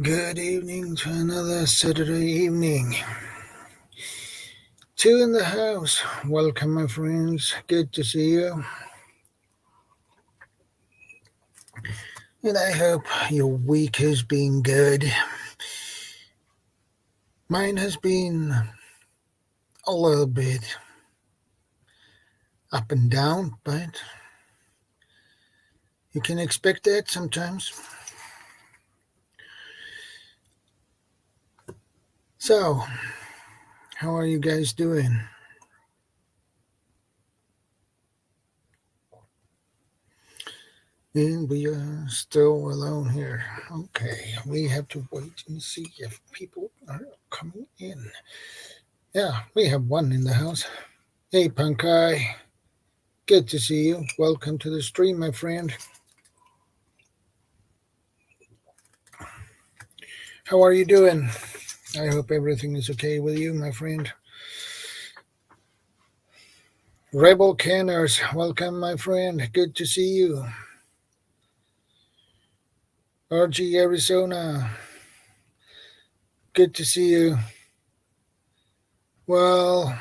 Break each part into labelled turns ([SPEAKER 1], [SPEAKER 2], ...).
[SPEAKER 1] Good evening to another Saturday evening. Two in the house. Welcome, my friends. Good to see you. And I hope your week has been good. Mine has been a little bit up and down, but you can expect that sometimes. So, how are you guys doing? And we are still alone here. Okay, we have to wait and see if people are coming in. Yeah, we have one in the house. Hey, Punkai. Good to see you. Welcome to the stream, my friend. How are you doing? I hope everything is okay with you, my friend. Rebel Canners, welcome, my friend. Good to see you. RG Arizona, good to see you. Well,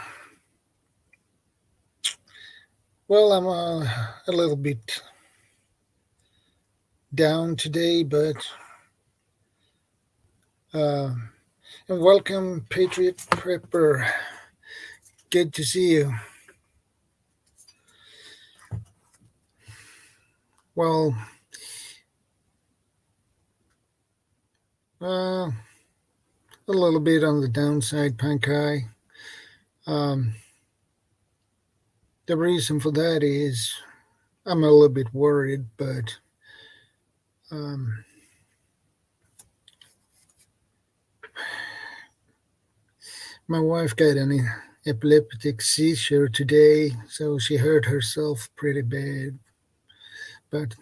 [SPEAKER 1] I'm a little bit down today, but and welcome, Patriot Prepper. Good to see you. Well, a little bit on the downside, Pankai. The reason for that is I'm a little bit worried, but my wife got an epileptic seizure today, so she hurt herself pretty bad. But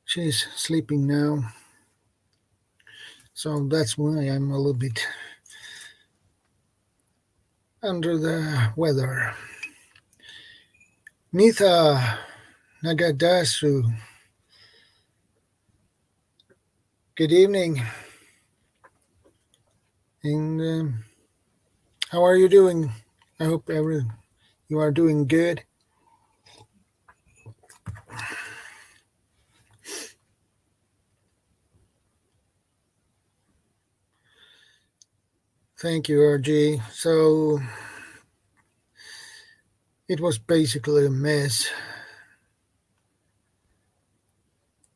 [SPEAKER 1] she's sleeping now, so that's why I'm a little bit under the weather. Nitha Nagadasu, good evening. And how are you doing? I hope you are doing good. Thank you, RG. So it was basically a mess.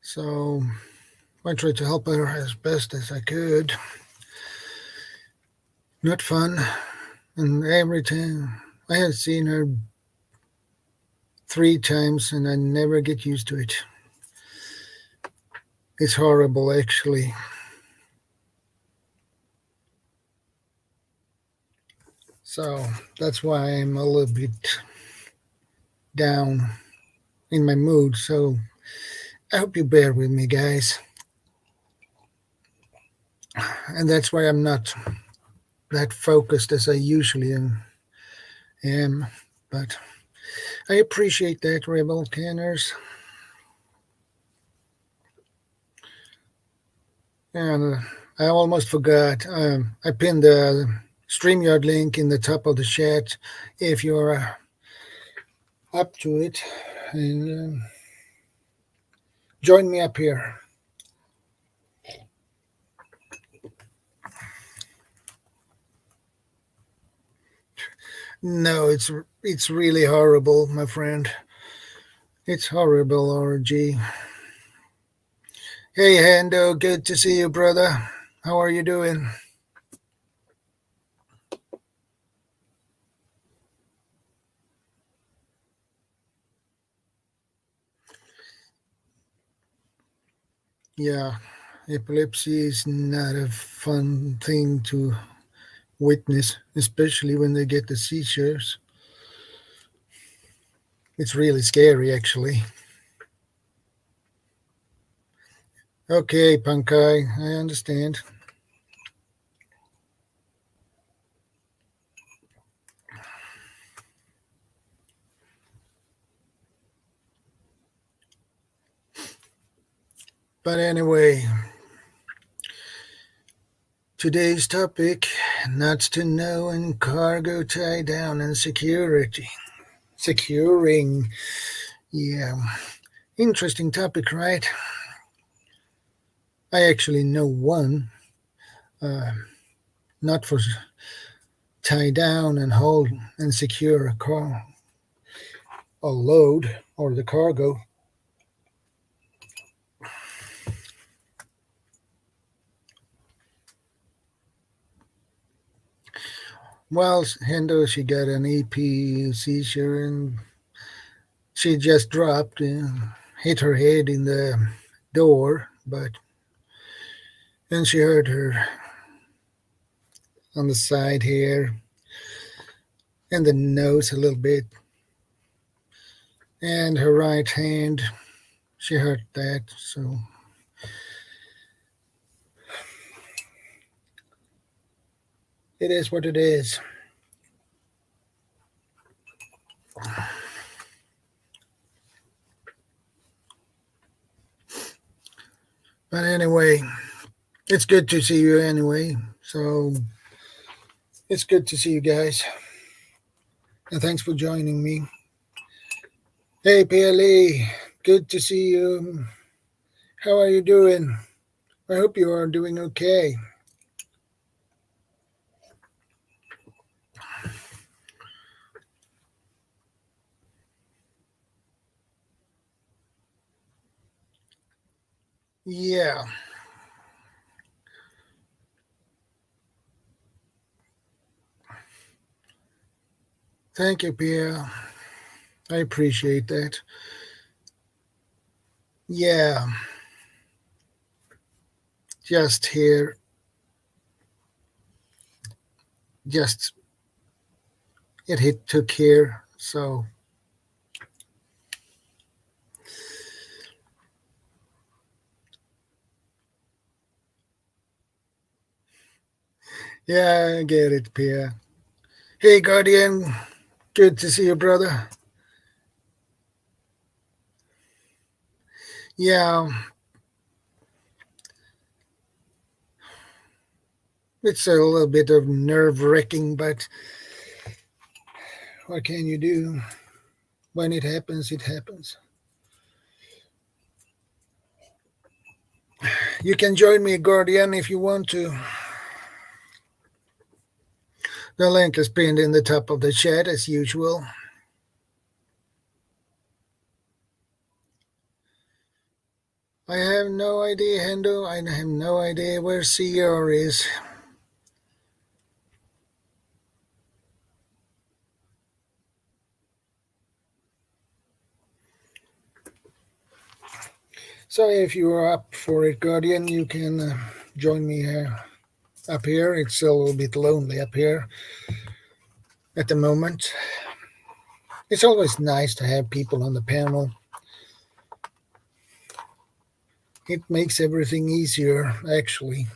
[SPEAKER 1] So I tried to help her as best as I could. Not fun. And every time I had seen her 3 times and I never get used to it. It's horrible, actually. So that's why I'm a little bit down in my mood. So I hope you bear with me, guys. And that's why I'm not that focused as I usually am. But I appreciate that, Rebel Canners. And I almost forgot. I pinned the StreamYard link in the top of the chat if you're up to it. And join me up here. No, it's really horrible, my friend. It's horrible, RG. Hey, Hando, good to see you, brother. How are you doing? Yeah, epilepsy is not a fun thing to witness, especially when they get the seizures. It's really scary, actually. Okay, Pankai, I understand. But anyway, Today's topic, nuts to know in cargo tie down and security. Securing. Yeah. Interesting topic, right? I actually know one. Not for tie down and hold and secure a car, a load or the cargo. Well, Hendo, she got an EP seizure and she just dropped and hit her head in the door, but then she hurt her on the side here and the nose a little bit, and her right hand, she hurt that. So it is what it is. But anyway, it's good to see you anyway. So it's good to see you guys. And thanks for joining me. Hey, PLE, good to see you. How are you doing? I hope you are doing okay. Yeah. Thank you, Pierre. I appreciate that. Yeah. Just here. Just it took here. So yeah, I get it, Pierre. Hey, Guardian. Good to see you, brother. Yeah, it's a little bit of nerve-wracking, but what can you do? When it happens, it happens. You can join me, Guardian, if you want to. The link is pinned in the top of the chat, as usual. I have no idea, Hendo. I have no idea where CR is. So if you are up for it, Guardian, you can join me up here. It's a little bit lonely up here at the moment. It's always nice to have people on the panel. It makes everything easier, actually.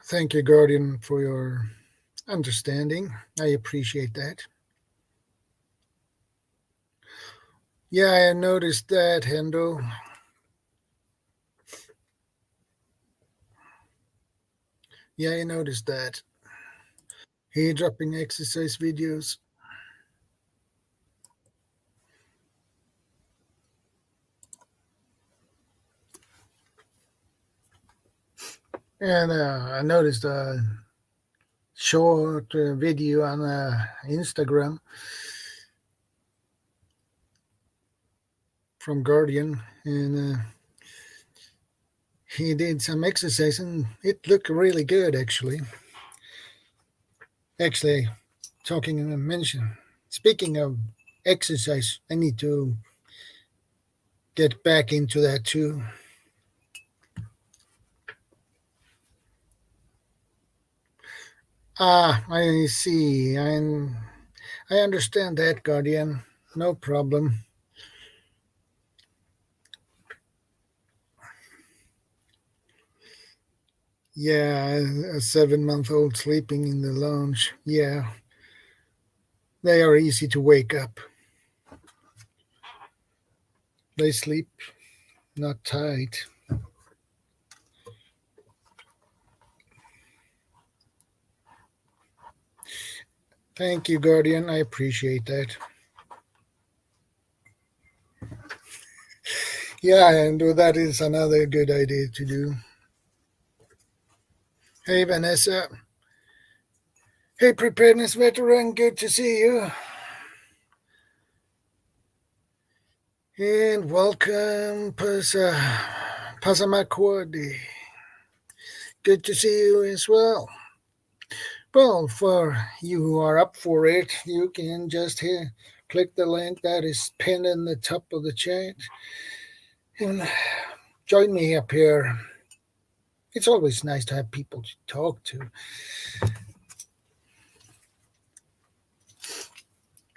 [SPEAKER 1] Thank you, Guardian, for your understanding. I appreciate that. Yeah, I noticed that, Hendo. Yeah, I noticed that. He dropping exercise videos. And I noticed a short video on Instagram from Guardian, and he did some exercise, and it looked really good, actually. Actually, speaking of exercise, I need to get back into that too. Ah, I see. I understand that, Guardian. No problem. Yeah, a 7-month-old sleeping in the lounge. Yeah, they are easy to wake up. They sleep not tight. Thank you, Guardian. I appreciate that. Yeah, and that is another good idea to do. Hey, Vanessa. Hey, preparedness veteran. Good to see you. And welcome, Pasamaquoddy. Good to see you as well. Well, for you who are up for it, you can just click the link that is pinned in the top of the chat and join me up here. It's always nice to have people to talk to.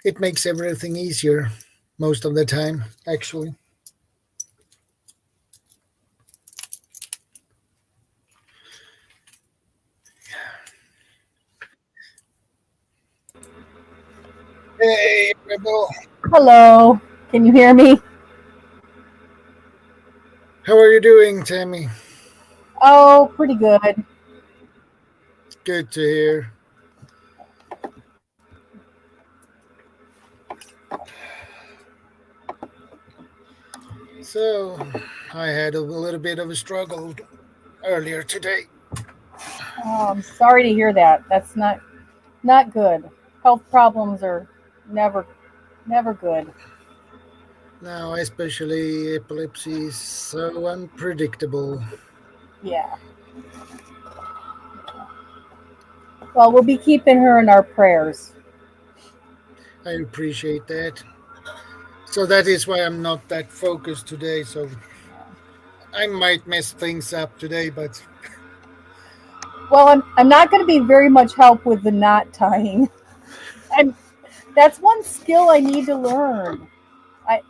[SPEAKER 1] It makes everything easier most of the time, actually. Hey, Rebel.
[SPEAKER 2] Hello. Can you hear me?
[SPEAKER 1] How are you doing, Tammy?
[SPEAKER 2] Oh, pretty good.
[SPEAKER 1] Good to hear. So, I had a little bit of a struggle earlier today.
[SPEAKER 2] Oh, I'm sorry to hear that. That's not good. Health problems are never good.
[SPEAKER 1] Now, especially epilepsy is so unpredictable.
[SPEAKER 2] Yeah. Well, we'll be keeping her in our prayers.
[SPEAKER 1] I appreciate that. So that is why I'm not that focused today. So I might mess things up today, but
[SPEAKER 2] Well, I'm not going to be very much help with the knot tying. I'm That's one skill I need to learn. I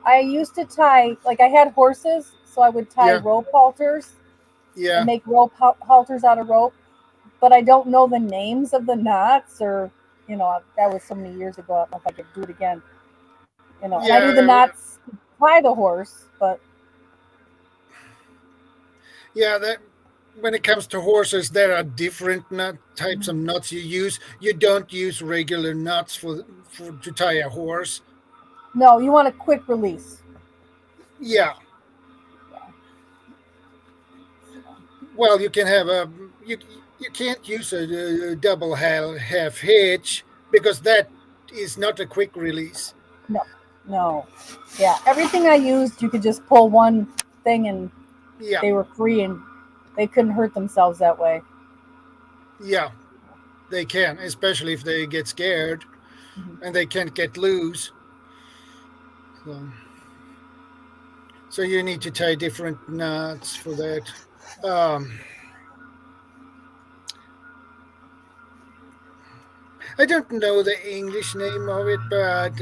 [SPEAKER 2] I used to tie, like, I had horses, so I would tie
[SPEAKER 1] yeah,
[SPEAKER 2] rope halters and
[SPEAKER 1] yeah,
[SPEAKER 2] make rope halters out of rope, but I don't know the names of the knots, or that was so many years ago. I don't know if I could do it again. And I knew the
[SPEAKER 1] yeah,
[SPEAKER 2] knots to tie the horse, but
[SPEAKER 1] yeah. That when it comes to horses, there are different types of knots you use. You don't use regular knots for to tie a horse.
[SPEAKER 2] no, you want a quick release.
[SPEAKER 1] Yeah, well, you can have you can't use a double half hitch because that is not a quick release.
[SPEAKER 2] No, no, yeah. Everything I used, you could just pull one thing and
[SPEAKER 1] Yeah,
[SPEAKER 2] they were free, and they couldn't hurt themselves that way.
[SPEAKER 1] yeah, they can, especially if they get scared
[SPEAKER 2] Mhm.
[SPEAKER 1] and they can't get loose. So, so you need to tie different knots for that. Um, I don't know the English name of it, but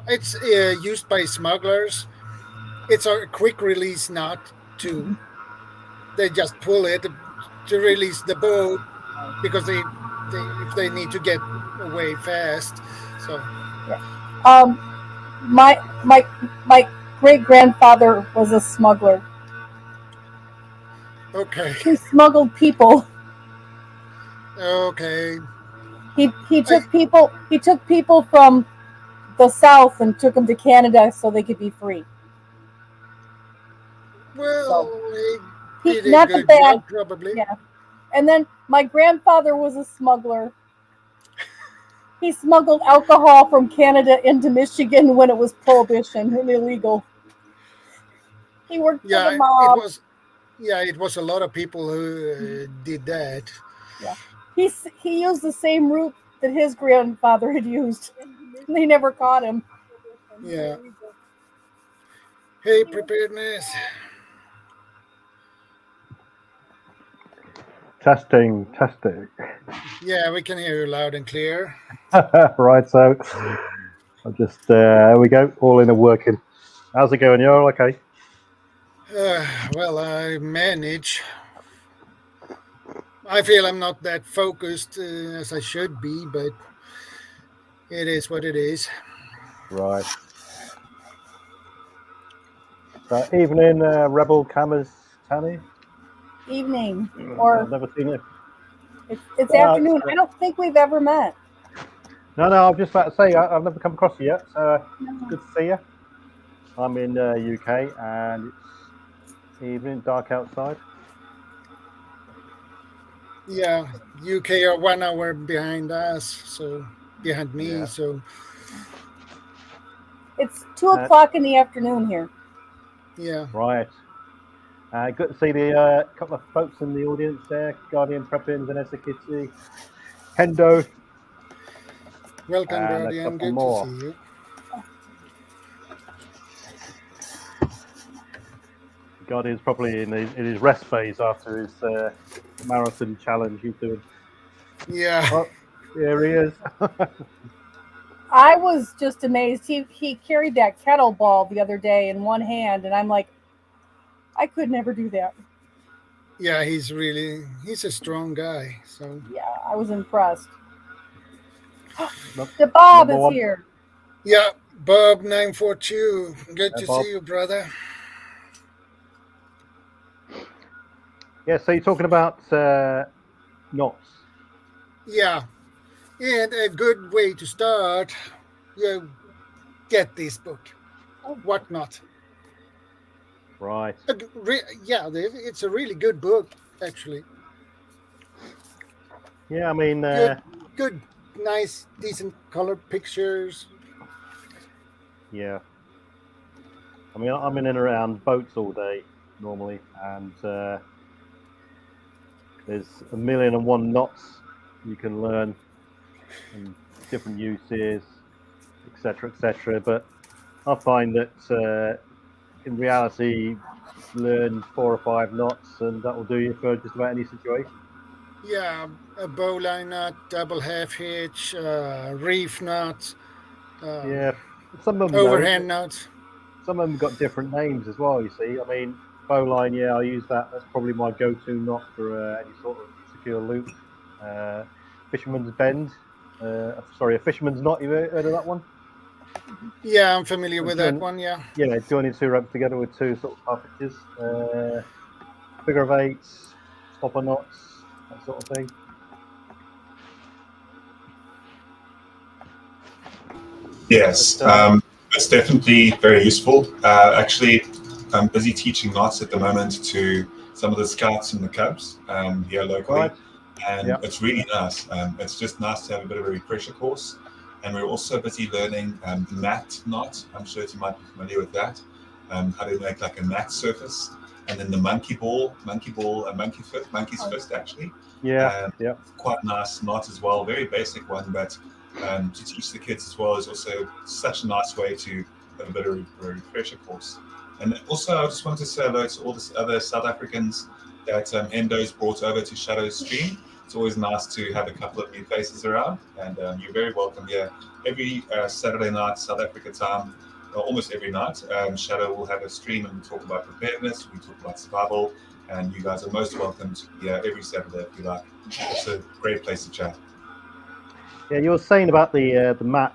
[SPEAKER 1] it's used by smugglers. It's a quick release knot too. They just pull it to release the boat because they if they need to get away fast. So
[SPEAKER 2] Yeah. Um, my great grandfather was a smuggler.
[SPEAKER 1] okay,
[SPEAKER 2] He smuggled people.
[SPEAKER 1] okay. I
[SPEAKER 2] He took people from the South and took them to Canada so they could be free. So
[SPEAKER 1] well, he
[SPEAKER 2] he
[SPEAKER 1] did a
[SPEAKER 2] not the
[SPEAKER 1] good
[SPEAKER 2] bad,
[SPEAKER 1] job probably.
[SPEAKER 2] yeah. And then my grandfather was a smuggler. He smuggled alcohol from Canada into Michigan when it was prohibition and illegal. He worked for the
[SPEAKER 1] Yeah,
[SPEAKER 2] mob.
[SPEAKER 1] it was a lot of people who did that.
[SPEAKER 2] Yeah, he used the same route that his grandfather had used. They never caught him.
[SPEAKER 1] Yeah. Hey, preparedness.
[SPEAKER 3] Testing, testing.
[SPEAKER 1] Yeah, we can hear you loud and clear.
[SPEAKER 3] Right, so I'll just there we go, all in and working. How's it going? You all okay?
[SPEAKER 1] Well, I manage. I feel I'm not that focused as I should be, but it is what it is.
[SPEAKER 3] Right. So evening, Rebel Cameras, Tammy.
[SPEAKER 2] Evening, or
[SPEAKER 3] I've never seen it.
[SPEAKER 2] it's
[SPEAKER 3] No,
[SPEAKER 2] afternoon. I don't think we've ever met.
[SPEAKER 3] no. I was just about to say I've never come across you yet. So
[SPEAKER 2] No.
[SPEAKER 3] good to see you. I'm in UK and it's evening, dark outside.
[SPEAKER 1] Yeah, UK are 1 hour behind us, so behind me.
[SPEAKER 3] Yeah.
[SPEAKER 1] So
[SPEAKER 2] It's 2 o'clock in the afternoon here.
[SPEAKER 1] yeah,
[SPEAKER 3] Right. Good to see the couple of folks in the audience there. Guardian Prepping, Vanessa Kitty, Hendo,
[SPEAKER 1] welcome,
[SPEAKER 3] and a
[SPEAKER 1] Guardian.
[SPEAKER 3] couple
[SPEAKER 1] Good to
[SPEAKER 3] more.
[SPEAKER 1] see you.
[SPEAKER 3] Guardian's probably in his rest phase after his marathon challenge he's doing.
[SPEAKER 1] Yeah,
[SPEAKER 3] Oh, here he is.
[SPEAKER 2] I was just amazed. He carried that kettlebell the other day in one hand, and I'm like, I could never do that.
[SPEAKER 1] yeah, he's a strong guy. So
[SPEAKER 2] Yeah, I was impressed.
[SPEAKER 3] Num-
[SPEAKER 2] The Bob
[SPEAKER 3] Number
[SPEAKER 2] is
[SPEAKER 3] one.
[SPEAKER 2] here.
[SPEAKER 1] yeah, Bob 942. Good to
[SPEAKER 3] Bob.
[SPEAKER 1] see you, brother.
[SPEAKER 3] Yeah, so you're talking about knots.
[SPEAKER 1] Yeah, and a good way to start. You get this book. What not?
[SPEAKER 3] Right.
[SPEAKER 1] Yeah, it's a really good book, actually.
[SPEAKER 3] Yeah, I mean,
[SPEAKER 1] Good, nice, decent color pictures.
[SPEAKER 3] yeah. I mean, I'm in and around boats all day normally, and there's 1,000,001 knots you can learn, and different uses, etc., etc. But I find that in reality, learn 4 or 5 knots, and that will do you for just about any situation.
[SPEAKER 1] Yeah, a bowline knot, double half hitch, reef knot,
[SPEAKER 3] Yeah, some of them
[SPEAKER 1] overhand knot.
[SPEAKER 3] some of them got different names as well. You see, I mean, bowline. Yeah, I use that. That's probably my go-to knot for any sort of secure loop. Fisherman's bend. Sorry, a fisherman's knot. You heard of that one?
[SPEAKER 1] Yeah, I'm familiar with that one. Yeah.
[SPEAKER 3] Yeah, joining 2 ropes together with 2 sort of half hitches. Figure of 8s, stopper knots, that sort of thing.
[SPEAKER 4] Yes, it's definitely very useful. Actually, I'm busy teaching knots at the moment to some of the scouts and the cubs here locally,
[SPEAKER 3] Right.
[SPEAKER 4] and
[SPEAKER 3] Yeah.
[SPEAKER 4] it's really nice. It's just nice to have a bit of a refresher course. And we're also busy learning mat knot. I'm sure you might be familiar with that. How to make like a mat surface, and then the monkey's fist actually.
[SPEAKER 3] Yeah, yeah.
[SPEAKER 4] Quite nice knot as well. Very basic one, but to teach the kids as well is also such a nice way to have a bit of a refresher course. And also, I just wanted to say hello to all the other South Africans that Hendo's brought over to Shadow Stream. It's always nice to have a couple of new faces around, and you're very welcome here. Every Saturday night, South Africa time, almost every night, Shadow will have a stream and we talk about preparedness, we talk about survival, and you guys are most welcome to be here every Saturday if you like. It's a great place to chat.
[SPEAKER 3] Yeah, you were saying about the mat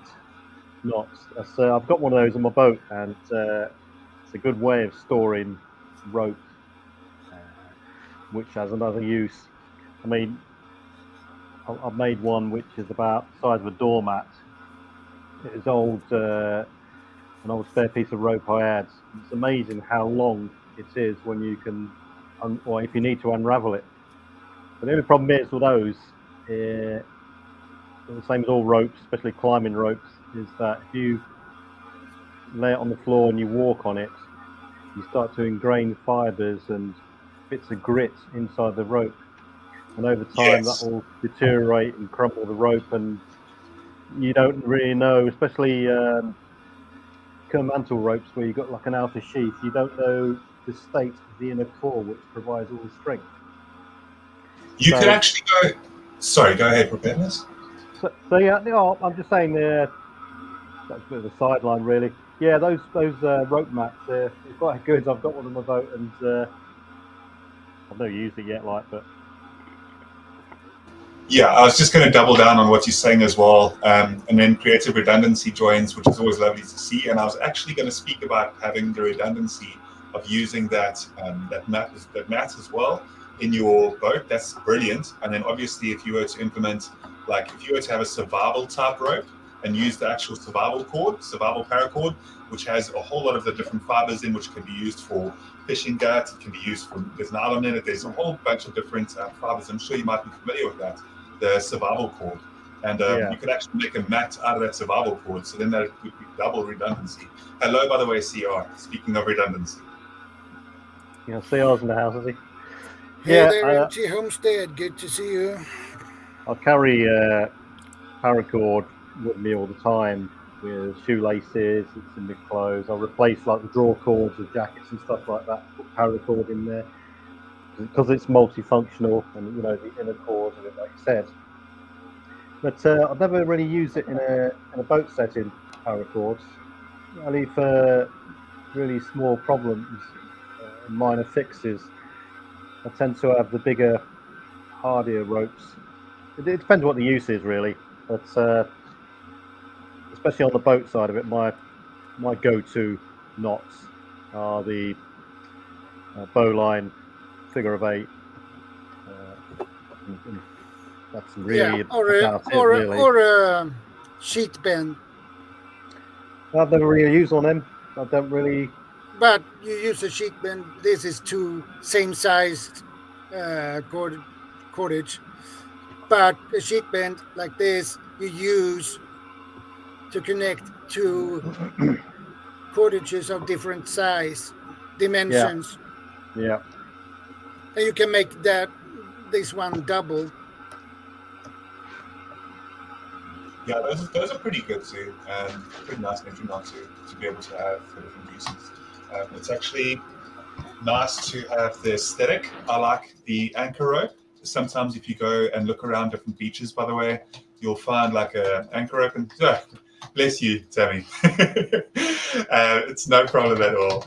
[SPEAKER 3] knots. I've got one of those on my boat, and it's a good way of storing rope, which has another use. I mean, I've made one which is about the size of a doormat. It is an old spare piece of rope I had. It's amazing how long it is when you can, or if you need to unravel it. But the only problem is with those, the same as all ropes, especially climbing ropes, is that if you lay it on the floor and you walk on it, you start to ingrain fibers and bits of grit inside the rope. And over time,
[SPEAKER 4] Yes.
[SPEAKER 3] that will deteriorate and crumple the rope, and you don't really know, especially mantle ropes where you've got like an outer sheath, you don't know the state of the inner core which provides all the strength.
[SPEAKER 4] You could actually go. Sorry, go ahead, preparedness.
[SPEAKER 3] So yeah, I'm just saying that's a bit of a sideline, really. Yeah, those rope mats, they're quite good. I've got one on my boat, and I've never used it yet, but
[SPEAKER 4] Yeah, I was just going to double down on what you're saying as well, and then creative redundancy joins, which is always lovely to see. And I was actually going to speak about having the redundancy of using that mat as well in your boat. That's brilliant. And then obviously, if you were to implement, like if you were to have a survival type rope and use the actual survival paracord, which has a whole lot of the different fibers in, which can be used for fishing gut, it can be used for, there's nylon in it, there's a whole bunch of different fibers. I'm sure you might be familiar with that, the survival cord. And you could actually make a mat out of that survival cord, so then that would be double redundancy. Hello, by the way, CR, speaking of redundancy.
[SPEAKER 3] Yeah, CR's in the house, is he?
[SPEAKER 1] Hey there, MT Homestead, good to see you.
[SPEAKER 3] I carry paracord with me all the time with shoelaces, it's in the clothes. I'll replace like the drawer cords with jackets and stuff like that, put paracord in there. Because it's multifunctional and, you know, the inner cores of it, like you said. But I've never really used it in a boat setting, paracords. Only for really small problems, minor fixes. I tend to have the bigger, hardier ropes. It depends what the use is, really. But especially on the boat side of it, my go-to knots are the bowline figure of 8. That's really
[SPEAKER 1] or a sheet bend.
[SPEAKER 3] I've never really used on them. I don't really.
[SPEAKER 1] But you use a sheet bend. This is two same sized cordage. But a sheet bend like this you use to connect to cordages of different size, dimensions.
[SPEAKER 3] Yeah.
[SPEAKER 1] And you can make this one double.
[SPEAKER 4] Yeah, those are pretty good too. Pretty nice entry knot to be able to have for different uses. It's actually nice to have the aesthetic. I like the anchor rope. Sometimes if you go and look around different beaches, by the way, you'll find like an anchor rope. And bless you, Tammy. It's no problem at all.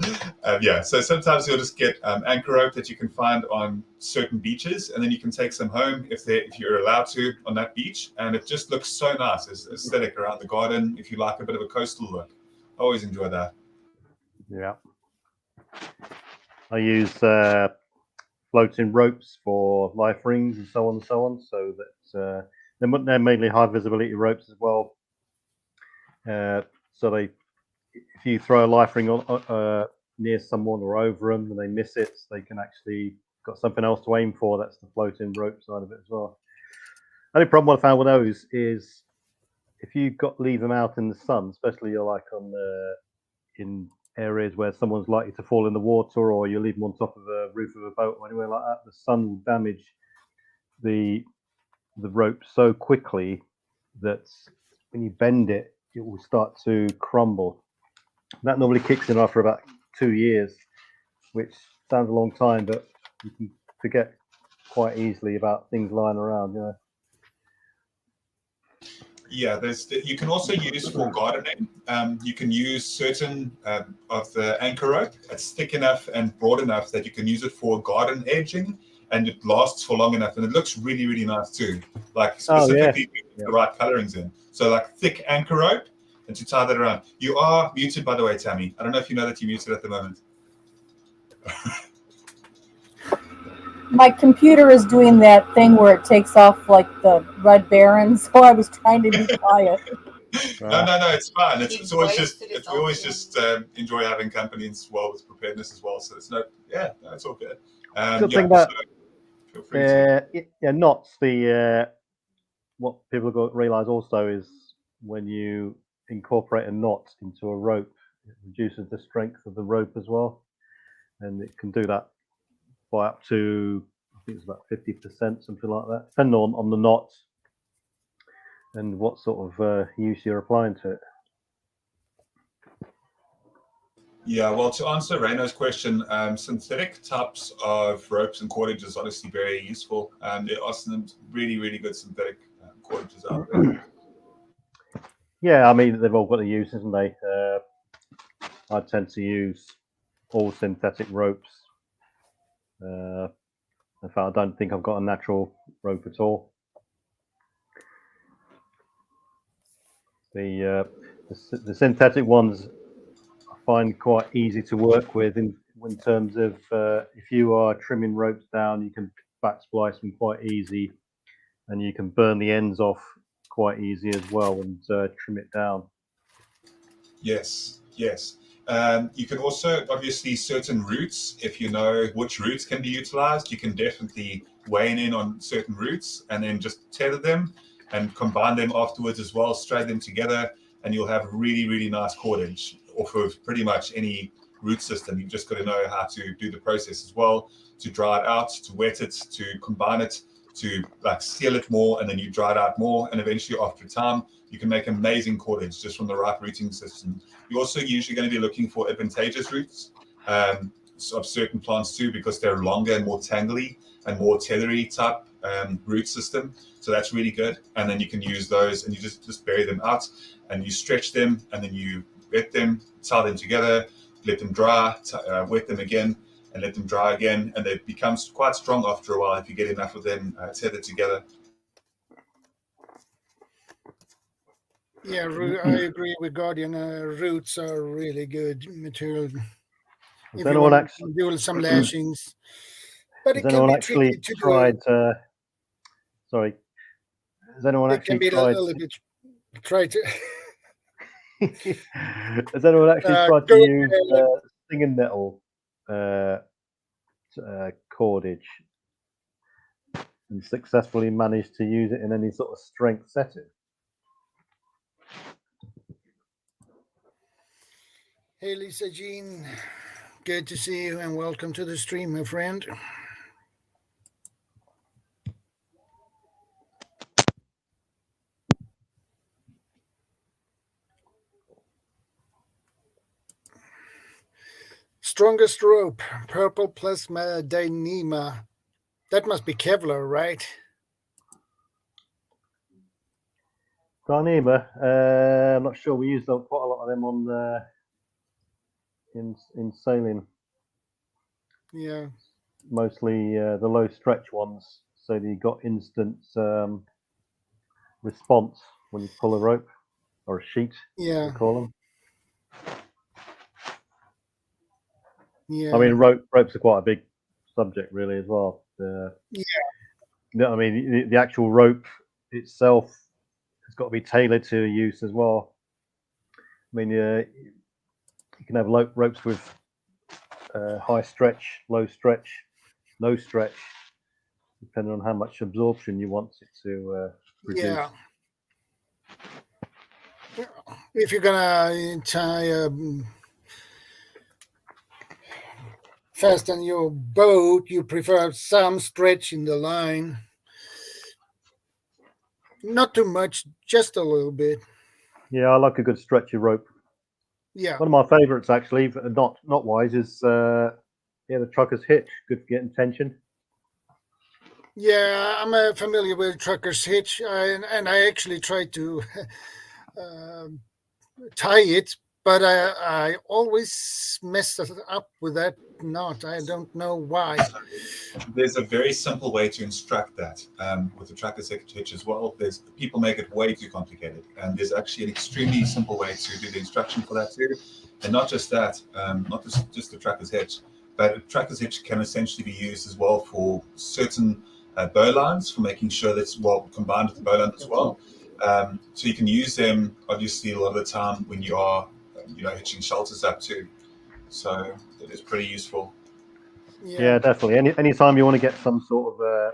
[SPEAKER 4] So sometimes you'll just get anchor rope that you can find on certain beaches, and then you can take some home if you're allowed to on that beach, and it just looks so nice. It's aesthetic around the garden. If you like a bit of a coastal look, I always enjoy that.
[SPEAKER 3] Yeah, I use floating ropes for life rings and so on and so on, so that they're mainly high visibility ropes as well. So if you throw a life ring on near someone or over them and they miss it, they can actually got something else to aim for. That's the floating rope side of it as well. Only problem I found with those is if you leave them out in the sun, especially like in areas where someone's likely to fall in the water, or you leave them on top of a roof of a boat or anywhere like that, the sun will damage the rope so quickly that when you bend it, it will start to crumble. That normally kicks in after about 2 years, which sounds a long time, but you can forget quite easily about things lying around, you know.
[SPEAKER 4] Yeah, you can also use for gardening. You can use certain of the anchor rope. It's thick enough and broad enough that you can use it for garden edging, and it lasts for long enough, and it looks really, really nice too. Like specifically the right colorings in. So like thick anchor rope, and to tie that around. You are muted, by the way, Tammy. I don't know if you know that you're muted at the moment.
[SPEAKER 2] My computer is doing that thing where it takes off like the Red Baron, so I was trying to be quiet.
[SPEAKER 4] No, it's fine. It's always just we always just enjoy having company as well with preparedness as well. So it's it's all good.
[SPEAKER 3] Good thing about feel free to. Knots. What people have got to realize also is when you incorporate a knot into a rope, it reduces the strength of the rope as well, and it can do that by up to, I think it's about 50%, something like that, depending on the knot and what sort of use you're applying to it.
[SPEAKER 4] Yeah, well, to answer Reno's question, synthetic types of ropes and cordages is honestly very useful. There are some really, really good synthetic cordages out there.
[SPEAKER 3] Yeah, I mean, they've all got a use, isn't they? I tend to use all synthetic ropes. In fact, I don't think I've got a natural rope at all. The synthetic ones I find quite easy to work with in terms of if you are trimming ropes down, you can back splice them quite easy, and you can burn the ends off quite easy as well and trim it down.
[SPEAKER 4] Yes, yes. You can also, obviously, certain routes, if you know which routes can be utilized, you can definitely weigh in on certain routes and then just tether them and combine them afterwards as well, straight them together, and you'll have really, really nice cordage off of pretty much any root system. You've just got to know how to do the process as well, to dry it out, to wet it, to combine it, to like seal it more, and then you dry it out more, and eventually after time, you can make amazing cordage just from the right rooting system. You're also usually going to be looking for advantageous roots of certain plants too, because they're longer and more tangly and more tethery type root system. So that's really good. And then you can use those and you just bury them out and you stretch them and then you wet them, tie them together, let them dry, wet them again and let them dry again. And they become quite strong after a while if you get enough of them tethered together.
[SPEAKER 1] Yeah, I agree with Guardian. Roots are really good material. If you want to do some lashings, but it can be tricky to
[SPEAKER 3] tried? Sorry, has anyone actually tried?
[SPEAKER 1] Try to.
[SPEAKER 3] Has anyone actually tried to use stinging nettle cordage and successfully managed to use it in any sort of strength setting?
[SPEAKER 1] Hey, Lisa Jean, good to see you and welcome to the stream, my friend. Strongest rope, purple plasma Dyneema. That must be Kevlar, right?
[SPEAKER 3] Dyneema, I'm not sure. We used quite a lot of them on in sailing.
[SPEAKER 1] Yeah.
[SPEAKER 3] Mostly the low stretch ones, so that you got instant response when you pull a rope or a sheet.
[SPEAKER 1] Yeah.
[SPEAKER 3] We call them.
[SPEAKER 1] Yeah.
[SPEAKER 3] I mean, ropes are quite a big subject, really, as well.
[SPEAKER 1] Yeah.
[SPEAKER 3] I mean, the actual rope itself has got to be tailored to use as well. I mean, you can have ropes with high stretch, low stretch, no stretch, depending on how much absorption you want it to produce.
[SPEAKER 1] Yeah. If you're gonna tie fasten your boat, you prefer some stretch in the line. Not too much, just a little bit.
[SPEAKER 3] Yeah, I like a good stretchy rope.
[SPEAKER 1] Yeah.
[SPEAKER 3] One of my favourites, actually, not wise, is the trucker's hitch. Good for getting tension.
[SPEAKER 1] Yeah, I'm familiar with trucker's hitch, and I actually tried to tie it, but I always mess up with that knot. I don't know why.
[SPEAKER 4] There's a very simple way to instruct that with the trucker's hitch as well. People make it way too complicated, and there's actually an extremely simple way to do the instruction for that too. And not just that, not just the trucker's hitch, but a trucker's hitch can essentially be used as well for certain bow lines, for making sure that's well combined with the bow line as well. So you can use them obviously a lot of the time when you are hitching shelters up too. So it is pretty useful.
[SPEAKER 3] Yeah, definitely. Anytime you want to get some sort of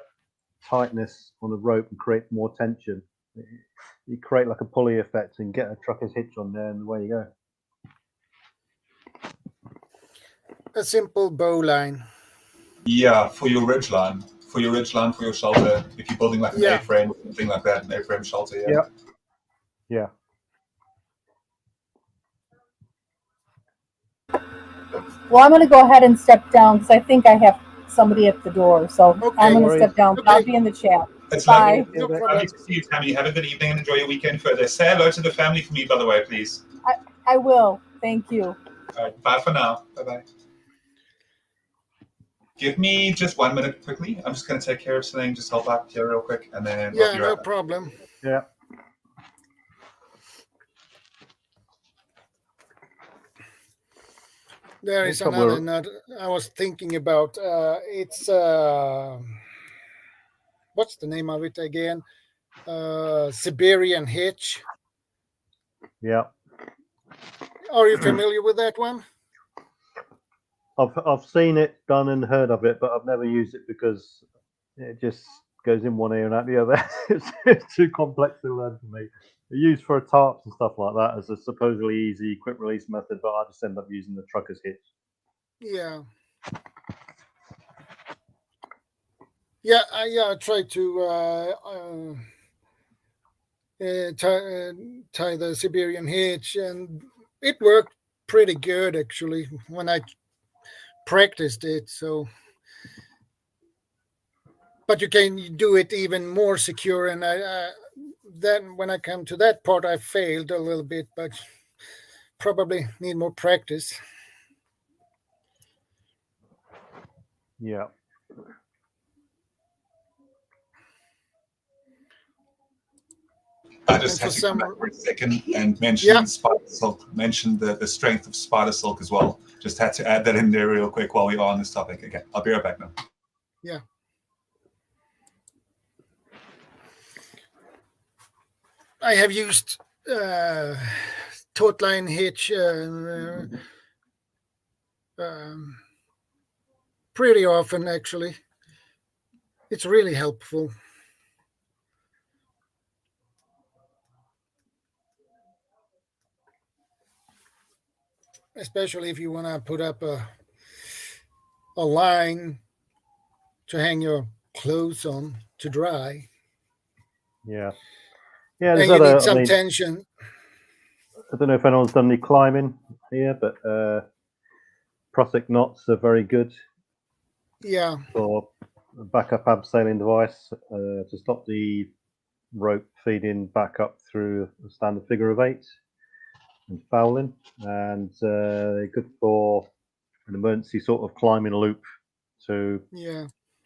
[SPEAKER 3] tightness on the rope and create more tension, you create like a pulley effect and get a trucker's hitch on there, and away you go.
[SPEAKER 1] A simple bow line.
[SPEAKER 4] Yeah, for your ridge line, for your shelter. If you're building like an A-frame or something like that, an A-frame shelter.
[SPEAKER 3] Yeah.
[SPEAKER 2] Well, I'm going to go ahead and step down because I think I have somebody at the door. So I'm going to step down. Okay. I'll be in the chat.
[SPEAKER 4] It's
[SPEAKER 2] Bye.
[SPEAKER 4] Lovely to see you, Tammy. Have a good evening and enjoy your weekend further. Say hello to the family for me, by the way, please.
[SPEAKER 2] I will. Thank you.
[SPEAKER 4] All right, bye for now. Bye-bye. Give me just 1 minute quickly. I'm just going to take care of something, just help out here real quick, and then
[SPEAKER 1] no problem.
[SPEAKER 3] Yeah.
[SPEAKER 1] There is another nut I was thinking about. It's what's the name of it again? Siberian hitch.
[SPEAKER 3] Yeah.
[SPEAKER 1] Are you familiar with that one?
[SPEAKER 3] I've seen it done and heard of it, but I've never used it because it just goes in one ear and out the other. It's too complex to learn for me. They're used for tarps and stuff like that as a supposedly easy quick release method, but I just end up using the trucker's hitch.
[SPEAKER 1] Yeah. Yeah, I tried to tie the Siberian hitch, and it worked pretty good actually when I practiced it. So, but you can do it even more secure. And I then when I come to that part, I failed a little bit, but probably need more practice.
[SPEAKER 3] Yeah.
[SPEAKER 4] I just had to come back for a second and mention spider silk. Mention the strength of spider silk as well. Just had to add that in there real quick while we are on this topic. Okay, I'll be right back now.
[SPEAKER 1] Yeah. I have used taut line hitch pretty often actually. It's really helpful. Especially if you want to put up a line to hang your clothes on to dry.
[SPEAKER 3] Yeah. Yeah,
[SPEAKER 1] and you need some tension.
[SPEAKER 3] I don't know if anyone's done any climbing here, but Prusik knots are very good.
[SPEAKER 1] Yeah.
[SPEAKER 3] For a backup abseiling device to stop the rope feeding back up through a standard figure of 8 and fouling, and they're good for an emergency sort of climbing loop to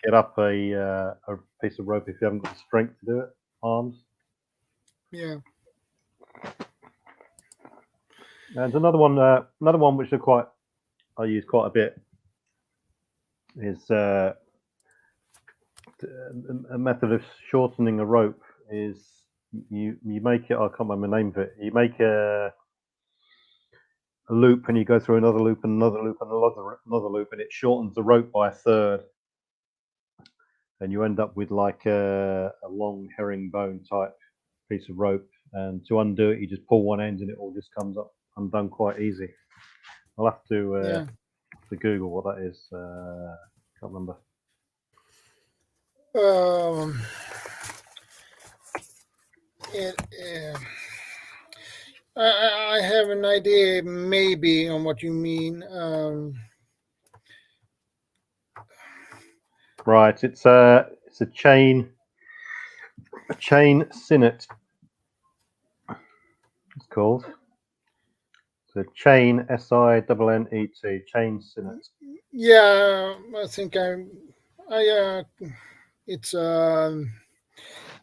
[SPEAKER 3] get up a piece of rope if you haven't got the strength to do it, arms.
[SPEAKER 1] Yeah.
[SPEAKER 3] And another one which I use quite a bit is a method of shortening a rope. Is you make it, I can't remember the name of it. You make a loop and you go through another loop and another loop and another loop, and it shortens the rope by a third, and you end up with like a long herringbone type piece of rope. And to undo it, you just pull one end and it all just comes up undone quite easy. I'll have to Google what that is. Can't remember.
[SPEAKER 1] I have an idea maybe on what you mean.
[SPEAKER 3] Right, it's a chain sinnet. It's called. It's a chain SINNET, chain sinnet.
[SPEAKER 1] Yeah, I think it's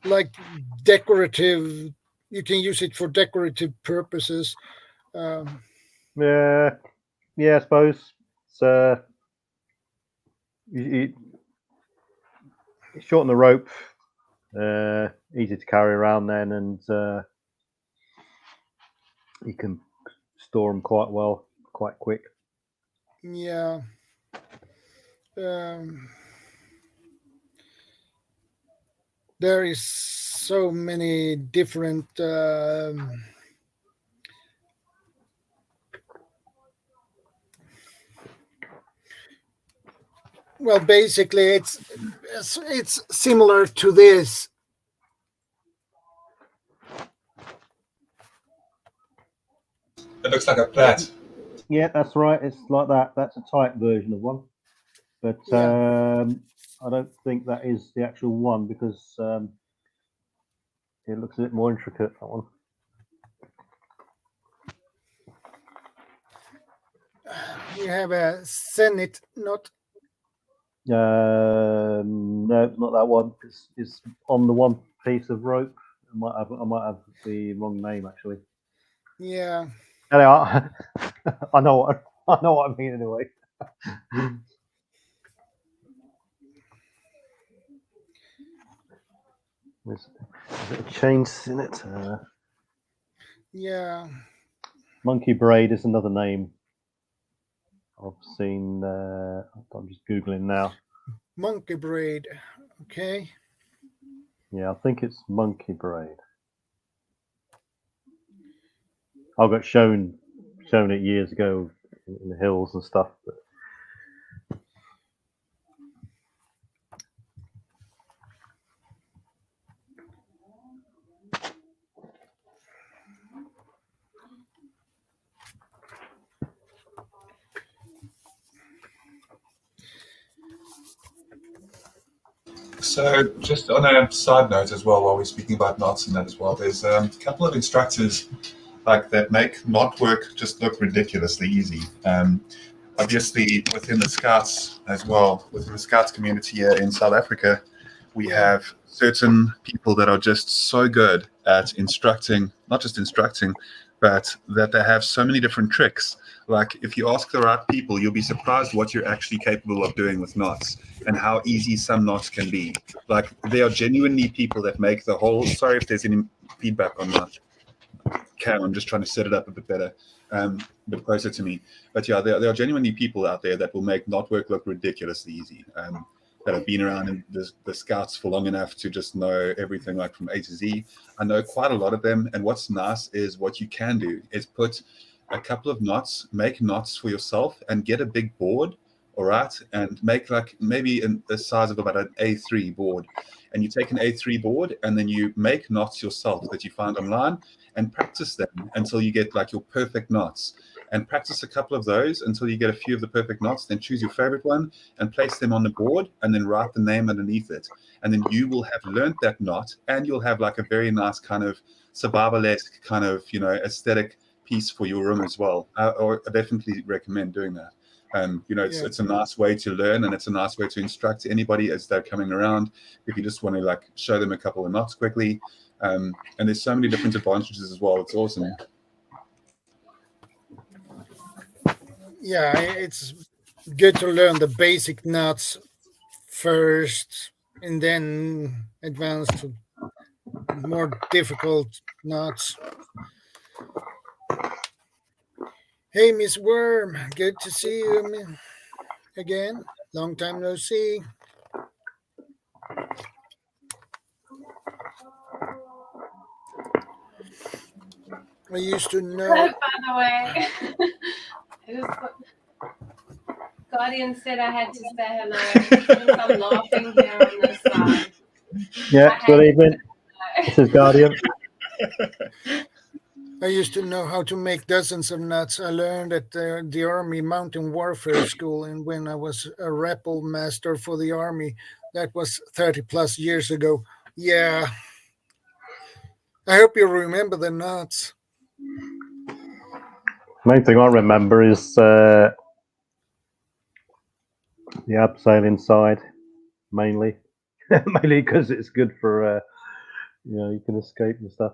[SPEAKER 1] like decorative. You can use it for decorative purposes.
[SPEAKER 3] Yeah, I suppose it's you shorten the rope, easy to carry around then, and you can store them quite well, quite quick.
[SPEAKER 1] Yeah. There is so many different well, basically it's similar to this.
[SPEAKER 4] It looks like a plait.
[SPEAKER 3] Yeah, that's right. It's like that. That's a tight version of one, but I don't think that is the actual one because it looks a bit more intricate, that one.
[SPEAKER 1] You have a Senate knot.
[SPEAKER 3] No, not that one. It's on the one piece of rope. I might have the wrong name actually.
[SPEAKER 1] Yeah.
[SPEAKER 3] Anyway, I know I know what I mean anyway. There's a chains in it.
[SPEAKER 1] Yeah.
[SPEAKER 3] Monkey braid is another name I've seen. I'm just Googling now.
[SPEAKER 1] Monkey braid. Okay.
[SPEAKER 3] Yeah, I think it's monkey braid. I got shown it years ago in the hills and stuff. But
[SPEAKER 4] So, just on a side note as well, while we're speaking about knots and that as well, there's a couple of instructors like that make knot work just look ridiculously easy. Obviously, within the Scouts as well, within the Scouts community here in South Africa, we have certain people that are just so good at instructing, not just instructing, but that they have so many different tricks. Like, if you ask the right people, you'll be surprised what you're actually capable of doing with knots and how easy some knots can be. Like, there are genuinely people that make the whole, sorry if there's any feedback on that cam, I'm just trying to set it up a bit better, a bit closer to me. But yeah, there are genuinely people out there that will make knot work look ridiculously easy, that have been around in the Scouts for long enough to just know everything like from A to Z. I know quite a lot of them, and what's nice is what you can do is put a couple of knots, make knots for yourself and get a big board, all right, and make like maybe the size of about an A3 board. And you take an A3 board and then you make knots yourself that you find online and practice them until you get like your perfect knots. And practice a couple of those until you get a few of the perfect knots. Then choose your favorite one and place them on the board and then write the name underneath it. And then you will have learned that knot and you'll have like a very nice kind of survival-esque kind of, you know, aesthetic piece for your room as well. Or I definitely recommend doing that. You know, it's a nice way to learn and it's a nice way to instruct anybody as they're coming around. If you just want to like show them a couple of knots quickly. And there's so many different advantages as well. It's awesome.
[SPEAKER 1] Yeah, it's good to learn the basic knots first and then advance to more difficult knots. Hey, Miss Worm, good to see you again. Long time no see. I used to know.
[SPEAKER 5] By the way, Guardian said I had to say hello. I'm laughing here on this side.
[SPEAKER 3] Yeah, good evening. This is Guardian.
[SPEAKER 1] I used to know how to make dozens of knots. I learned at the Army Mountain Warfare School, and when I was a rappel master for the Army, that was 30 plus years ago. Yeah. I hope you remember the knots.
[SPEAKER 3] Main thing I remember is the abseiling side, mainly. Mainly because it's good for, you know, you can escape and stuff.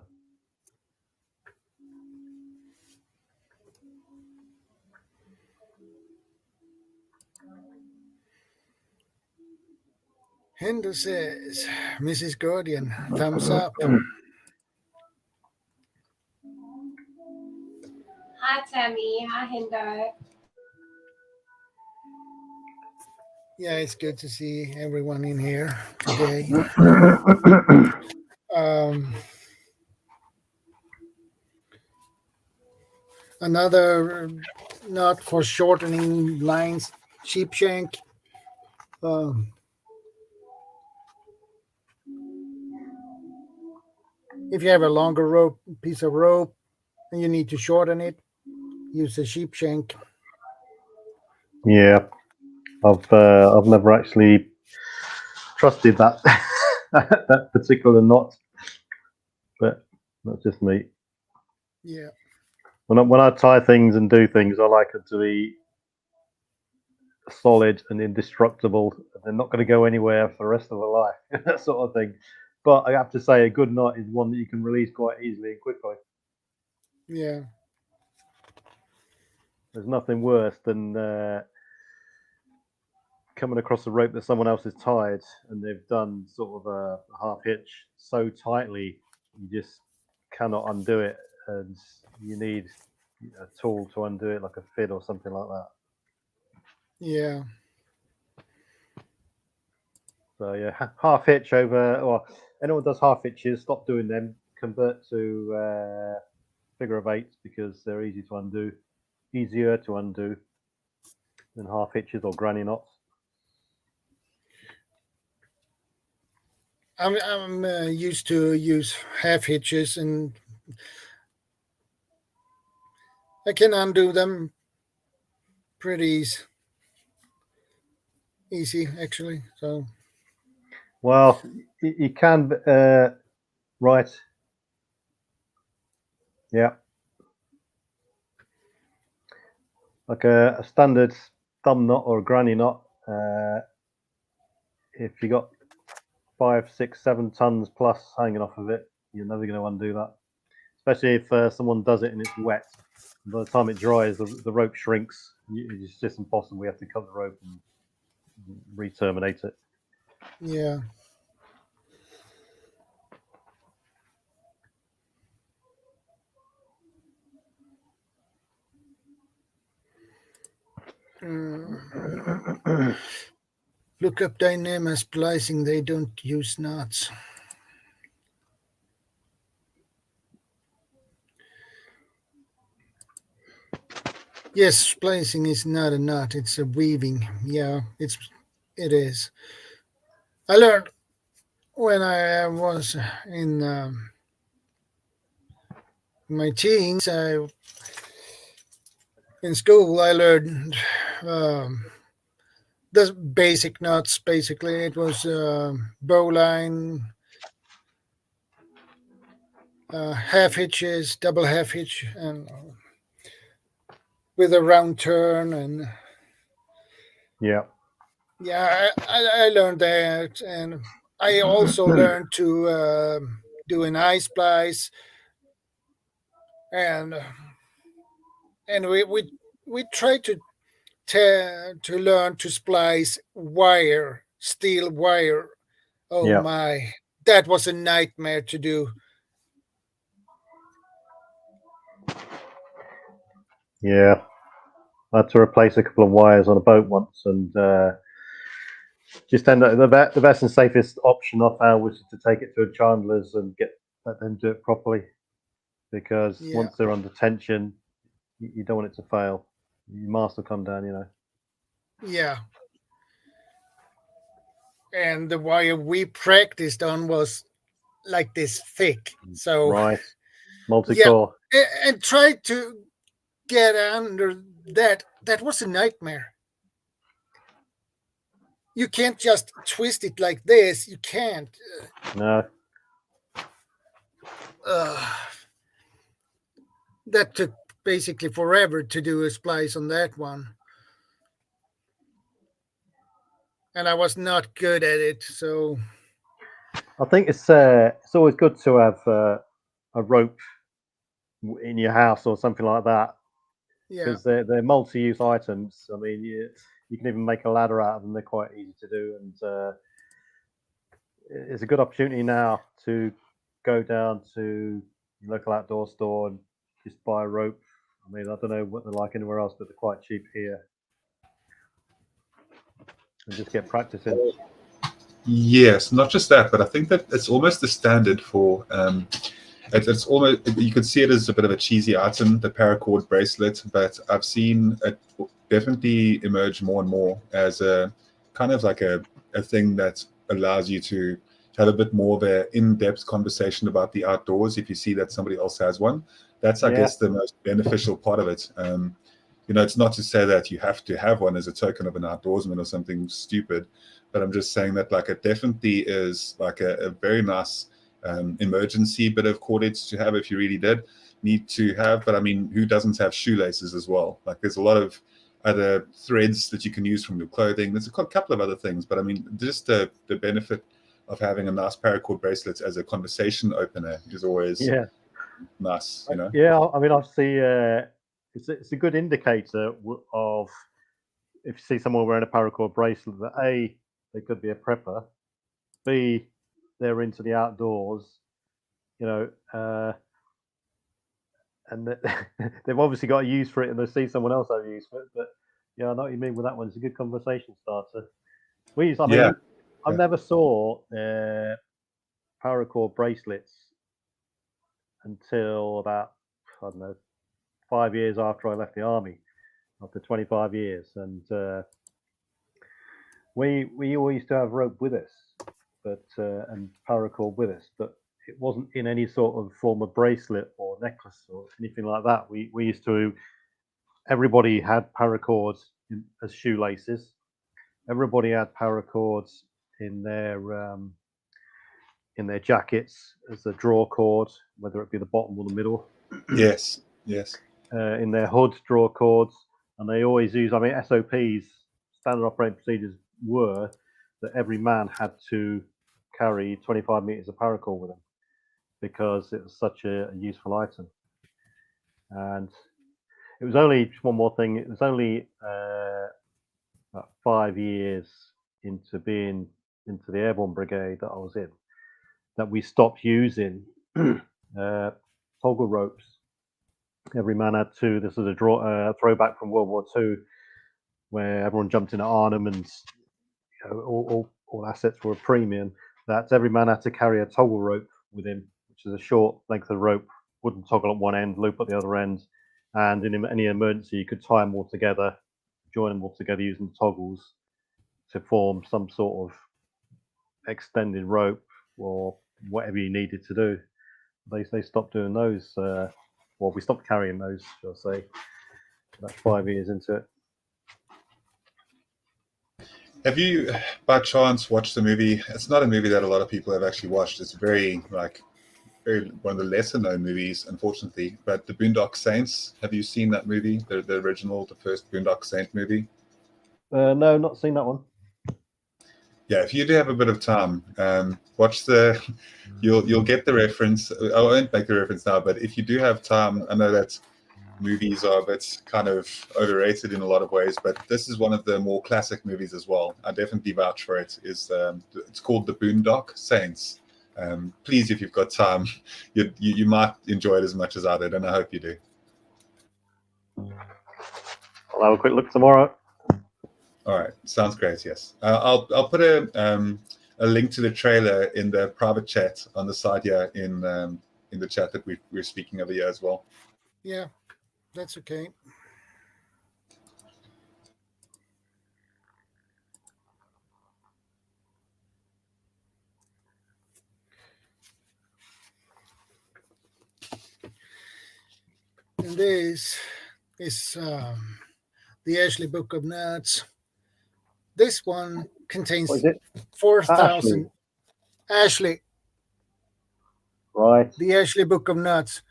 [SPEAKER 1] Hendo says, Mrs. Guardian, thumbs up.
[SPEAKER 5] Hi, Tammy. Hi, Hendo.
[SPEAKER 1] Yeah, it's good to see everyone in here today. Another knot for shortening lines, sheep shank. If you have a longer piece of rope and you need to shorten it, use a sheep shank.
[SPEAKER 3] Yeah, I've never actually trusted that that particular knot, but that's just me.
[SPEAKER 1] Yeah.
[SPEAKER 3] When I tie things and do things, I like it to be solid and indestructible. They're not going to go anywhere for the rest of their life, that sort of thing. But I have to say, a good knot is one that you can release quite easily and quickly.
[SPEAKER 1] Yeah.
[SPEAKER 3] There's nothing worse than coming across a rope that someone else has tied and they've done sort of a half hitch so tightly you just cannot undo it, and you need a tool to undo it, like a fid or something like that.
[SPEAKER 1] Yeah.
[SPEAKER 3] So yeah, half hitch over, or anyone does half hitches, stop doing them, convert to figure of eights because they're easier to undo than half hitches or granny knots.
[SPEAKER 1] I'm used to use half hitches, and I can undo them pretty easy actually. So
[SPEAKER 3] well, you can right, yeah, like a standard thumb knot or a granny knot. If you got 5, 6, 7 tons plus hanging off of it, you're never going to undo that. Especially if someone does it and it's wet. By the time it dries, the rope shrinks. It's just impossible. We have to cut the rope and re-terminate it.
[SPEAKER 1] yeah. Look up dynamic splicing. They don't use knots. Yes, splicing is not a knot. It's a weaving. Yeah, it is. I learned when I was in my teens. In school, I learned the basic knots. Basically, it was bowline, half hitches, double half hitch, and with a round turn. And
[SPEAKER 3] yeah,
[SPEAKER 1] I learned that, and I also learned to do an eye splice, and we tried to learn to splice steel wire. Oh
[SPEAKER 3] yeah.
[SPEAKER 1] my, that was a nightmare to do.
[SPEAKER 3] Yeah, I had to replace a couple of wires on a boat once, and just end up the best and safest option I found was to take it to a chandler's and let them do it properly, because once they're under tension, you don't want it to fail. Your mast will come down, you know.
[SPEAKER 1] Yeah. And the wire we practiced on was like this thick. So
[SPEAKER 3] right, multi-core.
[SPEAKER 1] Yeah, and try to get under that. That was a nightmare. You can't just twist it like this. You can't.
[SPEAKER 3] No.
[SPEAKER 1] That took basically forever to do a splice on that one. And I was not good at it, so
[SPEAKER 3] I think it's always good to have a rope in your house or something like that, because they're multi-use items. I mean, you can even make a ladder out of them. They're quite easy to do, and it's a good opportunity now to go down to your local outdoor store and just buy a rope. I mean, I don't know what they're like anywhere else, but they're quite cheap here. And just get practicing.
[SPEAKER 4] Yes, not just that, but I think that it's almost the standard for. It's almost, you could see it as a bit of a cheesy item, the paracord bracelet, but I've seen it definitely emerge more and more as a kind of like a thing that allows you to have a bit more of an in-depth conversation about the outdoors. If you see that somebody else has one, that's I guess the most beneficial part of it. You know, it's not to say that you have to have one as a token of an outdoorsman or something stupid, but I'm just saying that like it definitely is like a very nice emergency bit of cordage to have if you really did need to have. But I mean, who doesn't have shoelaces as well? Like there's a lot of other threads that you can use from your clothing. There's a couple of other things, but I mean, just the benefit of having a nice paracord bracelet as a conversation opener is always nice, you know?
[SPEAKER 3] Yeah, I mean, I see it's a good indicator of if you see someone wearing a paracord bracelet that A, they could be a prepper, B, they're into the outdoors, you know, and they've obviously got a use for it, and they see someone else have a use for it. But yeah, I know what you mean with that one. It's a good conversation starter. I never saw paracord bracelets until about, I don't know, 5 years after I left the army, after 25 years, and we all used to have rope with us, but and paracord with us, but it wasn't in any sort of form of bracelet or necklace or anything like that. We used to. Everybody had paracords as shoelaces. Everybody had paracords in their jackets as a draw cord, whether it be the bottom or the middle.
[SPEAKER 4] Yes.
[SPEAKER 3] In their hood, draw cords, and they always use. I mean, SOPs, standard operating procedures, were that every man had to carry 25 meters of paracord with them because it was such a useful item. And it was only one more thing. It was only about 5 years into being into the airborne brigade that I was in that we stopped using toggle ropes. Every man had two. This is a throwback from World War II, where everyone jumped in at Arnhem and all assets were a premium. That every man had to carry a toggle rope with him, which is a short length of rope, wooden toggle at one end, loop at the other end, and in any emergency you could tie them all together, join them all together using toggles to form some sort of extended rope or whatever you needed to do. They stopped doing those. Well, we stopped carrying those, shall I say. That's 5 years into it.
[SPEAKER 4] Have you, by chance, watched the movie? It's not a movie that a lot of people have actually watched. It's very one of the lesser known movies, unfortunately. But The Boondock Saints. Have you seen that movie? The original, the first Boondock Saint movie?
[SPEAKER 3] No, not seen that one.
[SPEAKER 4] Yeah, if you do have a bit of time, watch you'll get the reference. I won't make the reference now, but if you do have time, I know that movies are a bit kind of overrated in a lot of ways, but this is one of the more classic movies as well. I definitely vouch for it. It's called The Boondock Saints. Please, if you've got time, you might enjoy it as much as I did, and I hope you do.
[SPEAKER 3] I'll have a quick look tomorrow.
[SPEAKER 4] All right, sounds great. Yes, I'll put a link to the trailer in the private chat on the side here in the chat that we're speaking over here as well.
[SPEAKER 1] Yeah, that's okay. And this is the Ashley Book of Nuts. This one contains 4,000. Ashley.
[SPEAKER 3] Right.
[SPEAKER 1] The Ashley Book of Nuts.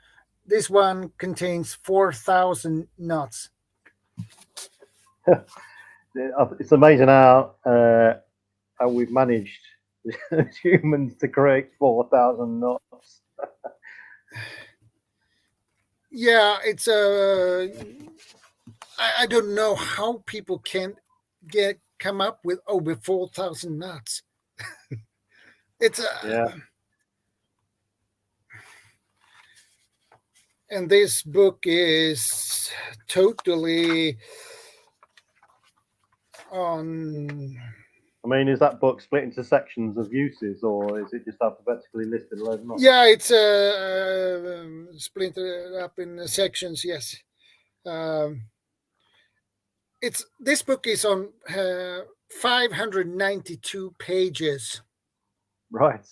[SPEAKER 1] This one contains 4,000 nuts.
[SPEAKER 3] It's amazing how we've managed as humans to create 4,000 nuts.
[SPEAKER 1] Yeah, it's I don't know how people can come up with over 4,000 nuts. It's
[SPEAKER 3] yeah.
[SPEAKER 1] And this book is totally on.
[SPEAKER 3] I mean, is that book split into sections of uses, or is it just alphabetically listed?
[SPEAKER 1] Yeah, it's splintered up in sections. Yes, this book is on 592 pages.
[SPEAKER 3] Right.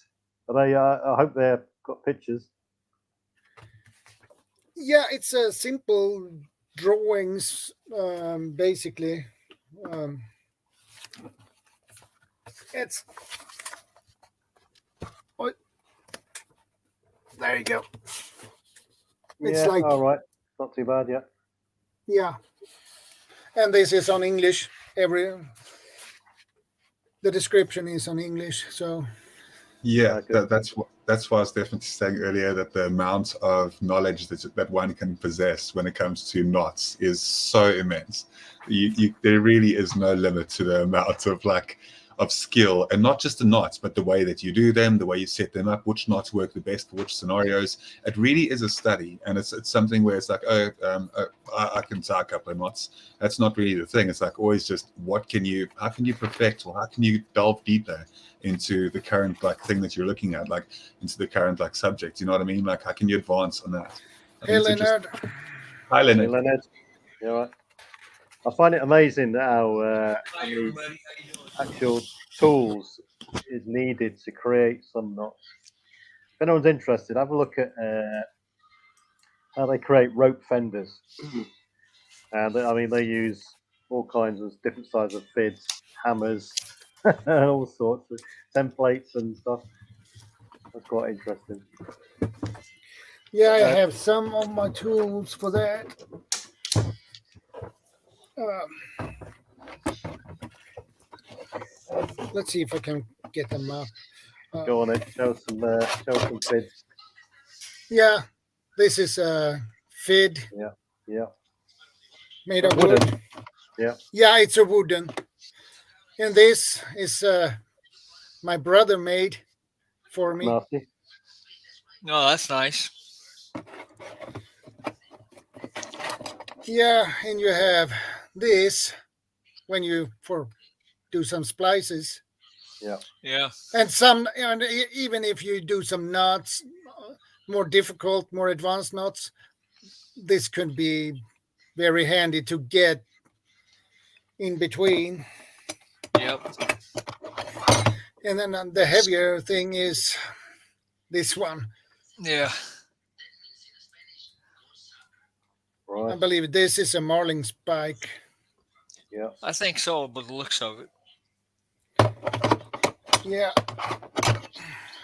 [SPEAKER 3] Are they? I hope they've got pictures.
[SPEAKER 1] Yeah, it's simple drawings, basically. It's there you go. It's like
[SPEAKER 3] all right, not too bad yet.
[SPEAKER 1] Yeah, and this is on English. The description is on English, so
[SPEAKER 4] yeah, that's that's why I was definitely saying earlier that the amount of knowledge that one can possess when it comes to knots is so immense. There really is no limit to the amount of skill, and not just the knots, but the way that you do them, the way you set them up, which knots work the best for which scenarios. It really is a study, and it's something where it's like, I can tie a couple of knots. That's not really the thing. It's like always just how can you perfect, or how can you delve deeper into the current thing that you're looking at, into the current subject. You know what I mean? How can you advance on that?
[SPEAKER 1] Hey, Leonard.
[SPEAKER 4] Hi, Leonard.
[SPEAKER 3] Hey, Leonard. You all right? I find it amazing how many actual tools is needed to create some knots. If anyone's interested, have a look at how they create rope fenders. And they use all kinds of different sizes of fids, hammers, and all sorts of templates and stuff. That's quite interesting.
[SPEAKER 1] Yeah, I have some of my tools for that. Let's see if I can get them up.
[SPEAKER 3] Go on, Ed. Show some fids.
[SPEAKER 1] Yeah, this is a fid.
[SPEAKER 3] Yeah.
[SPEAKER 1] Made of wood.
[SPEAKER 3] Yeah.
[SPEAKER 1] Yeah, it's a wooden. And this is my brother made for me.
[SPEAKER 3] Nasty.
[SPEAKER 6] No, that's nice.
[SPEAKER 1] Yeah, and you have this when you do some splices.
[SPEAKER 6] Yeah.
[SPEAKER 1] And even if you do some knots, more difficult, more advanced knots, this could be very handy to get in between.
[SPEAKER 6] Yep.
[SPEAKER 1] And then the heavier thing is this one.
[SPEAKER 6] Yeah.
[SPEAKER 3] Right.
[SPEAKER 1] I believe this is a marling spike.
[SPEAKER 3] Yeah.
[SPEAKER 6] I think so, by the looks of it.
[SPEAKER 1] Yeah.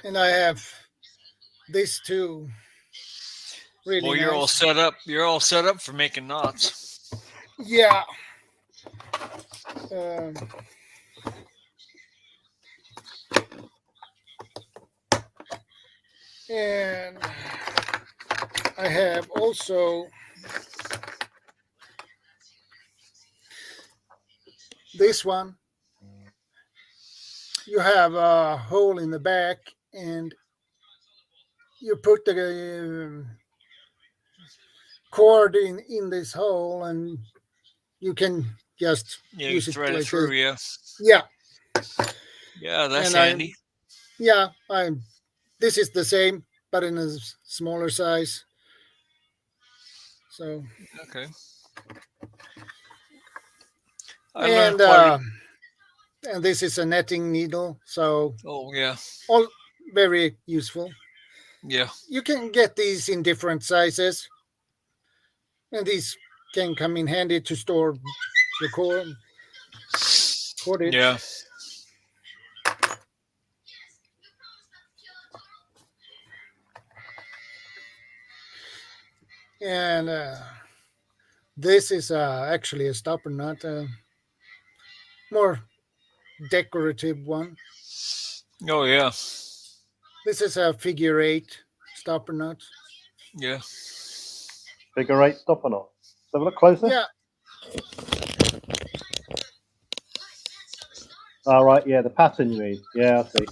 [SPEAKER 1] And I have this too. Really
[SPEAKER 6] Well, you're
[SPEAKER 1] nice.
[SPEAKER 6] all set up. You're all set up for making knots.
[SPEAKER 1] Yeah. And I have also this one. You have a hole in the back, and you put the cord in this hole, and you can just use it
[SPEAKER 6] thread
[SPEAKER 1] like
[SPEAKER 6] it through.
[SPEAKER 1] this.
[SPEAKER 6] Yeah.
[SPEAKER 1] Yeah.
[SPEAKER 6] Yeah, that's
[SPEAKER 1] And
[SPEAKER 6] handy.
[SPEAKER 1] This is the same, but in a smaller size. So.
[SPEAKER 6] Okay.
[SPEAKER 1] And this is a netting needle, so.
[SPEAKER 6] Oh yeah.
[SPEAKER 1] All very useful.
[SPEAKER 6] Yeah.
[SPEAKER 1] You can get these in different sizes, and these can come in handy to store the cordage.
[SPEAKER 6] Yeah.
[SPEAKER 1] And this is actually a stopper nut, more decorative one.
[SPEAKER 6] Oh yeah.
[SPEAKER 1] This is a figure 8 stopper nut.
[SPEAKER 6] Yeah.
[SPEAKER 3] Figure 8 stopper knot. Let's have a look closer.
[SPEAKER 1] Yeah.
[SPEAKER 3] All right. Yeah, the pattern you mean. Yeah, I see.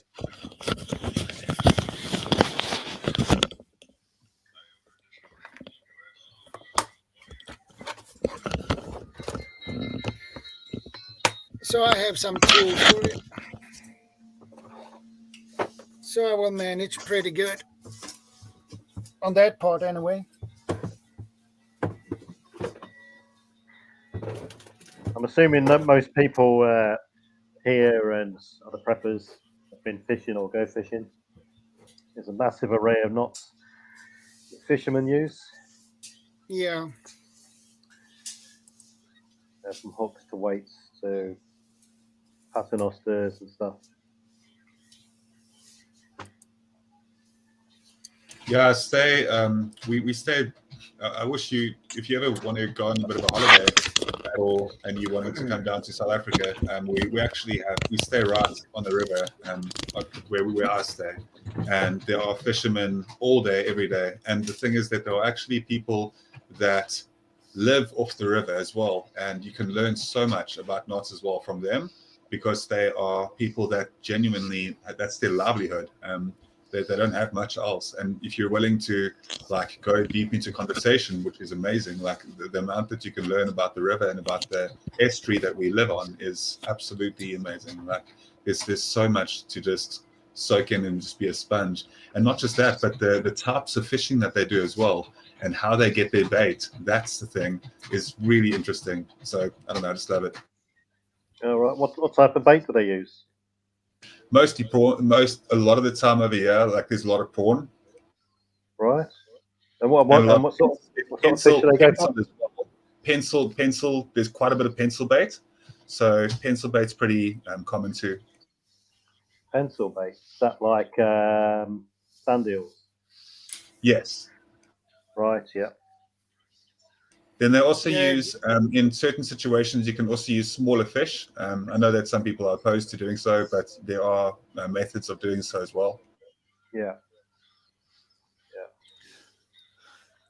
[SPEAKER 1] So I have some tools for it. So I will manage pretty good on that part anyway.
[SPEAKER 3] I'm assuming that most people here and other preppers have been fishing or go fishing. There's a massive array of knots that fishermen use.
[SPEAKER 1] Yeah.
[SPEAKER 3] From hooks to weights to paternosters and stuff.
[SPEAKER 4] Yeah, we stayed. I wish if you ever want to go on a bit of a holiday, at all, and you wanted to come down to South Africa, we actually we stay right on the river, where I stay, and there are fishermen all day, every day. And the thing is that there are actually people that live off the river as well, and you can learn so much about knots as well from them, because they are people that genuinely, that's their livelihood. They don't have much else, and if you're willing to like go deep into conversation, which is amazing, like the amount that you can learn about the river and about the estuary that we live on is absolutely amazing. Like there's so much to just soak in and just be a sponge. And not just that, but the types of fishing that they do as well, and how they get their bait, that's the thing, is really interesting. So I don't know, I just love it.
[SPEAKER 3] All right. What type of bait do they use?
[SPEAKER 4] Mostly prawn. A lot of the time over here, like there's a lot of prawn.
[SPEAKER 3] Right. And what sort of fish do they go for?
[SPEAKER 4] Pencil. There's quite a bit of pencil bait, so pencil bait's pretty common too.
[SPEAKER 3] Pencil bait. Is that like sand eels?
[SPEAKER 4] Yes.
[SPEAKER 3] Right. Yeah.
[SPEAKER 4] Then they also use, in certain situations, you can also use smaller fish. I know that some people are opposed to doing so, but there are methods of doing so as well.
[SPEAKER 3] Yeah.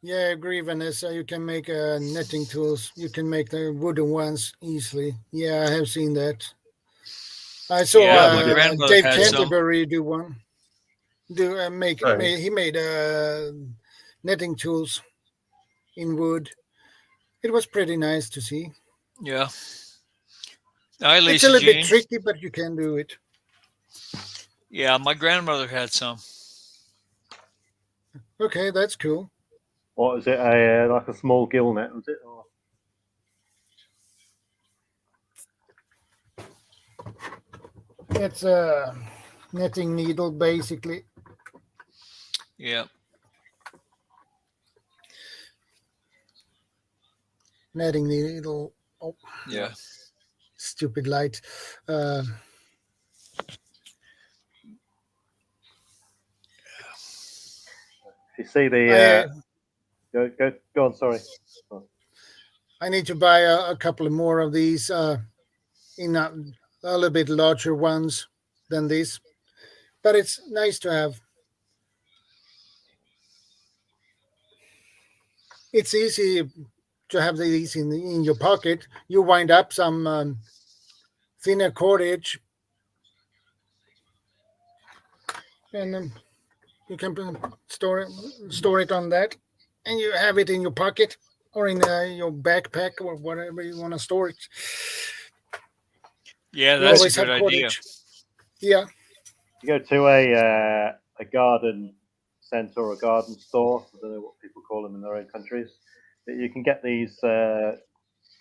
[SPEAKER 1] Yeah, I agree, Vanessa. You can make netting tools. You can make the wooden ones easily. Yeah, I have seen that. I saw
[SPEAKER 6] my grandmother
[SPEAKER 1] Dave
[SPEAKER 6] had some.
[SPEAKER 1] Canterbury do one. He made netting tools in wood. It was pretty nice to see.
[SPEAKER 6] Yeah.
[SPEAKER 1] It's a little bit tricky, but you can do it.
[SPEAKER 6] Yeah, my grandmother had some.
[SPEAKER 1] Okay, that's cool.
[SPEAKER 3] What is it? Like a small gill net, was it? Or...
[SPEAKER 1] It's a netting needle, basically.
[SPEAKER 6] Yeah.
[SPEAKER 1] Netting needle. Oh,
[SPEAKER 6] yeah.
[SPEAKER 1] Stupid light.
[SPEAKER 3] You see the go on. Sorry.
[SPEAKER 1] I need to buy a couple more of these in a little bit larger ones than this, but it's nice to have. It's easy to have these in your pocket. You wind up some thinner cordage, and you can store it on that, and you have it in your pocket or in your backpack or whatever you want to store it.
[SPEAKER 6] Yeah, that's a good idea.
[SPEAKER 1] Yeah.
[SPEAKER 3] You go to a garden centre or a garden store. I don't know what people call them in their own countries. But you can get these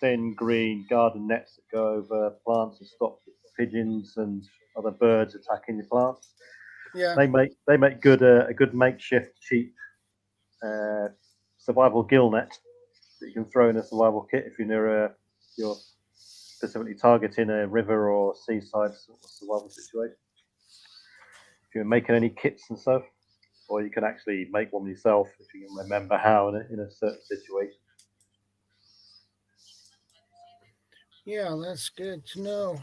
[SPEAKER 3] thin green garden nets that go over plants and stop pigeons and other birds attacking your plants.
[SPEAKER 1] Yeah.
[SPEAKER 3] They make a good makeshift cheap survival gill net that you can throw in a survival kit if you're near you're specifically targeting a river or seaside survival situation. If you're making any kits and stuff, or you can actually make one yourself if you can remember how in a certain situation.
[SPEAKER 1] Yeah, that's good to know.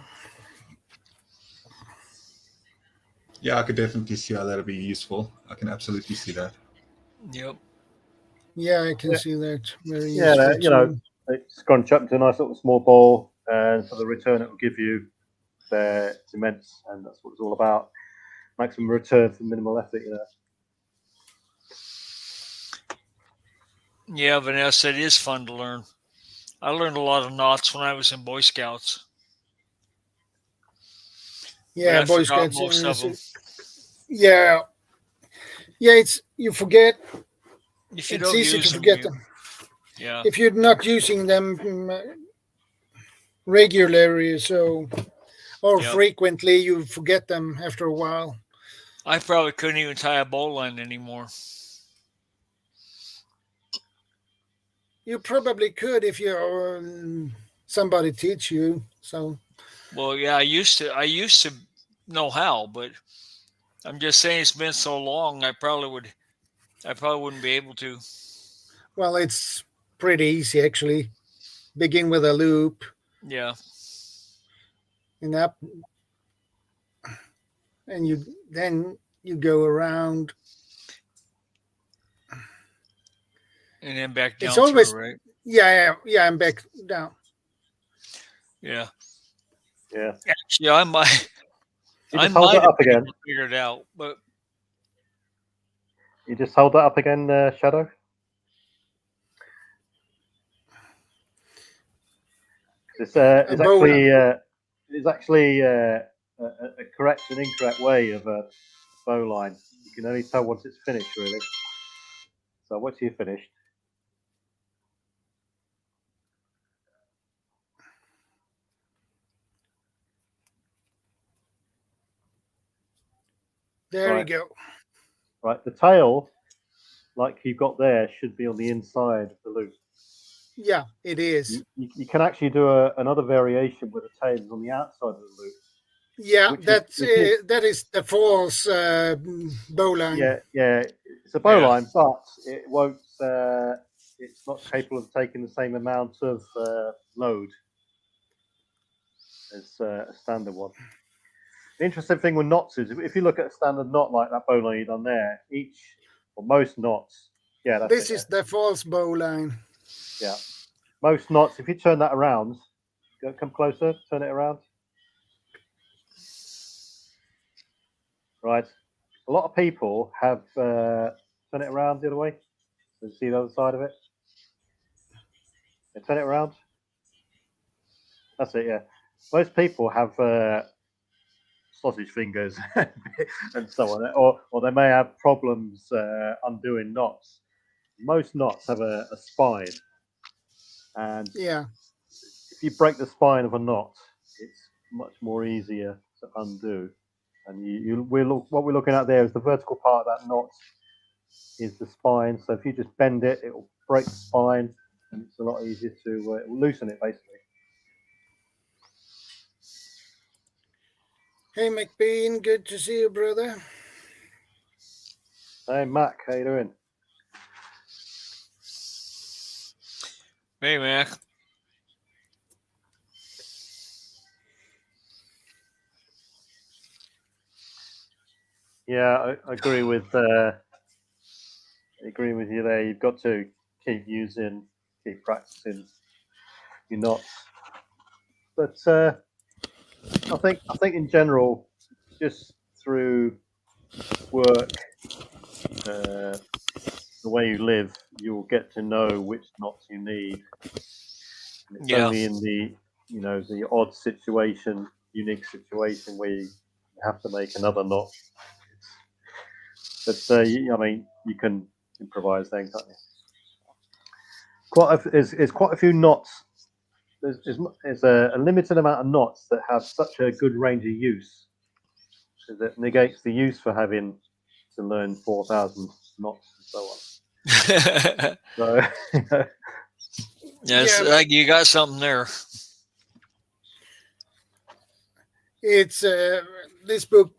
[SPEAKER 4] Yeah, I could definitely see how that'll be useful. I can absolutely see that.
[SPEAKER 6] Yep.
[SPEAKER 1] Yeah, I can see that. Very useful.
[SPEAKER 3] Yeah, they scrunch up to a nice little small bowl, and for the return it will give you, it's immense, and that's what it's all about. Maximum return for minimal effort,
[SPEAKER 6] Yeah, Vanessa, it is fun to learn. I learned a lot of knots when I was in Boy Scouts.
[SPEAKER 1] Yeah, Boy Scouts.
[SPEAKER 6] Most of them.
[SPEAKER 1] Yeah, you forget.
[SPEAKER 6] If you
[SPEAKER 1] it's easy to forget them.
[SPEAKER 6] Yeah.
[SPEAKER 1] If you're not using them regularly, frequently, you forget them after a while.
[SPEAKER 6] I probably couldn't even tie a bowline anymore.
[SPEAKER 1] You probably could if you somebody teach you. So.
[SPEAKER 6] Well, yeah, I used to know how, but I'm just saying it's been so long. I probably wouldn't be able to.
[SPEAKER 1] Well, it's pretty easy actually. begin with a loop
[SPEAKER 6] Yeah.
[SPEAKER 1] and up, and then you go around.
[SPEAKER 6] And then back down
[SPEAKER 1] It's always
[SPEAKER 6] through, right?
[SPEAKER 1] yeah, and back down.
[SPEAKER 6] Yeah.
[SPEAKER 3] Yeah.
[SPEAKER 6] Actually, I might.
[SPEAKER 3] You
[SPEAKER 6] I
[SPEAKER 3] just hold
[SPEAKER 6] might
[SPEAKER 3] that
[SPEAKER 6] have
[SPEAKER 3] up
[SPEAKER 6] been
[SPEAKER 3] again.
[SPEAKER 6] able to figure it out, but
[SPEAKER 3] You just hold that up again, Shadow. It's actually a correct and incorrect way of a bowline. You can only tell once it's finished, really. So once you're finished,
[SPEAKER 1] There
[SPEAKER 3] right.
[SPEAKER 1] you go.
[SPEAKER 3] Right, the tail, like you've got there, should be on the inside of the loop.
[SPEAKER 1] Yeah, it is.
[SPEAKER 3] You can actually do another variation where the tail is on the outside of the loop.
[SPEAKER 1] Yeah, that is the false bowline.
[SPEAKER 3] Yeah, it's a bowline, but it won't. It's not capable of taking the same amount of load as a standard one. The interesting thing with knots is if you look at a standard knot like that bowline you've done there, most knots,
[SPEAKER 1] this is the false bowline.
[SPEAKER 3] Yeah, most knots. If you turn that around, come closer, turn it around. Right, a lot of people have turn it around the other way. So you see the other side of it. Turn it around. That's it. Yeah, most people have sausage fingers and so on, or they may have problems undoing knots. Most knots have a spine, and if you break the spine of a knot, it's much more easier to undo. And what we're looking at there is the vertical part of that knot is the spine. So if you just bend it, it will break the spine, and it's a lot easier to loosen it, basically.
[SPEAKER 1] Hey, McBean, good to see you, brother.
[SPEAKER 3] Hey, Mac, how you doing?
[SPEAKER 6] Hey, Mac.
[SPEAKER 3] Yeah, I agree with you there. You've got to keep practicing your knots. But I think in general, just through work, the way you live, you'll get to know which knots you need. And it's only in the odd situation, unique situation where you have to make another knot. But you can improvise then, can't you? There's quite a few knots. There's a limited amount of knots that have such a good range of use that negates the use for having to learn 4,000 knots and so on. So,
[SPEAKER 6] yes, like you got something there.
[SPEAKER 1] It's this book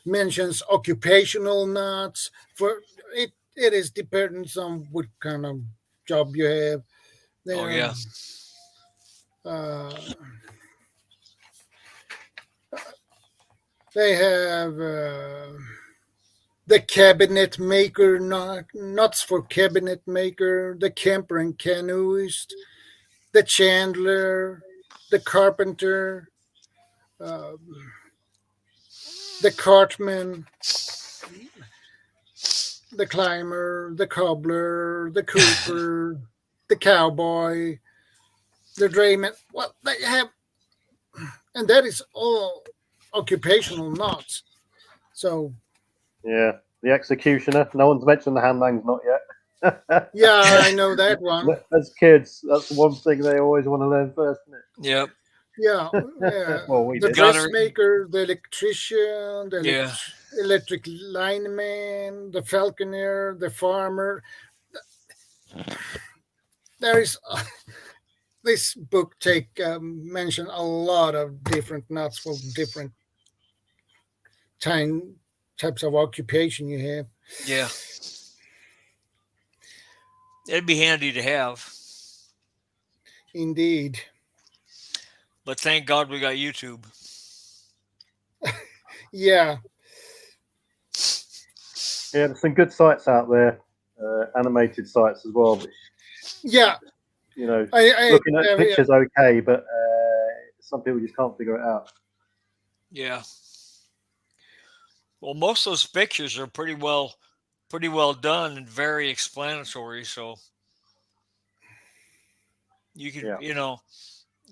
[SPEAKER 1] mentions occupational knots. For it is depends on what kind of job you have. They have the cabinet maker knots for cabinet maker, the camper and canoeist, the chandler, the carpenter, the cartman, the climber, the cobbler, the cooper, the cowboy, the drayman. Well, they have, and that is all occupational knots. So,
[SPEAKER 3] yeah, the executioner. No one's mentioned the handlangs knot yet.
[SPEAKER 1] Yeah, I know that one.
[SPEAKER 3] As kids, that's the one thing they always want to learn first, isn't it?
[SPEAKER 6] Yep.
[SPEAKER 1] Yeah.
[SPEAKER 3] Well, we
[SPEAKER 1] the
[SPEAKER 3] did.
[SPEAKER 1] dressmaker, the electrician, the electric lineman, the falconer, the farmer. There is this book mention a lot of different knots for different types of occupation you have.
[SPEAKER 6] Yeah. It'd be handy to have.
[SPEAKER 1] Indeed.
[SPEAKER 6] But thank God we got YouTube.
[SPEAKER 1] Yeah.
[SPEAKER 3] Yeah, there's some good sites out there, animated sites as well, which,
[SPEAKER 1] Yeah.
[SPEAKER 3] you know,
[SPEAKER 1] I
[SPEAKER 3] looking at pictures okay, but some people just can't figure it out.
[SPEAKER 6] Yeah. Well, most of those pictures are pretty well done and very explanatory. So you can,
[SPEAKER 3] Yeah.
[SPEAKER 6] you know,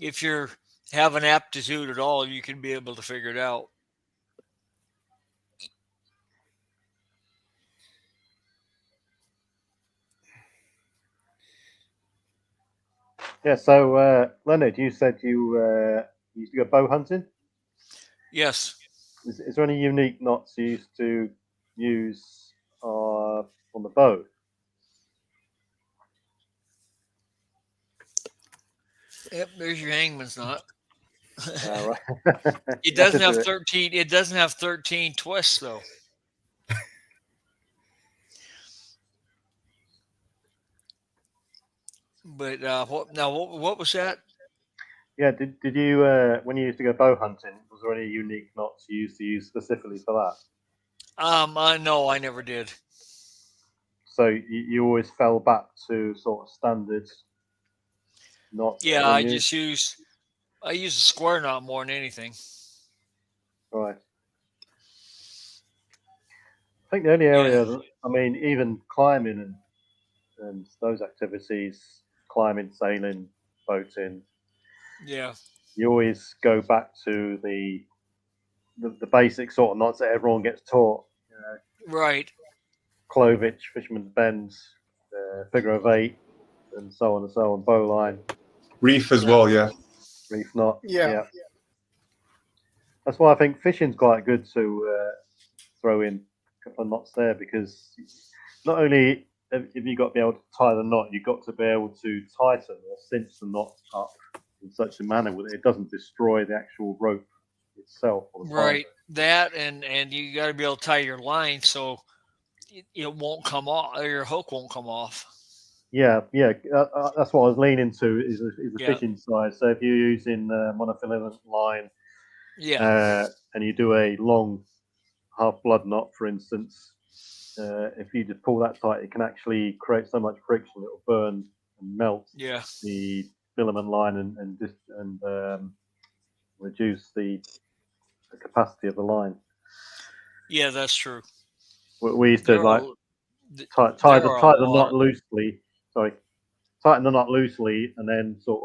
[SPEAKER 6] if you're have an aptitude at all, you can be able to figure it out.
[SPEAKER 3] Yeah, so Leonard, you said you used to go bow hunting.
[SPEAKER 6] Yes.
[SPEAKER 3] Is there any unique knots you used to use on the bow?
[SPEAKER 6] Yep. There's your hangman's knot.
[SPEAKER 3] Right.
[SPEAKER 6] It
[SPEAKER 3] You have to
[SPEAKER 6] doesn't have
[SPEAKER 3] do it.
[SPEAKER 6] 13. It doesn't have 13 twists though. But what was that?
[SPEAKER 3] Yeah, did you when you used to go bow hunting, was there any unique knots you used to use specifically for that?
[SPEAKER 6] No, I never did.
[SPEAKER 3] So you always fell back to sort of standard knots that
[SPEAKER 6] Yeah,
[SPEAKER 3] everyone used?
[SPEAKER 6] I use a square knot more than anything.
[SPEAKER 3] Right. I think the only area that, I mean, even climbing and those activities, climbing, sailing, boating,
[SPEAKER 6] Yeah.
[SPEAKER 3] you always go back to the basic sort of knots that everyone gets taught. You know,
[SPEAKER 6] Right.
[SPEAKER 3] clovage, fisherman's bend, figure of eight, and so on and so on. Bowline,
[SPEAKER 4] Reef as well, yeah.
[SPEAKER 3] reef knot.
[SPEAKER 1] Yeah.
[SPEAKER 3] That's why I think fishing's quite good to throw in a couple of knots there, because not only have you got to be able to tie the knot, you've got to be able to tighten or cinch the knot up in such a manner that it doesn't destroy the actual rope itself. Or the
[SPEAKER 6] Right.
[SPEAKER 3] fiber.
[SPEAKER 6] That and you got to be able to tie your line so it won't come off, or your hook won't come off.
[SPEAKER 3] Yeah. That's what I was leaning to is the
[SPEAKER 6] Yeah.
[SPEAKER 3] fishing side. So if you're using monofilament line,
[SPEAKER 6] Yeah.
[SPEAKER 3] and you do a long half blood knot, for instance, if you just pull that tight, it can actually create so much friction it will burn and melt
[SPEAKER 6] Yeah.
[SPEAKER 3] the filament line and reduce the capacity of the line.
[SPEAKER 6] Yeah, that's true.
[SPEAKER 3] We used to
[SPEAKER 6] There
[SPEAKER 3] like
[SPEAKER 6] are
[SPEAKER 3] tie
[SPEAKER 6] a
[SPEAKER 3] the
[SPEAKER 6] lot
[SPEAKER 3] knot
[SPEAKER 6] of-
[SPEAKER 3] loosely. Sorry, tighten the knot loosely, and then sort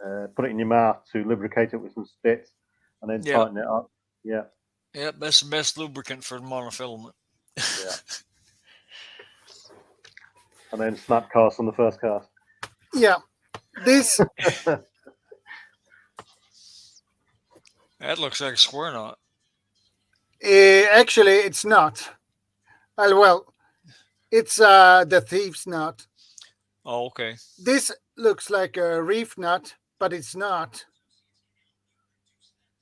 [SPEAKER 3] of put it in your mouth to lubricate it with some spit, and then
[SPEAKER 6] Yeah.
[SPEAKER 3] tighten it up. Yeah,
[SPEAKER 6] Yep, that's the best lubricant for monofilament.
[SPEAKER 3] yeah. And then snap cast on the first cast.
[SPEAKER 1] Yeah. This
[SPEAKER 6] That looks like a square knot.
[SPEAKER 1] actually it's not. Well, it's the thief's knot.
[SPEAKER 6] Oh, okay.
[SPEAKER 1] This looks like a reef knot, but it's not,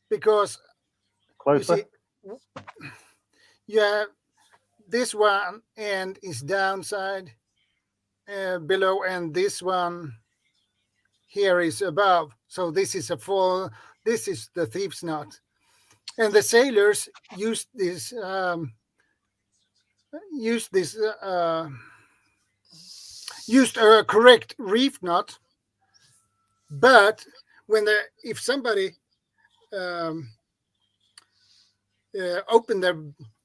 [SPEAKER 1] because
[SPEAKER 3] Closer.
[SPEAKER 1] you see, you have this one end is downside below, and this one here is above. So this is this is the thief's knot, and the sailors used this used a correct reef knot, but if somebody opened their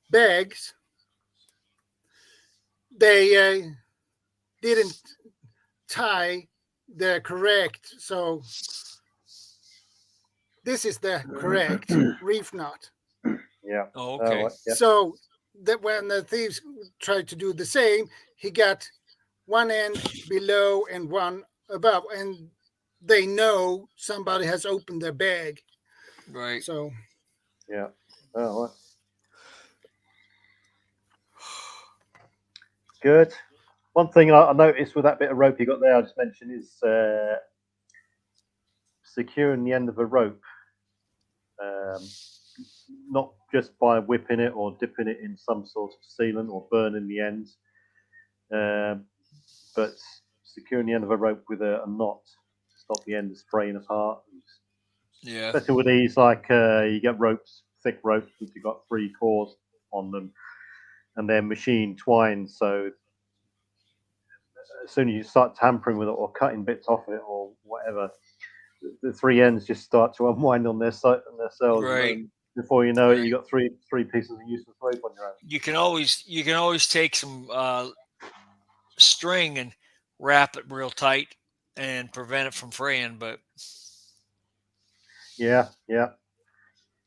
[SPEAKER 1] bags, they didn't tie the correct. So this is the correct reef knot.
[SPEAKER 3] Yeah.
[SPEAKER 6] Oh, okay.
[SPEAKER 3] Right, yeah.
[SPEAKER 1] So that when the thieves tried to do the same, he got one end below and one above, and they know somebody has opened their bag.
[SPEAKER 6] Right.
[SPEAKER 1] So
[SPEAKER 3] Yeah. Oh, right. Good. One thing I noticed with that bit of rope you got there, I just mentioned, is securing the end of a rope. Not just by whipping it or dipping it in some sort of sealant or burning the ends, but securing the end of a rope with a knot. stop the ends fraying apart.
[SPEAKER 6] Yeah.
[SPEAKER 3] Especially with these, like you get ropes, thick ropes, which you've got 3 cores on them, and they're machine twine. So as soon as you start tampering with it or cutting bits off it or whatever, the 3 ends just start to unwind on themselves.
[SPEAKER 6] Right.
[SPEAKER 3] And before you know it,
[SPEAKER 6] Right.
[SPEAKER 3] you got three pieces of useless rope on your hand.
[SPEAKER 6] You can always take some string and wrap it real tight and prevent it from fraying, but
[SPEAKER 3] Yeah.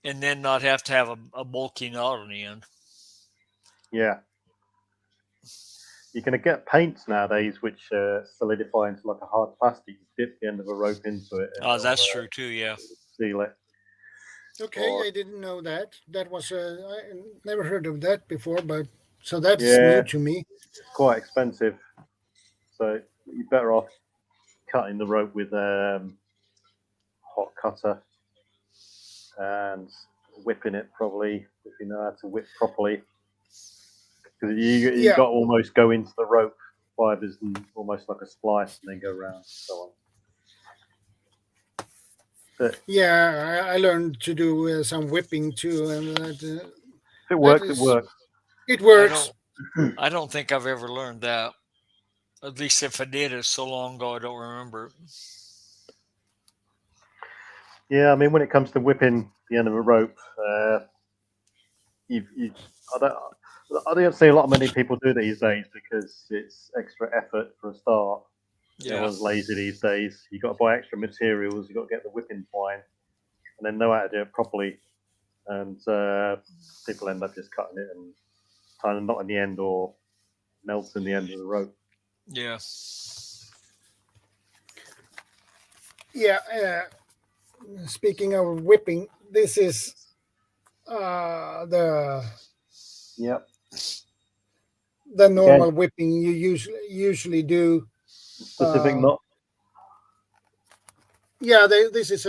[SPEAKER 6] and then not have to have a bulky knot on the end.
[SPEAKER 3] Yeah. You can get paints nowadays which solidify into like a hard plastic. You dip the end of a rope into it. And
[SPEAKER 6] Oh, that's true too. Yeah.
[SPEAKER 3] Seal it.
[SPEAKER 1] Okay,
[SPEAKER 3] Or-
[SPEAKER 1] I didn't know that. That was I never heard of that before, but so that's
[SPEAKER 3] Yeah.
[SPEAKER 1] new to me.
[SPEAKER 3] It's quite expensive, so you're better off cutting the rope with hot cutter and whipping it probably if you know how to whip properly. Because you
[SPEAKER 1] Yeah.
[SPEAKER 3] got to almost go into the rope fibers and almost like a splice, and then go around and so on. But
[SPEAKER 1] Yeah, I learned to do some whipping too, and that,
[SPEAKER 3] if it works,
[SPEAKER 1] is-
[SPEAKER 3] it works.
[SPEAKER 1] it works.
[SPEAKER 6] I don't think I've ever learned that. At least if I did, it's so long ago I don't remember.
[SPEAKER 3] Yeah, I mean, when it comes to whipping the end of a rope, I don't see a lot of many people do these days because it's extra effort for a start.
[SPEAKER 6] Yeah.
[SPEAKER 3] Everyone's lazy these days. You've got to buy extra materials. You've got to get the whipping twine, and then know how to do it properly. And people end up just cutting it and tying a knot in the end or melting the end of the rope.
[SPEAKER 6] Yeah.
[SPEAKER 1] Yeah. Speaking of whipping, this is the normal whipping you usually do.
[SPEAKER 3] Specific knot.
[SPEAKER 1] Yeah, this is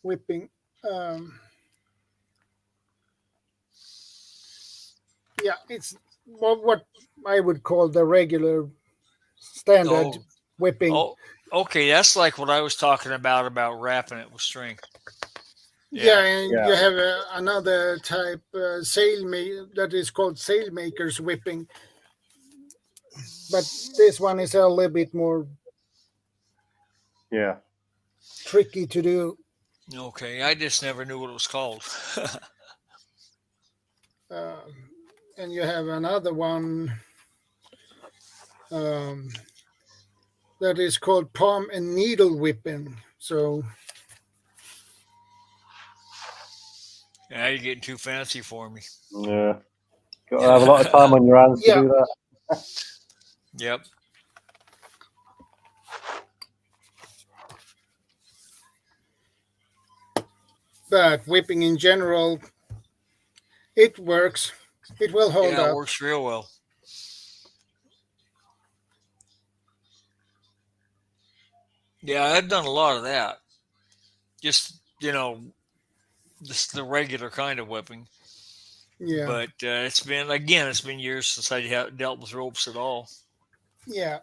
[SPEAKER 1] whipping. Yeah, it's what I would call the regular standard whipping.
[SPEAKER 6] Oh, okay. That's like what I was talking about wrapping it with string.
[SPEAKER 1] Yeah, and you have another type that is called sailmaker's whipping, but this one is a little bit more tricky to do.
[SPEAKER 6] Okay, I just never knew what it was called.
[SPEAKER 1] And you have another one that is called palm and needle whipping. So
[SPEAKER 6] Now you're getting too fancy for me.
[SPEAKER 3] Yeah, got to have a lot of time on your hands to do that.
[SPEAKER 6] Yep.
[SPEAKER 1] But whipping in general, it works. It will hold up.
[SPEAKER 6] It works real well. Yeah, I've done a lot of that. Just, just the regular kind of whipping.
[SPEAKER 1] Yeah.
[SPEAKER 6] But it's been years since I dealt with ropes at all.
[SPEAKER 1] Yeah.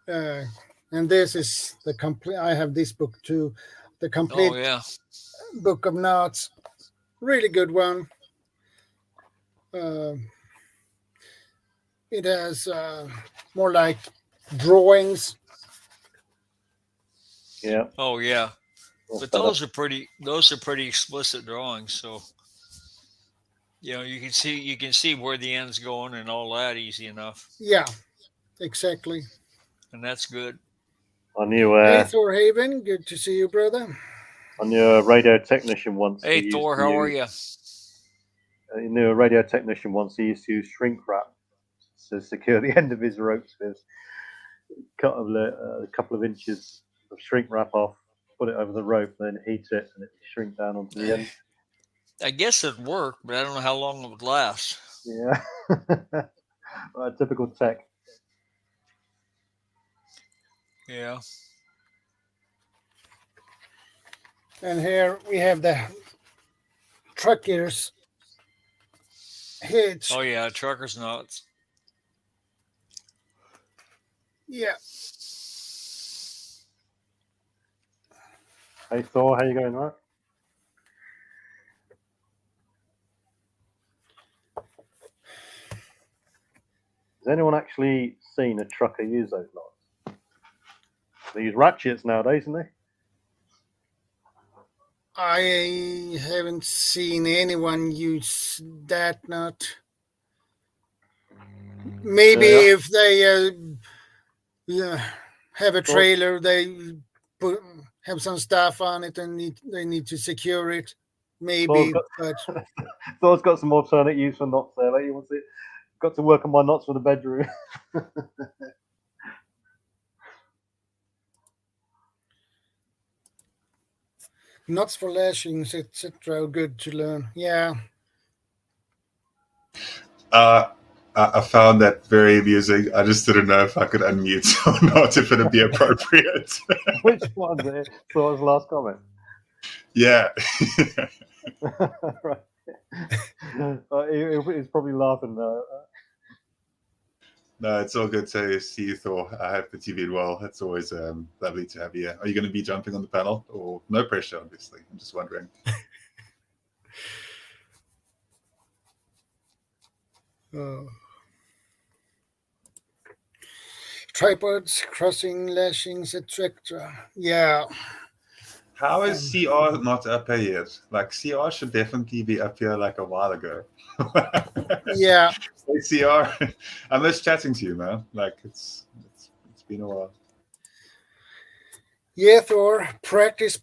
[SPEAKER 1] And this is the complete. I have this book too, the complete book of knots. Really good one. It has more like drawings.
[SPEAKER 3] Yeah.
[SPEAKER 6] Oh yeah. But those are pretty explicit drawings. So you can see where the end's going and all that easy enough.
[SPEAKER 1] Yeah, exactly.
[SPEAKER 6] And that's good.
[SPEAKER 3] I knew.
[SPEAKER 1] Hey, Thorhaven, good to see you, brother.
[SPEAKER 3] I knew a radio technician once.
[SPEAKER 6] Hey, Thor, how are you?
[SPEAKER 3] I knew a radio technician once. He used to use shrink wrap to secure the end of his ropes with cut a couple of inches of shrink wrap off, put it over the rope, then heat it, and it would shrink down onto the end.
[SPEAKER 6] I guess it'd work, but I don't know how long it would last.
[SPEAKER 3] Yeah. Well, typical tech.
[SPEAKER 6] Yeah.
[SPEAKER 1] And here we have the trucker's hitch.
[SPEAKER 6] Oh yeah, trucker's knots.
[SPEAKER 1] Yeah.
[SPEAKER 3] Hey Thor, how you going, right? Has anyone actually seen a trucker use those knots? They use ratchets nowadays, don't they?
[SPEAKER 1] I haven't seen anyone use that knot. Maybe
[SPEAKER 3] Yeah.
[SPEAKER 1] if they have a trailer, they have some stuff on it and they need to secure it. Maybe, but
[SPEAKER 3] Thor's got some alternate use for knots there. Like, he wants it. Got to work on my knots for the bedroom.
[SPEAKER 1] knots for lashings, etc. are good to learn. Yeah.
[SPEAKER 4] I found that very amusing. I just didn't know if I could unmute or not, if it'd be appropriate.
[SPEAKER 3] Which one's it? Thor's last comment.
[SPEAKER 4] Yeah.
[SPEAKER 3] Right. He's probably laughing.
[SPEAKER 4] No, it's all good to see you, Thor. I hope that you've been well. It's always lovely to have you. Are you going to be jumping on the panel? Or no pressure, obviously. I'm just wondering.
[SPEAKER 1] Tripods, crossing, lashings, etc. Yeah.
[SPEAKER 4] How is CR not up here yet? Like, CR should definitely be up here like a while ago.
[SPEAKER 1] Yeah.
[SPEAKER 4] Hey, CR, I miss chatting to you, man. Like, it's been a while.
[SPEAKER 1] Yeah, Thor. Practice.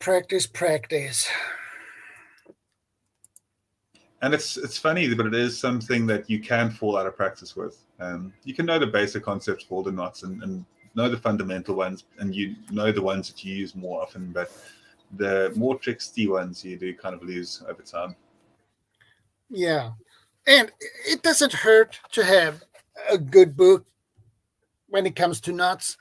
[SPEAKER 4] And it's funny, but it is something that you can fall out of practice with. You can know the basic concepts for all the knots and know the fundamental ones, and you know the ones that you use more often, but the more tricksy ones you do kind of lose over time.
[SPEAKER 1] Yeah. And it doesn't hurt to have a good book when it comes to knots.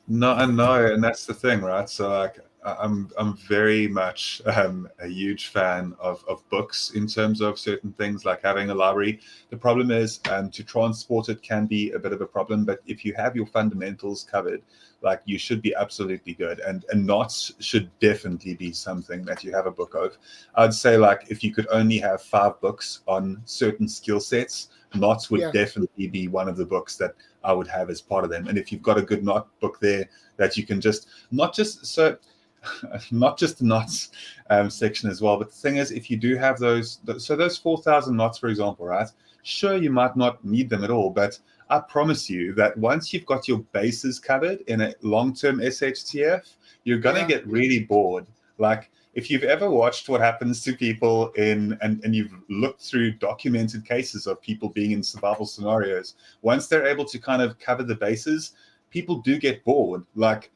[SPEAKER 4] No, I know, and that's the thing, right? So like, I'm very much a huge fan of books in terms of certain things, like having a library. The problem is to transport it can be a bit of a problem, but if you have your fundamentals covered, like, you should be absolutely good. And knots should definitely be something that you have a book of. I'd say, like, if you could only have 5 books on certain skill sets, knots would definitely be one of the books that I would have as part of them. And if you've got a good knot book there that you can just not just the knots section as well, but the thing is, if you do have those 4,000 knots, for example, right? Sure, you might not need them at all, but I promise you that once you've got your bases covered in a long-term SHTF, you're gonna get really bored. Like, if you've ever watched what happens to people and you've looked through documented cases of people being in survival scenarios, once they're able to kind of cover the bases, people do get bored. Like,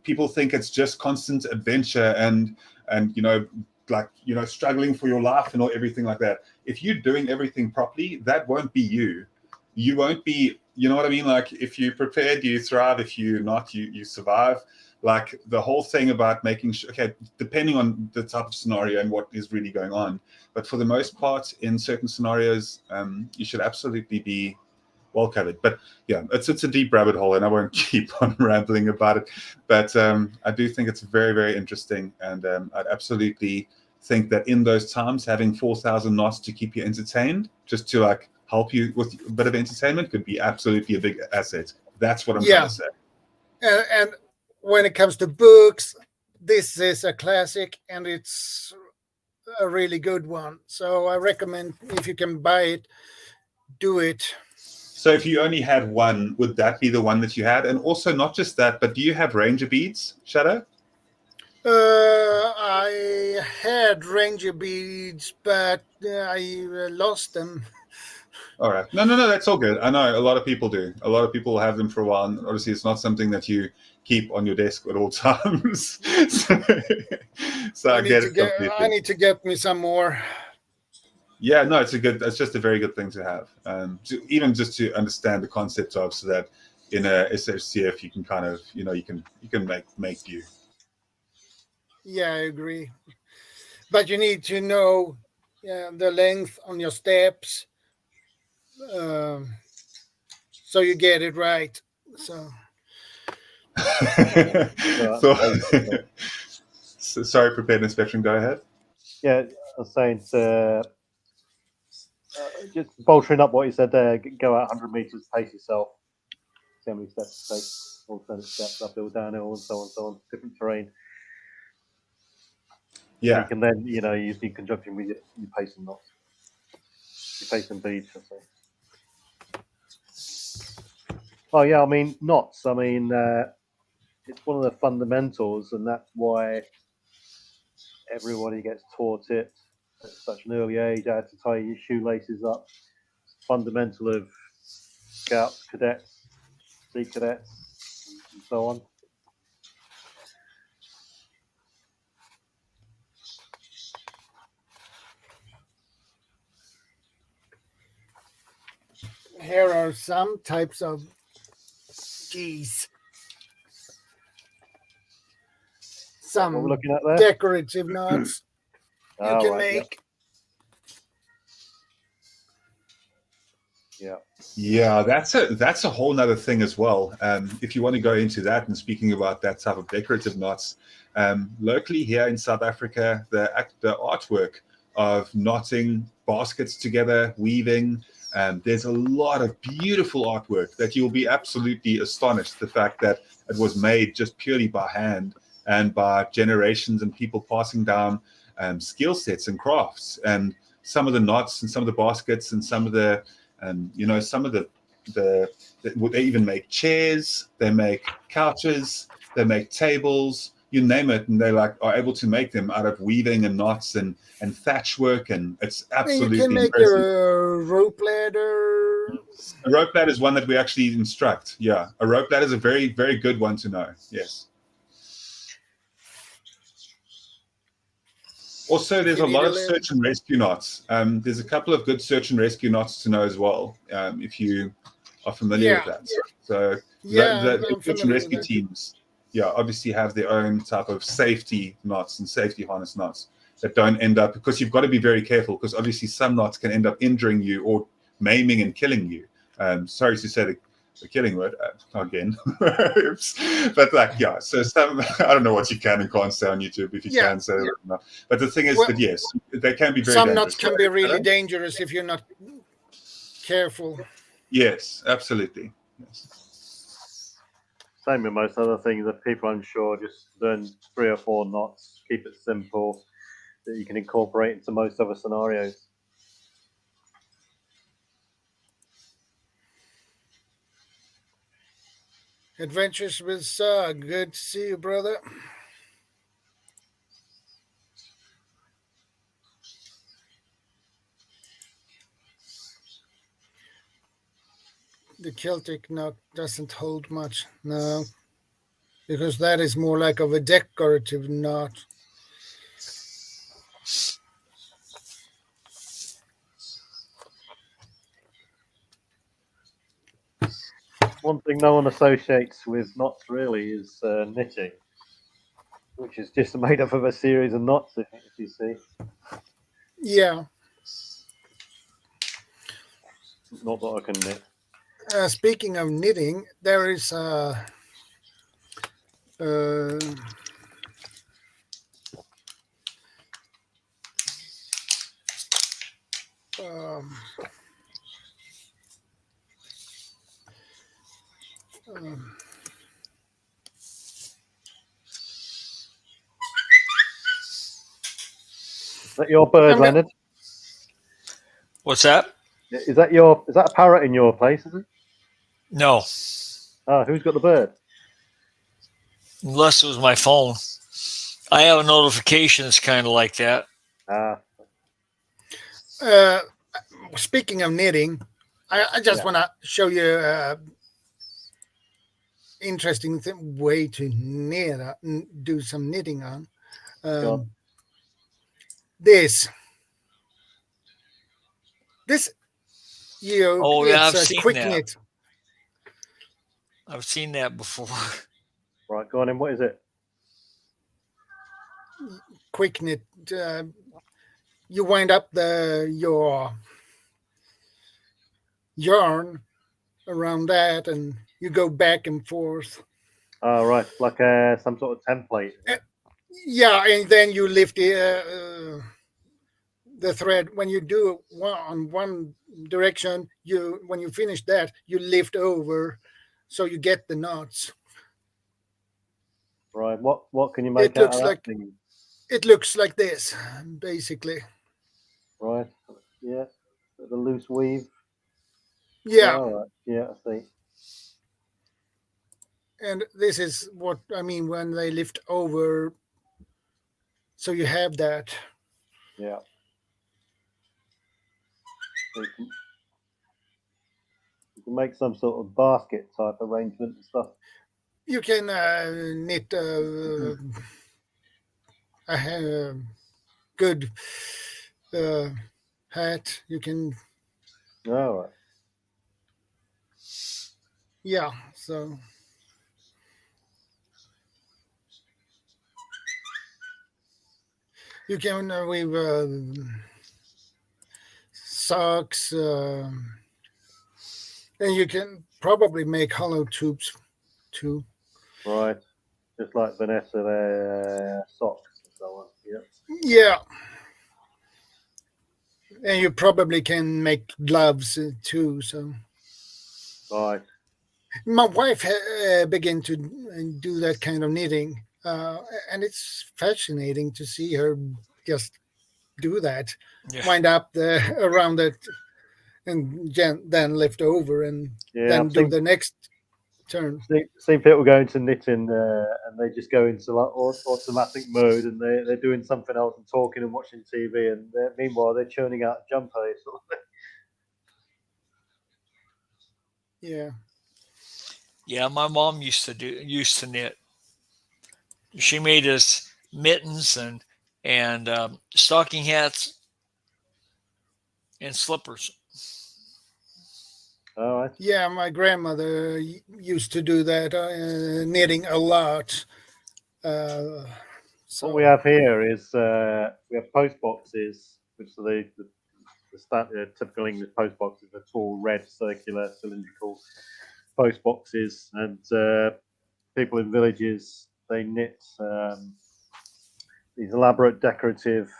[SPEAKER 4] people think it's just constant adventure and struggling for your life and everything like that. If you're doing everything properly, that won't be you. You won't be, you know what I mean? Like, if you're prepared, you thrive. If you're not, you survive. Like, the whole thing about making sure, okay, depending on the type of scenario and what is really going on, but for the most part, in certain scenarios, you should absolutely be well covered. But yeah, it's a deep rabbit hole, and I won't keep on rambling about it. But I do think it's very, very interesting, and I'd absolutely think that in those times, having 4,000 knots to keep you entertained, just to like help you with a bit of entertainment, could be absolutely a big asset. That's what I'm trying to say.
[SPEAKER 1] And when it comes to books, this is a classic, and it's a really good one. So I recommend, if you can buy it, do it.
[SPEAKER 4] So if you only had one, would that be the one that you had? And also, not just that, but do you have ranger beads, Shadow?
[SPEAKER 1] I had ranger beads, but I lost them.
[SPEAKER 4] All right. No, that's all good. I know a lot of people do. A lot of people have them for a while. And obviously, it's not something that you keep on your desk at all times. so I get it completely.
[SPEAKER 1] I need to get me some more.
[SPEAKER 4] Yeah, no, it's just a very good thing to have. Even just to understand the concept of, so that in a SHCF you can kind of, you can make do.
[SPEAKER 1] Yeah, I agree. But you need to know the length on your steps, so you get it right. So
[SPEAKER 4] Sorry, preparedness veteran, go ahead.
[SPEAKER 3] Yeah, I was saying just bolstering up what you said there. Go out 100 meters, pace yourself. See how many steps to take. Alternate steps, uphill, downhill, and so on, different terrain.
[SPEAKER 4] Yeah.
[SPEAKER 3] You can then, use in conjunction with your pacing knots. Your pacing beads, I say. Oh yeah, I mean knots. I mean it's one of the fundamentals, and that's why everybody gets taught it at such an early age. How to tie your shoelaces up. It's fundamental of scouts, cadets, sea cadets, and so on.
[SPEAKER 1] Here are some types of geese. Some
[SPEAKER 3] What we're looking at there?
[SPEAKER 1] decorative knots you can make.
[SPEAKER 3] Yeah.
[SPEAKER 4] Yeah, that's a whole nother thing as well. If you want to go into that, and speaking about that type of decorative knots, locally here in South Africa, the artwork of knotting baskets together, weaving, there's a lot of beautiful artwork that you'll be absolutely astonished at the fact that it was made just purely by hand and by generations and people passing down skill sets and crafts. And some of the knots and some of the baskets and some of the some of they even make chairs, they make couches, they make tables, you name it, and they are able to make them out of weaving and knots and thatch work, and it's absolutely
[SPEAKER 1] you can make
[SPEAKER 4] impressive.
[SPEAKER 1] a rope ladder.
[SPEAKER 4] A rope ladder is one that we actually instruct. Yeah, a rope ladder is a very, very good one to know. Yes. Also, there's a lot of search and rescue knots. There's a couple of good search and rescue knots to know as well, if you are familiar with that. So the search and rescue teams, obviously have their own type of safety knots and safety harness knots that don't end up, because you've got to be very careful, because obviously some knots can end up injuring you or maiming and killing you. Sorry to say the killing word again. But so some, I don't know what you can and can't say on YouTube, if you can say it or not. But the thing is that yes, they can be very
[SPEAKER 1] some
[SPEAKER 4] dangerous.
[SPEAKER 1] knots can be really dangerous if you're not careful.
[SPEAKER 4] Yes, absolutely. Yes.
[SPEAKER 3] Same with most other things. If people are unsure, just learn 3 or 4 knots, keep it simple, that you can incorporate into most other scenarios.
[SPEAKER 1] Adventures with Saw. Good to see you, brother. The Celtic knot doesn't hold much, no, because that is more like of a decorative knot.
[SPEAKER 3] One thing no one associates with knots really is knitting, which is just made up of a series of knots, if you see.
[SPEAKER 1] Yeah.
[SPEAKER 3] Not that I can knit.
[SPEAKER 1] Speaking of knitting, there is
[SPEAKER 3] Is that your bird, Leonard?
[SPEAKER 6] What's that?
[SPEAKER 3] Is that a parrot in your place, is it?
[SPEAKER 6] No.
[SPEAKER 3] Who's got the bird?
[SPEAKER 6] Unless it was my phone. I have a notification that's kind of like that.
[SPEAKER 1] Speaking of knitting, I just want to show you interesting way to knit, do some knitting on. This
[SPEAKER 6] I've
[SPEAKER 1] it's
[SPEAKER 6] seen
[SPEAKER 1] quick
[SPEAKER 6] that.
[SPEAKER 1] knit.
[SPEAKER 6] I've seen that before.
[SPEAKER 3] Right, go on in. What is it?
[SPEAKER 1] Quick knit. You wind up your yarn around that, and you go back and forth.
[SPEAKER 3] Oh, right, like some sort of template.
[SPEAKER 1] Yeah, and then you lift the thread. When you do on one direction, when you finish that, you lift over, so you get the knots.
[SPEAKER 3] Right. What can you make
[SPEAKER 1] It
[SPEAKER 3] out
[SPEAKER 1] looks
[SPEAKER 3] of that
[SPEAKER 1] like
[SPEAKER 3] thing?
[SPEAKER 1] it looks like this, basically.
[SPEAKER 3] Right. Yeah. The loose weave.
[SPEAKER 1] Yeah,
[SPEAKER 3] Oh, right. Yeah, I see.
[SPEAKER 1] and this is what I mean when they lift over. So you have that.
[SPEAKER 3] Yeah. So you can make some sort of basket type arrangement and stuff.
[SPEAKER 1] You can knit a good hat. You can,
[SPEAKER 3] Oh, right.
[SPEAKER 1] yeah. So you can weave socks, and you can probably make hollow tubes too.
[SPEAKER 3] Right. Just like Vanessa, their socks and so on. Yeah.
[SPEAKER 1] Yeah, and you probably can make gloves too. So
[SPEAKER 3] Right.
[SPEAKER 1] my wife began to do that kind of knitting, and it's fascinating to see her just do that.
[SPEAKER 6] Yeah.
[SPEAKER 1] Wind up around it, and then lift over, and
[SPEAKER 3] Yeah.
[SPEAKER 1] then
[SPEAKER 3] I've
[SPEAKER 1] do the next turn.
[SPEAKER 3] seen people go into knitting and they just go into like automatic mode and they're doing something else and talking and watching TV and meanwhile they're churning out a jumper. Sort of thing.
[SPEAKER 1] Yeah.
[SPEAKER 6] Yeah, my mom used to knit. She made us mittens and stocking hats and slippers.
[SPEAKER 3] All right.
[SPEAKER 1] Yeah, my grandmother used to do that, knitting a lot. So
[SPEAKER 3] What we have here is we have post boxes, which are the typical English post boxes, the tall red circular cylindrical post boxes, and people in villages they knit these elaborate decorative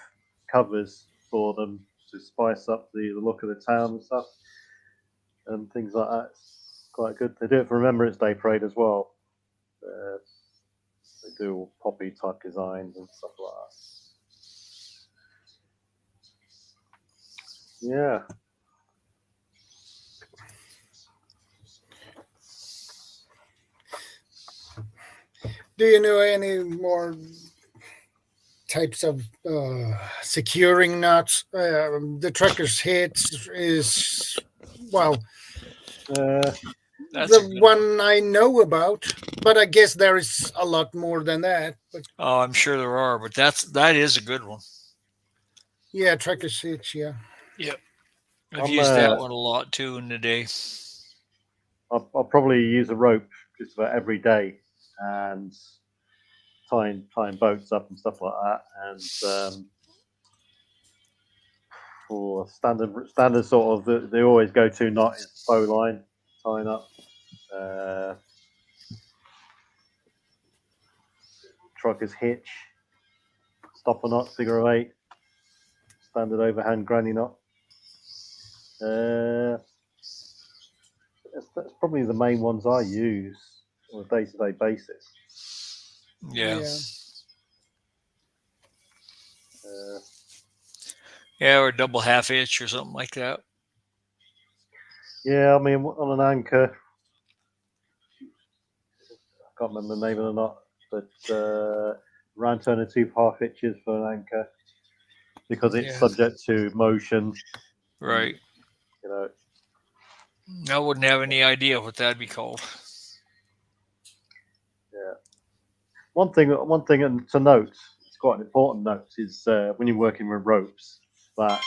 [SPEAKER 3] covers for them to spice up the look of the town and stuff and things like that. It's quite good. They do it for Remembrance Day parade as well. They do all poppy type designs and stuff like that. Yeah.
[SPEAKER 1] do you know any more types of securing knots? The trucker's hitch is, well,
[SPEAKER 6] That's a
[SPEAKER 1] the
[SPEAKER 6] good
[SPEAKER 1] one I know about, but I guess there is a lot more than that. But
[SPEAKER 6] Oh, I'm sure there are, but that is a good one.
[SPEAKER 1] yeah, trucker's hitch, yeah.
[SPEAKER 6] Yep. I've
[SPEAKER 3] I'm,
[SPEAKER 6] used that one a lot too in the day.
[SPEAKER 3] I'll probably use a rope just about every day and tying boats up and stuff like that. And for standard sort of they always go to knot is bowline tying up. Trucker's hitch, stopper knot, figure of 8, standard overhand granny knot. That's probably the main ones I use on a day-to-day basis.
[SPEAKER 6] Yeah.
[SPEAKER 3] Yeah.
[SPEAKER 6] Or a double half hitch or something like that.
[SPEAKER 3] Yeah, I mean, on an anchor, I can't remember the name of the knot, but round turn and 2 half hitches for an anchor because it's subject to motion.
[SPEAKER 6] Right.
[SPEAKER 3] You know.
[SPEAKER 6] I wouldn't have any idea what that'd be called.
[SPEAKER 3] Yeah. One thing to note, it's quite an important note, is when you're working with ropes that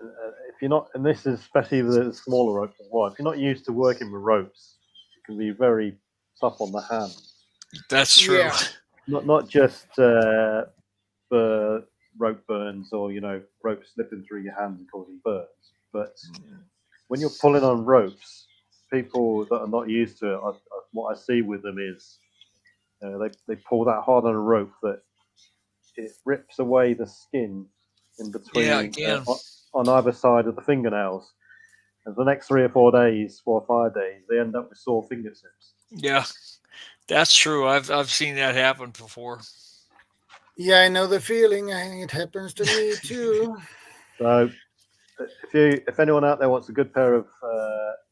[SPEAKER 3] if you're not, and this is especially the smaller ropes as well, if you're not used to working with ropes, it can be very tough on the hand.
[SPEAKER 6] That's true.
[SPEAKER 1] Yeah.
[SPEAKER 3] Not just for rope burns or rope slipping through your hands and causing burns, but when you're pulling on ropes, people that are not used to it, what I see with them is they pull that hard on a rope that it rips away the skin in
[SPEAKER 6] Yeah,
[SPEAKER 3] between
[SPEAKER 6] again.
[SPEAKER 3] on either side of the fingernails. And the next 3 or 4 days, 4 or 5 days, they end up with sore fingertips.
[SPEAKER 6] Yeah, that's true. I've seen that happen before.
[SPEAKER 1] Yeah, I know the feeling. It happens to me too.
[SPEAKER 3] So if anyone out there wants a good pair of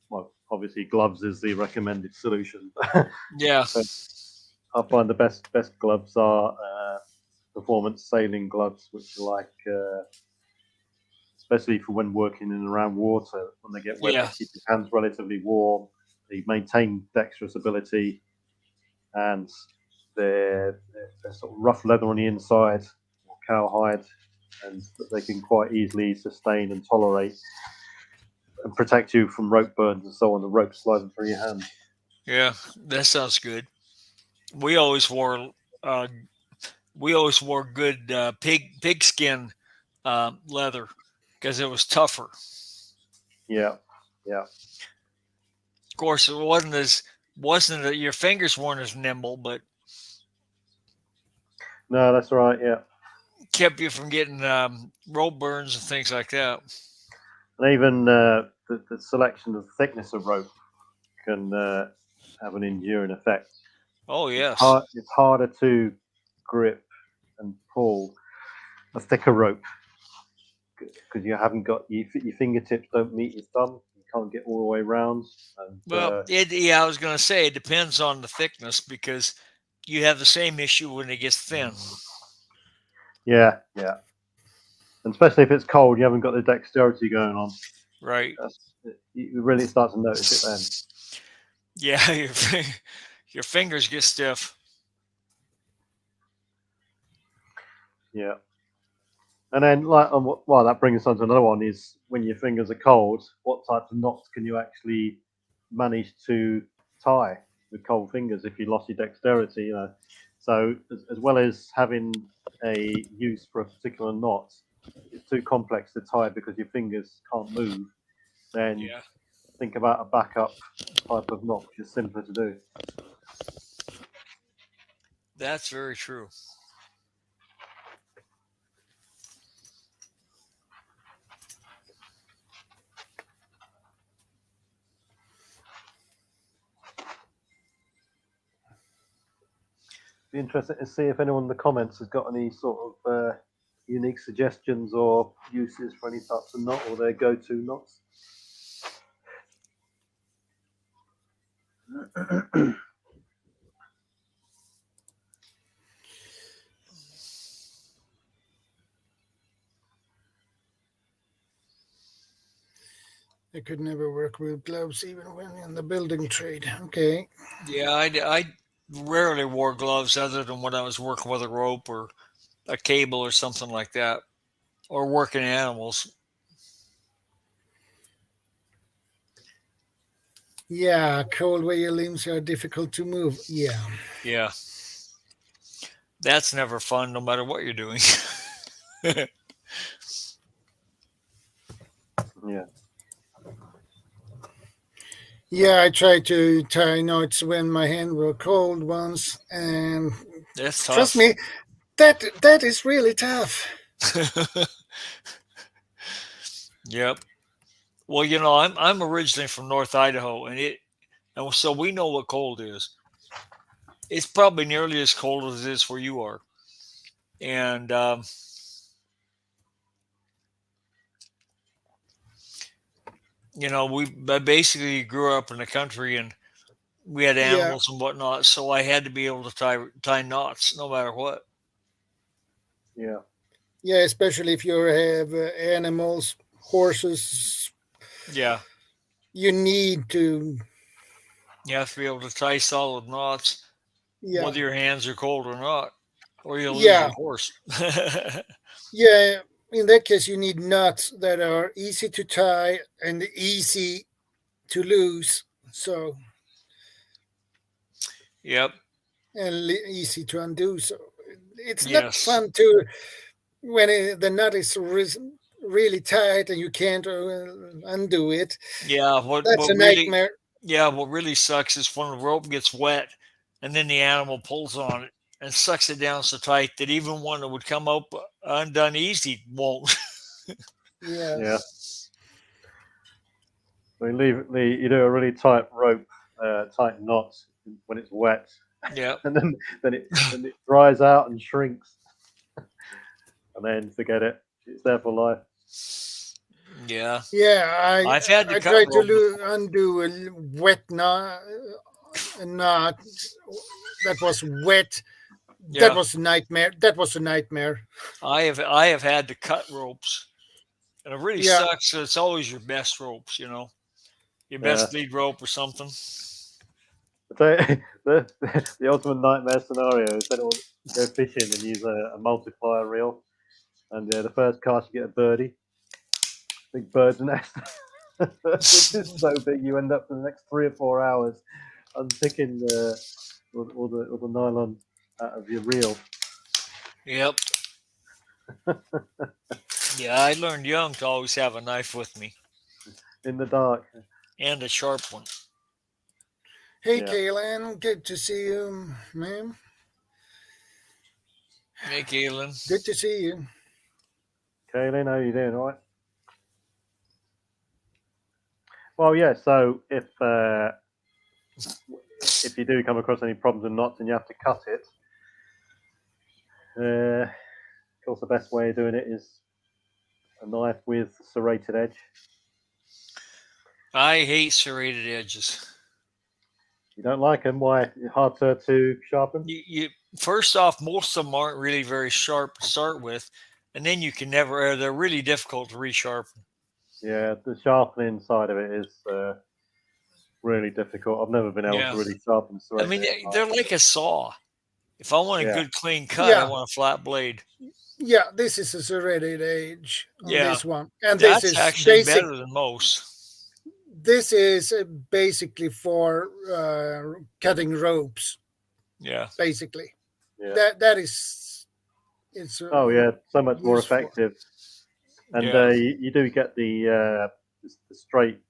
[SPEAKER 3] well, obviously gloves is the recommended solution.
[SPEAKER 6] Yeah.
[SPEAKER 3] I find the best gloves are performance sailing gloves, which are like especially for when working in and around water, when they get wet,
[SPEAKER 6] Yeah.
[SPEAKER 3] they keep your hands relatively warm. They maintain dexterous ability, and they're sort of rough leather on the inside, or cowhide, and they can quite easily sustain and tolerate and protect you from rope burns and so on. The rope sliding through your hand.
[SPEAKER 6] Yeah, that sounds good. We always wore uh, good pig skin leather because it was tougher.
[SPEAKER 3] Yeah, yeah.
[SPEAKER 6] Of course, it wasn't that your fingers weren't as nimble, but
[SPEAKER 3] No, that's right. Yeah,
[SPEAKER 6] kept you from getting rope burns and things like that.
[SPEAKER 3] and even the selection of thickness of rope can have an enduring effect.
[SPEAKER 6] Oh yes,
[SPEAKER 3] It's harder to grip and pull a thicker rope because you haven't got your fingertips don't meet your thumb. You can't get all the way around. And
[SPEAKER 6] well, I was going to say it depends on the thickness because you have the same issue when it gets thin.
[SPEAKER 3] yeah, and especially if it's cold, you haven't got the dexterity going on.
[SPEAKER 6] Right.
[SPEAKER 3] You really start to notice it then.
[SPEAKER 6] Yeah, your fingers get stiff.
[SPEAKER 3] Yeah. And then, well, that brings us on to another one: is when your fingers are cold, what types of knots can you actually manage to tie with cold fingers if you lost your dexterity? You know, so as well as having a use for a particular knot, it's too complex to tie because your fingers can't move. Then think about a backup type of knot, which is simpler to do.
[SPEAKER 6] That's very true.
[SPEAKER 3] Be interested to see if anyone in the comments has got any sort of unique suggestions or uses for any types of knot or their go-to knots.
[SPEAKER 1] I could never work with gloves even when in the building trade. Okay.
[SPEAKER 6] Yeah, I rarely wore gloves other than when I was working with a rope or a cable or something like that, or working animals.
[SPEAKER 1] Yeah, cold where your limbs are difficult to move. Yeah.
[SPEAKER 6] Yeah, that's never fun, no matter what you're doing.
[SPEAKER 3] Yeah.
[SPEAKER 1] Yeah, I tried to tie knots when my hands were cold once, and
[SPEAKER 6] That's tough.
[SPEAKER 1] trust me, that is really tough.
[SPEAKER 6] Yep. Well, I'm originally from North Idaho, and so we know what cold is. It's probably nearly as cold as it is where you are, and we basically grew up in the country and we had
[SPEAKER 1] Yeah.
[SPEAKER 6] animals and whatnot, so I had to be able to tie knots no matter what.
[SPEAKER 3] Yeah.
[SPEAKER 1] Yeah, especially if you have animals, horses.
[SPEAKER 6] Yeah,
[SPEAKER 1] You need to.
[SPEAKER 6] you have to be able to tie solid knots,
[SPEAKER 1] Yeah.
[SPEAKER 6] whether your hands are cold or not, or you'll lose
[SPEAKER 1] Yeah.
[SPEAKER 6] your horse.
[SPEAKER 1] Yeah. In that case, you need knots that are easy to tie and easy to lose. So.
[SPEAKER 6] Yep.
[SPEAKER 1] And easy to undo. So it's not
[SPEAKER 6] Yes.
[SPEAKER 1] fun to when the knot is really tight and you can't undo it.
[SPEAKER 6] Yeah.
[SPEAKER 1] That's a
[SPEAKER 6] really,
[SPEAKER 1] nightmare.
[SPEAKER 6] Yeah, what really sucks is when the rope gets wet and then the animal pulls on it and sucks it down so tight that even one that would come up undone easy won't.
[SPEAKER 3] Yeah.
[SPEAKER 1] Yes.
[SPEAKER 3] We you do a really tight rope, tight knot when it's wet,
[SPEAKER 6] Yeah.
[SPEAKER 3] and then it dries out and shrinks, and then forget it. It's there for life.
[SPEAKER 6] Yeah.
[SPEAKER 1] Yeah,
[SPEAKER 6] I've had to
[SPEAKER 1] I
[SPEAKER 6] cut
[SPEAKER 1] tried to
[SPEAKER 6] rope before.
[SPEAKER 1] undo a wet knot, a knot that was wet. That
[SPEAKER 6] Yeah.
[SPEAKER 1] was a nightmare. That was a nightmare.
[SPEAKER 6] I have had to cut ropes. And it really
[SPEAKER 1] Yeah,
[SPEAKER 6] sucks. It's always your best ropes, your
[SPEAKER 3] Yeah.
[SPEAKER 6] best lead rope or something.
[SPEAKER 3] The ultimate nightmare scenario is that it'll go fishing and use a multiplier reel, and the first cast you get a birdie, big bird's nest, which is so big you end up for the next 3 or 4 hours unpicking all the nylon out of your reel.
[SPEAKER 6] Yep. Yeah, I learned young to always have a knife with me
[SPEAKER 3] In the dark.
[SPEAKER 6] and a sharp one.
[SPEAKER 1] hey,
[SPEAKER 3] Yeah.
[SPEAKER 1] Kaylin, good to see you, ma'am.
[SPEAKER 6] Hey, Galen.
[SPEAKER 1] Good to see you.
[SPEAKER 3] Kaylin, how you doing? All right. Well, yeah. So if you do come across any problems with knots and you have to cut it, of course the best way of doing it is a knife with serrated edge.
[SPEAKER 6] I hate serrated edges.
[SPEAKER 3] You don't like them? Why? Hard to sharpen?
[SPEAKER 6] You first off, most of them aren't really very sharp to start with, and then you can never. They're really difficult to resharpen.
[SPEAKER 3] Yeah, the sharpening side of it is really difficult. I've never been able
[SPEAKER 6] Yeah.
[SPEAKER 3] to really sharpen
[SPEAKER 6] I
[SPEAKER 3] serrated
[SPEAKER 6] mean,
[SPEAKER 3] edge.
[SPEAKER 6] they're like a saw. If I want a
[SPEAKER 3] Yeah.
[SPEAKER 6] good clean cut, I
[SPEAKER 1] Yeah.
[SPEAKER 6] want a flat blade.
[SPEAKER 1] Yeah, this is a serrated edge on
[SPEAKER 6] Yeah.
[SPEAKER 1] this one, and this
[SPEAKER 6] That's
[SPEAKER 1] is
[SPEAKER 6] actually
[SPEAKER 1] basic.
[SPEAKER 6] better than most.
[SPEAKER 1] This is basically for cutting ropes.
[SPEAKER 6] Yeah.
[SPEAKER 1] Basically,
[SPEAKER 3] Yeah.
[SPEAKER 1] that is. It's
[SPEAKER 3] Oh yeah, so much more
[SPEAKER 1] useful.
[SPEAKER 3] effective. And
[SPEAKER 6] Yeah.
[SPEAKER 3] you do get the straight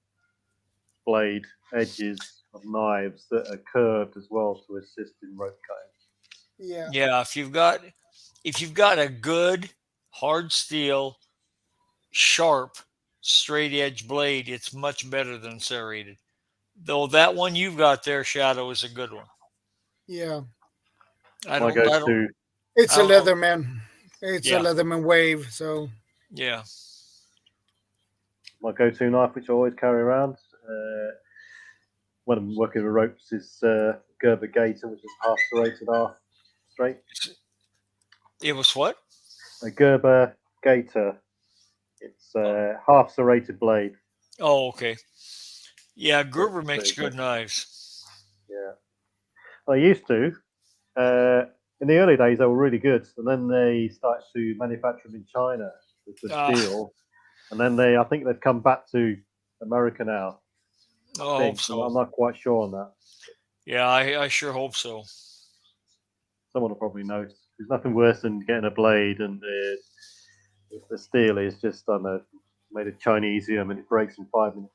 [SPEAKER 3] blade edges of knives that are curved as well to assist in rope cutting.
[SPEAKER 1] Yeah.
[SPEAKER 6] Yeah. If you've got a good hard steel, sharp, straight edge blade, it's much better than serrated. Though that one you've got there, Shadow, is a good one.
[SPEAKER 1] Yeah.
[SPEAKER 6] I
[SPEAKER 3] My
[SPEAKER 6] don't. I don't.
[SPEAKER 3] go-to,
[SPEAKER 1] It's
[SPEAKER 6] I
[SPEAKER 1] a
[SPEAKER 6] don't know.
[SPEAKER 1] Leatherman. It's a
[SPEAKER 6] Yeah.
[SPEAKER 1] Leatherman wave. So
[SPEAKER 6] Yeah.
[SPEAKER 3] my go-to knife, which I always carry around when I'm working with ropes, is Gerber Gator, which is half serrated, half straight.
[SPEAKER 6] It was what?
[SPEAKER 3] A Gerber Gator. It's half serrated blade.
[SPEAKER 6] Oh, okay. Yeah, Gerber
[SPEAKER 3] It's
[SPEAKER 6] makes
[SPEAKER 3] pretty
[SPEAKER 6] good knives.
[SPEAKER 3] Yeah. I used to. In the early days, they were really good, and then they started to manufacture them in China with the
[SPEAKER 6] Ah.
[SPEAKER 3] steel, and then I think they've come back to America now.
[SPEAKER 6] I
[SPEAKER 3] I
[SPEAKER 6] hope
[SPEAKER 3] think.
[SPEAKER 6] so.
[SPEAKER 3] I'm not quite sure on that.
[SPEAKER 6] Yeah, I sure hope so.
[SPEAKER 3] Someone will probably know. There's nothing worse than getting a blade and the steel is just, I don't know, made of Chinesium and it breaks in 5 minutes.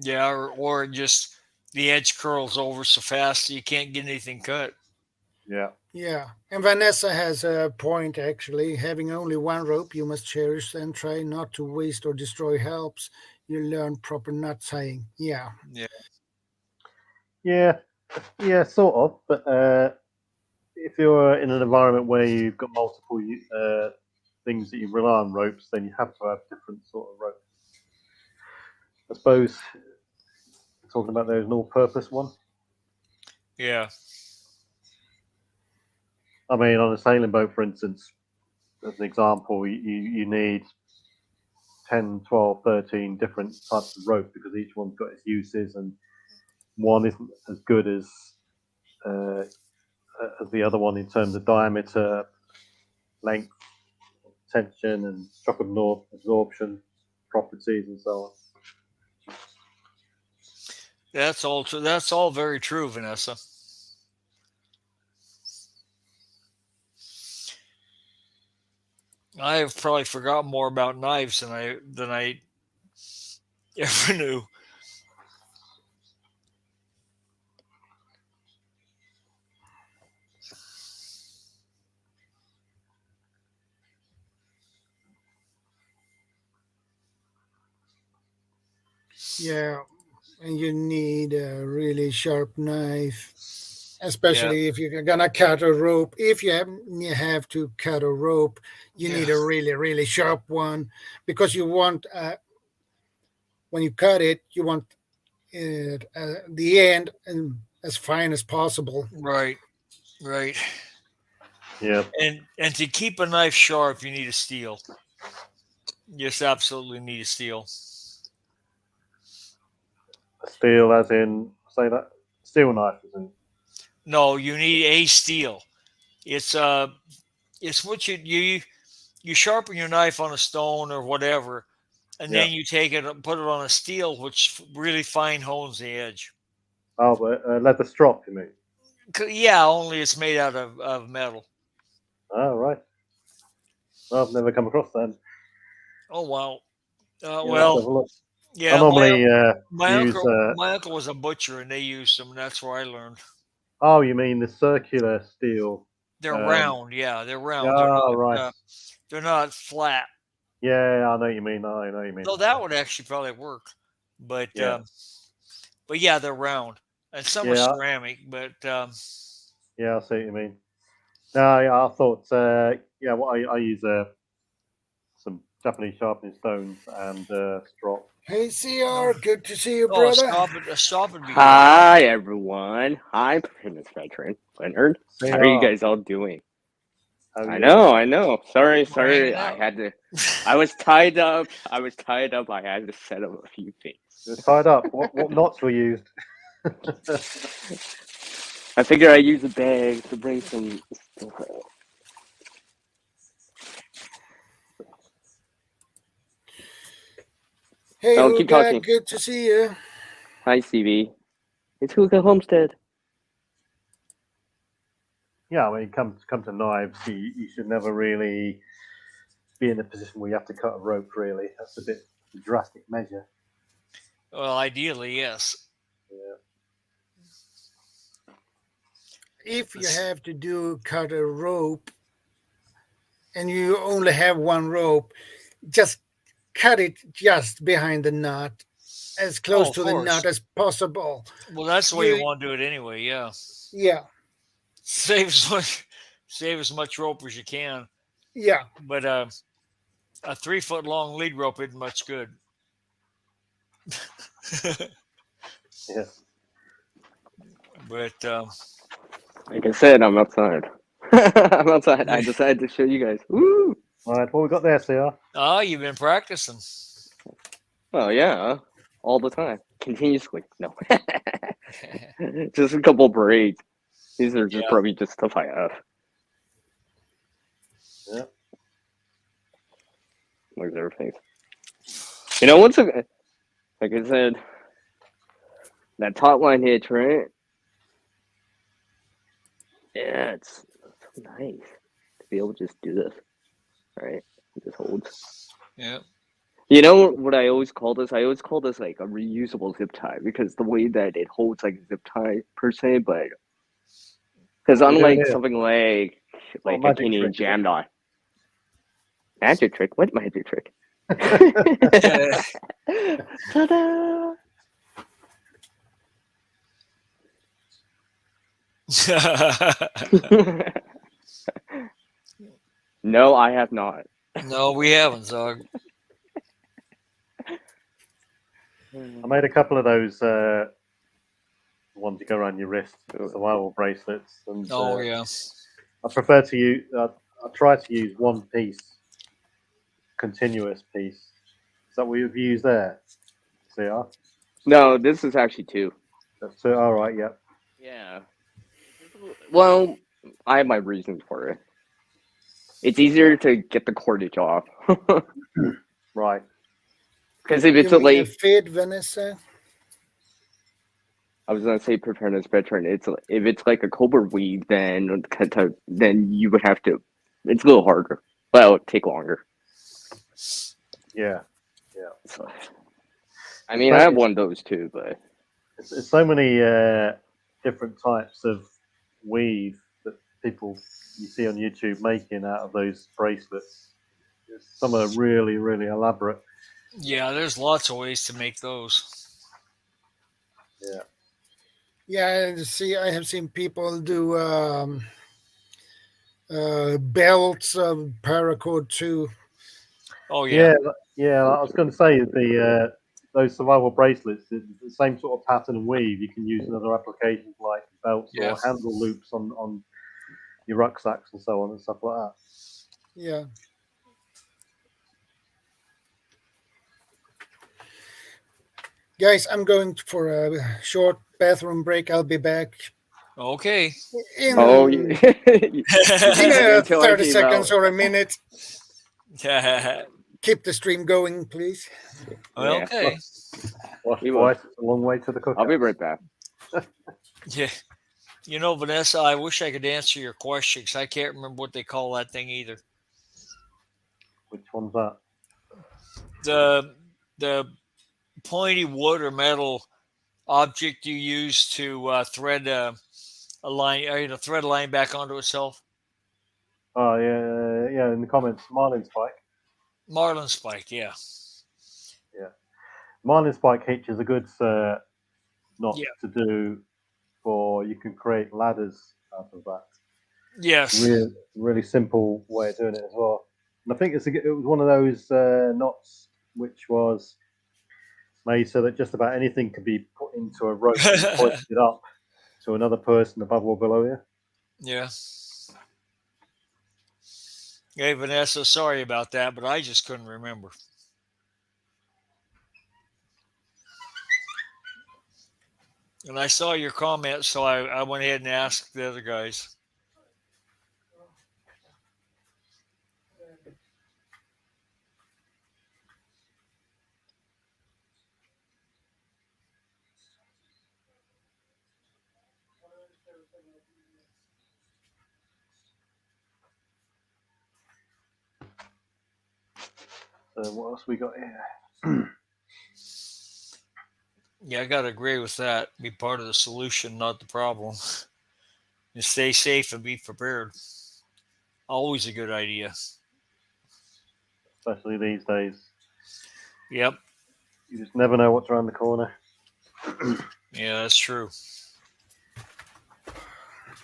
[SPEAKER 6] Yeah, or just the edge curls over so fast you can't get anything cut.
[SPEAKER 3] Yeah.
[SPEAKER 1] yeah. And Vanessa has a point actually. Having only one rope you must cherish and try not to waste or destroy helps you learn proper knot tying. Yeah.
[SPEAKER 3] Yeah, sort of. But if you're in an environment where you've got multiple things that you rely on ropes, then you have to have different sort of ropes. I suppose talking about there's an all-purpose one.
[SPEAKER 6] Yeah.
[SPEAKER 3] I mean, on a sailing boat, for instance, as an example, you need 10, 12, 13 different types of rope because each one's got its uses, and one isn't as good as the other one in terms of diameter, length, tension, and shock absorption properties, and so on.
[SPEAKER 6] That's all true. That's all very true, Vanessa. I have probably forgotten more about knives than I ever knew.
[SPEAKER 1] Yeah, and you need a really sharp knife, especially if you're gonna cut a rope. If you have to cut a rope, you need
[SPEAKER 6] Yeah.
[SPEAKER 1] a really, really sharp one because you want when you cut it, you want it the end and as fine as possible.
[SPEAKER 6] Right. Right.
[SPEAKER 3] Yeah.
[SPEAKER 6] And to keep a knife sharp, you need a steel. You just absolutely need a steel.
[SPEAKER 3] Steel, as in, say that steel knife, as in.
[SPEAKER 6] No, you need a steel. It's it's what you sharpen your knife on a stone or whatever, and
[SPEAKER 3] Yeah.
[SPEAKER 6] then you take it and put it on a steel, which really fine hones the edge.
[SPEAKER 3] Oh, but leather strop, you mean?
[SPEAKER 6] Yeah, only it's made out of metal.
[SPEAKER 3] Oh, right. I've never come across that.
[SPEAKER 6] Oh wow.
[SPEAKER 3] Yeah, let's
[SPEAKER 6] Well,
[SPEAKER 3] have a look. I
[SPEAKER 6] yeah.
[SPEAKER 3] normally
[SPEAKER 6] My
[SPEAKER 3] use.
[SPEAKER 6] uncle my uncle was a butcher, and they used them. And that's where I learned.
[SPEAKER 3] Oh, you mean the circular steel?
[SPEAKER 6] They're
[SPEAKER 3] Um,
[SPEAKER 6] round. Yeah, they're round.
[SPEAKER 3] yeah, right.
[SPEAKER 6] They're not flat.
[SPEAKER 3] Yeah, I know what you mean. I know what you mean.
[SPEAKER 6] Though that would actually probably work. But
[SPEAKER 3] Yeah.
[SPEAKER 6] but yeah, they're round, and some are
[SPEAKER 3] Yeah,
[SPEAKER 6] ceramic. But
[SPEAKER 3] yeah, I see what you mean. No, yeah, I thought. Yeah, what I use some Japanese sharpening stones and strop.
[SPEAKER 1] Hey, CR, good to see you,
[SPEAKER 6] oh,
[SPEAKER 1] brother.
[SPEAKER 6] a stop would be good.
[SPEAKER 7] Hi everyone. Hi, Famous Veteran Leonard.
[SPEAKER 3] See,
[SPEAKER 7] How are you guys all doing?
[SPEAKER 3] how are
[SPEAKER 7] I
[SPEAKER 3] you?
[SPEAKER 7] know, I know. Sorry,
[SPEAKER 6] We're hanging
[SPEAKER 7] I
[SPEAKER 6] out.
[SPEAKER 7] had to. I was tied up. I had to set up a few things.
[SPEAKER 3] You're tied up. What knots were used?
[SPEAKER 7] I figured I'd use a bag to bring some stuff out.
[SPEAKER 1] Hey,
[SPEAKER 7] Oh, keep
[SPEAKER 1] Huga,
[SPEAKER 7] talking.
[SPEAKER 1] good to see you.
[SPEAKER 7] Hi, CB. It's Hookah Homestead.
[SPEAKER 3] Yeah, when it comes to knives, you should never really be in a position where you have to cut a rope. Really, that's a bit drastic measure.
[SPEAKER 6] Well, ideally, yes.
[SPEAKER 3] Yeah.
[SPEAKER 1] If you have to cut a rope and you only have one rope, just cut it just behind the knot, as close
[SPEAKER 6] of
[SPEAKER 1] to the
[SPEAKER 6] course.
[SPEAKER 1] knot as possible.
[SPEAKER 6] Well, that's the way you want to do it anyway. Yeah.
[SPEAKER 1] Yeah,
[SPEAKER 6] Save as much rope as you can.
[SPEAKER 1] yeah.
[SPEAKER 6] But a 3 foot long lead rope isn't much good.
[SPEAKER 3] Yeah.
[SPEAKER 6] But
[SPEAKER 7] Like I said, I'm outside. I'm outside. I decided to show you guys. Woo!
[SPEAKER 3] All right, what we got there, CR?
[SPEAKER 6] you've been practicing.
[SPEAKER 7] Oh yeah, all the time, continuously. No, just a couple braids. These are just
[SPEAKER 6] Yeah.
[SPEAKER 7] probably just stuff I have.
[SPEAKER 3] Yeah.
[SPEAKER 7] Where's everything? You know, like I said, that top line hitch, right? Yeah, it's so nice to be able to just do this, right? It just holds.
[SPEAKER 6] Yeah.
[SPEAKER 7] You know what I always call this? I always call this like a reusable zip tie because the way that it holds like a zip tie per se, but because unlike something like a Canadian jam knot, magic trick. What magic trick? Ta-da! No, I have not.
[SPEAKER 6] No, we haven't, Zog.
[SPEAKER 3] I made a couple of those ones you go around your wrist, survival bracelets. And,
[SPEAKER 6] Oh yeah.
[SPEAKER 3] I prefer to use. I try to use one piece, continuous piece. Is that what you've used there? CR?
[SPEAKER 7] No, this is actually two.
[SPEAKER 3] That's it. All right. Yep.
[SPEAKER 7] Yeah. Well, I have my reasons for it. It's easier to get the cordage off.
[SPEAKER 3] Right.
[SPEAKER 7] Because if it's
[SPEAKER 1] You
[SPEAKER 7] a
[SPEAKER 1] mean a
[SPEAKER 7] like,
[SPEAKER 1] fit, Vanessa?
[SPEAKER 7] I was gonna say preparedness veteran. If it's like a cobra weave, then you would have to. It's a little harder. Well, it would take longer.
[SPEAKER 3] Yeah.
[SPEAKER 7] So, I mean, I have one of those too, but
[SPEAKER 3] it's so many different types of weave that people you see on YouTube making out of those bracelets. Some are really, really elaborate.
[SPEAKER 6] Yeah, there's lots of ways to make those.
[SPEAKER 1] Yeah, see, I have seen people do belts of paracord too.
[SPEAKER 6] Oh yeah.
[SPEAKER 3] Yeah. I was going to say those survival bracelets, the same sort of pattern and weave you can use in other applications like belts or handle loops on your rucksacks and so on and stuff like that.
[SPEAKER 1] Yeah. Guys, I'm going for a short bathroom break. I'll be back
[SPEAKER 6] Okay.
[SPEAKER 1] in,
[SPEAKER 7] Oh,
[SPEAKER 1] in
[SPEAKER 7] yeah.
[SPEAKER 1] 30 seconds or a minute.
[SPEAKER 6] Well,
[SPEAKER 1] Keep the stream going, please.
[SPEAKER 6] okay.
[SPEAKER 3] Wash twice, it's a long way to the cooker.
[SPEAKER 7] I'll be right back.
[SPEAKER 6] Yeah. You know, Vanessa, I wish I could answer your question because I can't remember what they call that thing either.
[SPEAKER 3] Which one's that?
[SPEAKER 6] The pointy wood or metal object you use to thread a line, thread a line back onto itself.
[SPEAKER 3] Oh yeah. In the comments, marlin spike.
[SPEAKER 6] Marlin spike, yeah.
[SPEAKER 3] Marlin spike hitch is a good knot to do for. You can create ladders out of that.
[SPEAKER 6] Yes.
[SPEAKER 3] Really simple way of doing it as well. And I think it was one of those knots which was made so that just about anything could be put into a rope and hoisted up to another person above or below you.
[SPEAKER 6] Yeah. Hey, Vanessa, sorry about that, but I just couldn't remember. And I saw your comment, so I went ahead and asked the other guys.
[SPEAKER 3] So what else we got here?
[SPEAKER 6] Yeah, I got to agree with that. Be part of the solution, not the problem. And stay safe and be prepared. Always a good idea.
[SPEAKER 3] Especially these days.
[SPEAKER 6] Yep.
[SPEAKER 3] You just never know what's around the corner.
[SPEAKER 6] Yeah, that's true.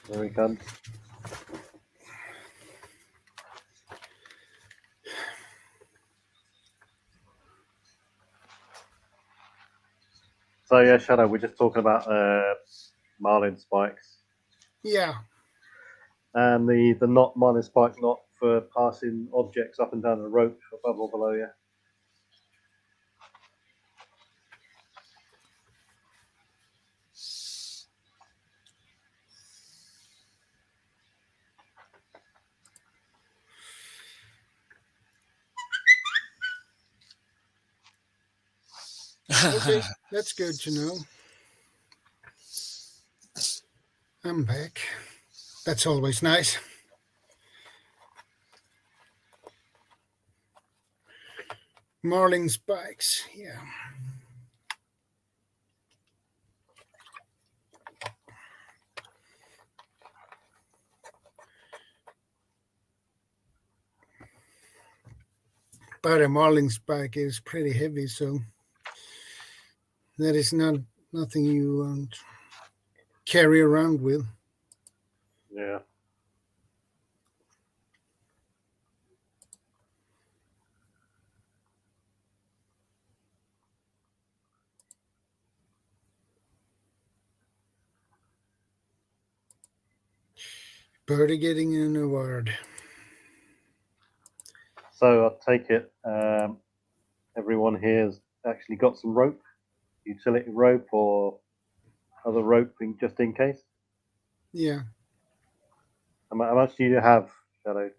[SPEAKER 3] There he comes. So yeah, Shadow, we're just talking about marlin spikes.
[SPEAKER 1] Yeah.
[SPEAKER 3] And the knot marlin spike knot for passing objects up and down the rope above or below you.
[SPEAKER 1] Okay, that's good to know. I'm back. That's always nice. Marlin spikes, yeah. But a marlin spike is pretty heavy, so that is nothing you carry around with.
[SPEAKER 3] Yeah.
[SPEAKER 1] Birdie getting an award.
[SPEAKER 3] So I take it everyone here has actually got some rope, utility rope or other rope just in case.
[SPEAKER 1] Yeah.
[SPEAKER 3] How much do you have, Shadow?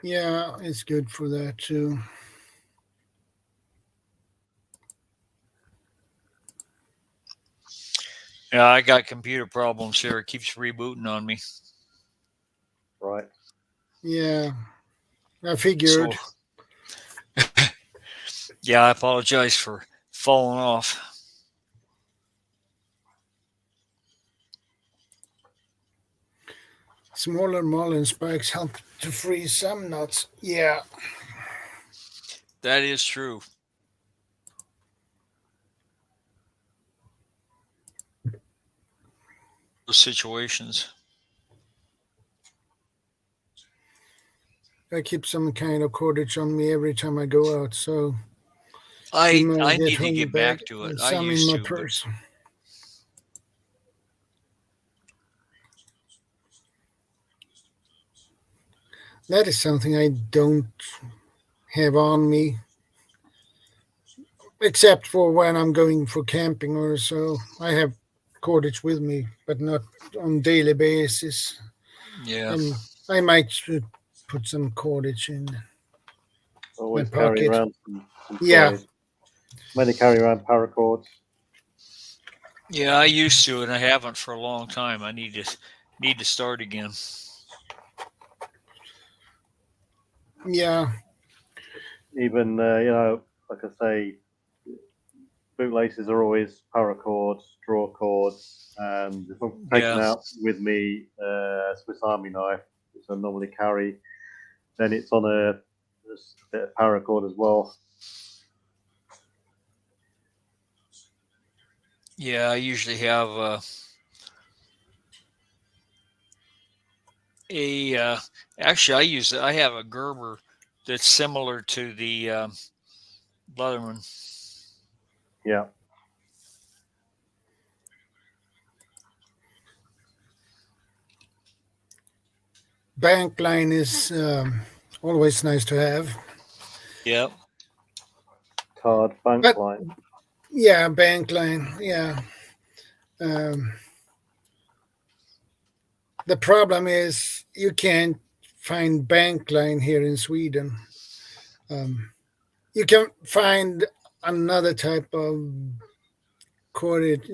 [SPEAKER 1] Yeah, it's good for that too.
[SPEAKER 6] Yeah, I got computer problems here. It keeps rebooting on me.
[SPEAKER 3] Right.
[SPEAKER 1] Yeah, I figured.
[SPEAKER 6] So, yeah, I apologize for falling off.
[SPEAKER 1] Smaller marlin spikes help to freeze some knots. Yeah.
[SPEAKER 6] That is true. Those situations.
[SPEAKER 1] I keep some kind of cordage on me every time I go out, so
[SPEAKER 6] I
[SPEAKER 1] get
[SPEAKER 6] need to
[SPEAKER 1] home
[SPEAKER 6] get
[SPEAKER 1] bag
[SPEAKER 6] back to it.
[SPEAKER 1] and
[SPEAKER 6] I
[SPEAKER 1] some in
[SPEAKER 6] used
[SPEAKER 1] my
[SPEAKER 6] to, but
[SPEAKER 1] purse. That is something I don't have on me, except for when I'm going for camping or so. I have cordage with me, but not on daily basis.
[SPEAKER 6] yeah.
[SPEAKER 1] And I might put some cordage in
[SPEAKER 3] Always
[SPEAKER 1] my
[SPEAKER 3] carry
[SPEAKER 1] pocket.
[SPEAKER 3] around some
[SPEAKER 1] Yeah.
[SPEAKER 3] Swede. Many carry around paracords.
[SPEAKER 6] Yeah, I used to, and I haven't for a long time. I need to start again.
[SPEAKER 1] Yeah.
[SPEAKER 3] Even like I say, bootlaces are always paracords, draw cords, and if I'm taking
[SPEAKER 6] Yeah.
[SPEAKER 3] out with me Swiss Army knife, which I normally carry, then it's on a bit of paracord as well.
[SPEAKER 6] Yeah, I usually have actually I have a Gerber that's similar to the Leatherman.
[SPEAKER 3] Yeah.
[SPEAKER 1] Bank line is always nice to have.
[SPEAKER 6] Yep.
[SPEAKER 3] Card bank
[SPEAKER 1] But
[SPEAKER 3] line.
[SPEAKER 1] yeah, bank line. Yeah. The problem is you can't find bank line here in Sweden. You can find another type of cordage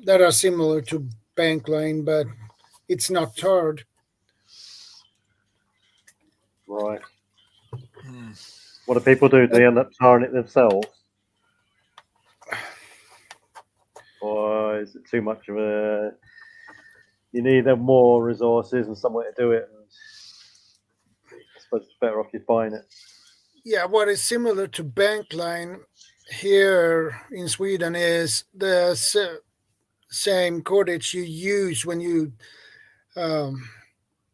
[SPEAKER 1] that are similar to bank line, but it's not tarred.
[SPEAKER 3] Right.
[SPEAKER 6] Hmm.
[SPEAKER 3] What do people do? Do they end up tarring it themselves? Or is it too much of a... You need more resources and somewhere to do it. And I suppose it's better off you buying it.
[SPEAKER 1] Yeah, what is similar to bank line here in Sweden is the same cordage you use when you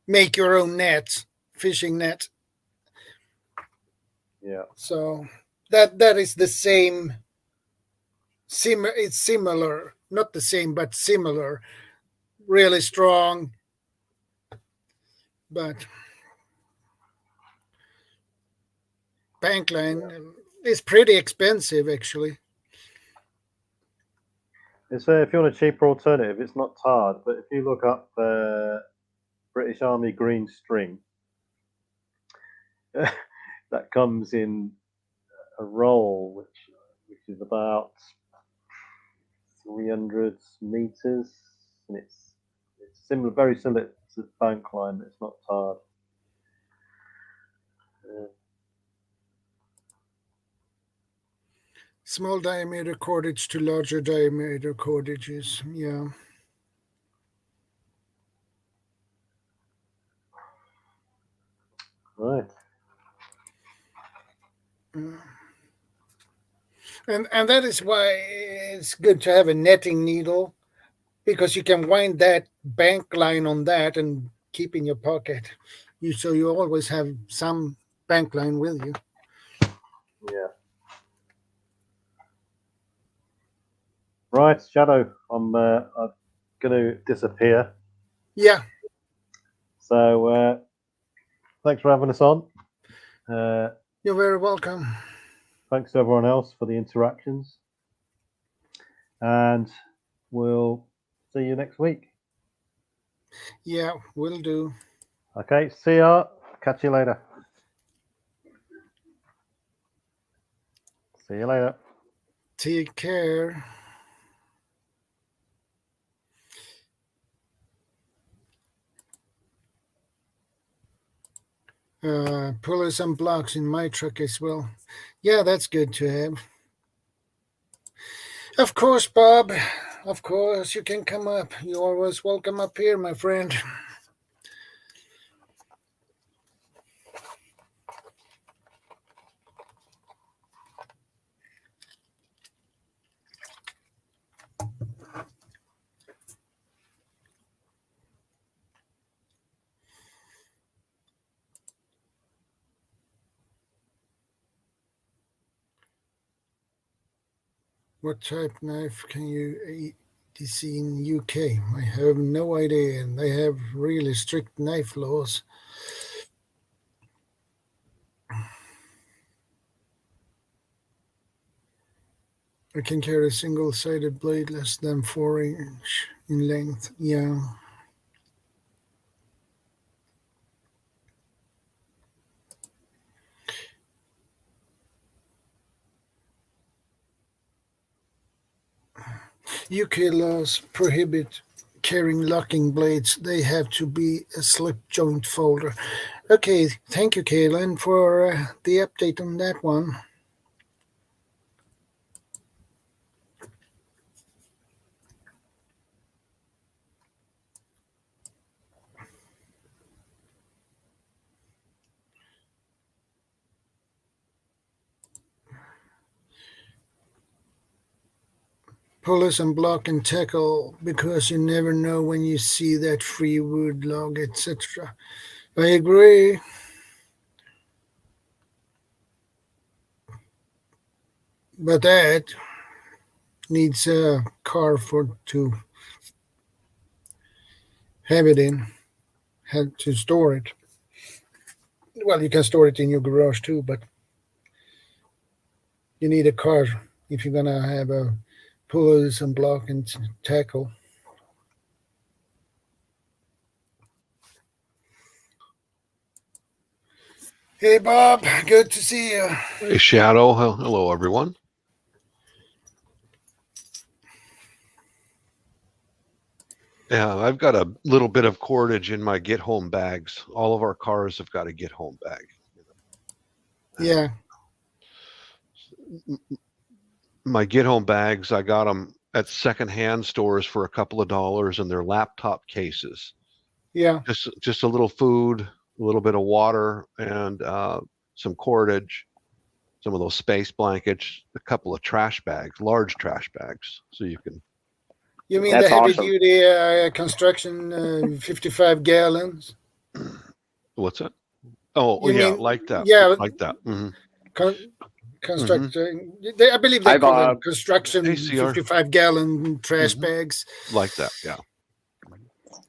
[SPEAKER 1] make your own net, fishing net.
[SPEAKER 3] Yeah.
[SPEAKER 1] So that is the same. It's similar, not the same, but similar. Really strong, but bank line is pretty expensive actually.
[SPEAKER 3] It's if you want a cheaper alternative, it's not tarred, but if you look up British Army green string, that comes in a roll, which is about 300 meters, and it's similar, very similar to bank line. It's not tarred.
[SPEAKER 1] Small diameter cordage to larger diameter cordages. Yeah.
[SPEAKER 3] Right.
[SPEAKER 1] And that is why it's good to have a netting needle, because you can wind that bank line on that and keep in your pocket. So you always have some bank line with you.
[SPEAKER 3] Yeah. Right, Shadow. I'm going to disappear.
[SPEAKER 1] Yeah.
[SPEAKER 3] So thanks for having us on.
[SPEAKER 1] You're very welcome.
[SPEAKER 3] Thanks to everyone else for the interactions. And we'll see you next week.
[SPEAKER 1] Yeah, will do.
[SPEAKER 3] Okay, see ya. Catch you later. See you later.
[SPEAKER 1] Take care. Pullers and blocks in my truck as well. Yeah, that's good to have. Of course, Bob. of course, you can come up. You're always welcome up here, my friend. What type knife can you see in UK? I have no idea, and they have really strict knife laws. I can carry a single-sided blade less than 4 inch in length. Yeah. UK laws prohibit carrying locking blades. They have to be a slip joint folder. Okay, thank you, Kaylin, for the update on that one. Polish and block and tackle, because you never know when you see that free wood log, etc. I agree. But that needs a car to have it in, have to store it. Well, you can store it in your garage too, but you need a car if you're gonna have a pullers and block and tackle. Hey, Bob, good to see you.
[SPEAKER 8] Hey, Shadow. Hello, everyone. Yeah, I've got a little bit of cordage in my get home bags. All of our cars have got a get home bag.
[SPEAKER 1] Yeah.
[SPEAKER 8] My get home bags, I got them at secondhand stores for a couple of dollars, and they're laptop cases.
[SPEAKER 1] Yeah.
[SPEAKER 8] Just a little food, a little bit of water, and some cordage, some of those space blankets, a couple of trash bags, large trash bags, so you can.
[SPEAKER 1] You mean
[SPEAKER 7] That's
[SPEAKER 1] the heavy
[SPEAKER 7] awesome.
[SPEAKER 1] duty construction 55 gallons?
[SPEAKER 8] What's that? Oh,
[SPEAKER 1] You
[SPEAKER 8] yeah,
[SPEAKER 1] mean-
[SPEAKER 8] like that.
[SPEAKER 1] yeah.
[SPEAKER 8] Like that. Mm-hmm.
[SPEAKER 1] Construction. I believe they
[SPEAKER 7] I've,
[SPEAKER 1] call them construction
[SPEAKER 8] ACR.
[SPEAKER 1] 55-gallon trash
[SPEAKER 8] Mhm.
[SPEAKER 1] bags.
[SPEAKER 8] Like that, yeah.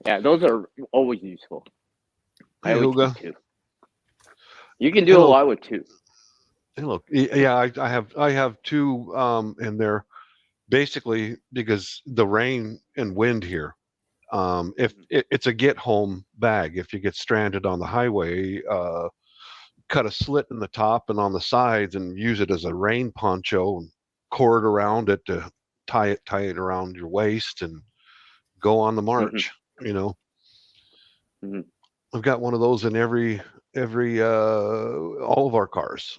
[SPEAKER 7] Yeah, those are always useful. I
[SPEAKER 8] Hey,
[SPEAKER 7] always
[SPEAKER 8] Hugo.
[SPEAKER 7] keep 2. You can do
[SPEAKER 8] Hello.
[SPEAKER 7] a lot with 2.
[SPEAKER 8] Hey, look, yeah, I have 2, and they're basically because the rain and wind here. If it's a get home bag, if you get stranded on the highway, cut a slit in the top and on the sides and use it as a rain poncho and cord around it to tie it around your waist and go on the march. You know,
[SPEAKER 7] Mhm.
[SPEAKER 8] I've got one of those in every all of our cars.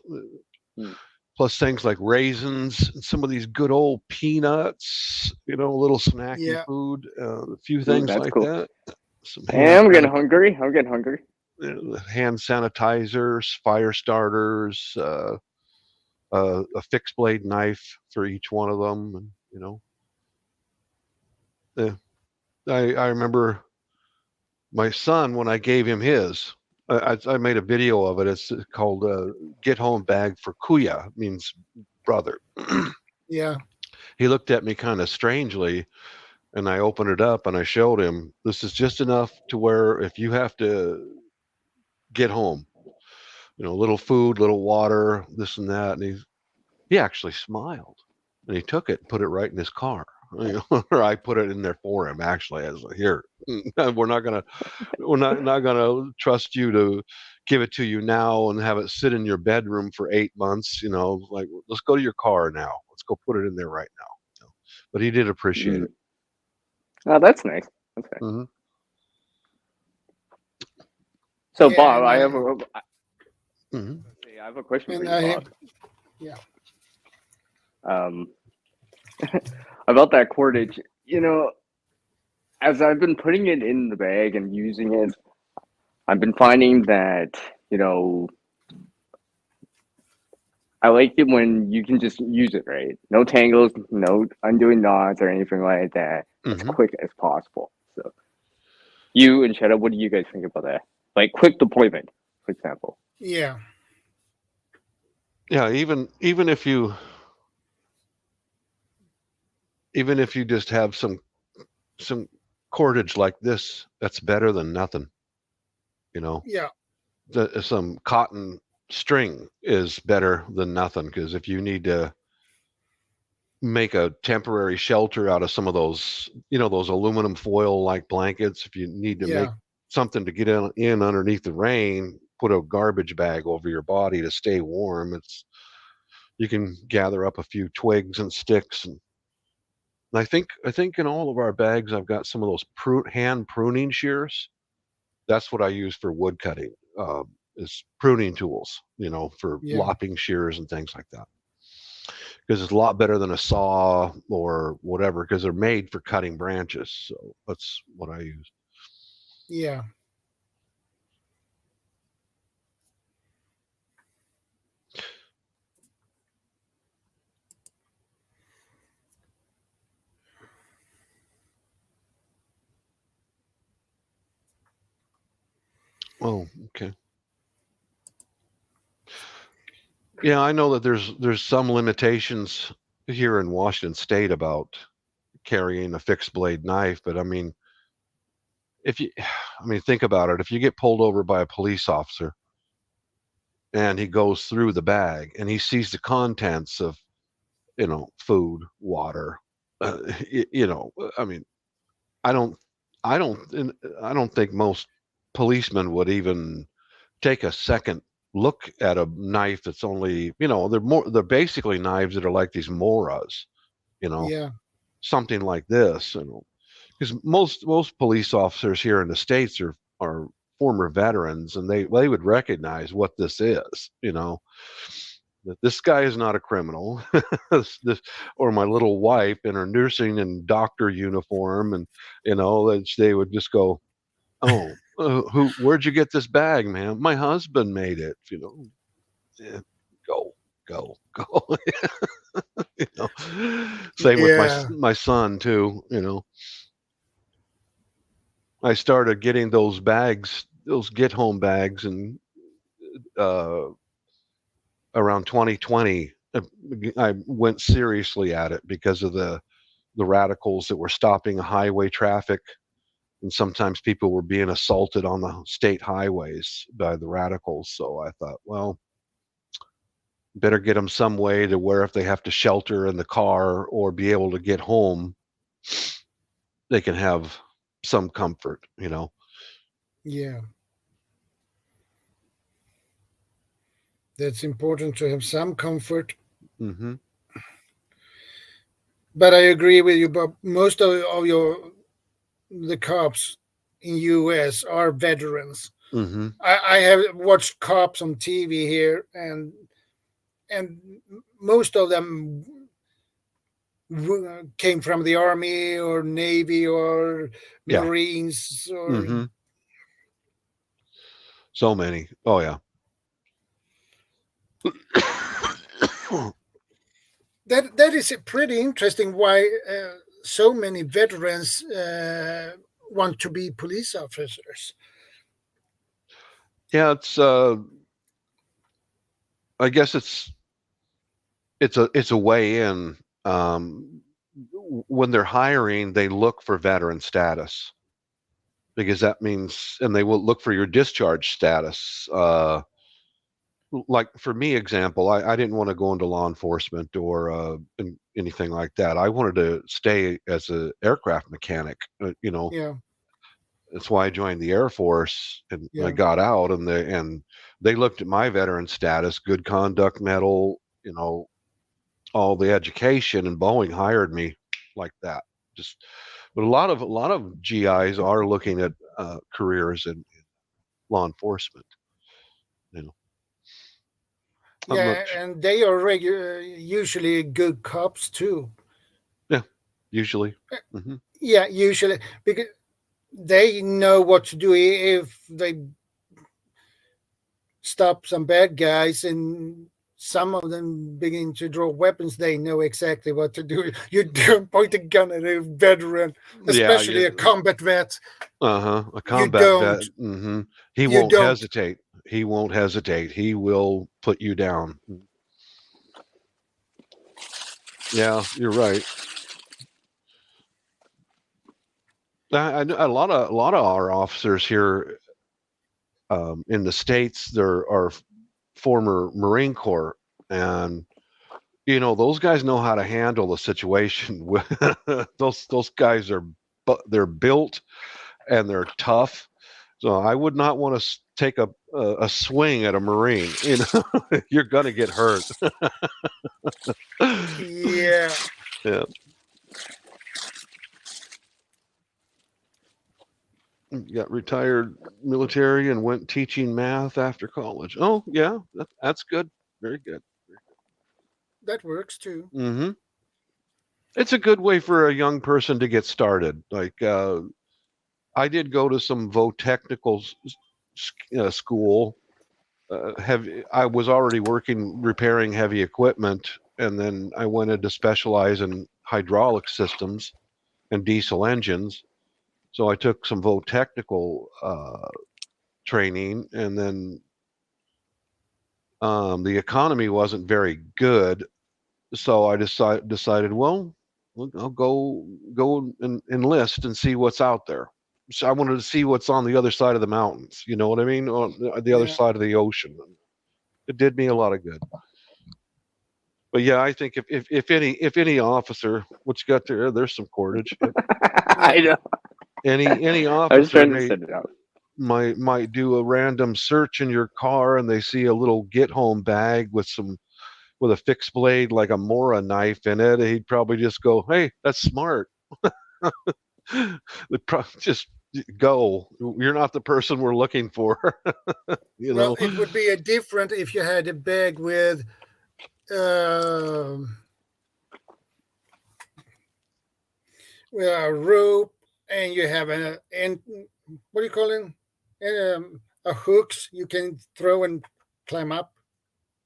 [SPEAKER 8] Plus things like raisins and some of these good old peanuts, you know, a little snacky
[SPEAKER 1] Yeah.
[SPEAKER 8] food, a few things
[SPEAKER 7] that's
[SPEAKER 8] like
[SPEAKER 7] cool.
[SPEAKER 8] that. Some
[SPEAKER 7] I'm getting hungry. I'm getting hungry.
[SPEAKER 8] hand sanitizers, fire starters, a fixed blade knife for each one of them, and you know, I remember my son when I gave him his. I made a video of it. It's called "Get Home Bag for Kuya," means brother.
[SPEAKER 1] Yeah.
[SPEAKER 8] He looked at me kind of strangely, and I opened it up and I showed him this is just enough to where if you have to get home, you know, little food, little water, this and that, and he actually smiled and he took it and put it right in his car. You know, or I put it in there for him actually as here. We're not gonna trust you to give it to you now and have it sit in your bedroom for 8 months. You know, like let's go to your car now. Let's go put it in there right now. You know, but he did appreciate it.
[SPEAKER 7] Oh, that's nice. That's nice.
[SPEAKER 8] Mm-hmm.
[SPEAKER 7] So,
[SPEAKER 1] Yeah,
[SPEAKER 7] Bob,
[SPEAKER 1] and
[SPEAKER 7] I have a question for you, Bob.
[SPEAKER 1] Yeah.
[SPEAKER 7] About that cordage. as I've been putting it in the bag and using it, I've been finding that, I like it when you can just use it, right? No tangles, no undoing knots or anything like that. As quick as possible. So, you and Shadow, what do you guys think about that? Like quick deployment, for example.
[SPEAKER 1] Yeah.
[SPEAKER 8] Yeah, even if you just have some cordage like this, that's better than nothing.
[SPEAKER 1] Yeah.
[SPEAKER 8] Some cotton string is better than nothing, because if you need to make a temporary shelter out of some of those, those aluminum foil like blankets, if you need to make something to get in underneath the rain, put a garbage bag over your body to stay warm. You can gather up a few twigs and sticks, and I think in all of our bags I've got some of those hand pruning shears. That's what I use for wood cutting, is pruning tools, for lopping shears and things like that. Because it's a lot better than a saw or whatever, because they're made for cutting branches. So that's what I use.
[SPEAKER 1] Yeah.
[SPEAKER 8] Oh, okay. Yeah, I know that there's some limitations here in Washington State about carrying a fixed blade knife, but I mean, think about it. If you get pulled over by a police officer and he goes through the bag and he sees the contents of, food, water, I mean, I don't think most policemen would even take a second look at a knife that's only, they're basically knives that are like these moras, something like this, because most police officers here in the States are former veterans, and they would recognize what this is, that this guy is not a criminal. Or my little wife in her nursing and doctor uniform, and they would just go, oh, where'd you get this bag, man? My husband made it. Yeah, go. Same with my son too. I started getting those bags, those get home bags, and around 2020, I went seriously at it because of the radicals that were stopping highway traffic. And sometimes people were being assaulted on the state highways by the radicals. So I thought, well, better get them some way to where if they have to shelter in the car or be able to get home, they can have some comfort,
[SPEAKER 1] Yeah. That's important to have some comfort.
[SPEAKER 8] Mm-hmm.
[SPEAKER 1] But I agree with you, but most of the cops in US are veterans.
[SPEAKER 8] Mm-hmm.
[SPEAKER 1] I have watched cops on TV here, and most of them came from the Army or Navy or Marines or
[SPEAKER 8] mm-hmm. So many. Oh yeah.
[SPEAKER 1] That is pretty interesting. Why so many veterans want to be police officers?
[SPEAKER 8] Yeah, it's. I guess it's a way in. When they're hiring, they look for veteran status, because that means, and they will look for your discharge status. Like for me, example, I didn't want to go into law enforcement or anything like that. I wanted to stay as an aircraft mechanic.
[SPEAKER 1] Yeah.
[SPEAKER 8] That's why I joined the Air Force, and I got out, and they looked at my veteran status, good conduct medal, all the education, and Boeing hired me like that. But a lot of GIs are looking at careers in law enforcement.
[SPEAKER 1] Yeah, and they are usually good cops too.
[SPEAKER 8] Yeah. usually. Mm-hmm.
[SPEAKER 1] Yeah, usually because they know what to do if they stop some bad guys and some of them begin to draw weapons. They know exactly what to do. You don't point a gun at a veteran, especially a combat vet.
[SPEAKER 8] A
[SPEAKER 1] You
[SPEAKER 8] combat vet.
[SPEAKER 1] don't.
[SPEAKER 8] Mm-hmm. He
[SPEAKER 1] You
[SPEAKER 8] won't
[SPEAKER 1] don't.
[SPEAKER 8] hesitate. He won't hesitate. He will put you down. Yeah, you're right. I know a lot of our officers here in the States. There are former Marine Corps, and those guys know how to handle the situation. those guys they're built and they're tough. So I would not want to take a swing at a Marine. You're gonna get hurt.
[SPEAKER 1] Yeah.
[SPEAKER 8] Yeah. Got retired military and went teaching math after college. Oh yeah, that's good. Very good.
[SPEAKER 1] That works too.
[SPEAKER 8] Mm-hmm. It's a good way for a young person to get started. Like I did go to some technical school. I was already working repairing heavy equipment, and then I wanted to specialize in hydraulic systems and diesel engines. So I took some technical training, and then the economy wasn't very good, so I decided, well, I'll go and enlist and see what's out there. So I wanted to see what's on the other side of the mountains. You know what I mean? On the other side of the ocean. It did me a lot of good. But yeah, I think if any officer, what you got there, there's some cordage.
[SPEAKER 7] I know.
[SPEAKER 8] Any
[SPEAKER 7] I was
[SPEAKER 8] officer
[SPEAKER 7] trying to set it up.
[SPEAKER 8] might do a random search in your car, and they see a little get home bag with a fixed blade like a Mora knife in it. He'd probably just go, "Hey, that's smart." Just go. You're not the person we're looking for.
[SPEAKER 1] Well, it would be different if you had a bag with a rope, and you have what do you call it? A hooks you can throw and climb up.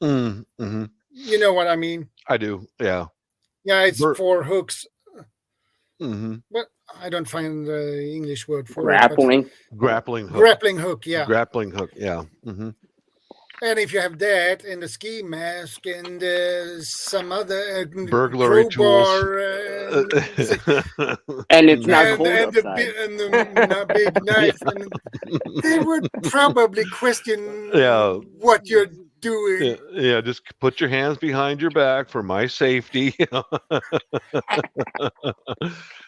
[SPEAKER 8] Mm-hmm.
[SPEAKER 1] You know what I mean?
[SPEAKER 8] I do. Yeah.
[SPEAKER 1] Yeah, it's 4 hooks.
[SPEAKER 8] Mm-hmm.
[SPEAKER 1] But I don't find the English word for
[SPEAKER 7] grappling.
[SPEAKER 8] Grappling hook.
[SPEAKER 1] Grappling hook, yeah.
[SPEAKER 8] Grappling hook, yeah. Mm-hmm.
[SPEAKER 1] And if you have that and the ski mask and some other
[SPEAKER 8] burglary
[SPEAKER 1] crowbar,
[SPEAKER 7] and it's not cold
[SPEAKER 1] and
[SPEAKER 7] outside.
[SPEAKER 1] and the big knife, and they would probably question what you're doing.
[SPEAKER 8] Yeah, just put your hands behind your back for my safety. Is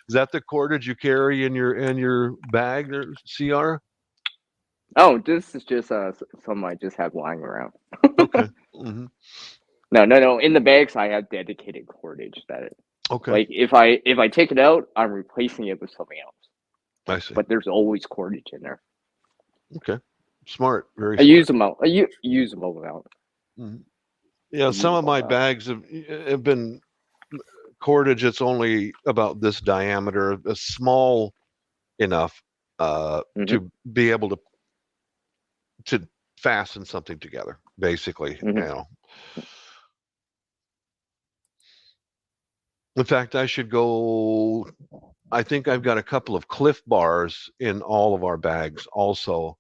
[SPEAKER 8] that the cordage you carry in your bag there, CR?
[SPEAKER 7] Oh, this is just some I just have lying around.
[SPEAKER 8] Okay. Mm-hmm.
[SPEAKER 7] No. In the bags, I have dedicated cordage
[SPEAKER 8] okay.
[SPEAKER 7] Like if I take it out, I'm replacing it with something else.
[SPEAKER 8] I see.
[SPEAKER 7] But there's always cordage in there.
[SPEAKER 8] Okay. Smart. Very.
[SPEAKER 7] I use them out. I use them all out.
[SPEAKER 8] Mm-hmm. Yeah, some of my bags have been cordage that's only about this diameter, small enough to be able to fasten something together, basically. In fact, I should go. I think I've got a couple of Cliff bars in all of our bags also.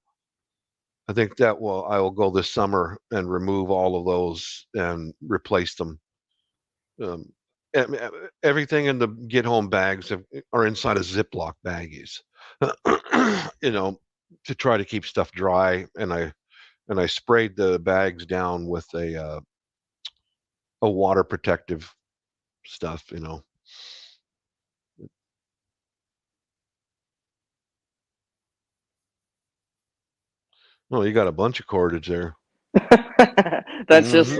[SPEAKER 8] I think I will go this summer and remove all of those and replace them. Everything in the get home bags are inside of Ziploc baggies, to try to keep stuff dry. And I sprayed the bags down with a water protective stuff. Oh, you got a bunch of cordage there.
[SPEAKER 7] That's just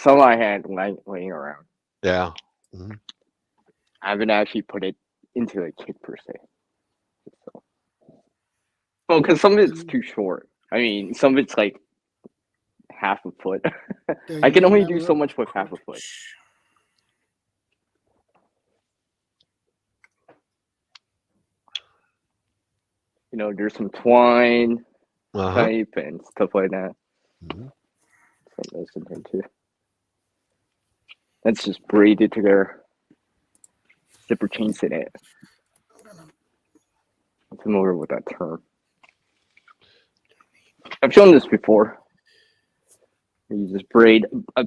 [SPEAKER 7] some I had laying around.
[SPEAKER 8] Yeah. Mm-hmm.
[SPEAKER 7] I haven't actually put it into a kit per se. So. Well, because some of it's too short. I mean, some of it's like half a foot. I can only do so much with half a foot. there's some twine
[SPEAKER 8] Uh-huh.
[SPEAKER 7] type and stuff like that.
[SPEAKER 8] Mhm.
[SPEAKER 7] Some of those in here too. That's just braided together. Zipper chains in it. I'm familiar with that term. I've shown this before. You just braid a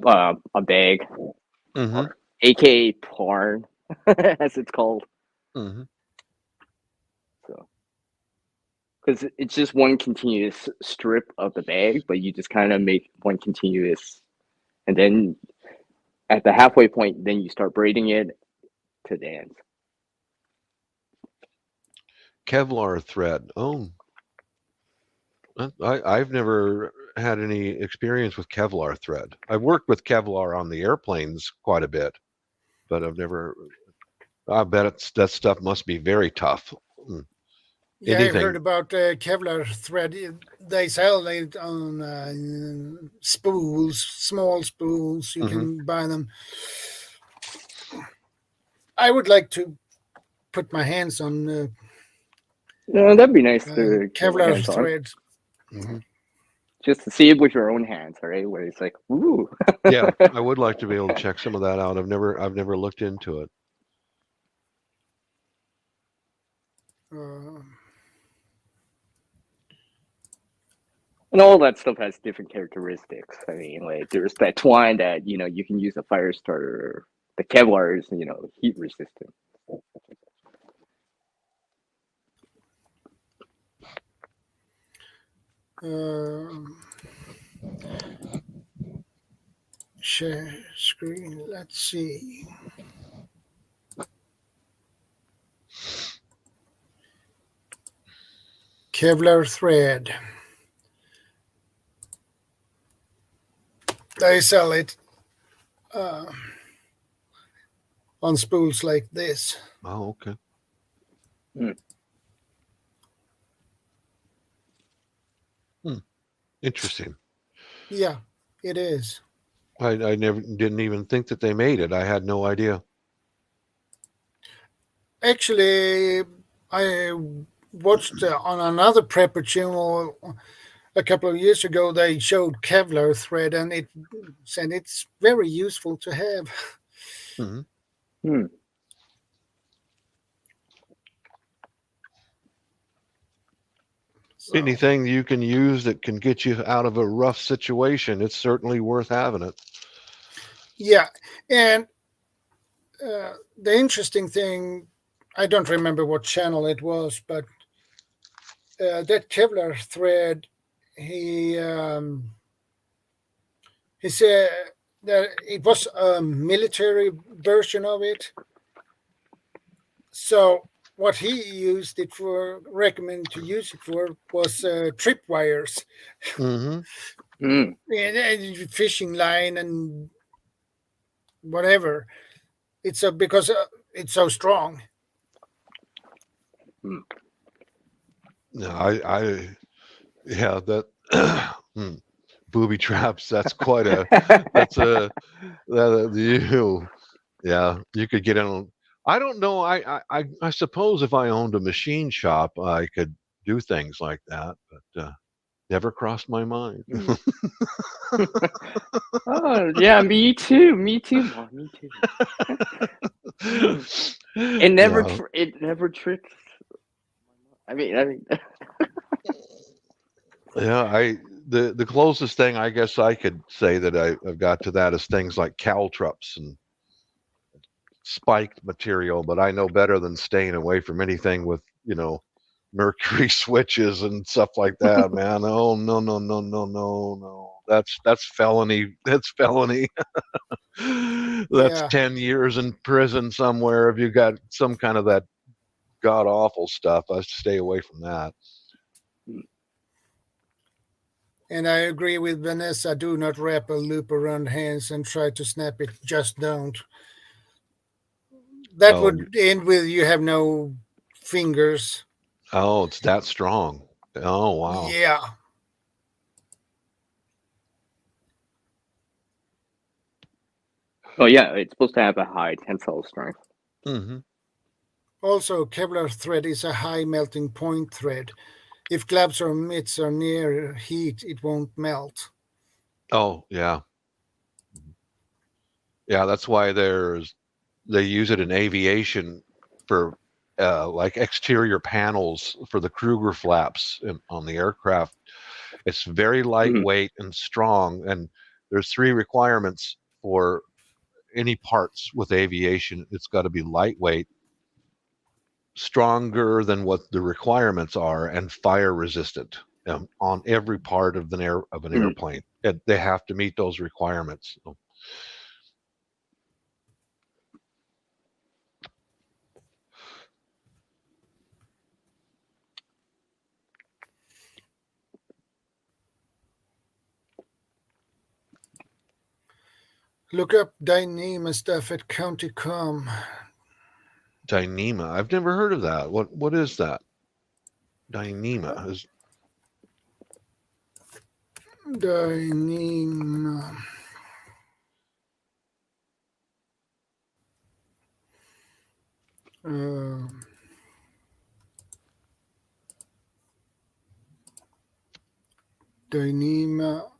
[SPEAKER 7] bag,
[SPEAKER 8] Mm-hmm.
[SPEAKER 7] aka tarn, as it's called.
[SPEAKER 8] Mm-hmm.
[SPEAKER 7] So, because it's just one continuous strip of the bag, but you just kind of make one continuous, and then at the halfway point, then you start braiding it to the ends.
[SPEAKER 8] Kevlar thread. Oh, I've never had any experience with Kevlar thread. I've worked with Kevlar on the airplanes quite a bit, but I've never. I bet that stuff must be very tough.
[SPEAKER 1] Yeah, I've heard
[SPEAKER 8] Anything.
[SPEAKER 1] about Kevlar thread. They sell it on spools, small spools. You can buy them. I would like to put my hands on
[SPEAKER 7] That'd be nice to get my
[SPEAKER 1] Kevlar
[SPEAKER 7] hands on.
[SPEAKER 1] thread.
[SPEAKER 8] Mm-hmm.
[SPEAKER 7] Just to see it with your own hands, right? Where it's like, ooh.
[SPEAKER 8] Yeah, I would like to be able to check some of that out. I've never looked into it.
[SPEAKER 7] And all that stuff has different characteristics. I mean, like there's that twine that you can use a fire starter. The Kevlar is heat resistant.
[SPEAKER 1] Share screen. Let's see. Kevlar thread. They sell it on spools like this.
[SPEAKER 8] Oh, okay. Interesting.
[SPEAKER 1] Yeah, it is.
[SPEAKER 8] I didn't even think that they made it. I had no idea.
[SPEAKER 1] Actually, I watched on another prepper channel a couple of years ago. They showed Kevlar thread, and it said it's very useful to have.
[SPEAKER 8] Mm-hmm.
[SPEAKER 1] So,
[SPEAKER 8] anything you can use that can get you out of a rough situation, it's certainly worth having it.
[SPEAKER 1] Yeah, and the interesting thing, I don't remember what channel it was, but that Kevlar thread, he said that it was a military version of it. So what he used it for, recommended to use it for, was tripwires.
[SPEAKER 8] Mm-hmm.
[SPEAKER 1] And fishing line and whatever. It's because it's so strong.
[SPEAKER 8] No, yeah, that booby traps. That's quite a. Yeah, you could get in. I don't know. I suppose if I owned a machine shop, I could do things like that, but never crossed my mind.
[SPEAKER 7] Oh yeah, me too, Mom, me too. It never tricks. I mean.
[SPEAKER 8] Yeah, the closest thing I guess I could say that I've got to that is things like caltrops and spiked material, but I know better than staying away from anything with mercury switches and stuff like that, man. Oh no. That's felony. That's felony. That's 10 years in prison somewhere if you got some kind of that god awful stuff. I stay away from that.
[SPEAKER 1] And I agree with Vanessa. Do not wrap a loop around hands and try to snap it. Just don't. That would end with you have no fingers.
[SPEAKER 8] Oh, it's that strong. Oh, wow.
[SPEAKER 1] Yeah.
[SPEAKER 7] Oh yeah, it's supposed to have a high tensile strength.
[SPEAKER 8] Mm-hmm.
[SPEAKER 1] Also, Kevlar thread is a high melting point thread. if gloves or mitts are near heat, it won't melt.
[SPEAKER 8] Oh, yeah. Yeah, that's why they use it in aviation for like exterior panels for the Kruger flaps on the aircraft. It's very lightweight and strong, and there's 3 requirements for any parts with aviation. It's got to be lightweight, stronger than what the requirements are, and fire resistant on every part of an airplane. They have to meet those requirements.
[SPEAKER 1] Look up Dyneema stuff at County Com.
[SPEAKER 8] Dyneema. I've never heard of that. What is that? Dyneema is
[SPEAKER 1] Dyneema. Dyneema.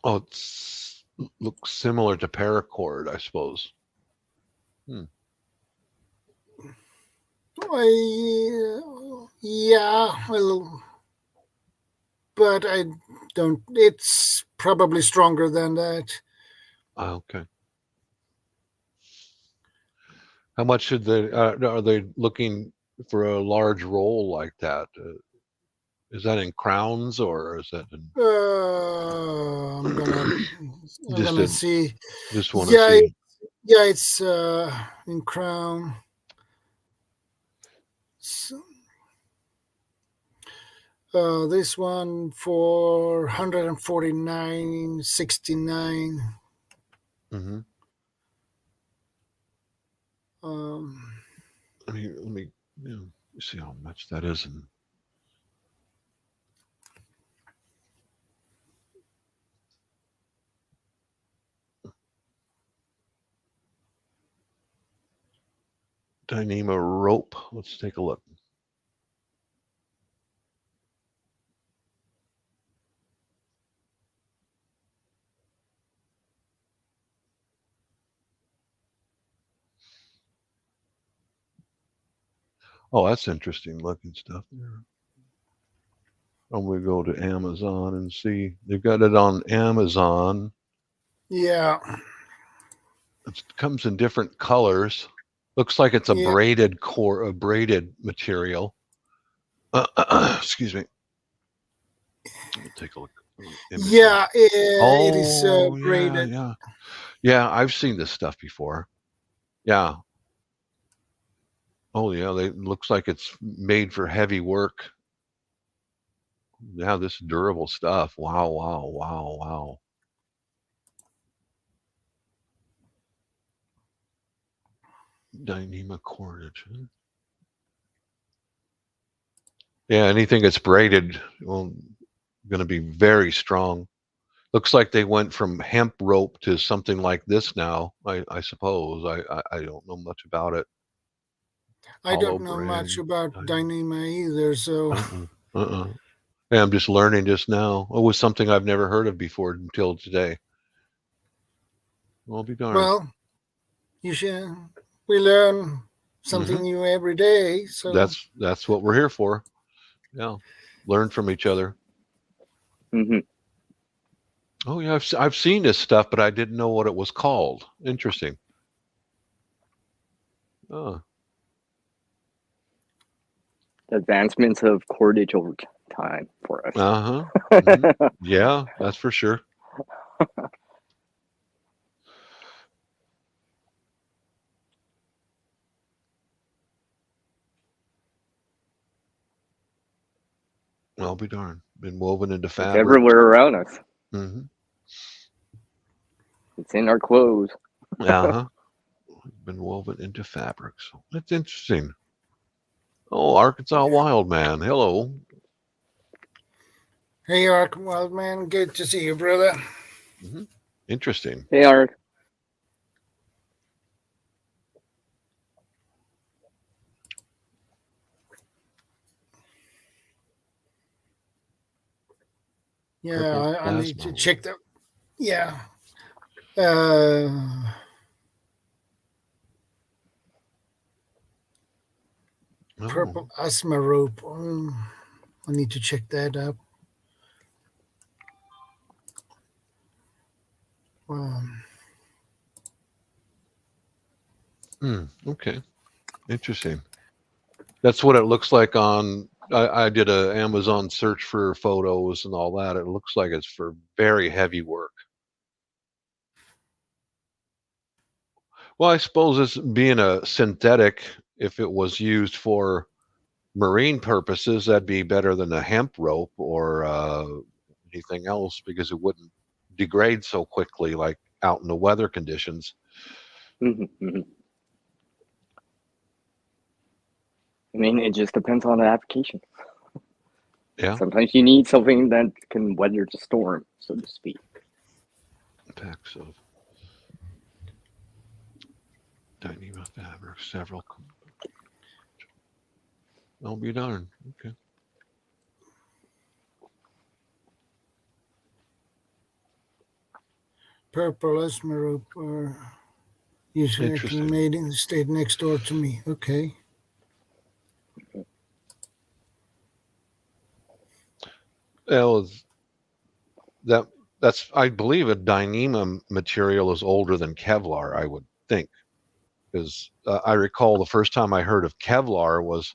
[SPEAKER 8] Oh, it looks similar to paracord, I suppose.
[SPEAKER 1] Yeah, well, but I don't. It's probably stronger than that.
[SPEAKER 8] Okay. How much should they? Are they looking for a large roll like that? Is that in crowns or is that in?
[SPEAKER 1] I'm gonna see.
[SPEAKER 8] Just want to see.
[SPEAKER 1] Yeah, it's in crown. So, this one for 149.69.
[SPEAKER 8] Mm-hmm. Let me see how much that is in. Dyneema rope. Let's take a look. Oh, that's interesting looking stuff there. I'm going to go to Amazon and see. They've got it on Amazon.
[SPEAKER 1] Yeah.
[SPEAKER 8] It comes in different colors. Looks like it's a braided material. Excuse me. Let me take a look.
[SPEAKER 1] Yeah, it is braided.
[SPEAKER 8] Yeah, I've seen this stuff before. Yeah. Oh, yeah. It looks like it's made for heavy work. Yeah, this durable stuff. Wow. Dyneema cordage. Huh? Yeah, anything that's braided going to be very strong. Looks like they went from hemp rope to something like this now. I suppose. I don't know much about it.
[SPEAKER 1] I don't know much about Dyneema either, so.
[SPEAKER 8] Yeah, I'm just learning just now. It was something I've never heard of before until today. I'll be darned.
[SPEAKER 1] Well, you should. We learn something new every day. So
[SPEAKER 8] that's what we're here for. Yeah, learn from each other.
[SPEAKER 7] Mm-hmm.
[SPEAKER 8] Oh yeah, I've seen this stuff, but I didn't know what it was called. Interesting. Oh.
[SPEAKER 7] Advancements of cordage over time for us.
[SPEAKER 8] Mm-hmm. Yeah, that's for sure. I'll be darned. Been woven into fabric.
[SPEAKER 7] It's everywhere around us.
[SPEAKER 8] Mm-hmm.
[SPEAKER 7] It's in our clothes.
[SPEAKER 8] Been woven into fabric. So that's interesting. Oh, Arkansas Wild Man. Hello.
[SPEAKER 1] Hey, Ark Wild Man. Good to see you, brother.
[SPEAKER 8] Mm-hmm. Interesting.
[SPEAKER 7] Hey, Ark.
[SPEAKER 1] Yeah,
[SPEAKER 8] Purple
[SPEAKER 1] I need
[SPEAKER 8] plasma
[SPEAKER 1] to check that. Yeah. Uh, Purple asthma rope. I need to check that up.
[SPEAKER 8] Okay, interesting. That's what it looks like on. I did a Amazon search for photos and all that. It looks like it's for very heavy work. Well, I suppose it's being a synthetic. If it was used for marine purposes, that'd be better than a hemp rope or anything else because it wouldn't degrade so quickly, like out in the weather conditions.
[SPEAKER 7] I mean, it just depends on the application.
[SPEAKER 8] Yeah.
[SPEAKER 7] Sometimes you need something that can weather the storm, so to speak.
[SPEAKER 8] Packs of Dyneema fabric, several. I'll be darned. Okay.
[SPEAKER 1] Purple asthma rope usually actually made in the state next door to me. Okay.
[SPEAKER 8] Well, that's I believe a Dyneema material is older than Kevlar, I would think, because I recall the first time I heard of Kevlar was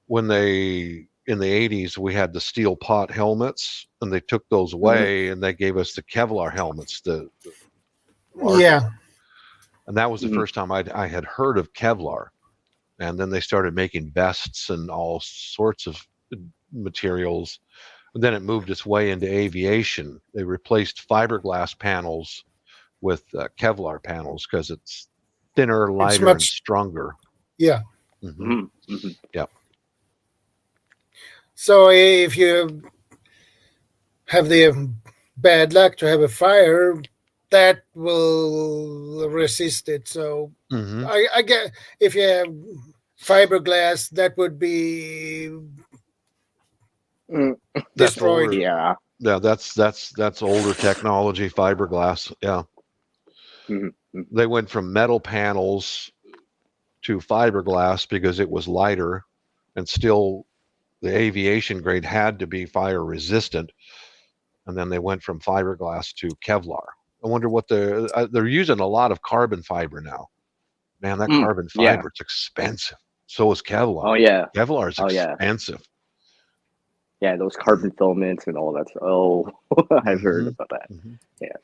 [SPEAKER 8] when they in the 80s we had the steel pot helmets and they took those away and they gave us the Kevlar helmets, the larger one. And that was the first time I had heard of Kevlar. And then they started making vests and all sorts of materials. And then it moved its way into aviation. They replaced fiberglass panels with Kevlar panels because it's thinner, lighter, and stronger.
[SPEAKER 1] Yeah.
[SPEAKER 8] Yeah.
[SPEAKER 1] So if you have the bad luck to have a fire, that will resist it. So I get if you have fiberglass, that would be destroyed.
[SPEAKER 8] Older. Yeah, that's older technology, fiberglass. Yeah. They went from metal panels to fiberglass because it was lighter, and still the aviation grade had to be fire resistant. And then they went from fiberglass to Kevlar. I wonder what they're using a lot of carbon fiber now. Man, that carbon fiber, it's expensive. So is Kevlar.
[SPEAKER 7] Oh yeah,
[SPEAKER 8] Kevlar is expensive.
[SPEAKER 7] Yeah, those carbon filaments and all that. Oh, I've heard about that. Yeah.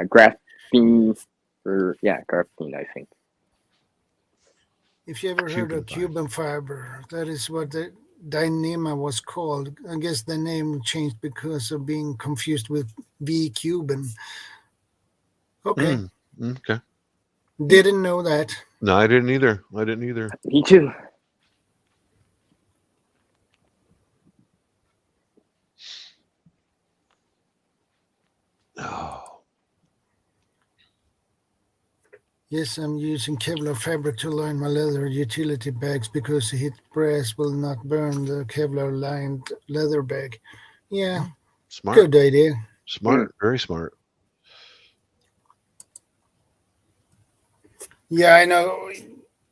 [SPEAKER 7] Graphene, graphene, I think.
[SPEAKER 1] If you ever heard of Cuban fiber, that is what the Dyneema was called. I guess the name changed because of being confused with V Cuban. Okay.
[SPEAKER 8] Okay.
[SPEAKER 1] Didn't know that.
[SPEAKER 8] No, I didn't either.
[SPEAKER 7] Me too.
[SPEAKER 8] Oh.
[SPEAKER 1] Yes, I'm using Kevlar fabric to line my leather utility bags because the heat brass will not burn the Kevlar lined leather bag. Yeah.
[SPEAKER 8] Smart.
[SPEAKER 1] Good idea.
[SPEAKER 8] Smart. Very smart.
[SPEAKER 1] Yeah, I know.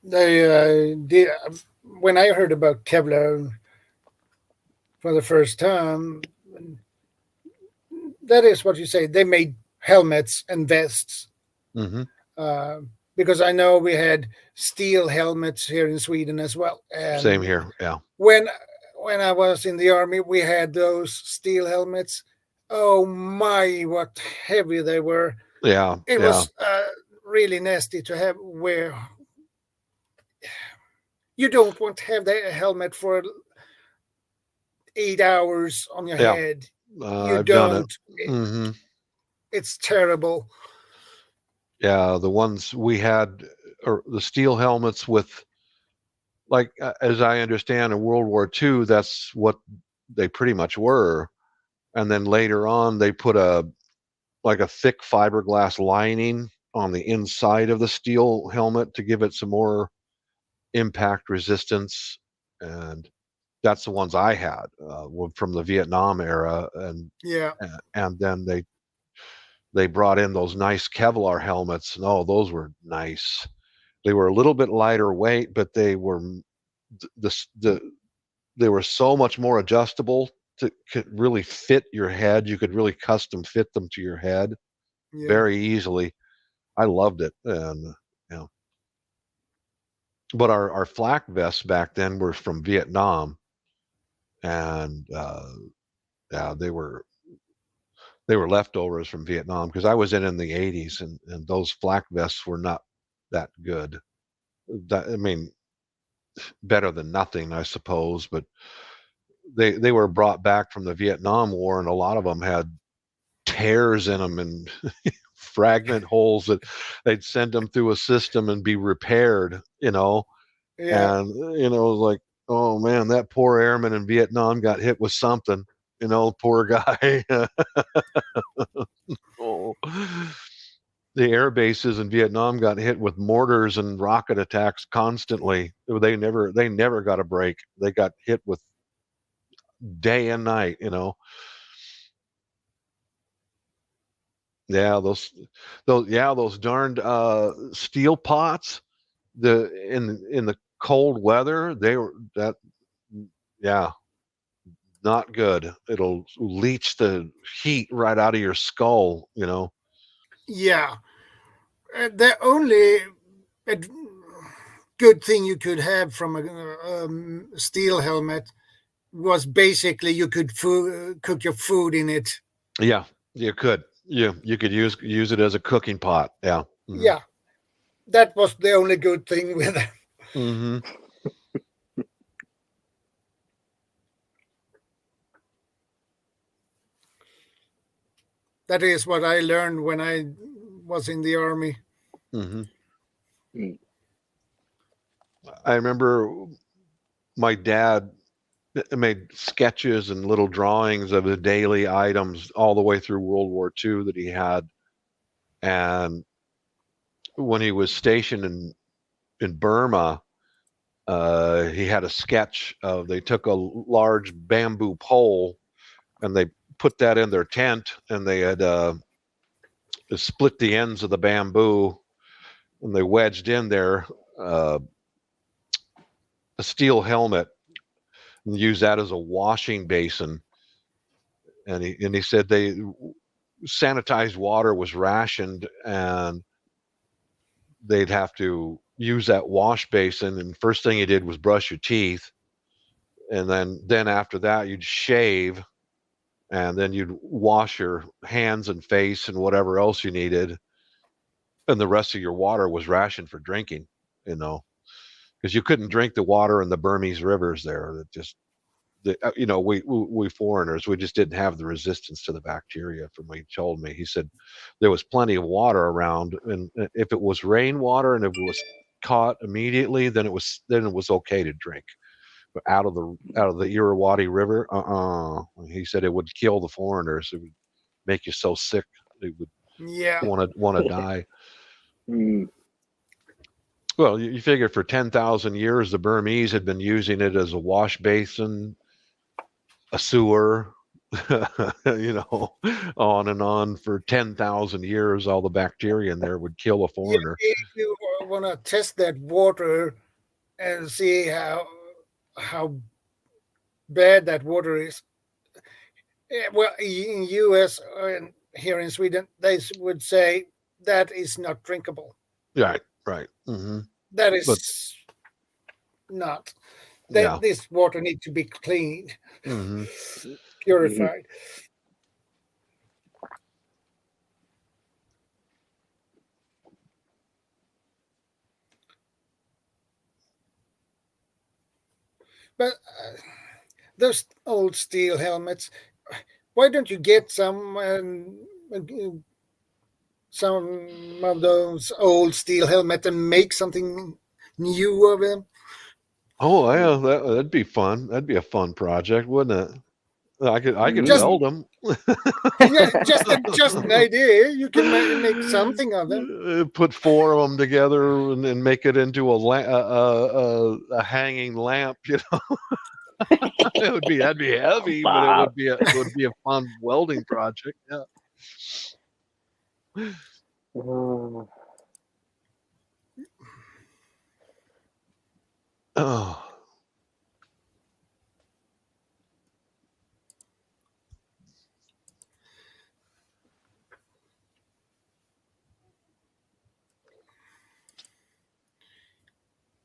[SPEAKER 1] They did. When I heard about Kevlar for the first time, that is what you say. They made helmets and vests. Because I know we had steel helmets here in Sweden as well. And
[SPEAKER 8] same here. Yeah.
[SPEAKER 1] When I was in the army, we had those steel helmets. Oh my, what heavy they were.
[SPEAKER 8] Yeah.
[SPEAKER 1] It was really nasty to have wear. You don't want to have the helmet for 8 hours on your head.
[SPEAKER 8] I've done it.
[SPEAKER 1] It's terrible.
[SPEAKER 8] Yeah, the ones we had, or the steel helmets with, like, as I understand, in World War II, that's what they pretty much were. And then later on, they put a thick fiberglass lining on the inside of the steel helmet to give it some more impact resistance. And That's the ones I had from the Vietnam era, and then they brought in those nice Kevlar helmets. And those were nice. They were a little bit lighter weight, but they were they were so much more adjustable to really fit your head. You could really custom fit them to your head very easily. I loved it. And but our flak vests back then were from Vietnam, and they were leftovers from Vietnam, because I was in the 80s, and those flak vests were not that good. I mean, better than nothing, I suppose, but they were brought back from the Vietnam War, and a lot of them had tears in them and fragment holes that they'd send them through a system and be repaired, and like, oh man, that poor airman in Vietnam got hit with something, poor guy. The air bases in Vietnam got hit with mortars and rocket attacks constantly. They never got a break. They got hit with day and night, Yeah, those darned steel pots. In the cold weather, they were not good. It'll leach the heat right out of your skull,
[SPEAKER 1] Yeah. The only good thing you could have from a steel helmet was basically you could cook your food in it.
[SPEAKER 8] Yeah, you could. You could use it as a cooking pot. Yeah.
[SPEAKER 1] Mm-hmm. Yeah. That was the only good thing with it.
[SPEAKER 8] Mm-hmm.
[SPEAKER 1] That is what I learned when I was in the army.
[SPEAKER 8] Mm-hmm. I remember my dad made sketches and little drawings of the daily items all the way through World War II that he had. And when he was stationed in Burma, he had a sketch of, they took a large bamboo pole and they put that in their tent, and they had split the ends of the bamboo, and they wedged in there a steel helmet and used that as a washing basin. And he said they sanitized water was rationed, and they'd have to use that wash basin, and first thing you did was brush your teeth, and then after that you'd shave, and then you'd wash your hands and face and whatever else you needed, and the rest of your water was rationed for drinking, because you couldn't drink the water in the Burmese rivers there. That just, we foreigners, we just didn't have the resistance to the bacteria. From what he told me, he said there was plenty of water around, and if it was rainwater and if it was caught immediately, then it was okay to drink. But out of the Irrawaddy River, he said it would kill the foreigners. It would make you so sick they would want to die. Well, you figure for 10,000 years the Burmese had been using it as a wash basin, a sewer, on and on for 10,000 years. All the bacteria in there would kill a foreigner.
[SPEAKER 1] If you want to test that water and see how bad that water is, well, in US and here in Sweden, they would say that is not drinkable.
[SPEAKER 8] Right. Mm-hmm.
[SPEAKER 1] That is not. This water needs to be cleaned, purified. But those old steel helmets, why don't you get some of those old steel helmets and make something new of them?
[SPEAKER 8] Oh yeah, that'd be fun. That'd be a fun project, wouldn't it? I could weld them.
[SPEAKER 1] Yeah, just an idea. You can make something of them.
[SPEAKER 8] Put 4 of them together and make it into a hanging lamp. That'd be heavy, but
[SPEAKER 7] Wow.
[SPEAKER 8] it would be a fun welding project. Yeah. Oh.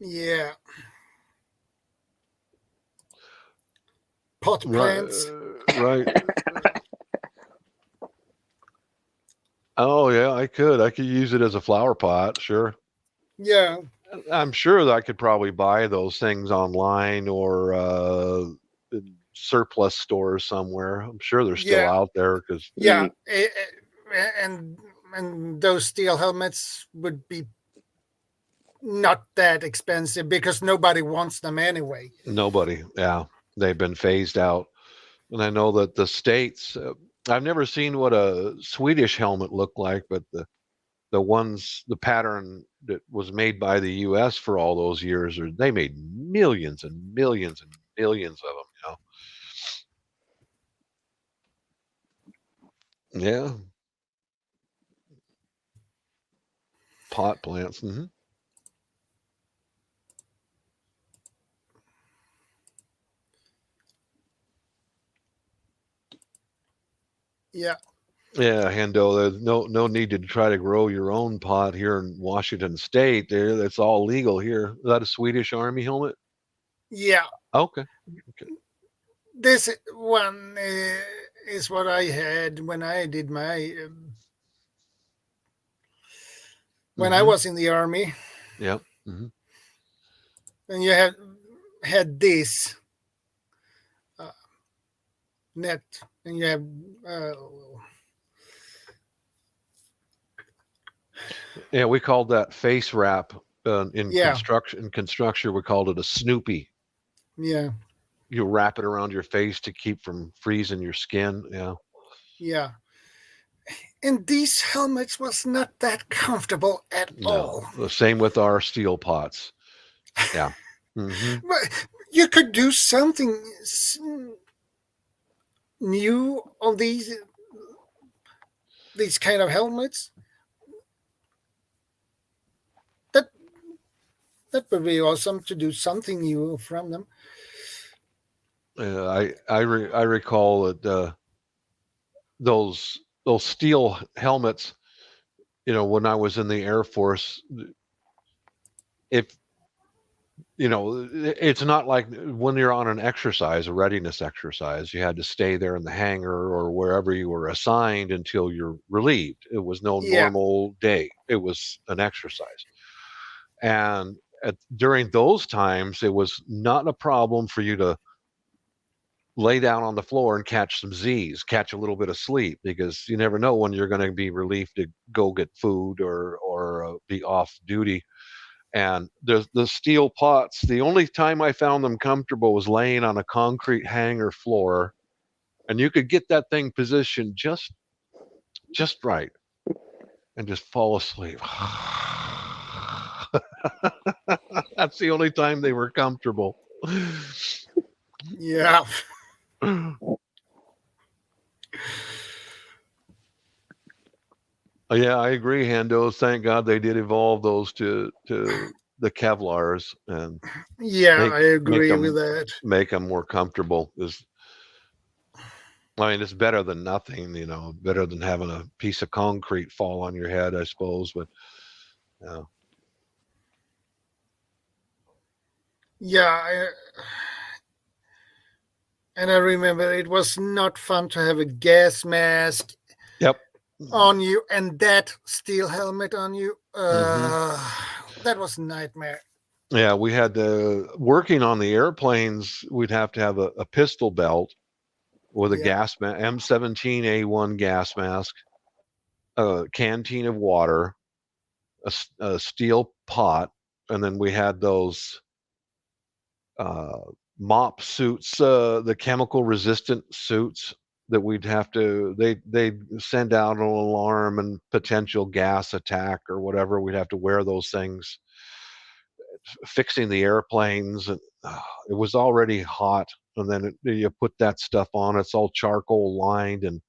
[SPEAKER 1] Yeah. Pot plants.
[SPEAKER 8] Right. Oh yeah, I could use it as a flower pot. Sure.
[SPEAKER 1] Yeah.
[SPEAKER 8] I'm sure that I could probably buy those things online or in surplus stores somewhere. I'm sure they're still
[SPEAKER 1] Yeah.
[SPEAKER 8] out there because
[SPEAKER 1] Yeah. And those steel helmets would be not that expensive because nobody wants them anyway.
[SPEAKER 8] nobody. Yeah, they've been phased out. And I know that the States, I've never seen what a Swedish helmet looked like, but the pattern that was made by the US for all those years, they made millions and millions and millions of them, Yeah. Pot plants. Mm-hmm.
[SPEAKER 1] Yeah.
[SPEAKER 8] Yeah, Hendo, there's no need to try to grow your own pot here in Washington State. That's all legal here. Is that a Swedish Army helmet?
[SPEAKER 1] Yeah.
[SPEAKER 8] Okay.
[SPEAKER 1] This one is what I had when I did my when I was in the Army.
[SPEAKER 8] Yep. Mm-hmm.
[SPEAKER 1] And you had this net, and you have
[SPEAKER 8] Yeah, we called that face wrap in
[SPEAKER 1] Yeah.
[SPEAKER 8] construction. In construction, we called it a Snoopy.
[SPEAKER 1] Yeah.
[SPEAKER 8] You wrap it around your face to keep from freezing your skin. Yeah.
[SPEAKER 1] Yeah. And these helmets was not that comfortable at all.
[SPEAKER 8] The same with our steel pots. Yeah. Mm-hmm.
[SPEAKER 1] But you could do something new on these kind of helmets. That would be awesome to do something new from them.
[SPEAKER 8] I recall that those steel helmets, when I was in the Air Force, if it's not like when you're on an exercise, a readiness exercise, you had to stay there in the hangar or wherever you were assigned until you're relieved. It was no normal day. It was an exercise. And during those times, it was not a problem for you to lay down on the floor and catch some Z's, catch a little bit of sleep, because you never know when you're going to be relieved to go get food or be off duty. And the steel pots, the only time I found them comfortable was laying on a concrete hangar floor, and you could get that thing positioned just right and just fall asleep. That's the only time they were comfortable.
[SPEAKER 1] Yeah.
[SPEAKER 8] Yeah, I agree, Hando. Thank God they did evolve those to the Kevlars, and
[SPEAKER 1] I agree with that.
[SPEAKER 8] Make them more comfortable. It's better than nothing, better than having a piece of concrete fall on your head, I suppose. But
[SPEAKER 1] and I remember it was not fun to have a gas mask.
[SPEAKER 8] Yep.
[SPEAKER 1] On you and that steel helmet on you. That was a nightmare.
[SPEAKER 8] Yeah, we had working on the airplanes, we'd have to have a pistol belt with a gas mask, M17A1 gas mask, a canteen of water, a steel pot, and then we had those MOP suits, the chemical resistant suits that we'd have to, they'd send out an alarm and potential gas attack or whatever. We'd have to wear those things fixing the airplanes, and it was already hot. And then you put that stuff on, it's all charcoal lined. And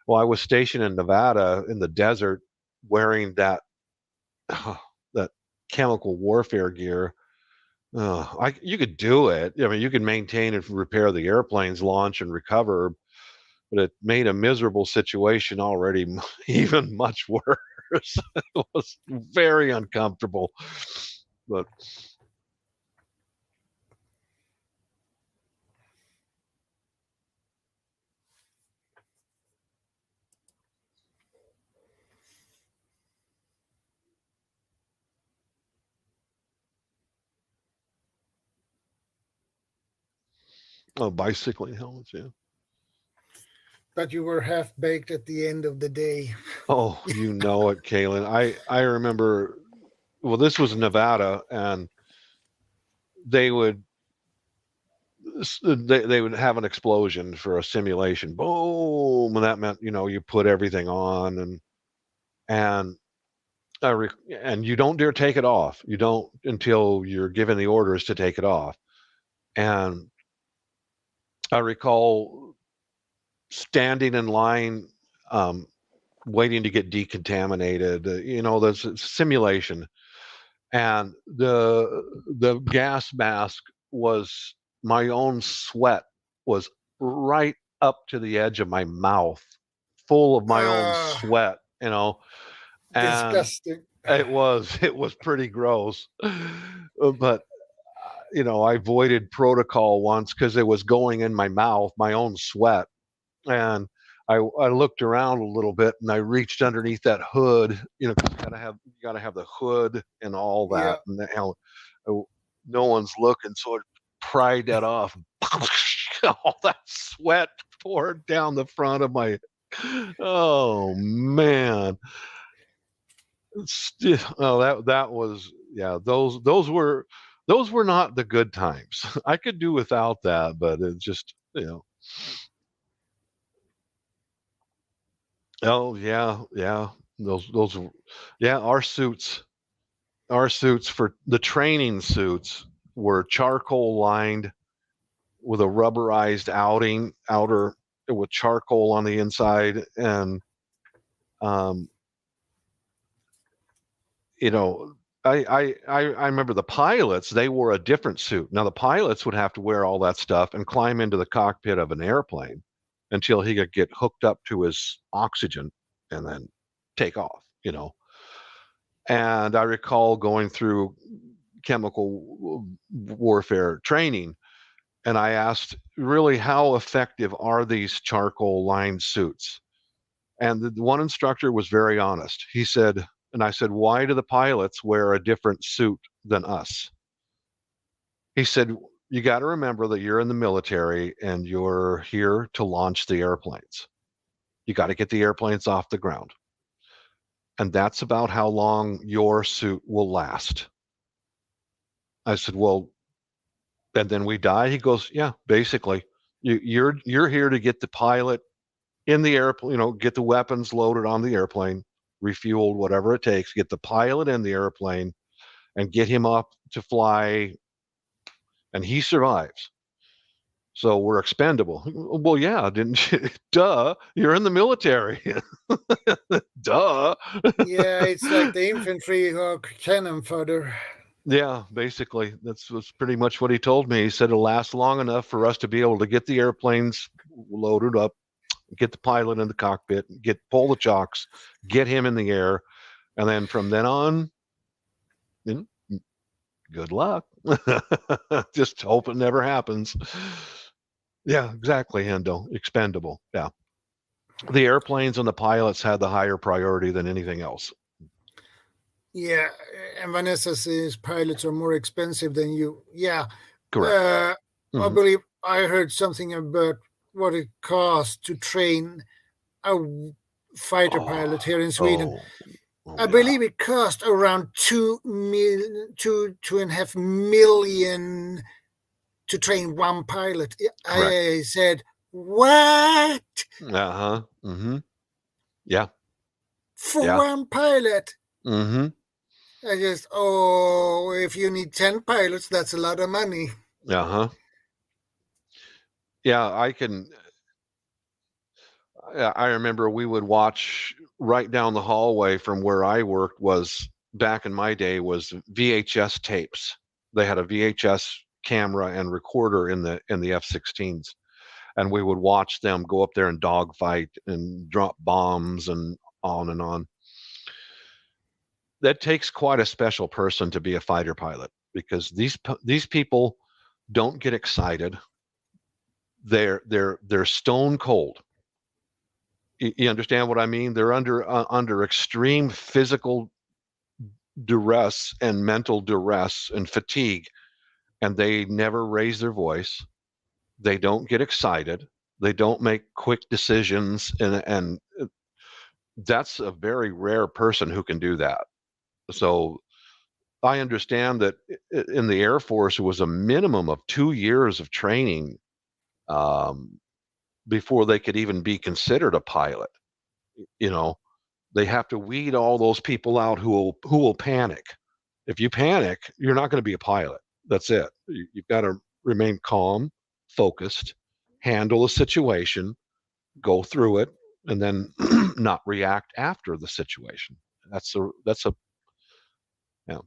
[SPEAKER 8] well, I was stationed in Nevada in the desert wearing that that chemical warfare gear. You could do it. I mean, you could maintain and repair the airplanes, launch and recover, but it made a miserable situation already even much worse. It was very uncomfortable. But bicycling helmets, yeah.
[SPEAKER 1] But you were half baked at the end of the day.
[SPEAKER 8] Oh, you know it, Kaylin. I remember. Well, this was Nevada, and they would have an explosion for a simulation. Boom, and that meant you put everything on, and you don't dare take it off. You don't until you're given the orders to take it off. And I recall standing in line, waiting to get decontaminated. There's simulation, and the gas mask was my own sweat was right up to the edge of my mouth, full of my own sweat. And
[SPEAKER 1] Disgusting.
[SPEAKER 8] it was pretty gross, but I avoided protocol once because it was going in my mouth, my own sweat. And I looked around a little bit, and I reached underneath that hood. You gotta have the hood and all that.
[SPEAKER 1] Yeah.
[SPEAKER 8] And no one's looking, so I pried that off. All that sweat poured down the front of my. Oh man! That was, yeah. Those were not the good times. I could do without that, but it just Oh yeah. Those yeah, our suits for the training suits were charcoal lined with a rubberized outer with charcoal on the inside. And I remember the pilots, they wore a different suit. Now the pilots would have to wear all that stuff and climb into the cockpit of an airplane until he could get hooked up to his oxygen and then take off. And I recall going through chemical warfare training, and I asked, really, how effective are these charcoal lined suits? And the one instructor was very honest. He said, and I said, why do the pilots wear a different suit than us? He said, you got to remember that you're in the military and you're here to launch the airplanes. You got to get the airplanes off the ground. And that's about how long your suit will last. I said, well, and then we die? He goes, yeah, basically. You're here to get the pilot in the airplane, get the weapons loaded on the airplane, refueled, whatever it takes, get the pilot in the airplane and get him up to fly, and he survives. So we're expendable. Well, yeah, didn't you? Duh, you're in the military. Duh.
[SPEAKER 1] Yeah, it's like the infantry or cannon fodder.
[SPEAKER 8] Yeah, basically, that's pretty much what he told me. He said it'll last long enough for us to be able to get the airplanes loaded up, get the pilot in the cockpit, pull the chocks, get him in the air, and then from then on, good luck. Just hope it never happens. Yeah, exactly, Hendo. Expendable. Yeah. The airplanes and the pilots had the higher priority than anything else.
[SPEAKER 1] Yeah, and Vanessa says pilots are more expensive than you. Yeah.
[SPEAKER 8] Correct.
[SPEAKER 1] I believe I heard something about what it costs to train a fighter pilot here in Sweden. I believe it cost around 2.5 million to train one pilot.
[SPEAKER 8] Correct.
[SPEAKER 1] I said, what?
[SPEAKER 8] Yeah.
[SPEAKER 1] For one pilot? I just, oh, if you need 10 pilots, that's a lot of money.
[SPEAKER 8] Uh-huh. Yeah, I remember we would watch right down the hallway from where I worked was back in my day was VHS tapes. They had a VHS camera and recorder in the F-16s, and we would watch them go up there and dogfight and drop bombs and on and on. That takes quite a special person to be a fighter pilot because these people don't get excited. They're stone cold. You understand what I mean? They're under extreme physical duress and mental duress and fatigue, and they never raise their voice. They don't get excited. They don't make quick decisions, and that's a very rare person who can do that. So I understand that in the Air Force, it was a minimum of 2 years of training before they could even be considered a pilot. You know, they have to weed all those people out who will panic. If you panic, you're not going to be a pilot. That's it. You've got to remain calm, focused, handle a situation, go through it, and then not react after the situation. That's a yeah.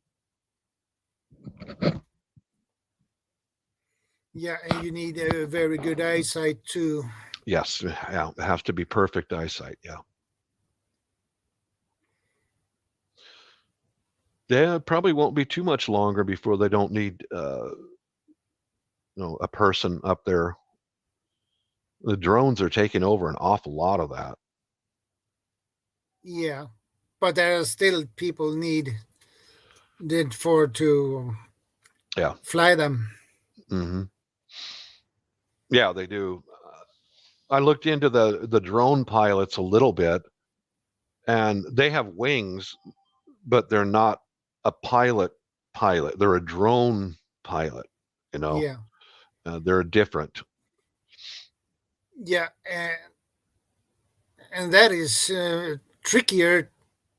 [SPEAKER 1] Yeah, and you need a very good eyesight too.
[SPEAKER 8] Yes, yeah, it has to be perfect eyesight. Yeah. Yeah, it probably won't be too much longer before they don't need a person up there. The drones are taking over an awful lot of that.
[SPEAKER 1] Yeah, but there are still people needed for to fly them.
[SPEAKER 8] Mm-hmm. Yeah, they do. I looked into the drone pilots a little bit, and they have wings, but they're not a pilot. They're a drone pilot.
[SPEAKER 1] Yeah.
[SPEAKER 8] They're different.
[SPEAKER 1] Yeah, and that is trickier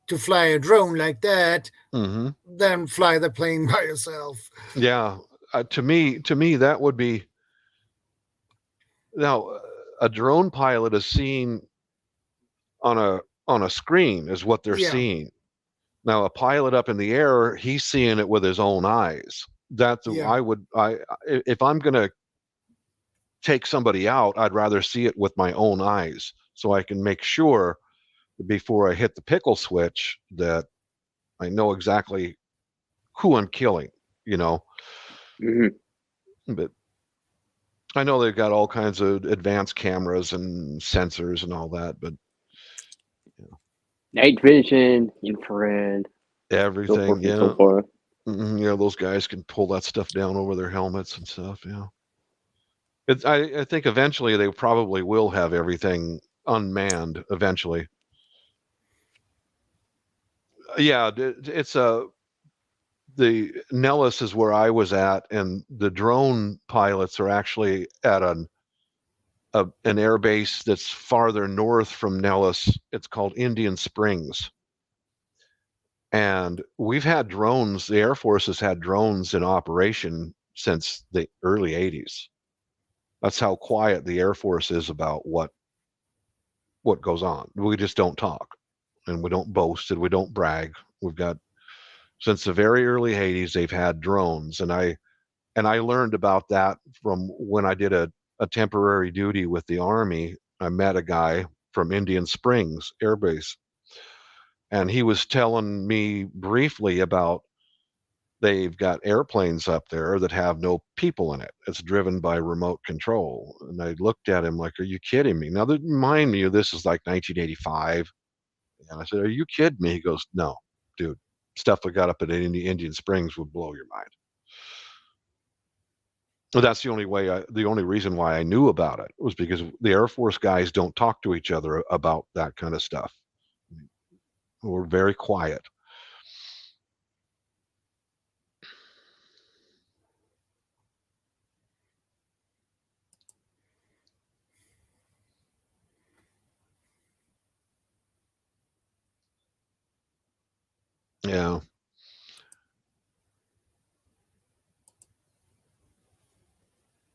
[SPEAKER 1] to fly a drone like that than fly the plane by yourself.
[SPEAKER 8] Yeah, to me, that would be. Now, a drone pilot is seeing on a screen is what they're seeing. Now, a pilot up in the air, he's seeing it with his own eyes. That's if I'm going to take somebody out, I'd rather see it with my own eyes so I can make sure before I hit the pickle switch that I know exactly who I'm killing, But I know they've got all kinds of advanced cameras and sensors and all that, but
[SPEAKER 7] night vision, infrared,
[SPEAKER 8] everything,
[SPEAKER 7] so forth and so forth.
[SPEAKER 8] Those guys can pull that stuff down over their helmets and stuff. Yeah. I think eventually they probably will have everything unmanned eventually. Yeah, it's the Nellis is where I was at, and the drone pilots are actually at an air base that's farther north from Nellis. It's called Indian Springs. And we've had drones, the Air Force has had drones in operation since the early 80s. That's how quiet the Air Force is about what goes on. We just don't talk, and we don't boast, and we don't brag. We've got, since the very early 80s, they've had drones, and I learned about that from when I did a temporary duty with the Army. I met a guy from Indian Springs Air Base, and he was telling me briefly about they've got airplanes up there that have no people in it. It's driven by remote control. And I looked at him like, are you kidding me? Now, remind me, this is like 1985. And I said, are you kidding me? He goes, no, dude, stuff we got up at Indian Springs would blow your mind. Well, that's the only reason why I knew about it was because the Air Force guys don't talk to each other about that kind of stuff. We're very quiet. Yeah.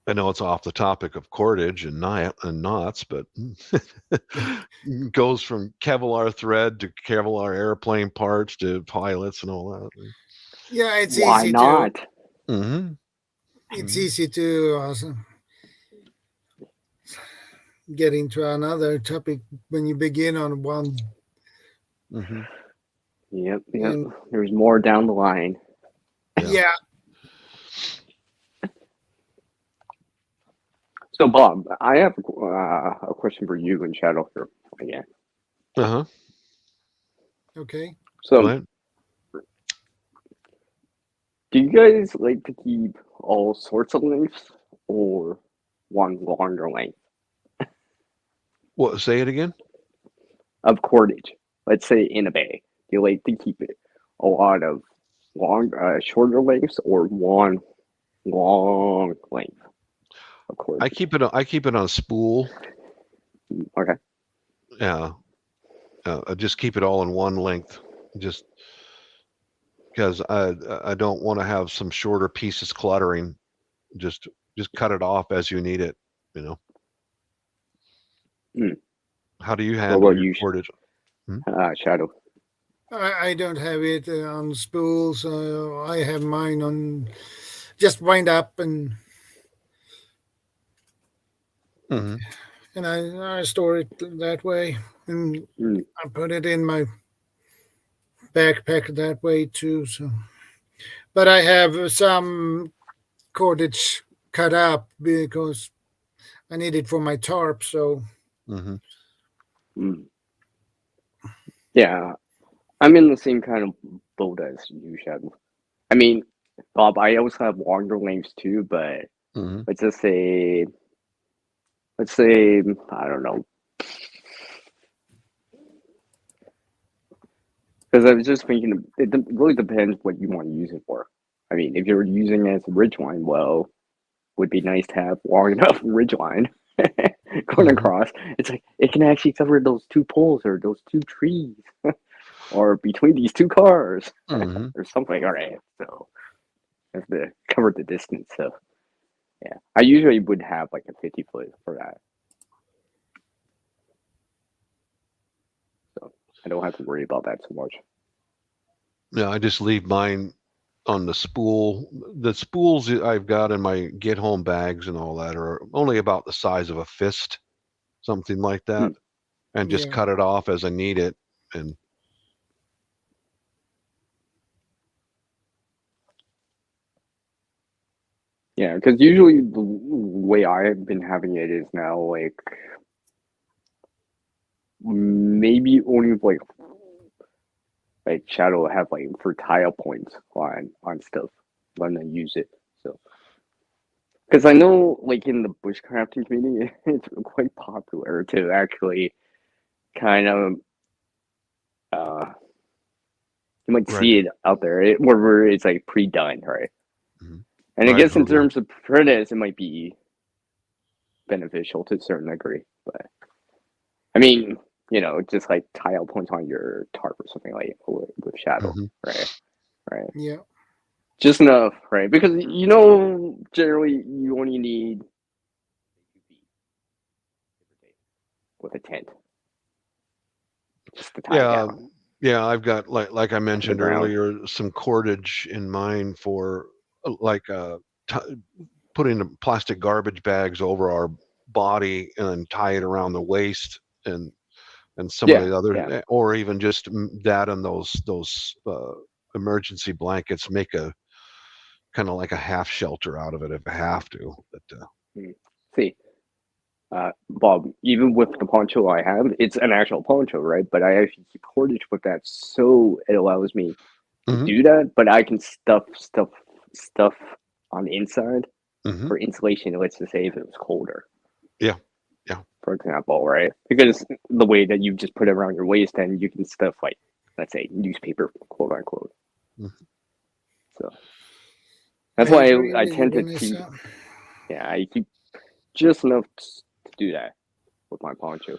[SPEAKER 8] I know it's off the topic of cordage and knots, but goes from Kevlar thread to Kevlar airplane parts to pilots and all that.
[SPEAKER 1] Yeah, it's
[SPEAKER 7] Why
[SPEAKER 1] easy
[SPEAKER 7] not?
[SPEAKER 1] to.
[SPEAKER 8] Mm-hmm.
[SPEAKER 1] It's easy to also get into another topic when you begin on one.
[SPEAKER 8] Mm-hmm.
[SPEAKER 7] Yep.
[SPEAKER 1] And,
[SPEAKER 7] There's more down the line.
[SPEAKER 1] yeah.
[SPEAKER 7] So, Bob, I have a question for you and Shadow here again.
[SPEAKER 8] Uh-huh.
[SPEAKER 1] Okay.
[SPEAKER 7] So,
[SPEAKER 8] Go ahead.
[SPEAKER 7] do you guys like to keep all sorts of lengths or one longer length
[SPEAKER 8] What? Say it again.
[SPEAKER 7] of cordage? Let's say in a bay. Do you like to keep it a lot of shorter lengths or one long length of cordage?
[SPEAKER 8] I keep it on spool.
[SPEAKER 7] Okay.
[SPEAKER 8] Yeah. I just keep it all in one length, just because I don't want to have some shorter pieces cluttering. Just cut it off as you need it. How do you handle
[SPEAKER 7] about
[SPEAKER 8] your
[SPEAKER 7] you,
[SPEAKER 8] cordage?
[SPEAKER 7] Shadow?
[SPEAKER 1] I don't have it on spools. I have mine on just wind up and
[SPEAKER 8] Mm-hmm.
[SPEAKER 1] and I store it that way, and I put it in my backpack that way too. So, but I have some cordage cut up because I need it for my tarp. So,
[SPEAKER 7] Yeah, I'm in the same kind of boat as you, Shadow. I mean, Bob, I also have longer lengths too, but let's just say, I don't know. Because I was just thinking, it really depends what you want to use it for. I mean, if you're using it as a ridgeline, well, would be nice to have long enough ridgeline going across. It's like it can actually cover those two poles or those two trees, or between these two cars, or something. All right, so have to cover the distance. So yeah, I usually would have like a 50-foot for that. So I don't have to worry about that so much.
[SPEAKER 8] Yeah, I just leave mine on the spool. The spools I've got in my get home bags and all that are only about the size of a fist, something like that, and just cut it off as I need it. And
[SPEAKER 7] yeah, because usually the way I've been having it is now like maybe only like Shadow have like for tile points on stuff when I use it. So because I know like in the bushcrafting community, it's quite popular to actually kind of you might see it out there where it's like pre-done, right? And I guess in terms of printers, it might be beneficial to a certain degree, but I mean, just like tile points on your tarp or something like with Shadow, right?
[SPEAKER 1] Yeah.
[SPEAKER 7] Just enough, right? Because generally you only need with a tent. Just to tie down.
[SPEAKER 8] Yeah, I've got like I mentioned earlier, some cordage in mine for like putting the plastic garbage bags over our body and tie it around the waist and some of the other, or even just that and those emergency blankets, make a kind of like a half shelter out of it if I have to. But
[SPEAKER 7] see, Bob, even with the poncho I have, it's an actual poncho, right? But I actually keep cordage with that, so it allows me to do that. But I can stuff on the inside for insulation. Let's just say if it was colder.
[SPEAKER 8] Yeah.
[SPEAKER 7] For example, right? Because the way that you just put it around your waist, and you can stuff like, let's say, newspaper, quote unquote. So that's why I tend to keep. Yeah, I keep just enough to do that with my poncho.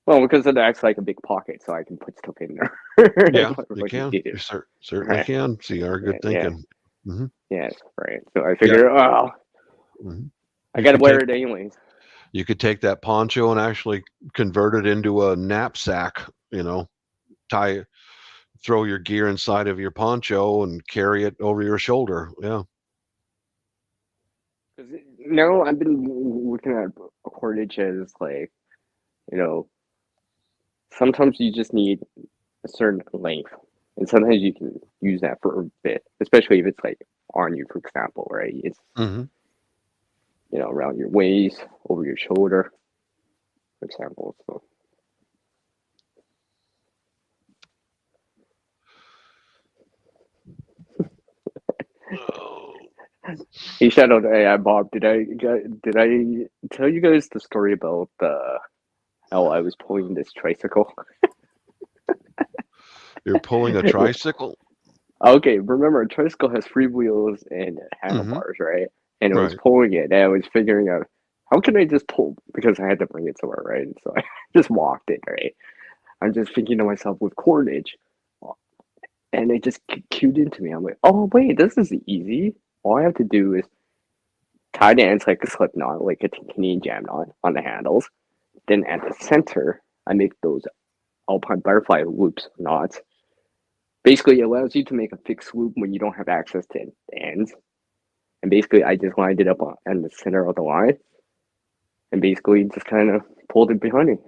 [SPEAKER 7] Well, because it acts like a big pocket, so I can put stuff in there.
[SPEAKER 8] Yeah, you can. You certainly can. See, our good thinking.
[SPEAKER 7] Yes, right. So I figured, oh,
[SPEAKER 8] Mhm.
[SPEAKER 7] I
[SPEAKER 8] You
[SPEAKER 7] gotta
[SPEAKER 8] could
[SPEAKER 7] wear
[SPEAKER 8] take
[SPEAKER 7] it anyways.
[SPEAKER 8] you could take that poncho and actually convert it into a knapsack. Tie throw your gear inside of your poncho and carry it over your shoulder. Yeah.
[SPEAKER 7] Because now I've been looking at a cordage as like, you know, sometimes you just need a certain length, and sometimes you can use that for a bit, especially if it's like on you, for example, right? It's
[SPEAKER 8] Mm-hmm.
[SPEAKER 7] Around your waist, over your shoulder, for example. So hey, Shadow, hey, Bob. Did I tell you guys the story about how I was pulling this tricycle?
[SPEAKER 8] You're pulling a tricycle.
[SPEAKER 7] Okay, remember a tricycle has free wheels and
[SPEAKER 8] Mm-hmm.
[SPEAKER 7] handlebars, right? And it was
[SPEAKER 8] Right.
[SPEAKER 7] pulling it, and I was figuring out how can I just pull because I had to bring it somewhere, right? So I just walked it, right? I'm just thinking to myself with cordage, and it just cued into me. I'm like, oh wait, this is easy. All I have to do is tie the ends like a slip knot, like a Canadian jam knot on the handles. Then at the center, I make those alpine butterfly loops knots. Basically, it allows you to make a fixed loop when you don't have access to the ends. And basically, I just lined it up in the center of the line, and basically just kind of pulled it behind me.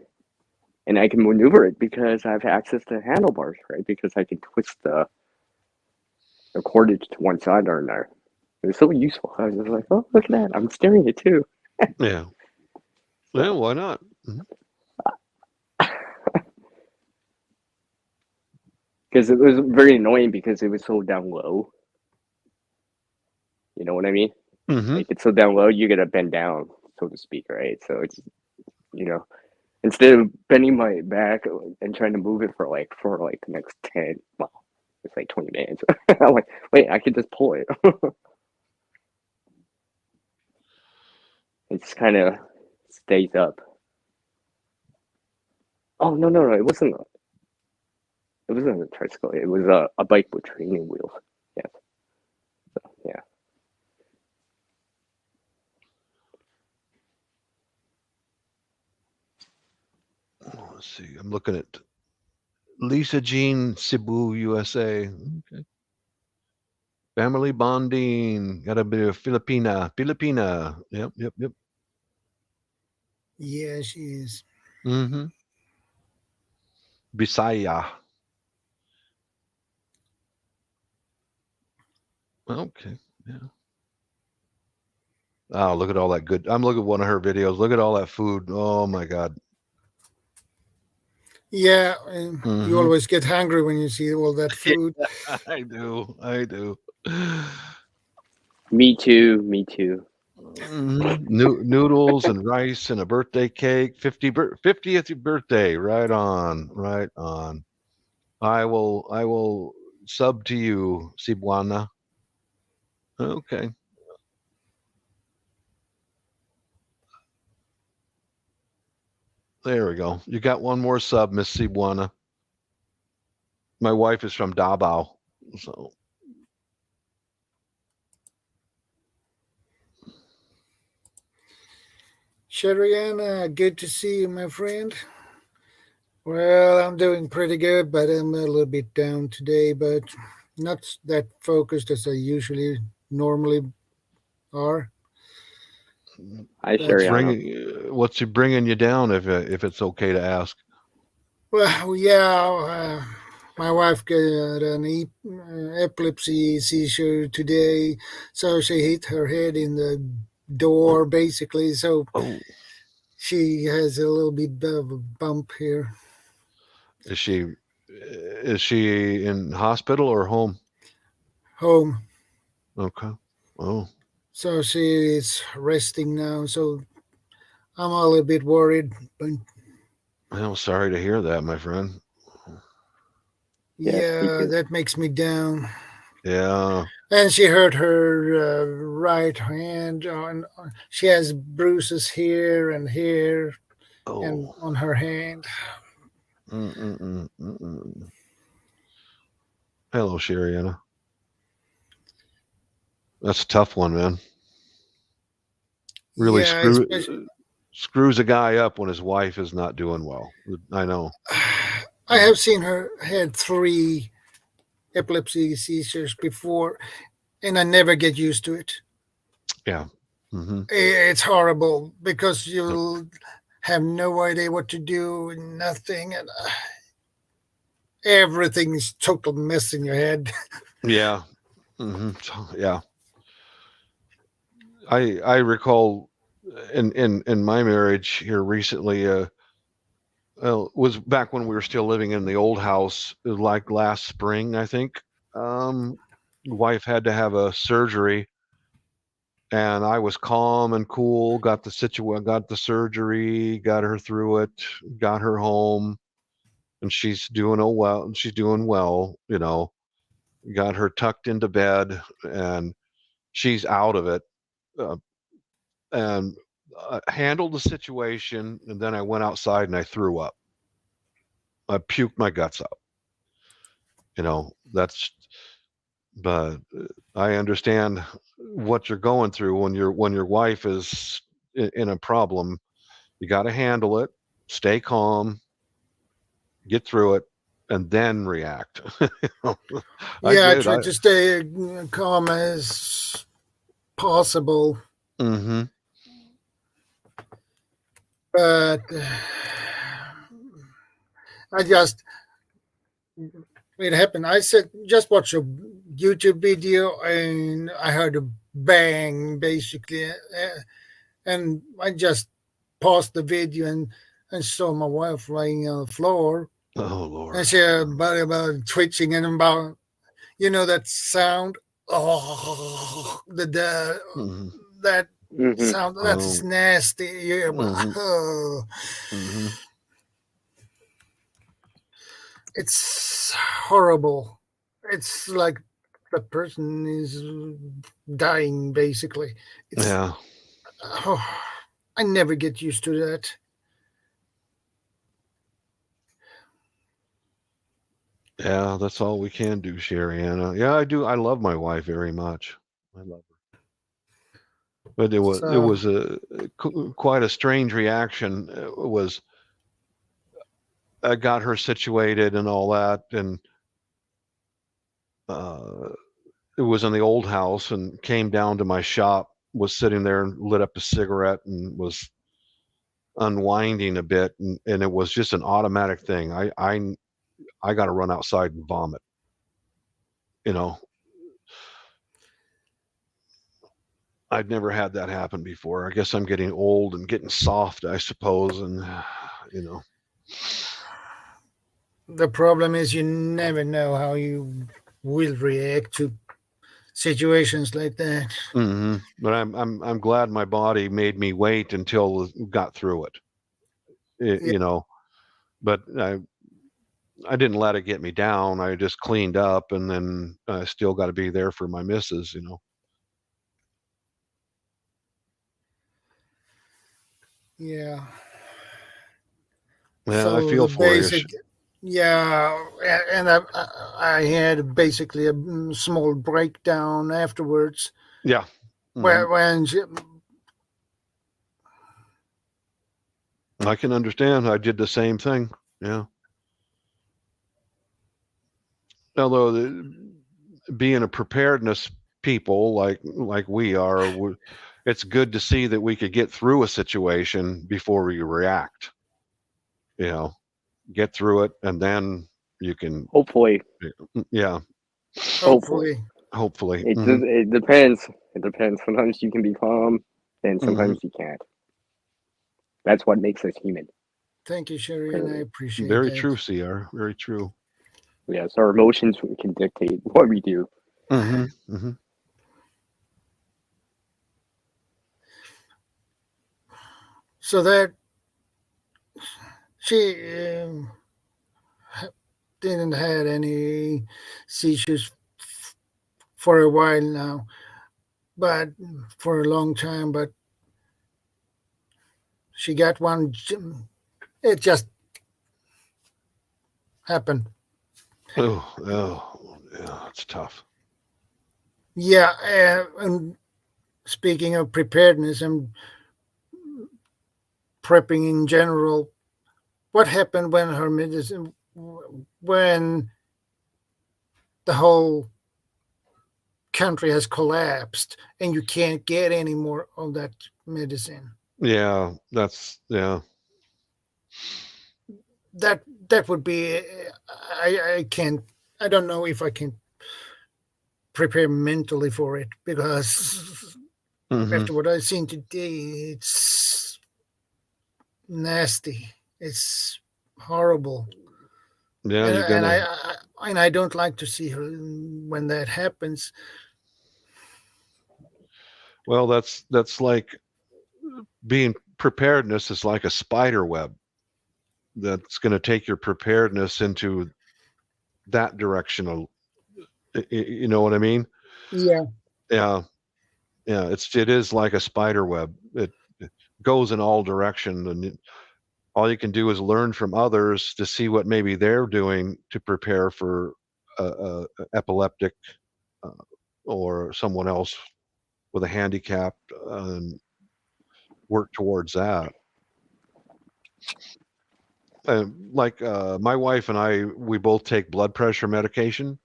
[SPEAKER 7] And I can maneuver it because I have access to handlebars, right? Because I can twist the cordage to one side or another. It was so useful. I was just like, oh, look at that. I'm steering it too.
[SPEAKER 8] Yeah. Yeah. Why not? Mm-hmm.
[SPEAKER 7] Because it was very annoying because it was so down low. You know what I mean?
[SPEAKER 8] Mm-hmm.
[SPEAKER 7] Like it's so down low, you gotta bend down, so to speak, right? So it's instead of bending my back and trying to move it for the next 10, well, it's like 20 minutes. I'm like, wait, I could just pull it. It just kind of stays up. Oh no, it wasn't. It wasn't a tricycle. It was a bike with training wheels. Yes. So yeah.
[SPEAKER 8] Let's see. I'm looking at Lisa Jean Cebu, USA. Okay. Family bonding. Gotta be a Filipina. Yep.
[SPEAKER 1] Yeah, she is.
[SPEAKER 8] Mm-hmm. Bisaya. Okay. Yeah. Oh, look at all that good. I'm looking at one of her videos. Look at all that food. Oh my God.
[SPEAKER 1] Yeah,
[SPEAKER 8] Mm-hmm.
[SPEAKER 1] you always get hungry when you see all that food.
[SPEAKER 8] I do.
[SPEAKER 7] Me too.
[SPEAKER 8] Mm-hmm. Noodles and rice and a birthday cake. 50th birthday. Right on. I will sub to you, Cebuana. Okay. There we go. You got one more sub, Miss Cebuana. My wife is from Davao, so.
[SPEAKER 1] Sherrianna, good to see you, my friend. Well, I'm doing pretty good, but I'm a little bit down today, but not that focused as I usually normally are.
[SPEAKER 7] Hi, Sherrianna.
[SPEAKER 8] What's bringing you down, if it's okay to ask?
[SPEAKER 1] Well, yeah, my wife got an epilepsy seizure today, so she hit her head in the door, basically. So she has a little bit of a bump here.
[SPEAKER 8] Is she in hospital or home?
[SPEAKER 1] Home.
[SPEAKER 8] Okay. Oh.
[SPEAKER 1] So she is resting now. So I'm a little bit worried, but
[SPEAKER 8] I'm sorry to hear that, my friend.
[SPEAKER 1] yeah, that makes me down.
[SPEAKER 8] Yeah.
[SPEAKER 1] And she hurt her right hand. She has bruises here and here, and on her hand.
[SPEAKER 8] Hello, Sherrianna. That's a tough one, man. Really
[SPEAKER 1] Yeah, especially,
[SPEAKER 8] screws a guy up when his wife is not doing well. I know.
[SPEAKER 1] I have seen her had 3 epilepsy seizures before, and I never get used to it.
[SPEAKER 8] Yeah. Mm-hmm.
[SPEAKER 1] It's horrible because you'll have no idea what to do, nothing, and everything is total mess in your head.
[SPEAKER 8] Yeah. Mm-hmm. Yeah. I recall in my marriage here recently, was back when we were still living in the old house, like last spring, I think. Wife had to have a surgery, and I was calm and cool. Got the surgery, got her through it, got her home, and she's doing well. She's doing well, you know. Got her tucked into bed, and she's out of it, uh, and handled the situation. And then I went outside and I threw up. I puked my guts out. You know, but I understand what you're going through when your wife is in a problem. You got to handle it, stay calm, get through it, and then react.
[SPEAKER 1] I try to stay calm as possible.
[SPEAKER 8] Mm-hmm.
[SPEAKER 1] But it happened. I said, just watch a YouTube video, and I heard a bang, basically. And I just paused the video and saw my wife laying on the floor.
[SPEAKER 8] Oh, Lord.
[SPEAKER 1] And she about twitching and about, that sound. Oh,
[SPEAKER 8] Mm-hmm.
[SPEAKER 1] that sound, that's nasty. Yeah, It's horrible. It's like the person is dying, basically.
[SPEAKER 8] Yeah.
[SPEAKER 1] I never get used to that.
[SPEAKER 8] Yeah, that's all we can do, Sherrianna. Yeah, I do. I love my wife very much. I love her. But it was quite a strange reaction. I got her situated and all that, and it was in the old house, and came down to my shop, was sitting there and lit up a cigarette and was unwinding a bit, and it was just an automatic thing. I got to run outside and vomit. You know, I'd never had that happen before. I guess I'm getting old and getting soft, I suppose, and
[SPEAKER 1] The problem is you never know how you will react to situations like that.
[SPEAKER 8] Mm-hmm. But I'm glad my body made me wait until we got through it. You know, but I didn't let it get me down. I just cleaned up, and then I still got to be there for my missus.
[SPEAKER 1] Yeah.
[SPEAKER 8] Yeah,
[SPEAKER 1] So
[SPEAKER 8] I feel
[SPEAKER 1] the
[SPEAKER 8] for
[SPEAKER 1] basic,
[SPEAKER 8] you.
[SPEAKER 1] yeah, and I had basically a small breakdown afterwards.
[SPEAKER 8] Yeah. Mm-hmm.
[SPEAKER 1] When
[SPEAKER 8] I can understand. I did the same thing. Yeah. Although being a preparedness people like we are, it's good to see that we could get through a situation before we react. Get through it, and then you can
[SPEAKER 7] hopefully.
[SPEAKER 8] Yeah.
[SPEAKER 1] Hopefully.
[SPEAKER 7] It depends. It depends. Sometimes you can be calm, and sometimes you can't. That's what makes us human.
[SPEAKER 1] Thank you, Sherrianna. I appreciate
[SPEAKER 8] Very
[SPEAKER 1] that.
[SPEAKER 8] true, CR. Very true.
[SPEAKER 7] Yes, our emotions can dictate what we do.
[SPEAKER 8] Mm-hmm. Mm-hmm.
[SPEAKER 1] So that she didn't had any seizures for a while now, but for a long time. But she got one. It just happened.
[SPEAKER 8] Oh, yeah, it's tough.
[SPEAKER 1] Yeah, and speaking of preparedness and prepping in general, what happened when her medicine, when the whole country has collapsed and you can't get any more of that medicine?
[SPEAKER 8] Yeah, that's yeah.
[SPEAKER 1] That would be. I can't. I don't know if I can prepare mentally for it because
[SPEAKER 8] Hmm.
[SPEAKER 1] after what I've seen today, it's nasty. It's horrible,
[SPEAKER 8] Yeah,
[SPEAKER 1] and
[SPEAKER 8] you're
[SPEAKER 1] and
[SPEAKER 8] gonna.
[SPEAKER 1] I don't like to see her when that happens.
[SPEAKER 8] Well, that's like being preparedness is like a spider web that's going to take your preparedness into that direction. You know what I mean?
[SPEAKER 1] Yeah,
[SPEAKER 8] Yeah, yeah. It is like a spider web. It goes in all directions, and all you can do is learn from others to see what maybe they're doing to prepare for a epileptic uh, or someone else with a handicap, and work towards that. Like my wife and I, we both take blood pressure medication.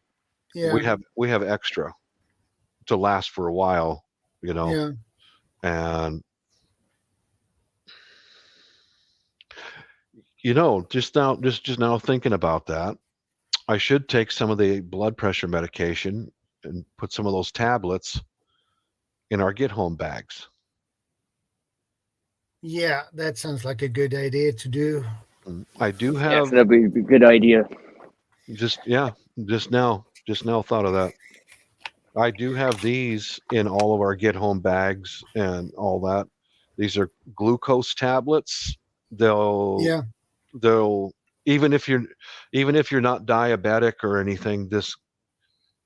[SPEAKER 8] We
[SPEAKER 1] yeah,
[SPEAKER 8] have extra to last for a while, you know.
[SPEAKER 1] yeah,
[SPEAKER 8] And just now thinking about that, I should take some of the blood pressure medication and put some of those tablets in our get home bags.
[SPEAKER 1] yeah. That sounds like a good idea to do.
[SPEAKER 8] I do
[SPEAKER 7] Yes,
[SPEAKER 8] have
[SPEAKER 7] that'd be a good idea.
[SPEAKER 8] just yeah, just now thought of that. I do have these in all of our get home bags and all that. These are glucose tablets. They'll
[SPEAKER 1] Yeah,
[SPEAKER 8] they'll even if you're not diabetic or anything, this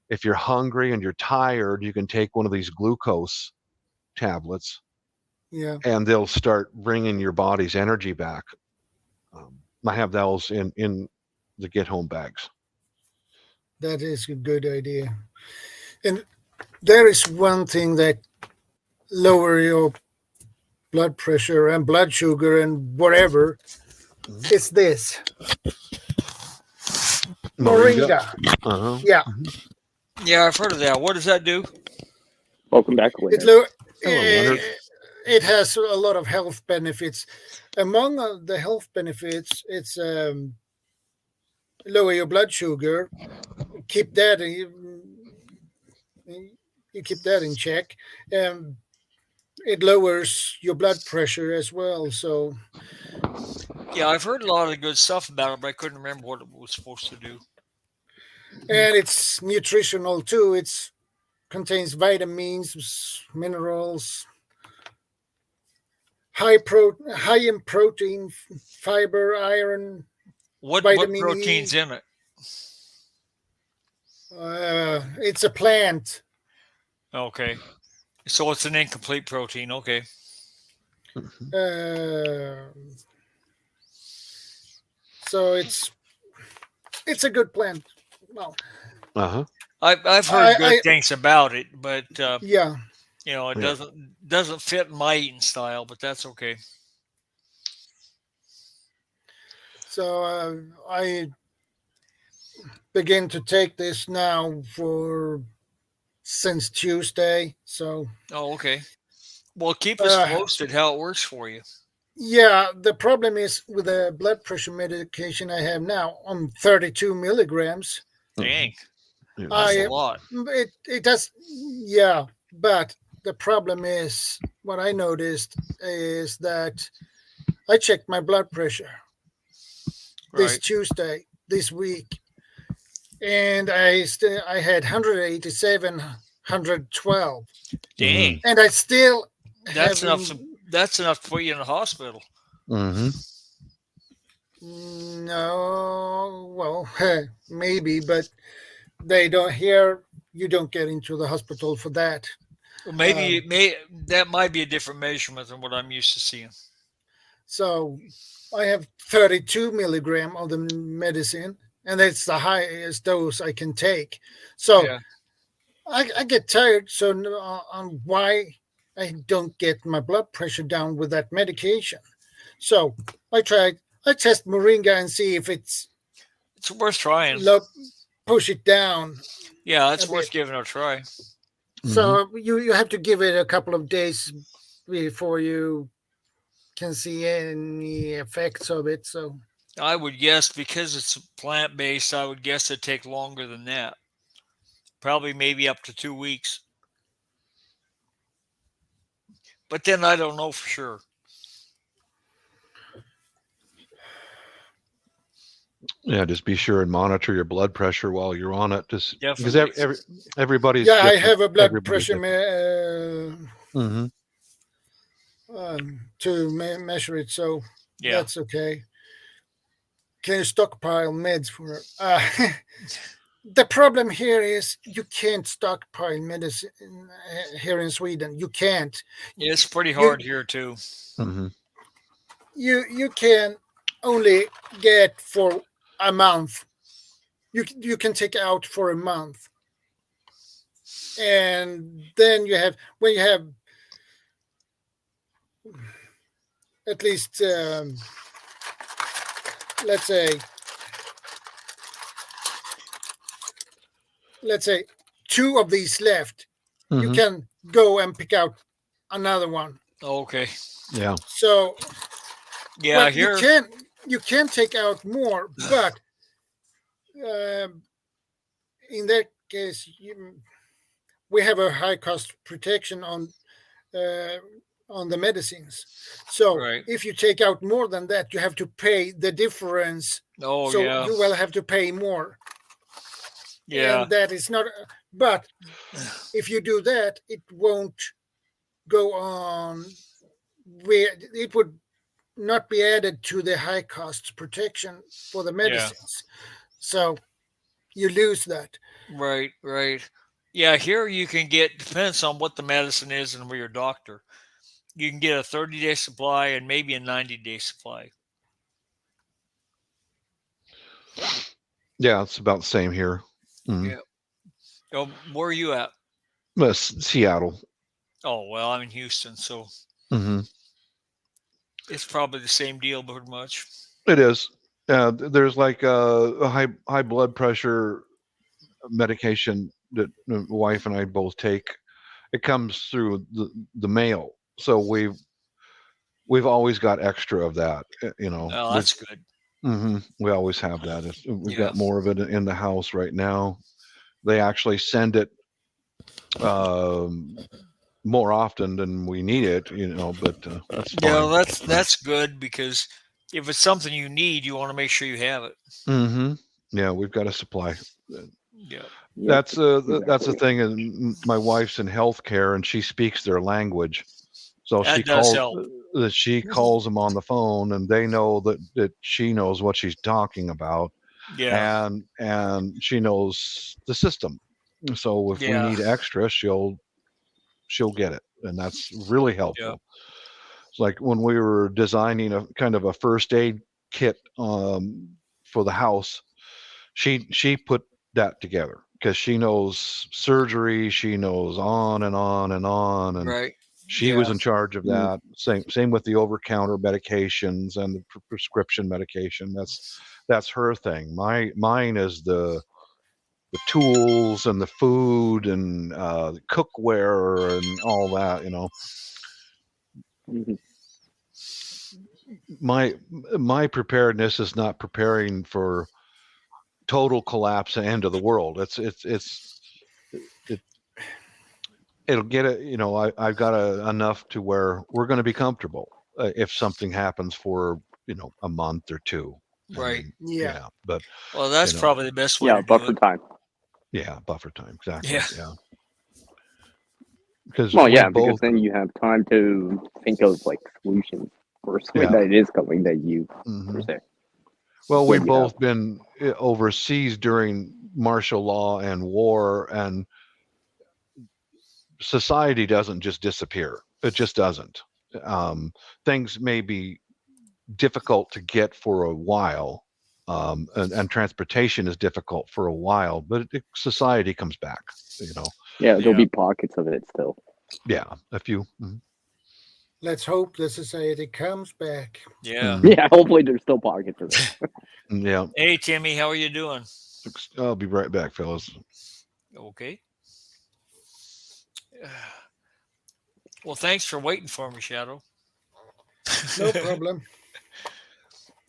[SPEAKER 8] if you're hungry and you're tired, you can take one of these glucose tablets
[SPEAKER 1] yeah.
[SPEAKER 8] and they'll start bringing your body's energy back. I have those in the get home bags.
[SPEAKER 1] That is a good idea. And there is one thing that lower your blood pressure and blood sugar and whatever.
[SPEAKER 8] Mhm.
[SPEAKER 1] It's this
[SPEAKER 8] Moringa.
[SPEAKER 1] moringa.
[SPEAKER 8] Uh-huh.
[SPEAKER 1] Yeah,
[SPEAKER 6] Yeah, I've heard of that. What does that do?
[SPEAKER 7] Welcome back,
[SPEAKER 1] it
[SPEAKER 7] Leonard.
[SPEAKER 1] lo-
[SPEAKER 8] Hello, Leonard.
[SPEAKER 1] it has a lot of health benefits. Among the health benefits, it's lower your blood sugar, keep that you keep that in check. Um, it lowers your blood pressure as well. So,
[SPEAKER 6] Yeah, I've heard a lot of good stuff about it, but I couldn't remember what it was supposed to do.
[SPEAKER 1] and it's nutritional too. It's contains vitamins, minerals, high in protein, fiber, iron,
[SPEAKER 6] What
[SPEAKER 1] vitamin E.
[SPEAKER 6] protein's in it?
[SPEAKER 1] It's a plant.
[SPEAKER 6] Okay. So it's an incomplete protein. Okay.
[SPEAKER 8] Mhm.
[SPEAKER 1] Uh, so it's a good plant. Well,
[SPEAKER 8] Uh-huh.
[SPEAKER 6] I've heard good
[SPEAKER 1] I
[SPEAKER 6] things about it, but
[SPEAKER 1] yeah.
[SPEAKER 6] it
[SPEAKER 8] Yeah.
[SPEAKER 6] doesn't fit my eating style. But that's okay.
[SPEAKER 1] So I begin to take this now for since Tuesday. So
[SPEAKER 6] Oh, okay. Well, keep us
[SPEAKER 1] uh,
[SPEAKER 6] posted how it works for you.
[SPEAKER 1] yeah, the problem is with the blood pressure medication I have now. I'm 32 milligrams.
[SPEAKER 6] Dang,
[SPEAKER 8] Yeah.
[SPEAKER 6] that's a
[SPEAKER 1] I
[SPEAKER 6] lot.
[SPEAKER 1] it does, yeah, but the problem is what I noticed is that I checked my blood pressure this
[SPEAKER 6] Right.
[SPEAKER 1] Tuesday this week, and I had 187, 112,
[SPEAKER 6] Dang,
[SPEAKER 1] and I still
[SPEAKER 6] that's enough to
[SPEAKER 1] having
[SPEAKER 6] that's enough to put you in the hospital.
[SPEAKER 8] Mm-hmm.
[SPEAKER 1] no, well, maybe, but they don't here. You don't get into the hospital for that.
[SPEAKER 6] Well,
[SPEAKER 1] Um,
[SPEAKER 6] that might be a different measurement than what I'm used to seeing.
[SPEAKER 1] So I have 32 milligram of the medicine, and that's the highest dose I can take. So
[SPEAKER 6] Yeah.
[SPEAKER 1] I get tired. So on why I don't get my blood pressure down with that medication. So I test moringa and see if it's
[SPEAKER 6] worth trying.
[SPEAKER 1] push it down.
[SPEAKER 6] Yeah, it's worth giving it a try.
[SPEAKER 1] So you have to give it a couple of days before you can see any effects of it. So
[SPEAKER 6] I would guess because it's plant based, I would guess it'd take longer than that. Probably maybe up to 2 weeks. But then I don't know for sure.
[SPEAKER 8] Yeah, just be sure and monitor your blood pressure while you're on it. Just because everybody's
[SPEAKER 1] I
[SPEAKER 8] different.
[SPEAKER 1] have a blood
[SPEAKER 8] Everybody's
[SPEAKER 1] pressure to measure it, so that's okay. Can you stockpile meds for it? The problem here is you can't stockpile medicine here in Sweden. You can't.
[SPEAKER 6] Yeah, it's pretty hard here too.
[SPEAKER 1] You can only get for a month. You can take out for a month, and then when you have at least let's say 2 of these left, you can go and pick out another one.
[SPEAKER 6] Okay.
[SPEAKER 8] Yeah.
[SPEAKER 1] So
[SPEAKER 6] yeah,
[SPEAKER 1] here you can take out more, but in that case, we have a high cost protection on the medicines. So if you take out more than that, you have to pay the difference.
[SPEAKER 6] Oh,
[SPEAKER 1] so you will have to pay more.
[SPEAKER 6] Yeah.
[SPEAKER 1] And that is not, but if you do that, it won't go on. It would not be added to the high cost protection for the medicines. So you lose that.
[SPEAKER 6] Right. Yeah, here you can get, depends on what the medicine is and where your doctor. You can get a 30-day supply and maybe a 90-day supply.
[SPEAKER 8] Yeah, it's about the same here.
[SPEAKER 6] Yeah. Oh, where are you at?
[SPEAKER 8] Seattle.
[SPEAKER 6] Oh, well, I'm in Houston, so it's probably the same deal, pretty much.
[SPEAKER 8] It is. There's like a high blood pressure medication that my wife and I both take. It comes through the mail, so we've always got extra of that.
[SPEAKER 6] Oh, that's good.
[SPEAKER 8] We always have that. We've got more of it in the house right now. They actually send it more often than we need it, but that's fine.
[SPEAKER 6] Yeah, that's good, because if it's something you need, you want to make sure you have it.
[SPEAKER 8] Yeah, we've got a supply.
[SPEAKER 6] Yeah.
[SPEAKER 8] That's the thing. And my wife's in healthcare, and she speaks their language, so she calls them on the phone, and they know that she knows what she's talking about.
[SPEAKER 6] Yeah.
[SPEAKER 8] And she knows the system. So if we need extra, she'll get it, and that's really helpful.
[SPEAKER 6] Yeah.
[SPEAKER 8] It's like when we were designing a kind of a first aid kit for the house, she put that together because she knows surgery, she knows on and on and on, and she was in charge of that. Same with the over-counter medications and the prescription medication. That's her thing. Mine is the tools and the food and the cookware and all that. My preparedness is not preparing for total collapse and end of the world. It'll get it. I've got enough to where we're going to be comfortable if something happens for a month or two.
[SPEAKER 6] Right.
[SPEAKER 8] But
[SPEAKER 6] that's probably the best way.
[SPEAKER 7] Buffer time.
[SPEAKER 8] Yeah, buffer time. Exactly.
[SPEAKER 6] Yeah.
[SPEAKER 8] Because
[SPEAKER 7] because then you have time to think of like solutions or something that it is coming that you per se.
[SPEAKER 8] Well, we've both been overseas during martial law and war, and society doesn't just disappear. It just doesn't. Things may be difficult to get for a while, and transportation is difficult for a while, but society comes back.
[SPEAKER 7] Yeah, there'll be pockets of it still.
[SPEAKER 8] Yeah, a few.
[SPEAKER 1] Let's hope the society comes back.
[SPEAKER 6] Yeah.
[SPEAKER 7] Yeah, hopefully there's still pockets of it.
[SPEAKER 8] Yeah.
[SPEAKER 6] Hey, Timmy, how are you doing?
[SPEAKER 8] I'll be right back, fellas.
[SPEAKER 6] Okay. Well, thanks for waiting for me, Shadow.
[SPEAKER 1] No problem.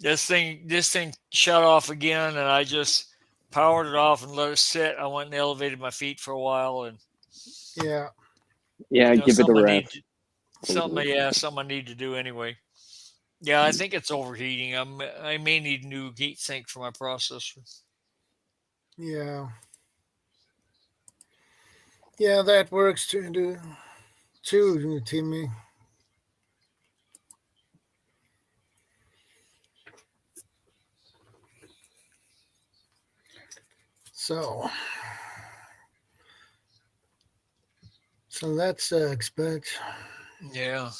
[SPEAKER 6] This thing shut off again, and I just powered it off and let it sit. I went and elevated my feet for a while, and
[SPEAKER 1] Yeah.
[SPEAKER 7] Yeah, give it a
[SPEAKER 6] something I
[SPEAKER 7] rest.
[SPEAKER 6] something I need to do anyway. Yeah, I think it's overheating. I may need a new heat sink for my processor.
[SPEAKER 1] Yeah. Yeah, that works too, Timmy. So that sucks, but
[SPEAKER 6] Yeah.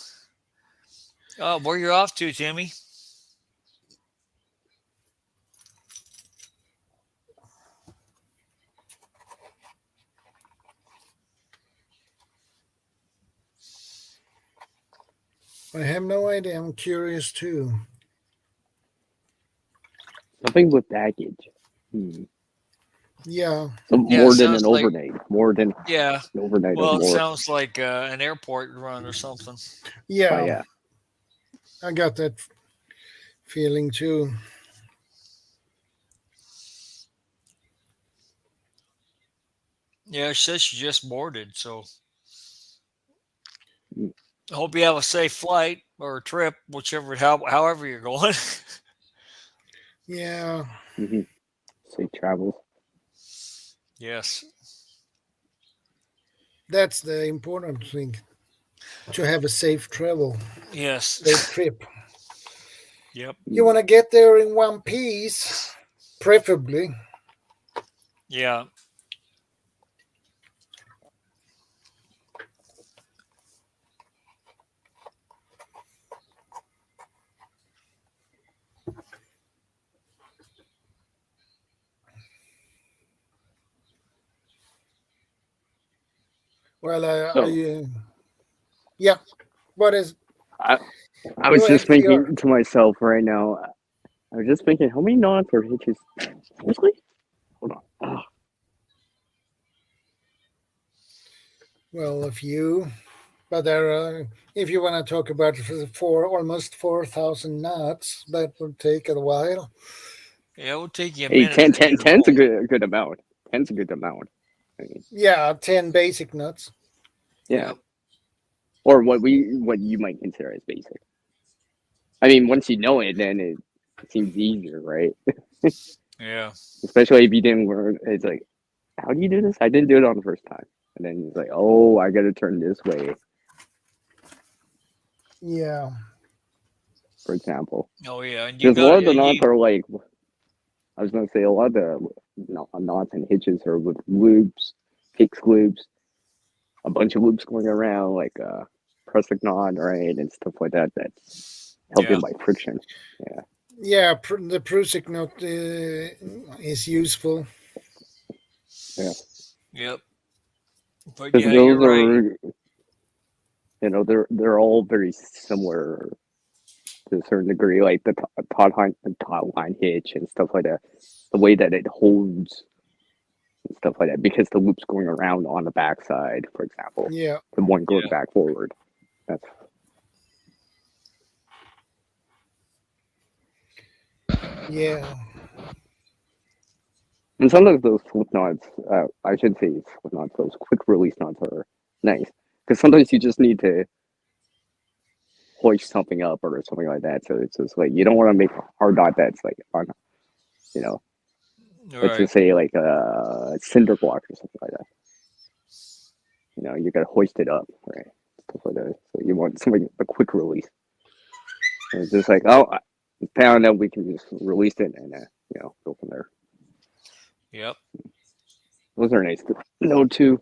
[SPEAKER 6] Where you're off to, Timmy?
[SPEAKER 1] I have no idea. I'm curious too.
[SPEAKER 7] Something with baggage.
[SPEAKER 1] Yeah.
[SPEAKER 7] So
[SPEAKER 6] Yeah,
[SPEAKER 7] more than an
[SPEAKER 6] sounds like-
[SPEAKER 7] overnight. More than
[SPEAKER 6] Yeah.
[SPEAKER 7] an overnight.
[SPEAKER 6] Well,
[SPEAKER 7] or
[SPEAKER 6] it
[SPEAKER 7] more.
[SPEAKER 6] sounds like an airport run or something.
[SPEAKER 1] Yeah.
[SPEAKER 7] Oh, yeah.
[SPEAKER 1] I got that feeling too.
[SPEAKER 6] Yeah, she says she just boarded, so
[SPEAKER 7] Mm.
[SPEAKER 6] I hope you have a safe flight or trip, however you're going.
[SPEAKER 1] Yeah.
[SPEAKER 7] Safe travels.
[SPEAKER 6] Yes.
[SPEAKER 1] That's the important thing. To have a safe travel,
[SPEAKER 6] Yes.
[SPEAKER 1] safe trip.
[SPEAKER 6] Yep.
[SPEAKER 1] You want to get there in one piece, preferably.
[SPEAKER 6] Yeah.
[SPEAKER 1] Well,
[SPEAKER 7] So-
[SPEAKER 1] yeah. What is?
[SPEAKER 7] I was
[SPEAKER 1] Go
[SPEAKER 7] just
[SPEAKER 1] ahead,
[SPEAKER 7] thinking
[SPEAKER 1] PR.
[SPEAKER 7] to myself right now. I was just thinking, how many knots or hitches? Seriously? Hold on. Oh,
[SPEAKER 1] Well, a few, but there are. If you want to talk about almost 4,000 knots, that would take a while.
[SPEAKER 6] Yeah, it would take you a
[SPEAKER 7] hey,
[SPEAKER 6] minute.
[SPEAKER 7] 10,
[SPEAKER 6] to get
[SPEAKER 7] 10's a
[SPEAKER 6] home.
[SPEAKER 7] good amount. 10's a good amount. I mean,
[SPEAKER 1] Yeah, 10 basic knots.
[SPEAKER 7] yeah.
[SPEAKER 6] Yep.
[SPEAKER 7] Or what you might consider as basic. I mean, once you know it, then it seems easier, right?
[SPEAKER 6] Yeah.
[SPEAKER 7] Especially if you didn't learn. It's like, how do you do this? I didn't do it on the first time. And then it's like, oh, I got to turn this way,
[SPEAKER 1] Yeah.
[SPEAKER 7] for example.
[SPEAKER 6] Oh yeah. And you
[SPEAKER 7] Because a lot
[SPEAKER 6] got
[SPEAKER 7] of the knots are like, I was going to say, a lot of the knots and hitches are with loops, fixed loops, a bunch of loops going around, like prusik knot, right, and stuff like that. That's held in by friction. Yeah.
[SPEAKER 1] Yeah, the Prusik knot is useful.
[SPEAKER 7] Yeah.
[SPEAKER 6] Yep. But
[SPEAKER 7] Because
[SPEAKER 6] yeah,
[SPEAKER 7] those
[SPEAKER 6] you're
[SPEAKER 7] are,
[SPEAKER 6] right.
[SPEAKER 7] you know, they're all very similar to a certain degree, like the taut line hitch and stuff like that. The way that it holds and stuff like that, because the loop's going around on the backside, for example.
[SPEAKER 1] Yeah.
[SPEAKER 7] The one going
[SPEAKER 6] Yeah.
[SPEAKER 7] back forward. That's
[SPEAKER 1] Yeah.
[SPEAKER 7] and sometimes those slip knots, I should say slip knots, those quick release knots are nice. Because sometimes you just need to hoist something up or something like that. So it's just like, you don't want to make a hard knot that's like on, you know, let's
[SPEAKER 6] Right.
[SPEAKER 7] just say like a cinder block or something like that. You know, you got to hoist it up, right? Stuff like that. So you want something, a quick release. And it's just like, oh, I found out we can just release it and, you know, go from there.
[SPEAKER 6] Yep.
[SPEAKER 7] Those are nice to know too.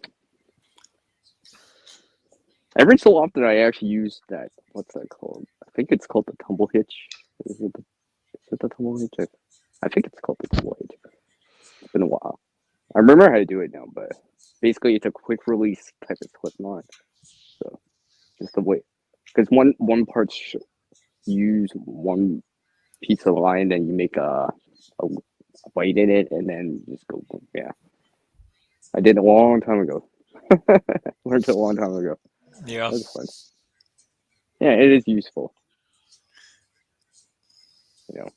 [SPEAKER 7] Every so often, I actually use that. What's that called? I think it's called the tumble hitch. Is it the tumble hitch? I think it's called deployed. It's been a while. I remember how to do it now, but basically it's a quick release type of slip knot. So just the way, because one part use one piece of line, and you make a bite in it, and then just go boom. Yeah, I did it a long time ago. Learned it a long time ago.
[SPEAKER 6] Yeah.
[SPEAKER 7] That was fun. Yeah, it is useful. You know,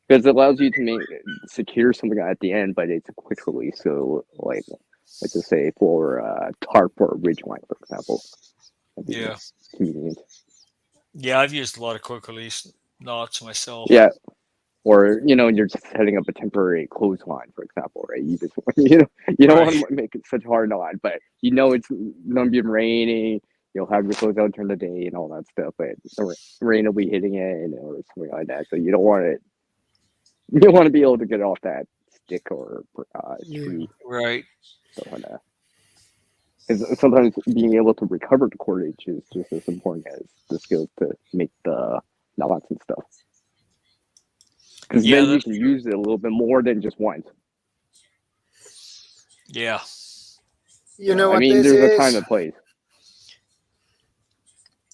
[SPEAKER 7] because it allows you to secure something at the end, but it's a quick release. So, like, let's just say for a tarp or a ridge line, for example. That'd be convenient.
[SPEAKER 6] Yeah, I've used a lot of quick release knots myself.
[SPEAKER 7] Yeah. Or, you're just setting up a temporary clothesline, for example, right? You just, you don't want to make it such a hard knot, but it's going to be raining. You'll have your clothes out during the day and all that stuff, but the rain will be hitting it or something like that. So you don't want it. You want to be able to get off that stick or tree.
[SPEAKER 6] Right.
[SPEAKER 7] Stuff like that. Because sometimes being able to recover the cordage is just as important as the skills to make the knots and stuff. Because then you can use it a little bit more than just once.
[SPEAKER 6] Yeah.
[SPEAKER 1] You know what
[SPEAKER 7] there's a time and place.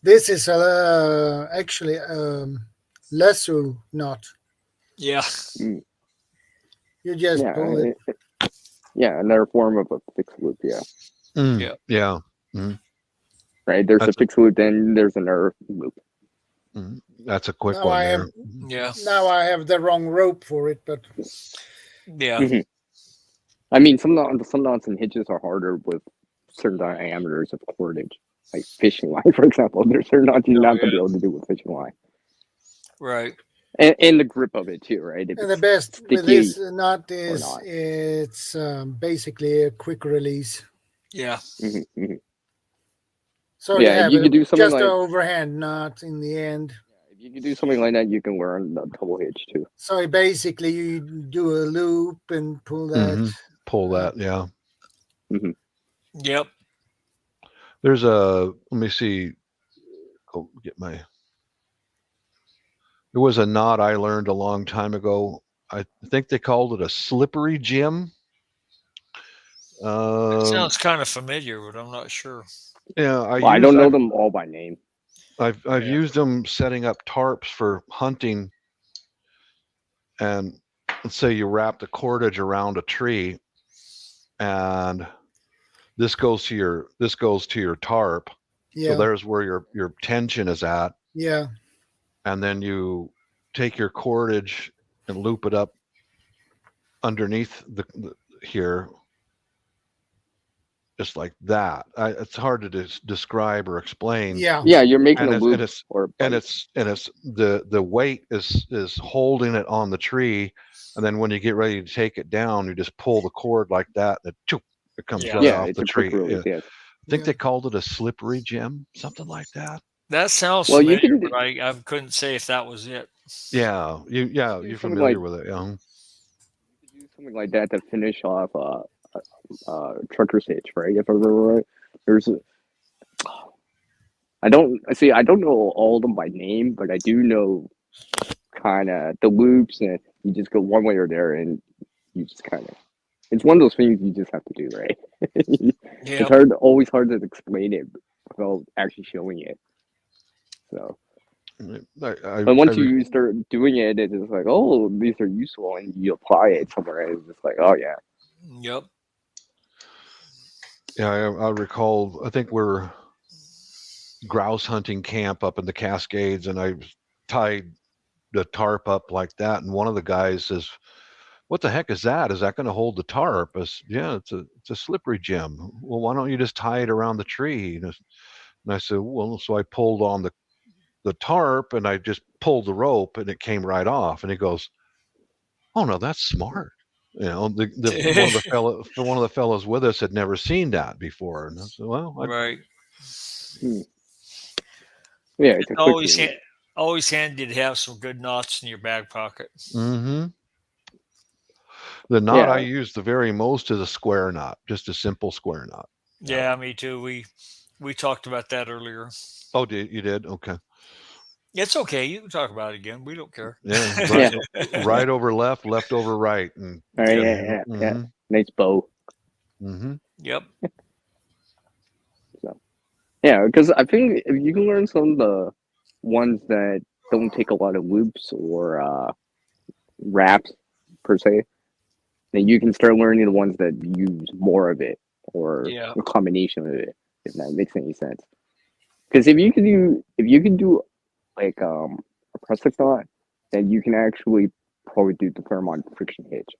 [SPEAKER 1] This is actually lasso knot.
[SPEAKER 6] Yeah.
[SPEAKER 7] Mm.
[SPEAKER 1] You just pull it.
[SPEAKER 7] Yeah, another form of a fixed loop. Yeah.
[SPEAKER 8] Yeah. Yeah. Mm-hmm.
[SPEAKER 7] Right. There's a fixed loop, then there's another loop.
[SPEAKER 8] Mm-hmm. That's a quick one.
[SPEAKER 1] Now I have the wrong rope for it, but
[SPEAKER 6] yeah.
[SPEAKER 7] Mm-hmm. Some knots and hitches are harder with certain diameters of cordage, like fishing line, for example. There's certain knots you're not going to be able to do with fishing line.
[SPEAKER 6] Right.
[SPEAKER 7] And the grip of it too, right?
[SPEAKER 1] And the best with this knot is it's basically a quick release.
[SPEAKER 6] Yeah.
[SPEAKER 7] Mm-hmm, mm-hmm.
[SPEAKER 1] So you could do something just like an overhand knot in the end.
[SPEAKER 7] If you can do something like that, you can wear a double hitch too.
[SPEAKER 1] So basically, you do a loop and pull that.
[SPEAKER 8] Mm-hmm. Pull that, yeah.
[SPEAKER 7] Mm-hmm.
[SPEAKER 6] Yep.
[SPEAKER 8] There's let me see. Oh, there was a knot I learned a long time ago. I think they called it a slippery gym.
[SPEAKER 6] It sounds kind of familiar, but I'm not sure.
[SPEAKER 8] Yeah,
[SPEAKER 7] I don't know them all by name.
[SPEAKER 8] I've used them setting up tarps for hunting, and let's say you wrap the cordage around a tree, and this goes to your tarp.
[SPEAKER 1] Yeah.
[SPEAKER 8] So there's where your tension is at.
[SPEAKER 1] Yeah.
[SPEAKER 8] And then you take your cordage and loop it up underneath the here. Just like that. It's hard to describe or explain.
[SPEAKER 1] Yeah.
[SPEAKER 7] Yeah, you're making a loop,
[SPEAKER 8] and it's the weight is holding it on the tree, and then when you get ready to take it down, you just pull the cord like that, and it comes right off the tree. I think they called it a slippery gem, something like that.
[SPEAKER 6] That sounds familiar, but I couldn't say if that was it.
[SPEAKER 8] Yeah, you're familiar with it. Yeah.
[SPEAKER 7] You could do something like that to finish off trucker hitch, right? If I remember right, I don't know all of them by name, but I do know kind of the loops, and you just go one way or there, and you just kind of. It's one of those things you just have to do, right? It's always hard to explain it without actually showing it. So, but once you start doing it, it's like, oh, these are useful, and you apply it somewhere, and it's just like, oh yeah.
[SPEAKER 6] Yep.
[SPEAKER 8] Yeah, I recall. I think we're grouse hunting camp up in the Cascades, and I tied the tarp up like that, and one of the guys says, "What the heck is that? Is that going to hold the tarp?" I said, "Yeah, it's a slippery gem." Well, why don't you just tie it around the tree? And I said, "Well," so I pulled on the tarp, and I just pulled the rope, and it came right off. And he goes, "Oh no, that's smart." One of the fellows with us had never seen that before, and I said, "Well,
[SPEAKER 6] right."
[SPEAKER 7] Yeah,
[SPEAKER 6] it's always handy to have some good knots in your back pocket.
[SPEAKER 8] Mm-hmm. The knot I use the very most is a square knot, just a simple square knot.
[SPEAKER 6] Yeah, me too. We talked about that earlier.
[SPEAKER 8] Oh, you did? Okay.
[SPEAKER 6] It's okay. You can talk about it again. We don't care.
[SPEAKER 8] Yeah,
[SPEAKER 7] Yeah.
[SPEAKER 8] right over left, left over right, and
[SPEAKER 7] All right,
[SPEAKER 6] Yep.
[SPEAKER 7] yeah. Nice bow.
[SPEAKER 8] Mm-hmm.
[SPEAKER 6] Yep.
[SPEAKER 7] So, yeah, because I think if you can learn some of the ones that don't take a lot of loops or wraps per se, then you can start learning the ones that use more of it or
[SPEAKER 6] Yeah.
[SPEAKER 7] a combination of it, if that makes any sense. Because if you can do like a press knot, then you can actually probably do the Fairmont friction hitch,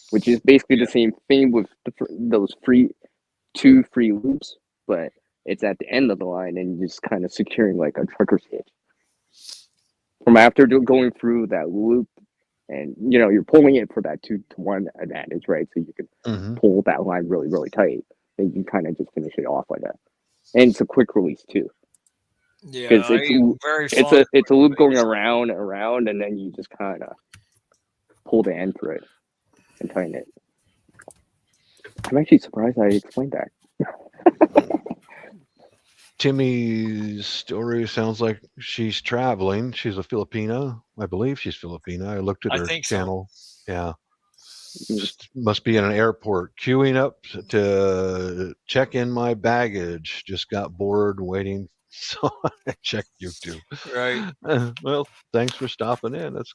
[SPEAKER 7] which is basically the same thing with those two free loops, but it's at the end of the line and you're just kind of securing like a trucker's hitch. From after going through that loop, and you're pulling it for that 2-to-1 advantage, right? So you can pull that line really, really tight. Then you can kind of just finish it off like that, and it's a quick release too.
[SPEAKER 6] Yeah.
[SPEAKER 7] Because it's a loop going
[SPEAKER 6] release.
[SPEAKER 7] around, and then you just kind of pull the end through it and tighten it. I'm actually surprised I explained that.
[SPEAKER 8] Timmy's story sounds like she's traveling. She's a Filipina. I believe she's Filipina. I looked at
[SPEAKER 6] I
[SPEAKER 8] her
[SPEAKER 6] think so.
[SPEAKER 8] channel. Yeah. Just must be in an airport queuing up to check in my baggage. Just got bored waiting, so I checked YouTube.
[SPEAKER 6] Right.
[SPEAKER 8] Well, thanks for stopping in. That's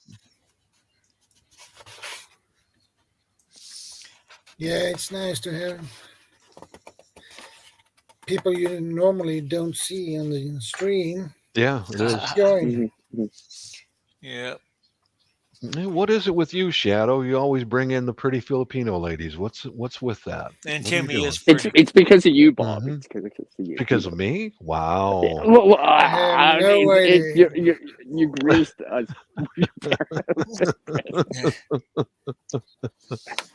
[SPEAKER 1] Yeah, it's nice to have people you normally don't see on the stream.
[SPEAKER 8] yeah, it is.
[SPEAKER 1] Join.
[SPEAKER 6] Yeah.
[SPEAKER 8] What is it with you, Shadow? You always bring in the pretty Filipino ladies. What's with that?
[SPEAKER 6] And
[SPEAKER 8] What are you
[SPEAKER 6] Timmy
[SPEAKER 8] doing?
[SPEAKER 6] is pretty.
[SPEAKER 7] It's because of you, Bob.
[SPEAKER 8] Mhm.
[SPEAKER 7] It's because of you.
[SPEAKER 8] Because of me? Wow.
[SPEAKER 7] Well,
[SPEAKER 1] I have no idea.
[SPEAKER 7] You graced us.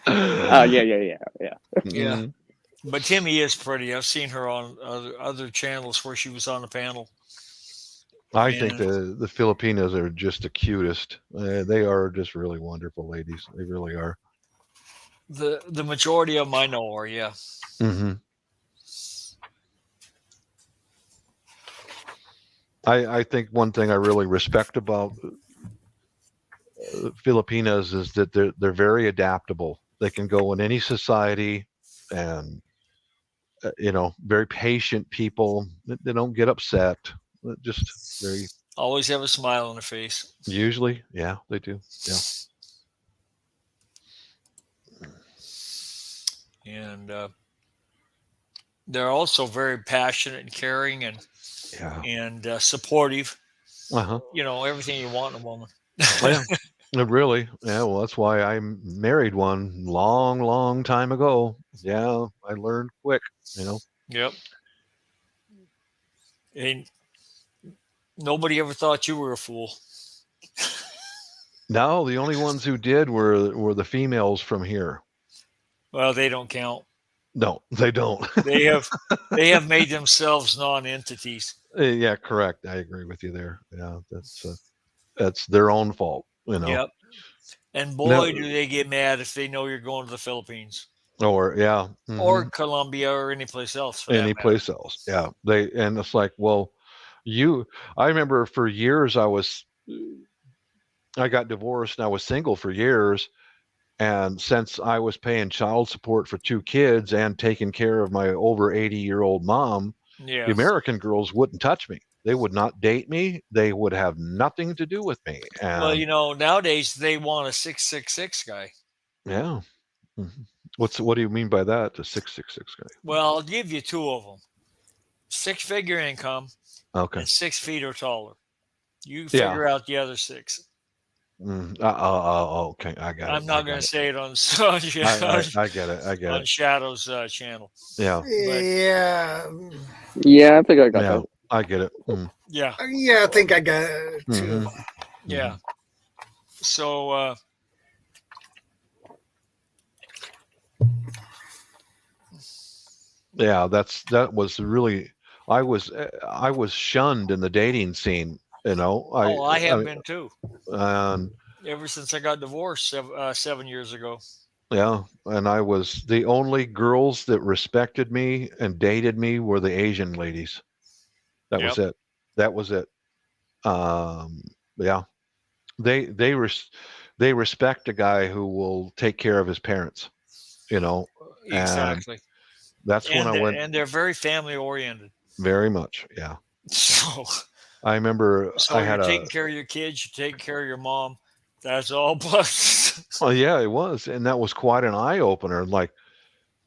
[SPEAKER 7] Yeah.
[SPEAKER 6] Yeah. But Timmy is pretty. I've seen her on other channels where she was on the panel.
[SPEAKER 8] I think the Filipinos are just the cutest. They are just really wonderful ladies. They really are.
[SPEAKER 6] The majority of them I know are, yeah.
[SPEAKER 8] Mm-hmm. I think one thing I really respect about Filipinas is that they're very adaptable. They can go in any society, and very patient people. They don't get upset. Just very.
[SPEAKER 6] Always have a smile on their face.
[SPEAKER 8] Usually, yeah, they do. Yeah.
[SPEAKER 6] And they're also very passionate and caring and supportive.
[SPEAKER 8] Uh-huh.
[SPEAKER 6] Everything you want in a woman.
[SPEAKER 8] Really. Yeah, well, that's why I married one long time ago. Yeah, I learned quick,
[SPEAKER 6] Yep. And nobody ever thought you were a fool.
[SPEAKER 8] No, the only ones who did were the females from here.
[SPEAKER 6] Well, they don't count.
[SPEAKER 8] No, they don't.
[SPEAKER 6] They have made themselves non-entities.
[SPEAKER 8] Yeah, correct. I agree with you there. Yeah, that's their own fault,
[SPEAKER 6] Yep. And boy, do they get mad if they know you're going to the Philippines.
[SPEAKER 8] Or
[SPEAKER 6] or Colombia or any place else.
[SPEAKER 8] Any place else. Yeah. And it's like, well, I remember for years I got divorced and I was single for years. And since I was paying child support for 2 kids and taking care of my over 80-year-old mom, the American girls wouldn't touch me. They would not date me. They would have nothing to do with me. And,
[SPEAKER 6] well, nowadays they want a 666 guy.
[SPEAKER 8] Yeah. What do you mean by that? The 666 guy?
[SPEAKER 6] Well, I'll give you 2 of them: 6-figure income, and 6 feet or taller. You figure out the other 6.
[SPEAKER 8] Okay, I got it.
[SPEAKER 6] I'm not going to say it on
[SPEAKER 8] I get it.
[SPEAKER 6] On Shadow's channel.
[SPEAKER 8] Yeah.
[SPEAKER 7] Yeah, I think I got that.
[SPEAKER 8] I get it.
[SPEAKER 6] Yeah.
[SPEAKER 1] Yeah, I think I got it too.
[SPEAKER 6] Yeah. So
[SPEAKER 8] yeah, that was really I was shunned in the dating scene,
[SPEAKER 6] I have been too.
[SPEAKER 8] And
[SPEAKER 6] ever since I got divorced 7 years ago.
[SPEAKER 8] Yeah, and I was the only girls that respected me and dated me were the Asian ladies. That was it. Yeah, they respect a guy who will take care of his parents, and
[SPEAKER 6] Exactly.
[SPEAKER 8] that's when I went
[SPEAKER 6] And they're very family oriented.
[SPEAKER 8] very much. Yeah.
[SPEAKER 6] So
[SPEAKER 8] I remember I
[SPEAKER 6] you're
[SPEAKER 8] had
[SPEAKER 6] taking care of your kids, you're taking care of your mom. That's all plus.
[SPEAKER 8] oh yeah, it was, and that was quite an eye opener. Like,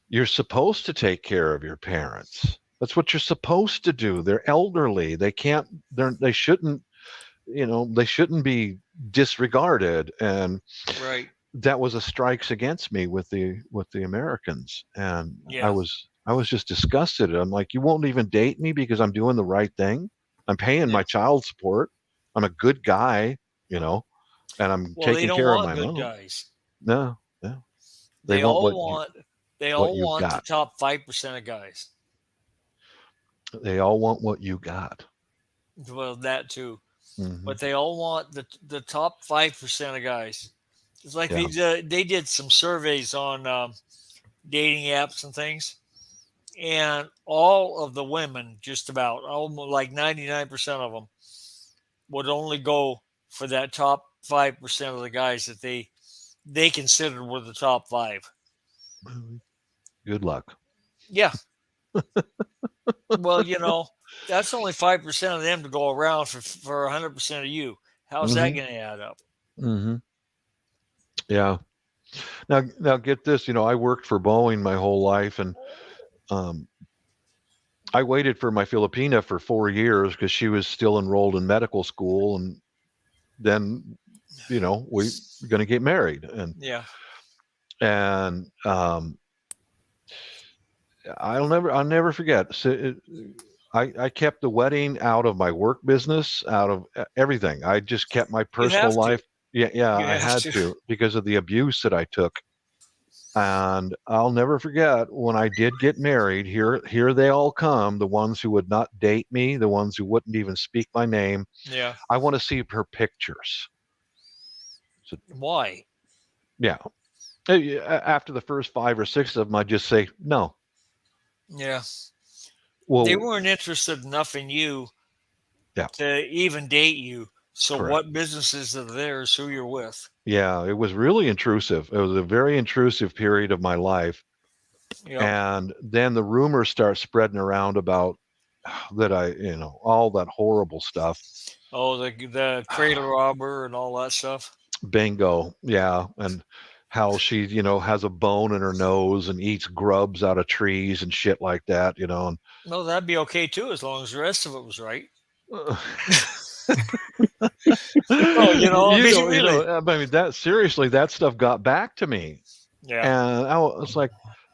[SPEAKER 8] you're supposed to take care of your parents. That's what you're supposed to do. They're elderly. They shouldn't, they shouldn't be disregarded. And
[SPEAKER 6] Right.
[SPEAKER 8] that was a strikes against me with the Americans. And
[SPEAKER 6] Yeah.
[SPEAKER 8] I was just disgusted. I'm like, you won't even date me because I'm doing the right thing. I'm paying my
[SPEAKER 6] Yeah.
[SPEAKER 8] child support. I'm a good guy, and I'm
[SPEAKER 6] Well, they
[SPEAKER 8] taking
[SPEAKER 6] don't
[SPEAKER 8] care of
[SPEAKER 6] want
[SPEAKER 8] my
[SPEAKER 6] good
[SPEAKER 8] mom.
[SPEAKER 6] guys.
[SPEAKER 8] No, no. They
[SPEAKER 6] They
[SPEAKER 8] want
[SPEAKER 6] all want
[SPEAKER 8] what you
[SPEAKER 6] the
[SPEAKER 8] got.
[SPEAKER 6] top 5% of guys.
[SPEAKER 8] They all want what you got.
[SPEAKER 6] Well, that too.
[SPEAKER 8] Mhm.
[SPEAKER 6] But they all want the top 5% of guys. It's like
[SPEAKER 8] Yeah.
[SPEAKER 6] they did some surveys on dating apps and things, and all of the women, just about almost like 99% of them, would only go for that top 5% of the guys that they considered were the top five.
[SPEAKER 8] Good luck.
[SPEAKER 6] Yeah. Well, that's only 5% of them to go around for 100% of you. How's that
[SPEAKER 8] Hmm.
[SPEAKER 6] going to add up?
[SPEAKER 8] Hmm. Yeah. Now get this. I worked for Boeing my whole life, and um, I waited for my Filipina for 4 years because she was still enrolled in medical school, and then we're going to get married,
[SPEAKER 6] Yeah.
[SPEAKER 8] and I'll never forget. So I kept the wedding out of my work business, out of everything. I just kept my
[SPEAKER 6] You
[SPEAKER 8] personal
[SPEAKER 6] have to.
[SPEAKER 8] life. Yeah,
[SPEAKER 6] You
[SPEAKER 8] I
[SPEAKER 6] have
[SPEAKER 8] had
[SPEAKER 6] to.
[SPEAKER 8] to because of the abuse that I took. And I'll never forget when I did get married. Here they all come. The ones who would not date me, the ones who wouldn't even speak my name.
[SPEAKER 6] Yeah.
[SPEAKER 8] I want to see her pictures. So,
[SPEAKER 6] Why?
[SPEAKER 8] yeah. After the first 5 or 6 of them, I just say no.
[SPEAKER 6] Yeah.
[SPEAKER 8] Well,
[SPEAKER 6] They weren't interested enough in you
[SPEAKER 8] yeah,
[SPEAKER 6] to even date you. So
[SPEAKER 8] correct.
[SPEAKER 6] what businesses of theirs who you're with?
[SPEAKER 8] Yeah, it was really intrusive. It was a very intrusive period of my life.
[SPEAKER 6] Yep.
[SPEAKER 8] And then the rumors start spreading around about that all that horrible stuff.
[SPEAKER 6] Oh, the cradle robber and all that stuff.
[SPEAKER 8] Bingo. Yeah. And how she, has a bone in her nose and eats grubs out of trees and shit like that, and
[SPEAKER 6] No, that'd be okay too, as long as the rest of it was right.
[SPEAKER 8] Oh,
[SPEAKER 6] I mean, really.
[SPEAKER 8] I mean, that stuff got back to me.
[SPEAKER 6] Yeah.
[SPEAKER 8] And I was like,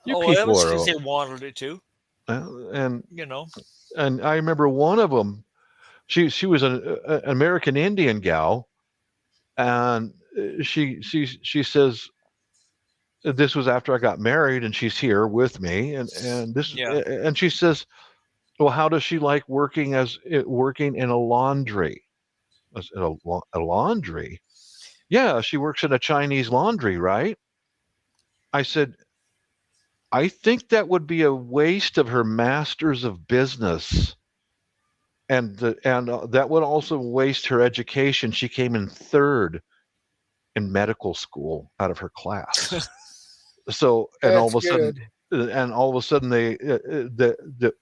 [SPEAKER 8] you
[SPEAKER 6] Oh, that
[SPEAKER 8] people
[SPEAKER 6] was
[SPEAKER 8] are,
[SPEAKER 6] because they wanted it to.
[SPEAKER 8] and I remember one of them, she was an American Indian gal, and she says, this was after I got married, and she's here with me, and she says, well, how does she like working in a laundry? I said, a laundry? Yeah, she works in a Chinese laundry, right? I said, I think that would be a waste of her master's of business, and that would also waste her education. She came in third in medical school out of her class. So, and all
[SPEAKER 1] That's
[SPEAKER 8] of a sudden,
[SPEAKER 1] good.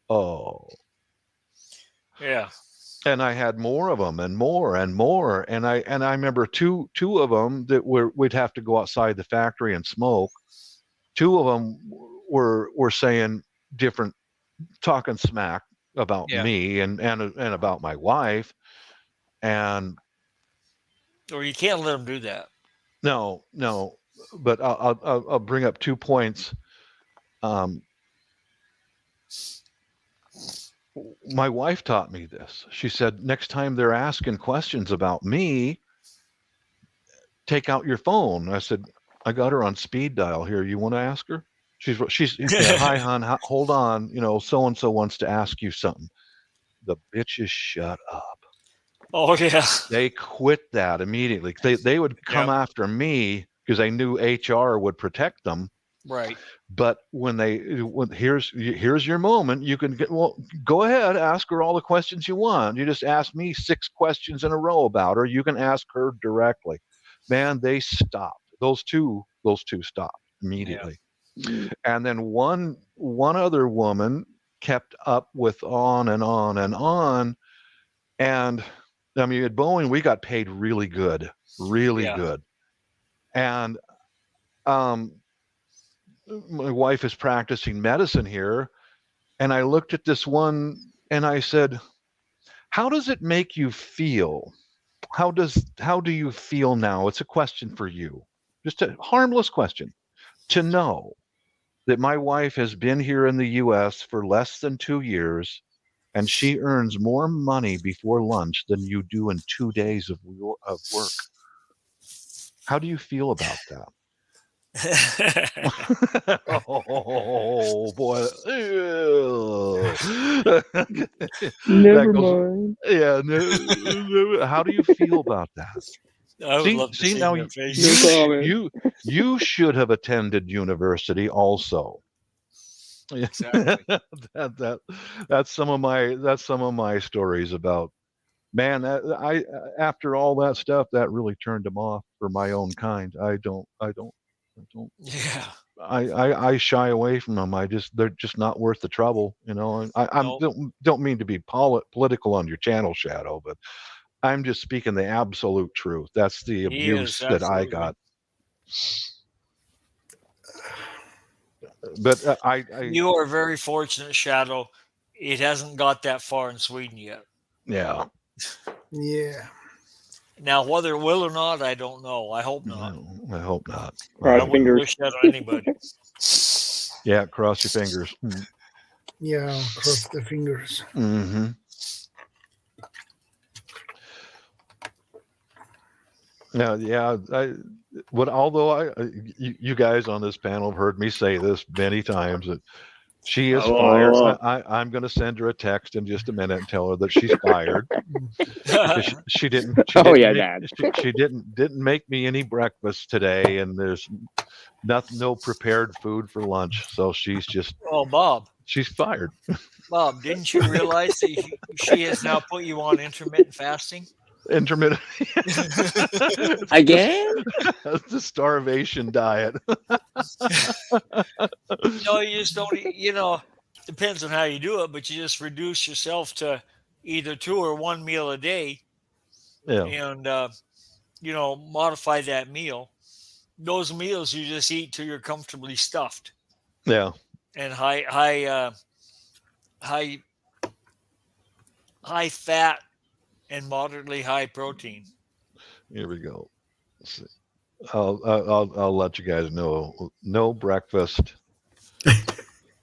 [SPEAKER 8] oh,
[SPEAKER 6] Yeah.
[SPEAKER 8] and I had more of them and more and more, and I remember two of them that we'd have to go outside the factory and smoke. Two of them were saying different, talking smack about
[SPEAKER 6] Yeah.
[SPEAKER 8] me and about my wife, and
[SPEAKER 6] Or you can't let them do that.
[SPEAKER 8] no, but I'll bring up 2 points. My wife taught me this. She said, next time they're asking questions about me, take out your phone. I said, I got her on speed dial here. You want to ask her? She's yeah, hi, hon. Hold on. So and so wants to ask you something. The bitches shut up.
[SPEAKER 6] Oh yeah.
[SPEAKER 8] They quit that immediately. They would come after me because they knew HR would protect them.
[SPEAKER 6] Right.
[SPEAKER 8] But here's your moment. You can go ahead, ask her all the questions you want. You just ask me 6 questions in a row about her. You can ask her directly. Man, they stopped. Those two stopped immediately.
[SPEAKER 7] Mm.
[SPEAKER 8] And then one other woman kept up with on and on and on. And I mean, at Boeing, we got paid really good, really good. And my wife is practicing medicine here, and I looked at this one and I said, how does it make you feel? How do you feel now? It's a question for you, just a harmless question, to know that my wife has been here in the US for less than 2 years, and she earns more money before lunch than you do in 2 days of work. How do you feel about that? Oh boy!
[SPEAKER 7] Never mind.
[SPEAKER 8] Yeah. No, how do you feel about that?
[SPEAKER 6] I would love to see
[SPEAKER 8] now
[SPEAKER 6] your face.
[SPEAKER 7] No comment.
[SPEAKER 8] you should have attended university also.
[SPEAKER 6] Exactly.
[SPEAKER 8] That's some of my stories about. Man, I after all that stuff, that really turned them off for my own kind. I don't.
[SPEAKER 6] Yeah.
[SPEAKER 8] I shy away from them. They're just not worth the trouble. You know. I
[SPEAKER 6] Nope.
[SPEAKER 8] don't mean to be political on your channel, Shadow, but I'm just speaking the absolute truth. That's the
[SPEAKER 6] He
[SPEAKER 8] abuse
[SPEAKER 6] is,
[SPEAKER 8] that I
[SPEAKER 6] absolutely.
[SPEAKER 8] got. But
[SPEAKER 6] You are very fortunate, Shadow. It hasn't got that far in Sweden yet.
[SPEAKER 8] yeah.
[SPEAKER 1] Yeah.
[SPEAKER 6] Now, whether it will or not, I don't know. I hope not.
[SPEAKER 8] I hope not.
[SPEAKER 7] Cross
[SPEAKER 6] I wouldn't
[SPEAKER 7] fingers.
[SPEAKER 6] wish that on anybody.
[SPEAKER 8] Yeah, cross your fingers.
[SPEAKER 1] Yeah, cross the fingers.
[SPEAKER 8] Mm-hmm. Now, yeah, although you guys on this panel have heard me say this many times, that she is fired. I'm going to send her a text in just a minute and tell her that she's fired. Because she didn't. She didn't make me any breakfast today, and there's no prepared food for lunch. So she's just.
[SPEAKER 6] Oh, Bob.
[SPEAKER 8] She's fired.
[SPEAKER 6] Bob, didn't you realize that she has now put you on intermittent fasting?
[SPEAKER 8] Intermittent.
[SPEAKER 7] Again?
[SPEAKER 8] The starvation diet.
[SPEAKER 6] No, you just don't. Depends on how you do it, but you just reduce yourself to either 2 or 1 meal a day.
[SPEAKER 8] Yeah.
[SPEAKER 6] And modify that meal. Those meals you just eat till you're comfortably stuffed.
[SPEAKER 8] Yeah.
[SPEAKER 6] And high fat and moderately high protein.
[SPEAKER 8] Here we go. I'll let you guys know. No breakfast.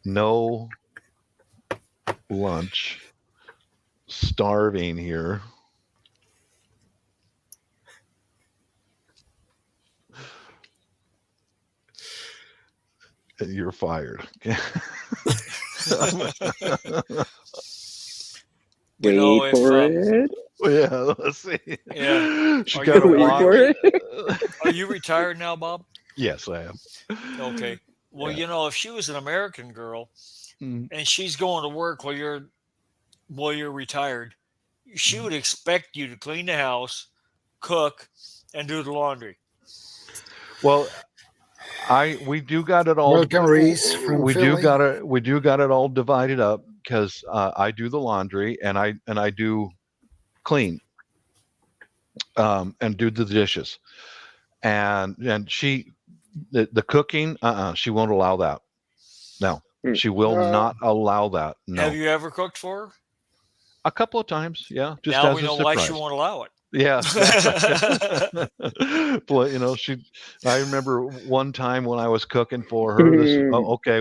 [SPEAKER 8] No lunch. Starving here. You're fired.
[SPEAKER 7] Wait for it.
[SPEAKER 8] Yeah, let's see.
[SPEAKER 6] Yeah.
[SPEAKER 8] She got
[SPEAKER 6] Are you retired now, Bob?
[SPEAKER 8] Yes, I am.
[SPEAKER 6] Okay. Well, if she was an American girl and she's going to work while you're retired, she would expect you to clean the house, cook, and do the laundry.
[SPEAKER 8] Well, we do got it all.
[SPEAKER 1] Welcome, Reese, from Philly.
[SPEAKER 8] We do got it all divided up, because I do the laundry and I do clean, and do the dishes, and she the cooking. She won't allow that. No, she will not allow that. No.
[SPEAKER 6] Have you ever cooked for her?
[SPEAKER 8] A couple of times, yeah. Just
[SPEAKER 6] now
[SPEAKER 8] as
[SPEAKER 6] we
[SPEAKER 8] a
[SPEAKER 6] know
[SPEAKER 8] surprise.
[SPEAKER 6] why she won't allow it.
[SPEAKER 8] Yeah. But I remember one time when I was cooking for her.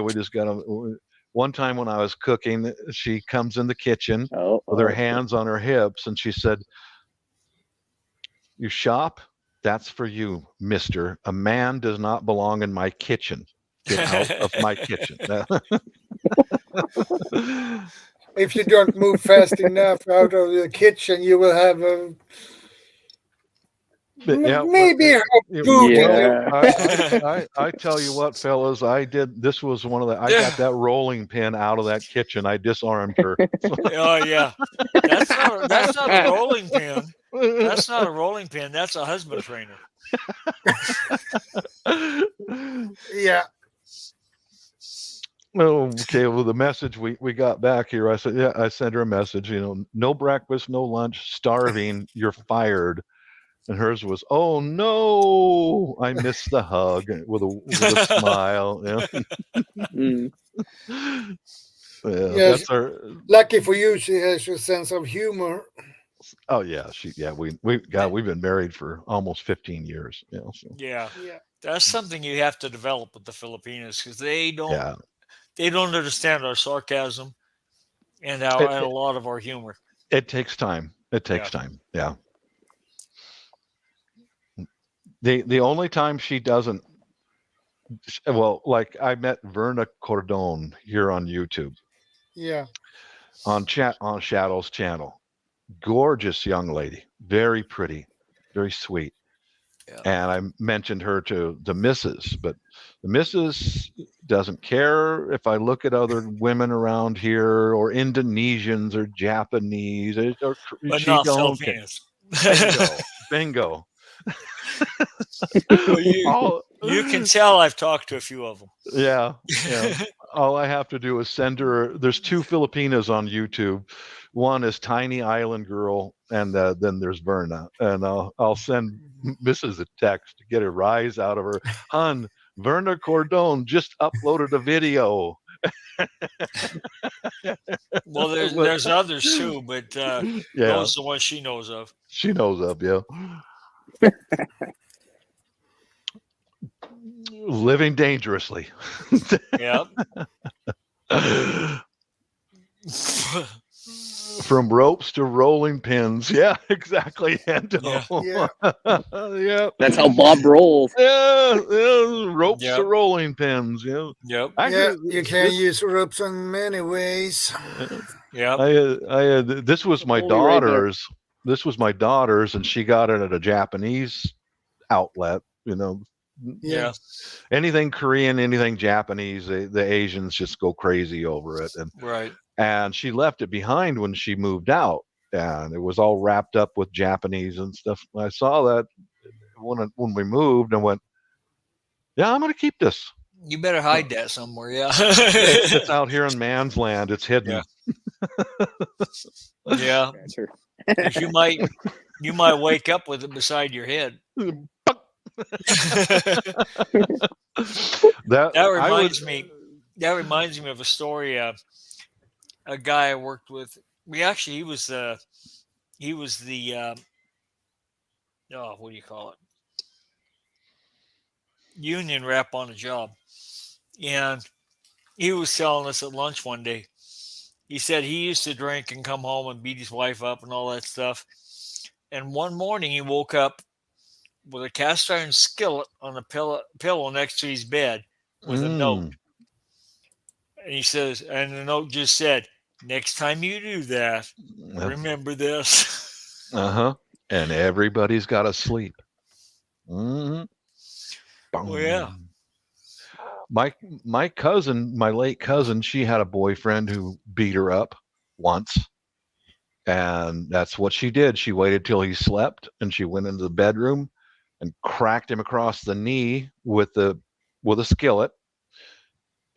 [SPEAKER 8] We just got to. One time when I was cooking, she comes in the kitchen with her hands on her hips, and she said, "You shop? That's for you, mister. A man does not belong in my kitchen. Get out of my kitchen."
[SPEAKER 1] If you don't move fast enough out of the kitchen, you will have
[SPEAKER 8] Yeah,
[SPEAKER 1] Maybe her
[SPEAKER 8] well,
[SPEAKER 1] booty.
[SPEAKER 7] Yeah.
[SPEAKER 8] I tell you what, fellas, I did. This was one of the. I got that rolling pin out of that kitchen. I disarmed her.
[SPEAKER 6] Oh yeah, that's not a rolling pin. That's not a rolling pin. That's a husband trainer.
[SPEAKER 1] Yeah.
[SPEAKER 8] Okay, well, the message we got back here, I said, yeah, I sent her a message, no breakfast, no lunch, starving, you're fired. And hers was, oh no, I missed the hug with a smile.
[SPEAKER 7] Mm.
[SPEAKER 8] Yeah,
[SPEAKER 1] Yes.
[SPEAKER 8] that's our.
[SPEAKER 1] Lucky for you, she has a sense of humor.
[SPEAKER 8] Oh yeah, we've been married for almost 15 years. So.
[SPEAKER 6] Yeah,
[SPEAKER 1] Yeah.
[SPEAKER 6] that's something you have to develop with the Filipinos because they don't
[SPEAKER 8] Yeah,
[SPEAKER 6] understand our sarcasm and
[SPEAKER 8] it,
[SPEAKER 6] a lot of our humor.
[SPEAKER 8] it takes time. It takes time. Yeah. The only time she doesn't, well, like I met Verna Cordone here on YouTube.
[SPEAKER 1] Yeah.
[SPEAKER 8] On Shadow's channel. Gorgeous young lady, very pretty, very sweet.
[SPEAKER 6] Yeah.
[SPEAKER 8] And I mentioned her to the missus, but the missus doesn't care if I look at other women around here or Indonesians or Japanese or
[SPEAKER 6] But
[SPEAKER 8] she
[SPEAKER 6] not
[SPEAKER 8] don't care.
[SPEAKER 6] Filipinos.
[SPEAKER 8] Bingo.
[SPEAKER 6] Well, you can tell I've talked to a few of them.
[SPEAKER 8] Yeah. All I have to do is send her. There's 2 Filipinas on YouTube. One is Tiny Island Girl, and then there's Verna. And I'll send Mrs. a text to get a rise out of her. Hun, Verna Cordone just uploaded a video.
[SPEAKER 6] Well, there's others too, but those are the ones she knows of.
[SPEAKER 8] She knows of, yeah. Living dangerously.
[SPEAKER 6] Yep.
[SPEAKER 8] From ropes to rolling pins. Yeah, exactly.
[SPEAKER 1] Yeah.
[SPEAKER 8] Yeah.
[SPEAKER 7] That's how Bob rolls.
[SPEAKER 8] Yeah. Ropes to rolling pins. Yeah.
[SPEAKER 6] Yep.
[SPEAKER 1] You can use ropes in many ways.
[SPEAKER 8] Yeah. This was my
[SPEAKER 7] Only right there.
[SPEAKER 8] daughter's. This was my daughter's, and she got it at a Japanese outlet.
[SPEAKER 6] Yeah.
[SPEAKER 8] Anything Korean, anything Japanese, the Asians just go crazy over it. And
[SPEAKER 6] Right.
[SPEAKER 8] And she left it behind when she moved out, and it was all wrapped up with Japanese and stuff. I saw that when we moved and went, yeah, I'm going to keep this.
[SPEAKER 6] You better hide that somewhere. Yeah.
[SPEAKER 8] It's out here in man's land. It's hidden.
[SPEAKER 6] Yeah. You might wake up with it beside your head. That reminds me of a story. A guy I worked with. He was the what do you call it? Union rep on a job, and he was telling us at lunch one day. He said he used to drink and come home and beat his wife up and all that stuff. And one morning he woke up with a cast iron skillet on the pillow next to his bed with a note. And he says, and the note just said, next time you do that, remember this.
[SPEAKER 8] And everybody's got to sleep.
[SPEAKER 6] Oh, yeah.
[SPEAKER 8] My cousin, my late cousin, she had a boyfriend who beat her up once. And that's what she did. She waited till he slept, and she went into the bedroom and cracked him across the knee with a skillet.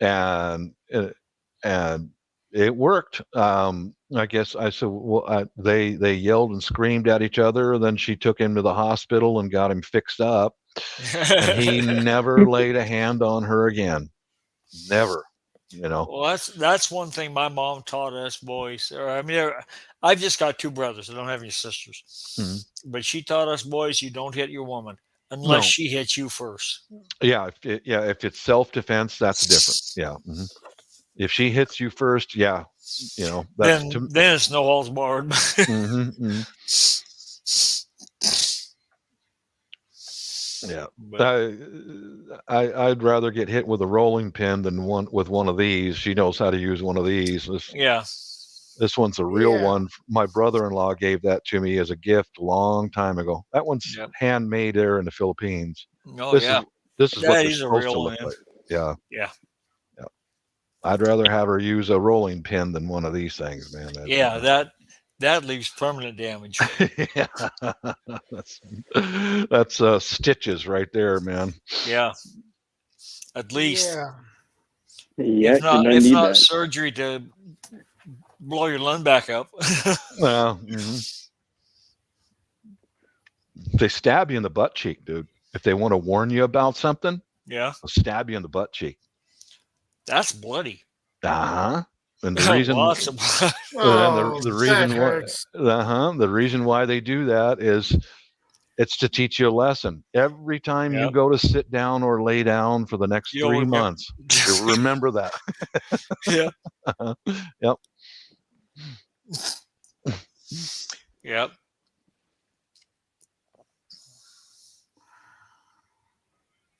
[SPEAKER 8] And it worked. I guess I said, well, they yelled and screamed at each other. Then she took him to the hospital and got him fixed up. And he never laid a hand on her again. Never.
[SPEAKER 6] Well, that's one thing my mom taught us boys. I've just got 2 brothers. I don't have any sisters. Mm-hmm. But she taught us boys, you don't hit your woman unless she hits you first.
[SPEAKER 8] Yeah, if it's self-defense, that's different. Yeah. Mm-hmm. If she hits you first, that's
[SPEAKER 6] then it's no holds barred.
[SPEAKER 8] Mm-hmm. Yeah, I'd rather get hit with a rolling pin than with one of these. She knows how to use one of these. This one's a real
[SPEAKER 1] Yeah.
[SPEAKER 8] one. My brother-in-law gave that to me as a gift a long time ago. That one's
[SPEAKER 6] Yep.
[SPEAKER 8] handmade there in the Philippines.
[SPEAKER 6] Oh yeah,
[SPEAKER 8] This is what
[SPEAKER 6] that
[SPEAKER 8] they're
[SPEAKER 6] is a
[SPEAKER 8] supposed
[SPEAKER 6] real
[SPEAKER 8] to
[SPEAKER 6] one.
[SPEAKER 8] look
[SPEAKER 6] Yeah.
[SPEAKER 8] like. Yeah.
[SPEAKER 6] Yeah.
[SPEAKER 8] I'd rather have her use a rolling pin than one of these things, man.
[SPEAKER 6] Yeah, that leaves permanent damage.
[SPEAKER 8] Yeah. That's stitches right there, man.
[SPEAKER 6] Yeah, at least.
[SPEAKER 1] Yeah.
[SPEAKER 7] Yeah,
[SPEAKER 6] If not,
[SPEAKER 7] you don't need that.
[SPEAKER 6] surgery to blow your lung back up.
[SPEAKER 8] Well, they stab you in the butt cheek, dude. If they want to warn you about something,
[SPEAKER 6] Yeah,
[SPEAKER 8] they'll stab you in the butt cheek.
[SPEAKER 6] that's bloody.
[SPEAKER 8] Uh-huh. And the reason
[SPEAKER 6] Lots of blood.
[SPEAKER 1] Oh,
[SPEAKER 8] the reason
[SPEAKER 1] that
[SPEAKER 8] why
[SPEAKER 1] hurts.
[SPEAKER 8] the reason why they do that is it's to teach you a lesson. Every time you
[SPEAKER 6] Yep.
[SPEAKER 8] go to sit down or lay down for the next
[SPEAKER 6] You'll
[SPEAKER 8] 3
[SPEAKER 6] remember-
[SPEAKER 8] months, you'll remember that.
[SPEAKER 6] Yeah.
[SPEAKER 8] Yep.
[SPEAKER 6] Yep.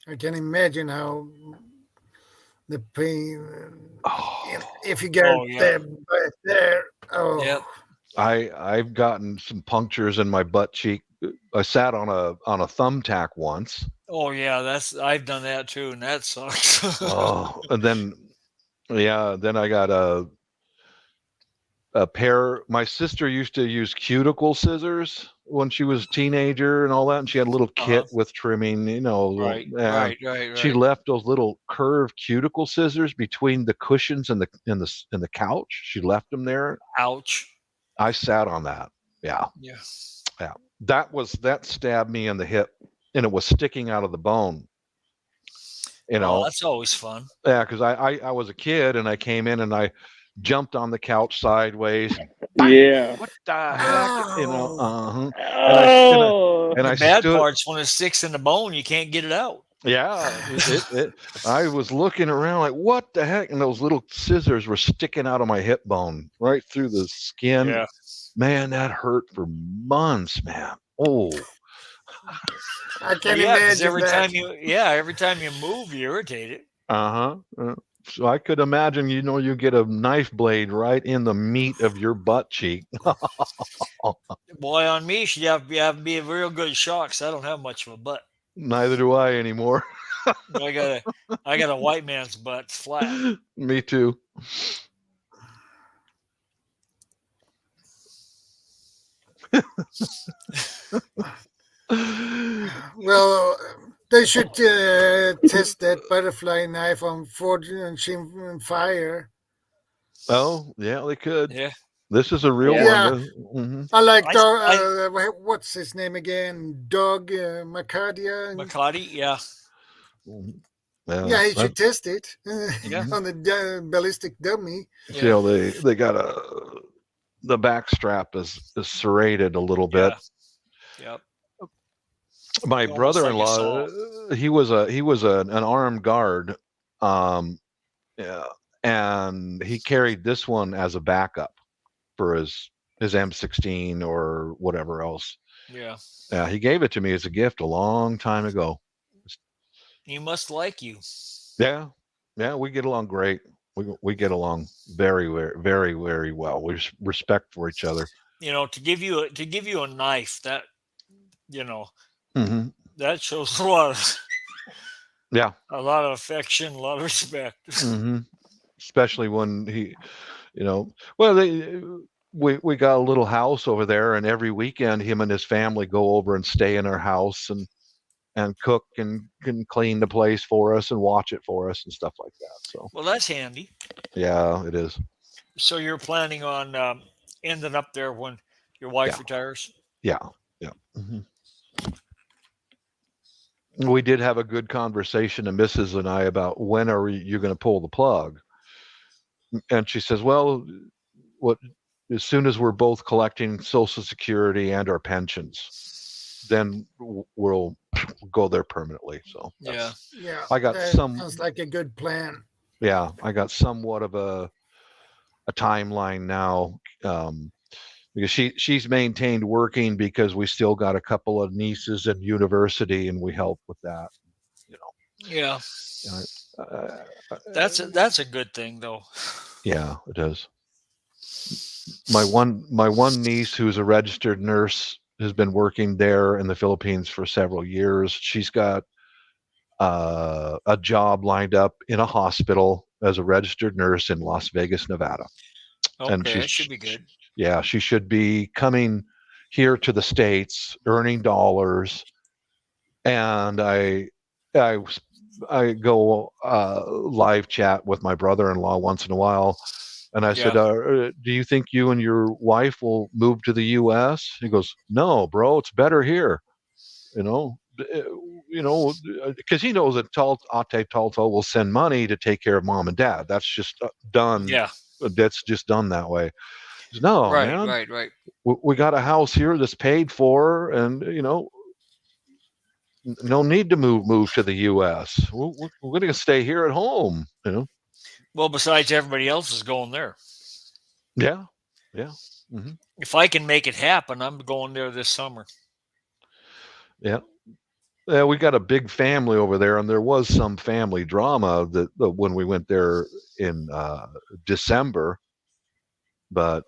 [SPEAKER 1] I can imagine how the pain.
[SPEAKER 8] Oh,
[SPEAKER 1] If you get
[SPEAKER 6] Oh, yeah.
[SPEAKER 1] stabbed right there. Oh.
[SPEAKER 6] Yep.
[SPEAKER 8] I've gotten some punctures in my butt cheek. I sat on a thumbtack once.
[SPEAKER 6] Oh yeah, I've done that too, and that sucks.
[SPEAKER 8] Oh, and then I got a pair. My sister used to use cuticle scissors when she was a teenager and all that, and she had a little kit with trimming,
[SPEAKER 6] Right.
[SPEAKER 8] She left those little curved cuticle scissors between the cushions and the couch. She left them there.
[SPEAKER 6] Ouch.
[SPEAKER 8] I sat on that. Yeah.
[SPEAKER 6] Yeah.
[SPEAKER 8] Yeah. That stabbed me in the hip, and it was sticking out of the bone.
[SPEAKER 6] Oh, that's always fun.
[SPEAKER 8] Yeah, because I was a kid and I came in and I jumped on the couch sideways. Bang!
[SPEAKER 7] Yeah.
[SPEAKER 8] What the heck?
[SPEAKER 1] Oh.
[SPEAKER 8] And I
[SPEAKER 6] The bad
[SPEAKER 8] stood.
[SPEAKER 6] part's when it sticks in the bone, you can't get it out.
[SPEAKER 8] Yeah, I was looking around like, what the heck? And those little scissors were sticking out of my hip bone right through the skin.
[SPEAKER 6] Yeah.
[SPEAKER 8] Man, that hurt for months, man. Oh.
[SPEAKER 1] I can
[SPEAKER 6] Yeah, because
[SPEAKER 1] imagine
[SPEAKER 6] every time you move, you irritate it.
[SPEAKER 8] So I could imagine, you get a knife blade right in the meat of your butt cheek.
[SPEAKER 6] Boy, on me, you have to be a real good shot because I don't have much of a butt.
[SPEAKER 8] Neither do I anymore.
[SPEAKER 6] I got a white man's butt. It's flat.
[SPEAKER 8] Me too.
[SPEAKER 1] Well, they should test that butterfly knife on Fortune and Fire.
[SPEAKER 8] Oh, yeah, they could.
[SPEAKER 6] Yeah.
[SPEAKER 8] This is a real
[SPEAKER 1] Yeah.
[SPEAKER 8] one. Mm-hmm.
[SPEAKER 1] I like what's his name again? Doug Macadia.
[SPEAKER 6] Makati, yeah.
[SPEAKER 1] Yeah, he should test it
[SPEAKER 6] Yeah.
[SPEAKER 1] on the ballistic dummy.
[SPEAKER 8] See how they got the back strap is serrated a little bit.
[SPEAKER 6] Yep.
[SPEAKER 8] My
[SPEAKER 6] Almost
[SPEAKER 8] brother-in-law,
[SPEAKER 6] like
[SPEAKER 8] he was an armed guard, yeah, and he carried this one as a backup for his M16 or whatever else.
[SPEAKER 6] Yeah.
[SPEAKER 8] Yeah, he gave it to me as a gift a long time ago.
[SPEAKER 6] He must like you.
[SPEAKER 8] Yeah, we get along great. We get along very, very, very, very well. We respect for each other.
[SPEAKER 6] To give you a knife, that
[SPEAKER 8] Mm-hmm.
[SPEAKER 6] that shows a lot of
[SPEAKER 8] a
[SPEAKER 6] lot of affection, a lot of respect.
[SPEAKER 8] Mm-hmm. Especially when he, we got a little house over there, and every weekend him and his family go over and stay in our house and cook and can clean the place for us and watch it for us and stuff like that. So
[SPEAKER 6] well, that's handy.
[SPEAKER 8] Yeah, it is.
[SPEAKER 6] So you're planning on ending up there when your wife retires?
[SPEAKER 8] Yeah. Mm-hmm. We did have a good conversation, and Mrs. and I, about when are you going to pull the plug? And she says, well, as soon as we're both collecting Social Security and our pensions, then we'll go there permanently. So
[SPEAKER 1] yeah,
[SPEAKER 8] I got
[SPEAKER 1] sounds like a good plan.
[SPEAKER 8] Yeah, I got somewhat of a timeline now, because she's maintained working because we still got a couple of nieces at university, and we help with that.
[SPEAKER 6] Yeah. That's a good thing, though.
[SPEAKER 8] Yeah, it is. my one niece, who's a registered nurse, has been working there in the Philippines for several years. She's got a job lined up in a hospital as a registered nurse in Las Vegas, Nevada. And
[SPEAKER 6] Okay, that should be good.
[SPEAKER 8] Yeah, she should be coming here to the States, earning dollars. And I go live chat with my brother-in-law once in a while. And I said, do you think you and your wife will move to the U.S.? He goes, no, bro, it's better here. Because he knows that Ate Talto will send money to take care of mom and dad. That's just done.
[SPEAKER 6] Yeah.
[SPEAKER 8] That's just done that way. He says, no,
[SPEAKER 6] Right,
[SPEAKER 8] man.
[SPEAKER 6] right.
[SPEAKER 8] We got a house here that's paid for, and no need to move to the U.S. We're going to stay here at home.
[SPEAKER 6] Well, besides, everybody else is going there.
[SPEAKER 8] Yeah. Mm-hmm.
[SPEAKER 6] If I can make it happen, I'm going there this summer.
[SPEAKER 8] Yeah. Yeah, we got a big family over there, and there was some family drama that when we went there in December. But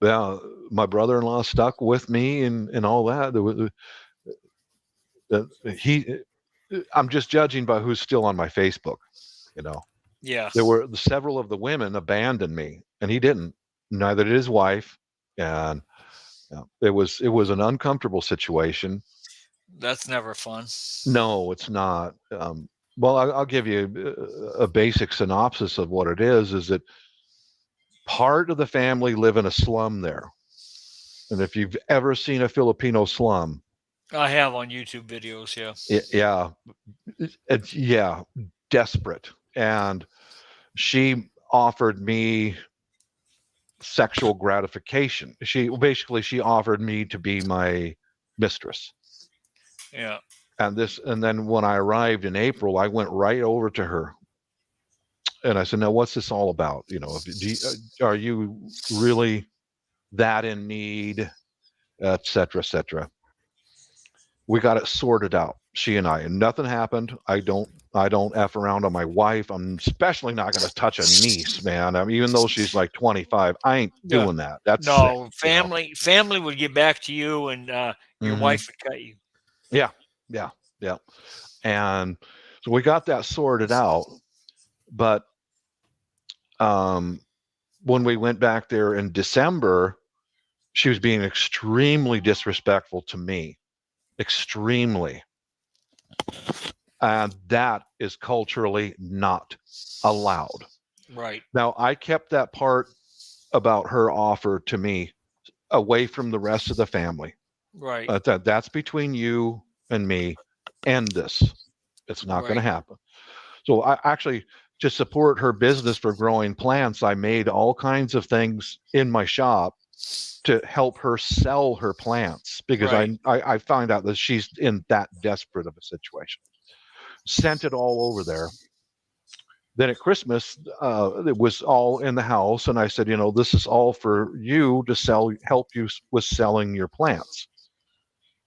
[SPEAKER 8] yeah, my brother-in-law stuck with me and all that. I'm just judging by who's still on my Facebook.
[SPEAKER 6] Yeah.
[SPEAKER 8] There were several of the women abandoned me, and he didn't. Neither did his wife, and it was an uncomfortable situation.
[SPEAKER 6] That's never fun.
[SPEAKER 8] No, it's not. Well, I'll give you a basic synopsis of what it is. Is that part of the family live in a slum there, and if you've ever seen a Filipino slum,
[SPEAKER 6] I have on YouTube videos.
[SPEAKER 8] Yeah, desperate. And she offered me sexual gratification. She offered me to be my mistress.
[SPEAKER 6] Yeah.
[SPEAKER 8] And then when I arrived in April, I went right over to her and I said, now what's this all about? Are you really that in need, et cetera. We got it sorted out, she and I, and nothing happened. I don't F around on my wife. I'm especially not going to touch a niece, man. I mean, even though she's like 25, I ain't doing that. That's
[SPEAKER 6] no
[SPEAKER 8] sick,
[SPEAKER 6] family would get back to you, and your wife would cut you.
[SPEAKER 8] Yeah. And so we got that sorted out. But when we went back there in December, she was being extremely disrespectful to me. Extremely. And that is culturally not allowed.
[SPEAKER 6] Right.
[SPEAKER 8] Now, I kept that part about her offer to me away from the rest of the family.
[SPEAKER 6] Right.
[SPEAKER 8] That's between you and me. End this. It's not going to happen. So I actually, to support her business for growing plants, I made all kinds of things in my shop to help her sell her plants, because I find out that she's in that desperate of a situation. Sent it all over there. Then at Christmas, it was all in the house, and I said, this is all for you to help you with selling your plants.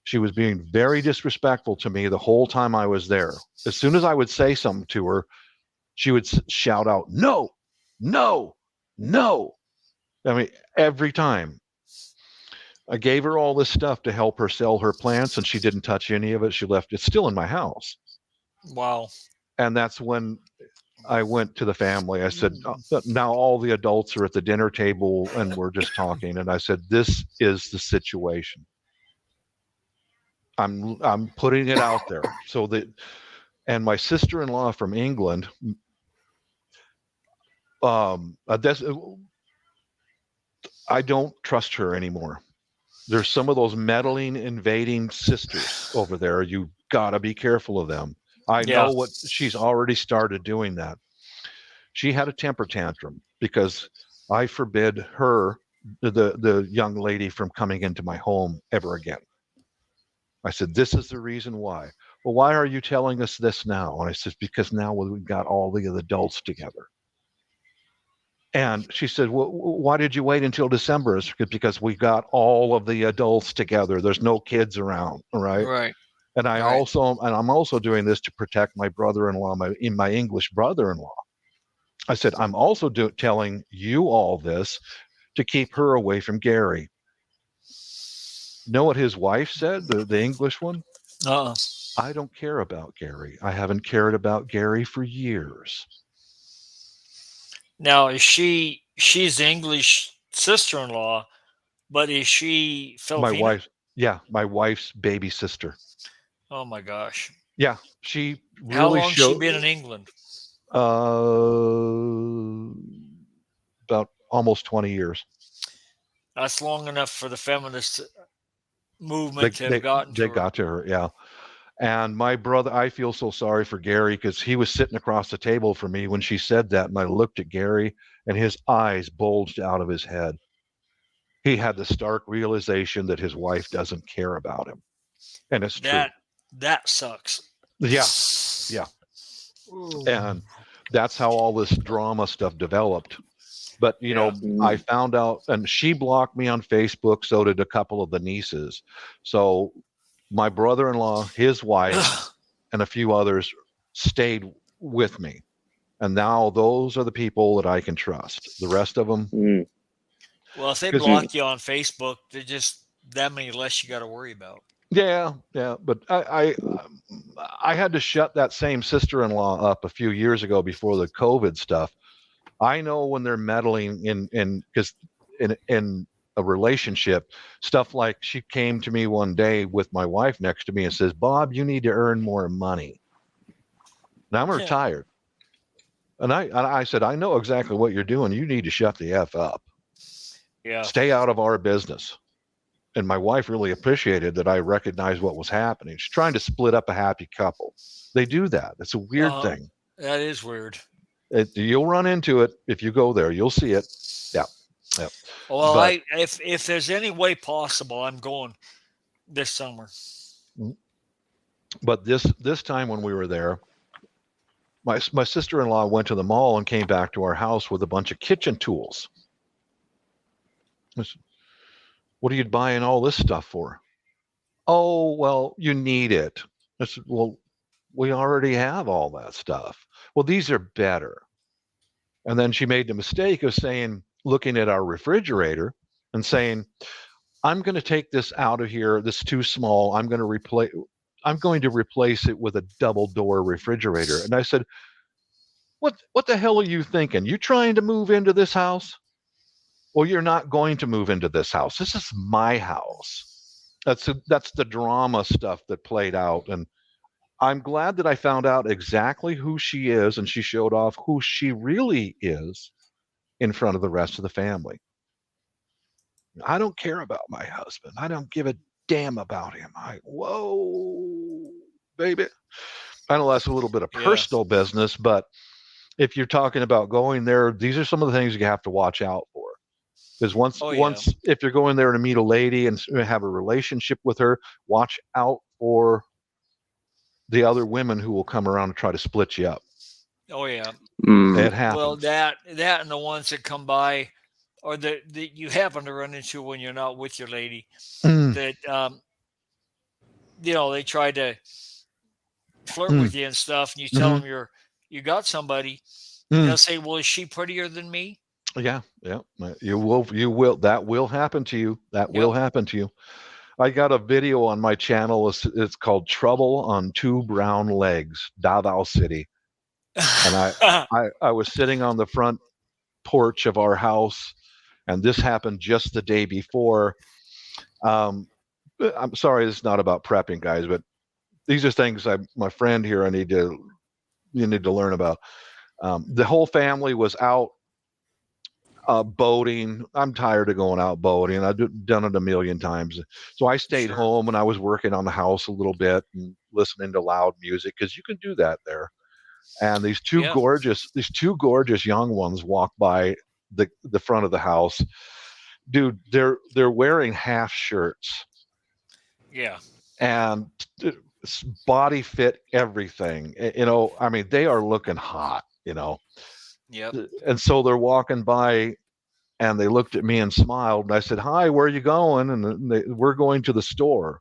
[SPEAKER 8] She was being very disrespectful to me the whole time I was there. As soon as I would say something to her, she would shout out, no. I mean, every time. I gave her all this stuff to help her sell her plants, and she didn't touch any of it. She left it still in my house.
[SPEAKER 6] Wow.
[SPEAKER 8] And that's when I went to the family. I said, now all the adults are at the dinner table and we're just talking. And I said, this is the situation. I'm putting it out there so that, and my sister-in-law from England, I don't trust her anymore. There's some of those meddling, invading sisters over there. You gotta be careful of them. I know what she's already started doing that. She had a temper tantrum because I forbid her, the young lady, from coming into my home ever again. I said, this is the reason why. Well, why are you telling us this now? And I said, because now we've got all the adults together. And she said, well, why did you wait until December? It's because we got all of the adults together. There's no kids around, right?
[SPEAKER 6] Right.
[SPEAKER 8] And I'm also doing this to protect my brother-in-law, my English brother-in-law. I said, I'm also telling you all this to keep her away from Gary. Know what his wife said, the English one? I don't care about Gary. I haven't cared about Gary for years.
[SPEAKER 6] Now, she's the English sister-in-law, but is she Filipino?
[SPEAKER 8] My wife's baby sister.
[SPEAKER 6] Oh my gosh.
[SPEAKER 8] Yeah, she really
[SPEAKER 6] How long
[SPEAKER 8] showed.
[SPEAKER 6] she been in England?
[SPEAKER 8] About almost 20 years.
[SPEAKER 6] That's long enough for the feminist movement to have gotten to
[SPEAKER 8] They
[SPEAKER 6] her.
[SPEAKER 8] got to her, yeah. And my brother, I feel so sorry for Gary because he was sitting across the table from me when she said that, and I looked at Gary, and his eyes bulged out of his head. He had the stark realization that his wife doesn't care about him, and it's true.
[SPEAKER 6] That sucks.
[SPEAKER 8] Yeah. And that's how all this drama stuff developed. But, I found out, and she blocked me on Facebook, so did a couple of the nieces. So my brother-in-law, his wife, and a few others stayed with me. And now those are the people that I can trust. The rest of them.
[SPEAKER 6] Well, if they block you on Facebook, they're just that many less you got to worry about.
[SPEAKER 8] Yeah. But I had to shut that same sister-in-law up a few years ago before the COVID stuff. I know when they're meddling in a relationship, stuff like she came to me one day with my wife next to me and says, Bob, you need to earn more money. Now I'm retired. And I said, I know exactly what you're doing. You need to shut the F up.
[SPEAKER 6] Yeah.
[SPEAKER 8] Stay out of our business. And my wife really appreciated that I recognized what was happening. She's trying to split up a happy couple. They do that. It's a weird thing.
[SPEAKER 6] That is weird.
[SPEAKER 8] You'll run into it if you go there. You'll see it. Yeah.
[SPEAKER 6] Well, if there's any way possible, I'm going this summer.
[SPEAKER 8] But this time when we were there, my sister-in-law went to the mall and came back to our house with a bunch of kitchen tools. I said, what are you buying all this stuff for? Oh, well, you need it. I said, well, we already have all that stuff. Well, these are better. And then she made the mistake of looking at our refrigerator and saying, I'm going to take this out of here. This is too small. I'm going to replace it with a double door refrigerator. And I said, what the hell are you thinking? You trying to move into this house? Well, you're not going to move into this house. This is my house. That's the drama stuff that played out. And I'm glad that I found out exactly who she is, and she showed off who she really is in front of the rest of the family. I don't care about my husband. I don't give a damn about him. Whoa, baby. I know that's a little bit of personal business, but if you're talking about going there, these are some of the things you have to watch out for. Because if you're going there to meet a lady and have a relationship with her, watch out for the other women who will come around and try to split you up.
[SPEAKER 6] Oh yeah,
[SPEAKER 8] it happens.
[SPEAKER 6] Well, that and the ones that come by, or that you happen to run into when you're not with your lady, that they try to flirt with you and stuff, and you tell them you got somebody. They'll say, "Well, is she prettier than me?"
[SPEAKER 8] Yeah. You will. That will happen to you. Will happen to you. I got a video on my channel. It's called Trouble on Two Brown Legs, Davao City. And I was sitting on the front porch of our house, and this happened just the day before. I'm sorry, it's not about prepping, guys, but these are things my friend here you need to learn about. The whole family was out boating. I'm tired of going out boating. I've done it a million times. So I stayed home and I was working on the house a little bit and listening to loud music, because you can do that there. And these two gorgeous young ones walked by the front of the house. Dude, they're wearing half shirts.
[SPEAKER 6] Yeah.
[SPEAKER 8] And body fit, everything. I mean, they are looking hot,
[SPEAKER 6] Yep.
[SPEAKER 8] And so they're walking by and they looked at me and smiled. And I said, hi, where are you going? And we're going to the store.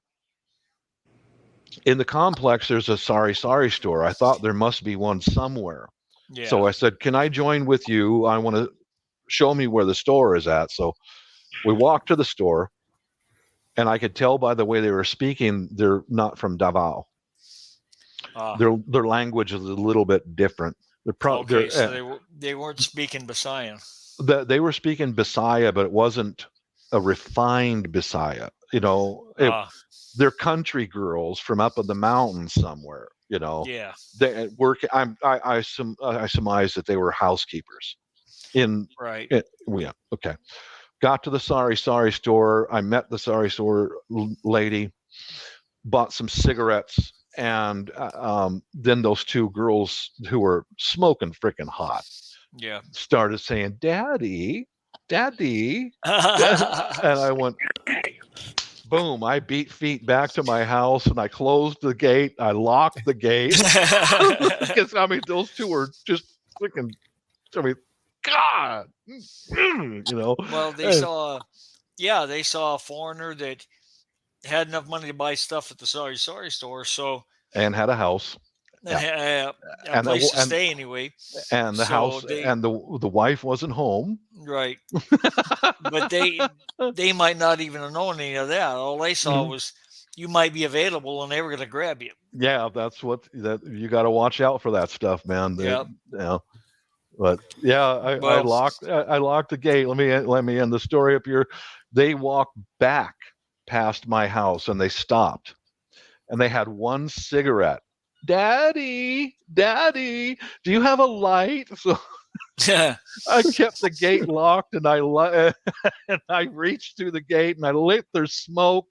[SPEAKER 8] In the complex, there's a Sorry store. I thought there must be one somewhere.
[SPEAKER 6] Yeah.
[SPEAKER 8] So I said, "Can I join with you? I want to show me where the store is at." So we walked to the store, and I could tell by the way they were speaking, they're not from Davao. Their language is a little bit different.
[SPEAKER 6] Okay, so they weren't speaking Visayan.
[SPEAKER 8] They were speaking Bisaya, but it wasn't a refined Bisaya. They're country girls from up in the mountains somewhere.
[SPEAKER 6] Yeah.
[SPEAKER 8] They work. I surmise that they were housekeepers.
[SPEAKER 6] Right.
[SPEAKER 8] Yeah. Okay. Got to the sari store. I met the sari store lady. Bought some cigarettes, and then those two girls who were smoking freaking hot.
[SPEAKER 6] Yeah.
[SPEAKER 8] Started saying, "Daddy, Daddy," and I went, boom! I beat feet back to my house, and I closed the gate. I locked the gate because those two were just freaking. God,
[SPEAKER 6] Well, they saw a foreigner that had enough money to buy stuff at the sari store, so
[SPEAKER 8] and had a house.
[SPEAKER 6] A place to stay anyway.
[SPEAKER 8] And the house and the wife wasn't home.
[SPEAKER 6] Right. But they might not even have known any of that. All they saw was you might be available and they were going to grab you.
[SPEAKER 8] Yeah, that's you got to watch out for that stuff, man.
[SPEAKER 6] Yeah.
[SPEAKER 8] But yeah, I locked the gate. Let me end the story up here. They walked back past my house and they stopped. And they had one cigarette. Daddy, Daddy, do you have a light? So I kept the gate locked, and I reached through the gate and I lit their smoke,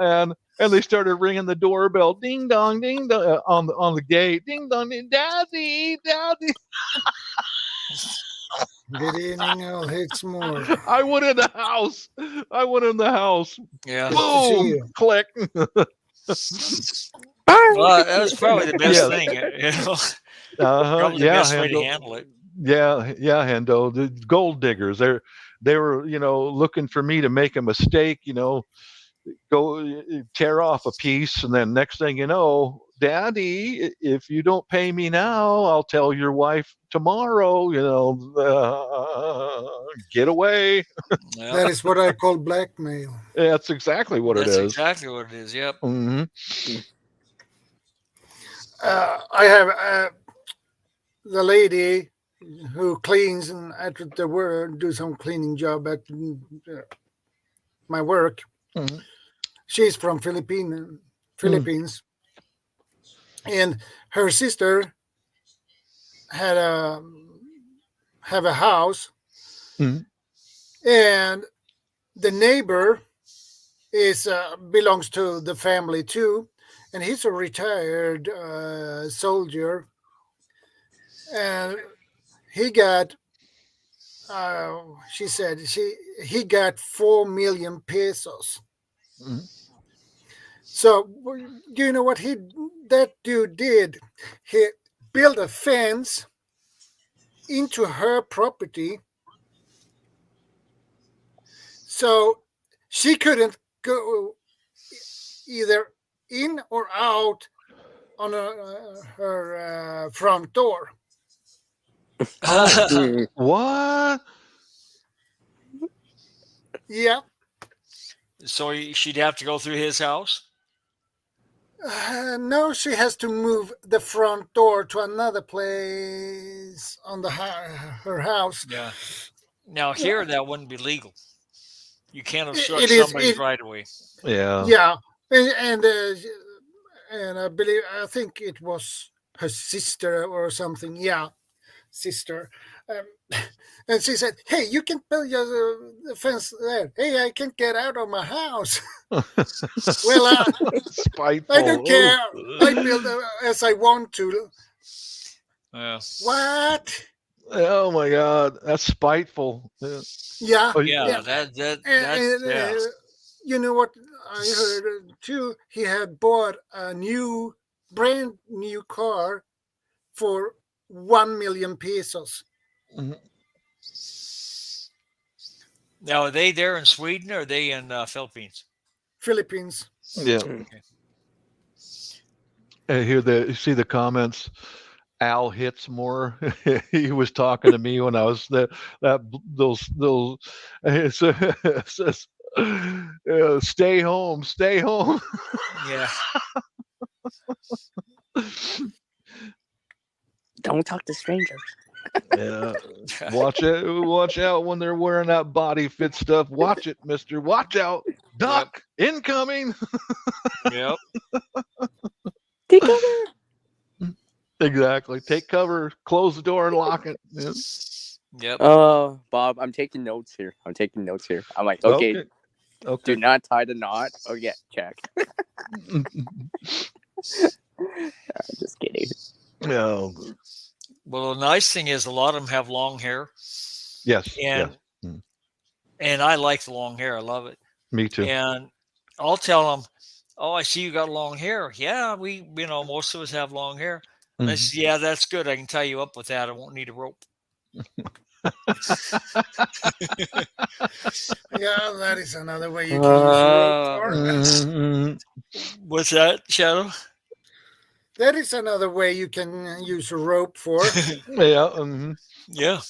[SPEAKER 8] and they started ringing the doorbell, ding dong, on the gate, ding dong, Daddy, Daddy.
[SPEAKER 1] Good evening, I'll hit some more.
[SPEAKER 8] I went in the house.
[SPEAKER 6] Yeah.
[SPEAKER 8] Boom, click.
[SPEAKER 6] Well, that was probably the best thing. Probably the best way to handle it.
[SPEAKER 8] Yeah, Hendo. The gold diggers. They were, looking for me to make a mistake. Go tear off a piece, and then next thing you know, Daddy, if you don't pay me now, I'll tell your wife tomorrow. Get away.
[SPEAKER 6] Yeah.
[SPEAKER 1] That is what I call blackmail.
[SPEAKER 8] That's exactly what it is.
[SPEAKER 6] That's exactly what it is. Yep.
[SPEAKER 8] Mm-hmm.
[SPEAKER 1] I have the lady who cleans and at the work do some cleaning job at my work.
[SPEAKER 8] Mm-hmm.
[SPEAKER 1] She's from Philippines, and her sister have a house, and the neighbor is belongs to the family too. And he's a retired soldier, and he got. She said he got 4 million pesos.
[SPEAKER 8] Mm-hmm.
[SPEAKER 1] So do you know what that dude did? He built a fence into her property, so she couldn't go either in or out on her front door.
[SPEAKER 8] What?
[SPEAKER 1] Yeah.
[SPEAKER 6] So she'd have to go through his house?
[SPEAKER 1] No, she has to move the front door to another place on her house.
[SPEAKER 6] Yeah. Now here, that wouldn't be legal. You can't obstruct somebody's right away.
[SPEAKER 8] Yeah.
[SPEAKER 1] Yeah. And I think it was her sister or something. Yeah, sister. And she said, "Hey, you can build the fence there. Hey, I can't get out of my house." Well,
[SPEAKER 8] spiteful.
[SPEAKER 1] I don't care. I build as I want to.
[SPEAKER 6] Yeah.
[SPEAKER 1] What?
[SPEAKER 8] Oh my God, that's spiteful.
[SPEAKER 1] Yeah.
[SPEAKER 6] Oh, yeah. That's
[SPEAKER 1] you know what I heard too? He had bought a brand new car for 1 million pesos.
[SPEAKER 8] Mm-hmm.
[SPEAKER 6] Now, are they there in Sweden or are they in Philippines?
[SPEAKER 1] Philippines.
[SPEAKER 8] Yeah.
[SPEAKER 6] Okay.
[SPEAKER 8] Here, you see the comments. Al Hitsmore. He was talking to me when I was those it says, stay home, stay home.
[SPEAKER 6] Yeah.
[SPEAKER 7] Don't talk to strangers.
[SPEAKER 8] Yeah. Watch out when they're wearing that body fit stuff. Watch it, mister. Watch out. Duck incoming.
[SPEAKER 6] Yep.
[SPEAKER 7] Take cover.
[SPEAKER 8] Exactly. Take cover, close the door and lock it. Yeah.
[SPEAKER 6] Yep.
[SPEAKER 7] Bob, I'm taking notes here. I'm like, okay. Do not tie the knot. Oh yeah, check. Just kidding.
[SPEAKER 8] No.
[SPEAKER 6] Well, the nice thing is a lot of them have long hair.
[SPEAKER 8] Yes.
[SPEAKER 6] And
[SPEAKER 8] yes.
[SPEAKER 6] And I like the long hair. I love it.
[SPEAKER 8] Me too.
[SPEAKER 6] And I'll tell them, "Oh, I see you got long hair." Yeah, most of us have long hair. And I said, "Yeah, that's good. I can tie you up with that. I won't need a rope."
[SPEAKER 1] Yeah, that is another way you can use a rope for.
[SPEAKER 6] What's that, Shadow?
[SPEAKER 1] That is another way you can use a rope for.
[SPEAKER 8] Yeah.
[SPEAKER 6] Yeah.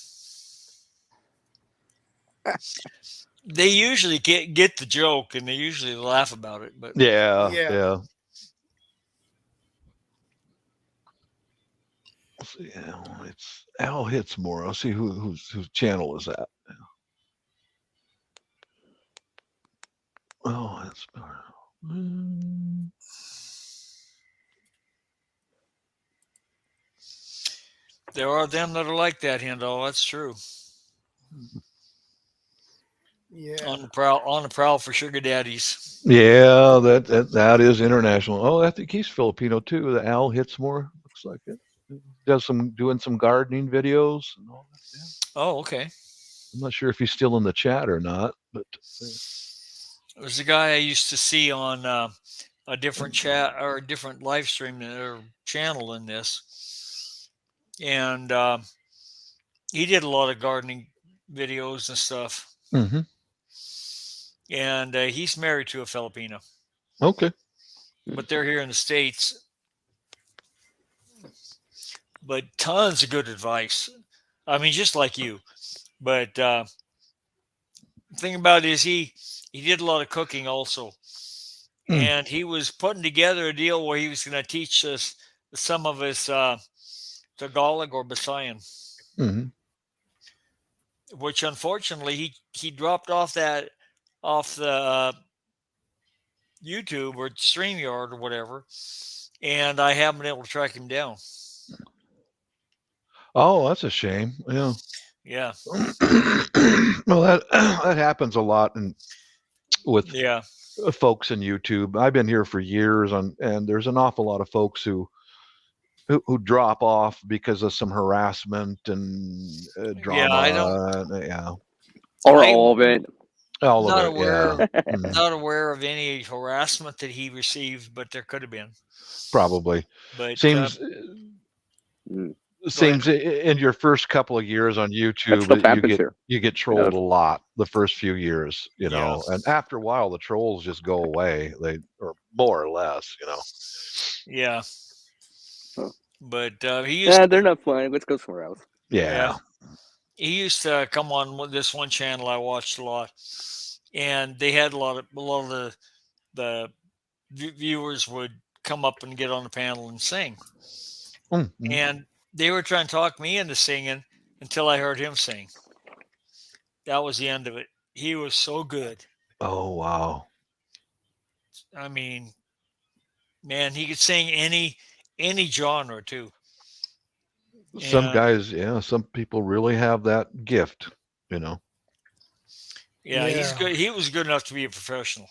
[SPEAKER 6] They usually get the joke, and they usually laugh about it. But
[SPEAKER 8] yeah. Yeah, it's Al Hitsmore. I'll see whose channel is that. Oh, that's.
[SPEAKER 6] There are them that are like that, Hendo. That's true.
[SPEAKER 1] Yeah.
[SPEAKER 6] On the prowl for sugar daddies.
[SPEAKER 8] Yeah, that is international. Oh, I think he's Filipino too. The Al Hitsmore looks like it. Doing some gardening videos and all that. Yeah.
[SPEAKER 6] Oh, okay.
[SPEAKER 8] I'm not sure if he's still in the chat or not, but
[SPEAKER 6] there's a guy I used to see on a different chat or a different live stream or channel than this, and he did a lot of gardening videos and stuff.
[SPEAKER 8] Mm-hmm.
[SPEAKER 6] And he's married to a Filipino.
[SPEAKER 8] Okay.
[SPEAKER 6] But they're here in the States. But tons of good advice. I mean, just like you. But the thing about it is he did a lot of cooking also. And he was putting together a deal where he was going to teach us some of his Tagalog or Visayan.
[SPEAKER 8] Mm-hmm.
[SPEAKER 6] Which unfortunately he dropped off the YouTube or StreamYard or whatever, and I haven't been able to track him down.
[SPEAKER 8] Oh, that's a shame. Yeah.
[SPEAKER 6] Yeah.
[SPEAKER 8] Well, that happens a lot with folks in YouTube. I've been here for years, and there's an awful lot of folks who drop off because of some harassment and drama.
[SPEAKER 6] Yeah, I don't.
[SPEAKER 8] Yeah.
[SPEAKER 7] Or all of it.
[SPEAKER 8] All of it.
[SPEAKER 6] Not aware of any harassment that he received, but there could have been.
[SPEAKER 8] Probably.
[SPEAKER 6] But
[SPEAKER 8] seems in your first couple of years on YouTube, you get trolled a lot the first few years, and after a while the trolls just go away. Or more or less,
[SPEAKER 6] Yeah. But
[SPEAKER 7] they're not flying. Let's go somewhere else.
[SPEAKER 8] Yeah.
[SPEAKER 6] He used to come on this one channel I watched a lot, and they had a lot of the viewers would come up and get on the panel and sing.
[SPEAKER 8] Mm-hmm.
[SPEAKER 6] And they were trying to talk me into singing until I heard him sing. That was the end of it. He was so good.
[SPEAKER 8] Oh, wow.
[SPEAKER 6] I mean, man, he could sing any genre too.
[SPEAKER 8] Some guys, some people really have that gift,
[SPEAKER 6] Yeah, he's good. He was good enough to be a professional.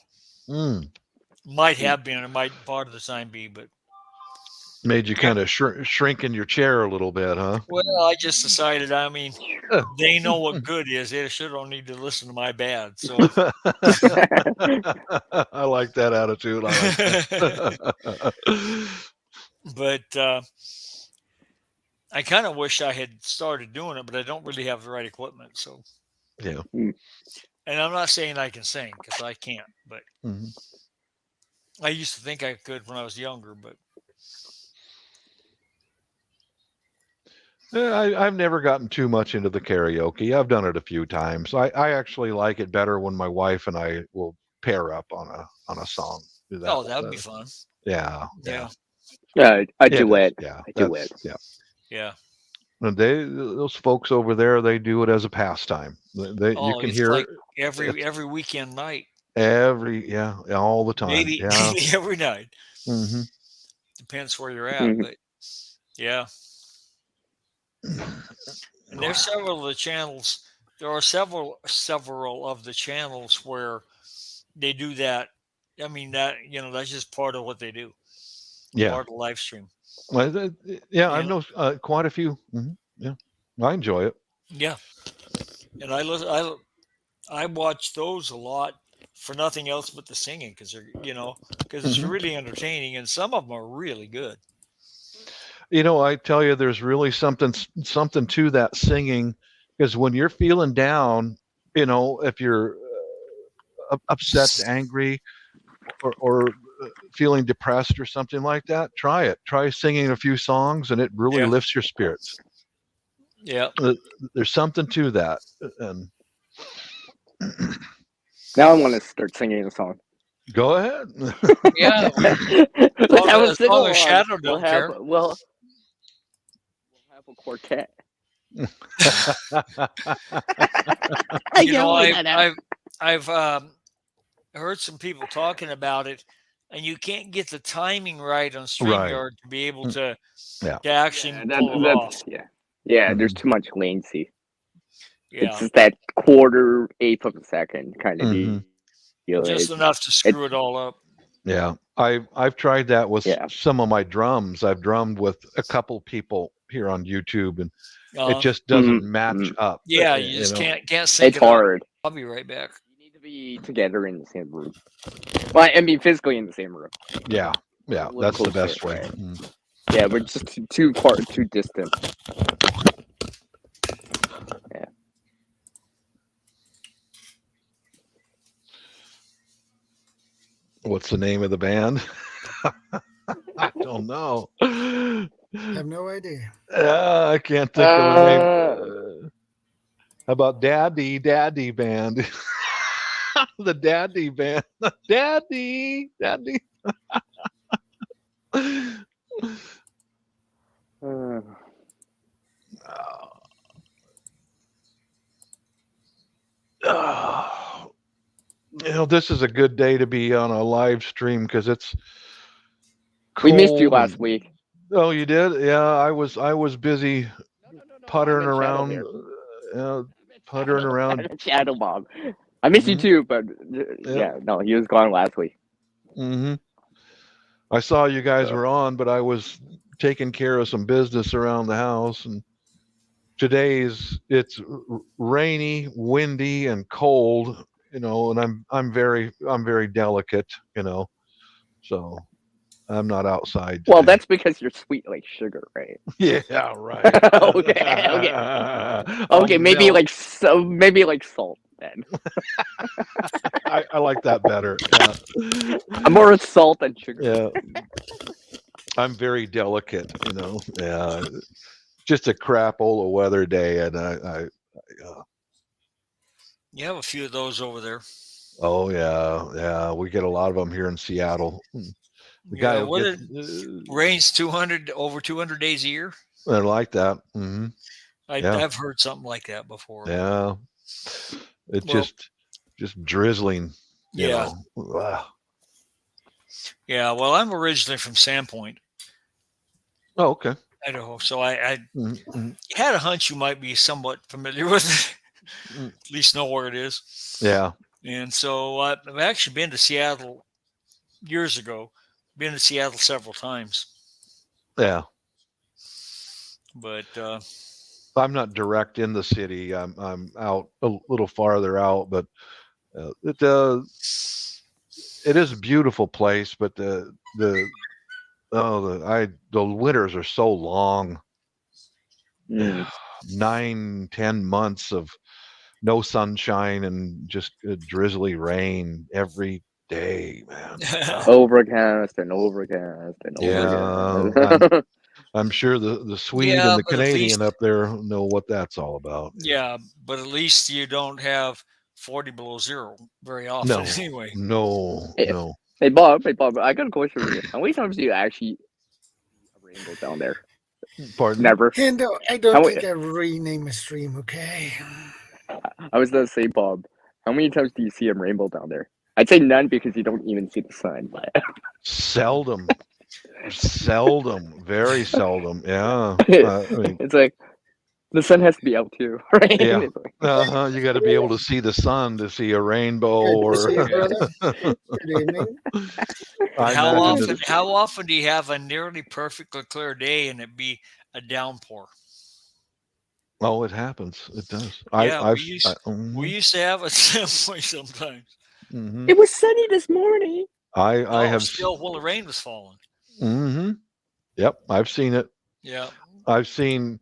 [SPEAKER 6] Might have been, or might part of the time be, but
[SPEAKER 8] made you kind of shrink in your chair a little bit, huh?
[SPEAKER 6] Well, I just decided. I mean, they know what good is. They should don't need to listen to my bad. So
[SPEAKER 8] I like that attitude.
[SPEAKER 6] But I kind of wish I had started doing it, but I don't really have the right equipment. So
[SPEAKER 8] yeah.
[SPEAKER 6] And I'm not saying I can sing because I can't, but I used to think I could when I was younger, but
[SPEAKER 8] I've never gotten too much into the karaoke. I've done it a few times. I actually like it better when my wife and I will pair up on a song.
[SPEAKER 6] Oh, that would be fun.
[SPEAKER 8] Yeah.
[SPEAKER 6] Yeah.
[SPEAKER 7] A duet.
[SPEAKER 8] Yeah.
[SPEAKER 7] A duet.
[SPEAKER 8] Yeah.
[SPEAKER 6] Yeah.
[SPEAKER 8] And those folks over there, they do it as a pastime. You can
[SPEAKER 6] it's
[SPEAKER 8] hear
[SPEAKER 6] like every weekend night.
[SPEAKER 8] All the time.
[SPEAKER 6] Maybe
[SPEAKER 8] Yeah.
[SPEAKER 6] every night.
[SPEAKER 8] Mm-hmm.
[SPEAKER 6] Depends where you're at, but yeah. And there's several of the channels. There are several of the channels where they do that. I mean that's just part of what they do.
[SPEAKER 8] Yeah.
[SPEAKER 6] Part of the live stream.
[SPEAKER 8] Well, I've known quite a few. Mm-hmm. Yeah, I enjoy it.
[SPEAKER 6] Yeah, and I watch those a lot for nothing else but the singing because it's really entertaining and some of them are really good.
[SPEAKER 8] I tell you, there's really something to that singing, because when you're feeling down, if you're upset, angry, or feeling depressed or something like that, try it. Try singing a few songs, and it really lifts your spirits.
[SPEAKER 6] Yeah,
[SPEAKER 8] there's something to that. And
[SPEAKER 7] now I want to start singing a song.
[SPEAKER 8] Go ahead.
[SPEAKER 6] Yeah,
[SPEAKER 7] let's have a sing-along.
[SPEAKER 6] Shadow don't care.
[SPEAKER 7] We'll have a quartet.
[SPEAKER 6] I've heard some people talking about it, and you can't get the timing right on StreamYard to be able to actually pull it off.
[SPEAKER 7] Yeah, there's too much latency.
[SPEAKER 6] Yeah.
[SPEAKER 7] It's just that quarter, eighth of a second kind of deal.
[SPEAKER 6] Just enough to screw it all up.
[SPEAKER 8] Yeah, I've tried that with some of my drums. I've drummed with a couple people here on YouTube, and it just doesn't match up.
[SPEAKER 6] Yeah, you just can't sync
[SPEAKER 7] it's hard.
[SPEAKER 6] I'll be right back.
[SPEAKER 7] You need to be together in the same room. Well, I mean, physically in the same room.
[SPEAKER 8] Yeah, that's the best way.
[SPEAKER 7] Right? Yeah, we're just too distant. Yeah.
[SPEAKER 8] What's the name of the band? I don't know.
[SPEAKER 1] I have no idea.
[SPEAKER 8] I can't think of the name. How about Daddy Band? The Daddy Band. Daddy. This is a good day to be on a live stream because it's cold.
[SPEAKER 7] We missed you last week.
[SPEAKER 8] Oh, you did? Yeah, I was busy puttering around. Puttering around.
[SPEAKER 7] Shadow Bob. I miss you too, but no, he was gone last week.
[SPEAKER 8] Mm-hmm. I saw you guys were on, but I was taking care of some business around the house, and it's rainy, windy, and cold. And I'm very delicate. So I'm not outside today.
[SPEAKER 7] Well, that's because you're sweet like sugar, right?
[SPEAKER 8] Yeah, right.
[SPEAKER 7] Okay, maybe like salt then.
[SPEAKER 8] I like that better. Yeah.
[SPEAKER 7] I'm more salt than sugar.
[SPEAKER 8] Yeah. I'm very delicate, Yeah. Just a crapola weather day, and I
[SPEAKER 6] You have a few of those over there.
[SPEAKER 8] Oh yeah. We get a lot of them here in Seattle. The guy
[SPEAKER 6] rains over 200 days a year.
[SPEAKER 8] I like that. Mm-hmm.
[SPEAKER 6] I've heard something like that before.
[SPEAKER 8] Yeah, just drizzling.
[SPEAKER 6] Yeah. Yeah. Well, I'm originally from Sandpoint.
[SPEAKER 8] Oh, okay.
[SPEAKER 6] Idaho. So I had a hunch you might be somewhat familiar with it. At least know where it is.
[SPEAKER 8] Yeah.
[SPEAKER 6] And so I've actually been to Seattle years ago. Been to Seattle several times.
[SPEAKER 8] Yeah.
[SPEAKER 6] But
[SPEAKER 8] I'm not direct in the city. I'm out a little farther out, but it is a beautiful place. But the winters are so long. 9-10 months of no sunshine and just drizzly rain every day, man.
[SPEAKER 7] Overcast and overcast.
[SPEAKER 8] I'm sure the Swede
[SPEAKER 6] Yeah,
[SPEAKER 8] and the
[SPEAKER 6] but at
[SPEAKER 8] Canadian
[SPEAKER 6] least
[SPEAKER 8] up there know what that's all about.
[SPEAKER 6] yeah, but at least you don't have 40 below zero very often
[SPEAKER 8] No,
[SPEAKER 6] anyway.
[SPEAKER 8] no,
[SPEAKER 7] Hey,
[SPEAKER 8] no.
[SPEAKER 7] hey, Bob, I got a question for you. How many times do you actually see a rainbow down there?
[SPEAKER 8] Pardon me?
[SPEAKER 7] Never.
[SPEAKER 1] And I
[SPEAKER 7] How
[SPEAKER 1] don't
[SPEAKER 7] many?
[SPEAKER 1] think I rename a stream, okay?
[SPEAKER 7] I was gonna say, Bob, how many times do you see a rainbow down there? I'd say none because you don't even see the sun. But
[SPEAKER 8] Seldom, seldom, very seldom. Yeah. I mean,
[SPEAKER 7] it's like the sun has to be out too, right?
[SPEAKER 8] yeah.
[SPEAKER 7] It's like,
[SPEAKER 8] You got to be able to see the sun to see a rainbow,
[SPEAKER 1] Good to see you,
[SPEAKER 8] or
[SPEAKER 1] brother. Good evening.
[SPEAKER 8] I
[SPEAKER 6] How
[SPEAKER 8] imagine
[SPEAKER 6] often
[SPEAKER 8] that.
[SPEAKER 6] how often do you have a nearly perfectly clear day and it be a downpour?
[SPEAKER 8] Oh, it happens. It does.
[SPEAKER 6] Yeah,
[SPEAKER 8] I've.
[SPEAKER 6] we used to have it that way sometimes.
[SPEAKER 8] Mhm.
[SPEAKER 7] it was sunny this morning.
[SPEAKER 8] I
[SPEAKER 6] Oh,
[SPEAKER 8] have.
[SPEAKER 6] still while the rain was falling.
[SPEAKER 8] Mm-hmm. Yep, I've seen it.
[SPEAKER 6] Yeah.
[SPEAKER 8] I've seen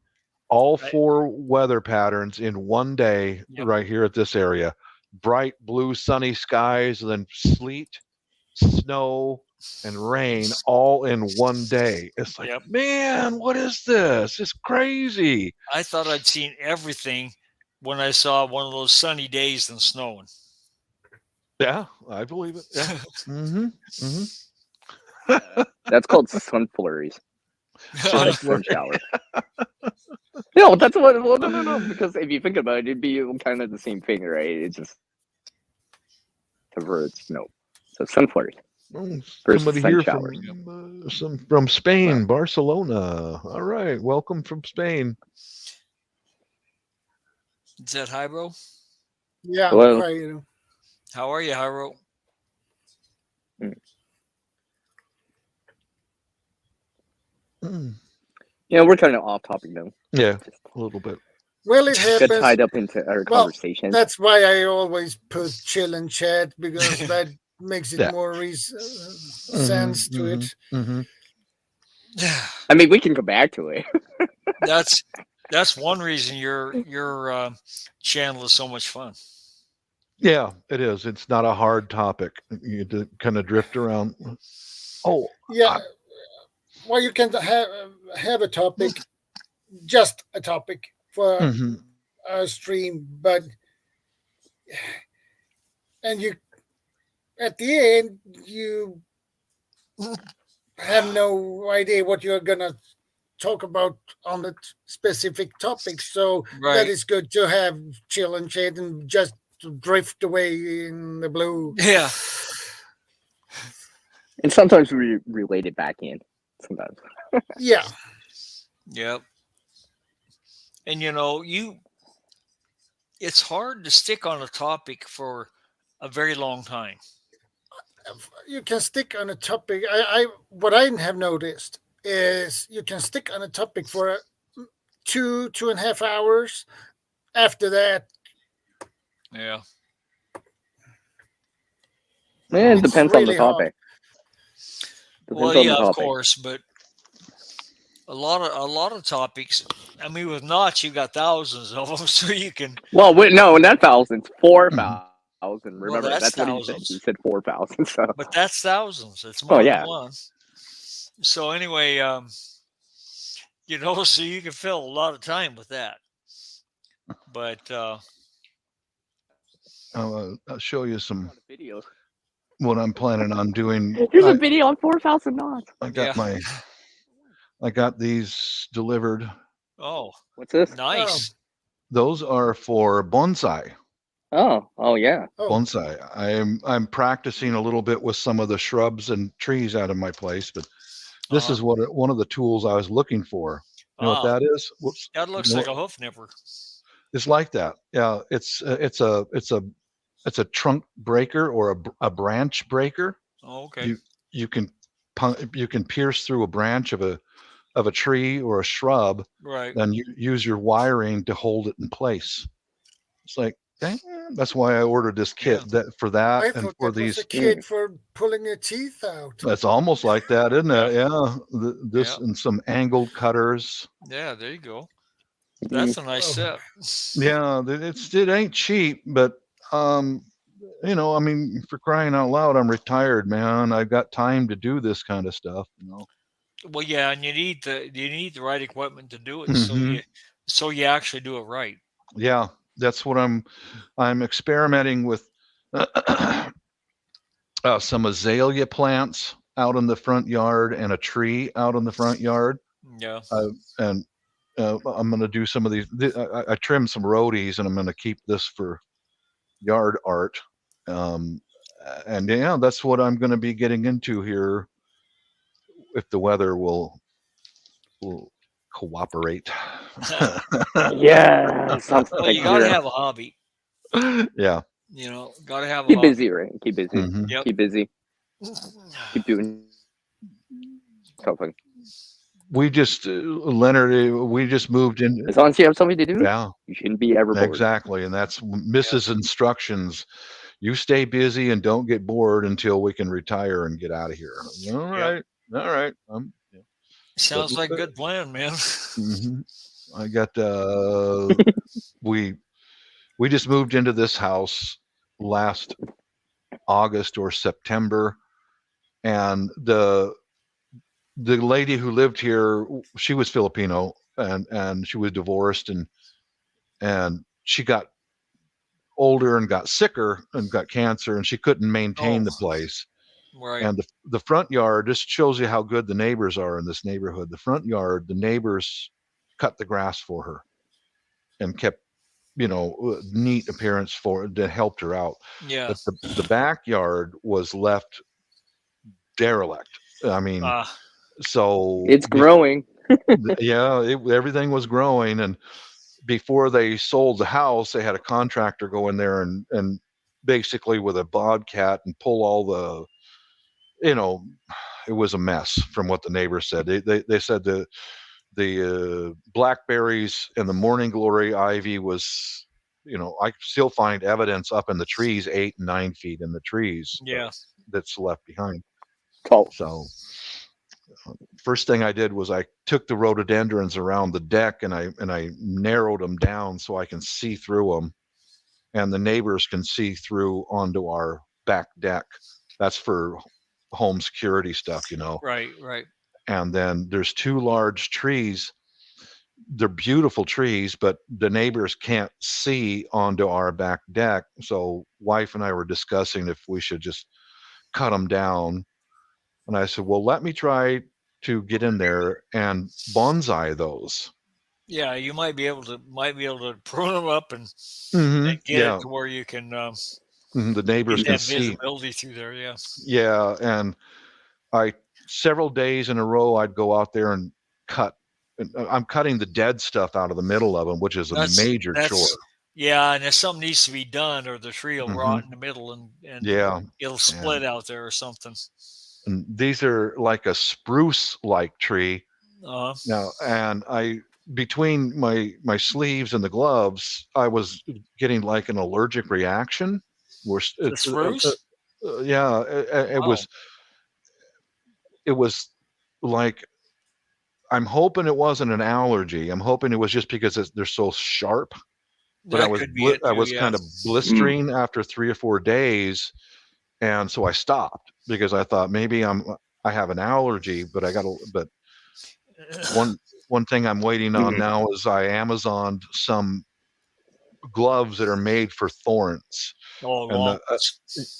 [SPEAKER 8] all
[SPEAKER 6] I-
[SPEAKER 8] 4 weather patterns in one day
[SPEAKER 6] Yep.
[SPEAKER 8] right here at this area. Bright blue sunny skies, and then sleet, snow, and rain all in one day. It's like,
[SPEAKER 6] Yep.
[SPEAKER 8] man, what is this? It's crazy.
[SPEAKER 6] I thought I'd seen everything when I saw one of those sunny days and snowing.
[SPEAKER 8] Yeah, I believe it. Yeah. Mm-hmm. Mm-hmm.
[SPEAKER 7] That's called sun flurries,
[SPEAKER 8] Sun
[SPEAKER 7] like sun shower. No, that's what. Well, no. Because if you think about it, it'd be kind of the same thing, right? It's just converts, So sun flurries versus
[SPEAKER 8] Somebody
[SPEAKER 7] sun
[SPEAKER 8] here
[SPEAKER 7] showers.
[SPEAKER 8] from Spain, Barcelona. All right, welcome from Spain.
[SPEAKER 6] Is that Hyro?
[SPEAKER 1] Yeah,
[SPEAKER 7] Hello.
[SPEAKER 1] how are you?
[SPEAKER 6] How are you, Hyro?
[SPEAKER 8] Mm.
[SPEAKER 7] Yeah, we're kind of off topic now.
[SPEAKER 8] Yeah,
[SPEAKER 7] Just
[SPEAKER 8] a little bit.
[SPEAKER 1] Well, it
[SPEAKER 7] get
[SPEAKER 1] happens.
[SPEAKER 7] tied up into our
[SPEAKER 1] Well,
[SPEAKER 7] conversation.
[SPEAKER 1] that's why I always put chill and chat, because that makes it
[SPEAKER 8] Yeah.
[SPEAKER 1] more sense to it.
[SPEAKER 8] Mm-hmm.
[SPEAKER 7] I mean, we can go back to it.
[SPEAKER 6] That's one reason your channel is so much fun.
[SPEAKER 8] Yeah, it is. It's not a hard topic. You kind of drift around. Oh,
[SPEAKER 1] Yeah. Well, you can have a topic, just a topic for
[SPEAKER 8] mhm.
[SPEAKER 1] a stream, but you at the end you have no idea what you're gonna talk about on the specific topic. So
[SPEAKER 6] Right.
[SPEAKER 1] that is good to have chill and chat and just drift away in the blue.
[SPEAKER 6] Yeah.
[SPEAKER 7] And sometimes we relate it back in. Sometimes.
[SPEAKER 1] Yeah.
[SPEAKER 6] Yep. And it's hard to stick on a topic for a very long time.
[SPEAKER 1] You can stick on a topic. What I have noticed is you can stick on a topic for 2.5 hours. After that,
[SPEAKER 6] Yeah.
[SPEAKER 7] Yeah, it
[SPEAKER 1] It's
[SPEAKER 7] depends on
[SPEAKER 1] really
[SPEAKER 7] the topic.
[SPEAKER 6] Well,
[SPEAKER 7] Depends on
[SPEAKER 6] yeah,
[SPEAKER 7] the
[SPEAKER 6] of
[SPEAKER 7] topic.
[SPEAKER 6] course, but a lot of topics. I mean, with knots, you got thousands of them, so you can.
[SPEAKER 7] Well, no, not thousands. 4,000. Remember,
[SPEAKER 6] that's
[SPEAKER 7] that's what he said.
[SPEAKER 6] thousands.
[SPEAKER 7] He said 4,000. So.
[SPEAKER 6] But that's thousands. It's more
[SPEAKER 7] yeah.
[SPEAKER 6] than one. So anyway, so you can fill a lot of time with that. But
[SPEAKER 8] I'll show you some
[SPEAKER 7] Videos.
[SPEAKER 8] what I'm planning on doing.
[SPEAKER 7] There's a video on 4,000 knots.
[SPEAKER 8] I got these delivered.
[SPEAKER 6] Oh,
[SPEAKER 7] what's this?
[SPEAKER 6] Nice.
[SPEAKER 8] Those are for bonsai.
[SPEAKER 7] Oh yeah.
[SPEAKER 8] Bonsai. I'm practicing a little bit with some of the shrubs and trees out of my place, but this is one of the tools I was looking for. You know what that is? Whoops.
[SPEAKER 6] That looks like a hoof nipper.
[SPEAKER 8] It's like that. Yeah, it's a trunk breaker or a branch breaker.
[SPEAKER 6] Oh, okay.
[SPEAKER 8] You can pierce through a branch of a tree or a shrub,
[SPEAKER 6] right?
[SPEAKER 8] And you use your wiring to hold it in place. It's like, that's why I ordered this kit and for
[SPEAKER 1] that
[SPEAKER 8] these.
[SPEAKER 1] was a kid for pulling your teeth out.
[SPEAKER 8] That's almost like that, isn't it? Yeah. And some angled cutters.
[SPEAKER 6] Yeah, there you go. That's a nice set.
[SPEAKER 8] Yeah, it ain't cheap, but I mean, for crying out loud, I'm retired, man. I've got time to do this kind of stuff.
[SPEAKER 6] Well, yeah, and you need the right equipment to do it,
[SPEAKER 9] Mhm.
[SPEAKER 6] so you actually do it right.
[SPEAKER 9] Yeah, that's what I'm experimenting with. Some azalea plants out in the front yard and a tree out in the front yard.
[SPEAKER 6] Yeah.
[SPEAKER 9] And I'm going to do some of these. I trimmed some roadies, and I'm going to keep this for yard art. And yeah, that's what I'm going to be getting into here if the weather will cooperate.
[SPEAKER 7] Yeah, sounds
[SPEAKER 6] Well,
[SPEAKER 7] like
[SPEAKER 6] you got to
[SPEAKER 7] you're
[SPEAKER 6] have a hobby.
[SPEAKER 9] Yeah.
[SPEAKER 6] Got to have a
[SPEAKER 7] keep
[SPEAKER 6] hobby.
[SPEAKER 7] busy, right? Keep busy.
[SPEAKER 9] Mhm.
[SPEAKER 6] Yep.
[SPEAKER 7] Keep busy. Keep doing something.
[SPEAKER 9] We just Leonard. We just moved in.
[SPEAKER 7] As long as you have something to do,
[SPEAKER 9] Yeah,
[SPEAKER 7] you shouldn't be ever bored.
[SPEAKER 9] exactly, and that's Mrs. Instructions. You stay busy and don't get bored until we can retire and get out of here. All right, all right.
[SPEAKER 6] Sounds like a good plan, man.
[SPEAKER 9] Mhm. I got we just moved into this house last August or September, and the lady who lived here, she was Filipino, and she was divorced, and she got older and got sicker and got cancer, and she couldn't maintain the place.
[SPEAKER 6] Right.
[SPEAKER 9] And the front yard just shows you how good the neighbors are in this neighborhood. The front yard, the neighbors cut the grass for her and kept, neat appearance for that helped her out.
[SPEAKER 6] Yeah.
[SPEAKER 9] But the backyard was left derelict. I mean, so
[SPEAKER 7] it's growing.
[SPEAKER 9] Yeah, everything was growing, and before they sold the house, they had a contractor go in there and basically with a bobcat and pull all the, it was a mess from what the neighbors said. They said the blackberries and the morning glory ivy was, I still find evidence up in the trees, 8 and 9 feet in the trees.
[SPEAKER 6] Yeah.
[SPEAKER 9] That's left behind.
[SPEAKER 7] Oh.
[SPEAKER 9] So first thing I did was I took the rhododendrons around the deck and I narrowed them down so I can see through them, and the neighbors can see through onto our back deck. That's for home security stuff,
[SPEAKER 6] Right.
[SPEAKER 9] And then there's 2 large trees. They're beautiful trees, but the neighbors can't see onto our back deck. So wife and I were discussing if we should just cut them down. And I said, well, let me try to get in there and bonsai those.
[SPEAKER 6] Yeah, you might be able to prune them up and get it to where you can
[SPEAKER 9] the neighbors can see
[SPEAKER 6] visibility through there. Yeah.
[SPEAKER 9] Yeah, and several days in a row I'd go out there and cut. I'm cutting the dead stuff out of the middle of them, which is a major chore.
[SPEAKER 6] Yeah, and if something needs to be done, or the tree will rot in the middle, and it'll split out there or something.
[SPEAKER 9] And these are like a spruce-like tree. Now, and between my sleeves and the gloves, I was getting like an allergic reaction.
[SPEAKER 6] The spruce?
[SPEAKER 9] Yeah, it was like, I'm hoping it wasn't an allergy. I'm hoping it was just because they're so sharp. But I was kind of blistering after 3 or 4 days, and so I stopped because I thought maybe I have an allergy. But but one thing I'm waiting on now is I Amazoned some gloves that are made for thorns.
[SPEAKER 6] Oh,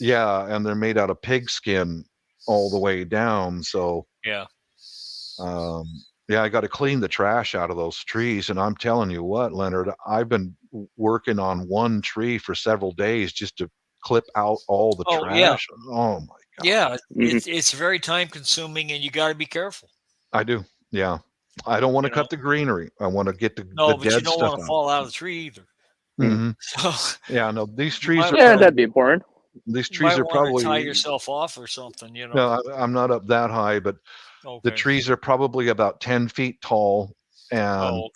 [SPEAKER 9] and they're made out of pig skin all the way down. So
[SPEAKER 6] yeah.
[SPEAKER 9] I got to clean the trash out of those trees. And I'm telling you what, Leonard, I've been working on one tree for several days just to clip out all the trash.
[SPEAKER 6] Yeah.
[SPEAKER 9] Oh my God.
[SPEAKER 6] Yeah. It's very time consuming, and you got to be careful.
[SPEAKER 9] I do. Yeah. I don't want to cut the greenery. I want to get the
[SPEAKER 6] but
[SPEAKER 9] dead
[SPEAKER 6] you don't
[SPEAKER 9] stuff
[SPEAKER 6] want to
[SPEAKER 9] out.
[SPEAKER 6] fall out of the tree either.
[SPEAKER 9] So, no, these trees are.
[SPEAKER 7] Yeah, that'd be important.
[SPEAKER 9] These trees are probably
[SPEAKER 6] tie yourself off or something.
[SPEAKER 9] No, I'm not up that high, but the trees are probably about 10 feet tall, and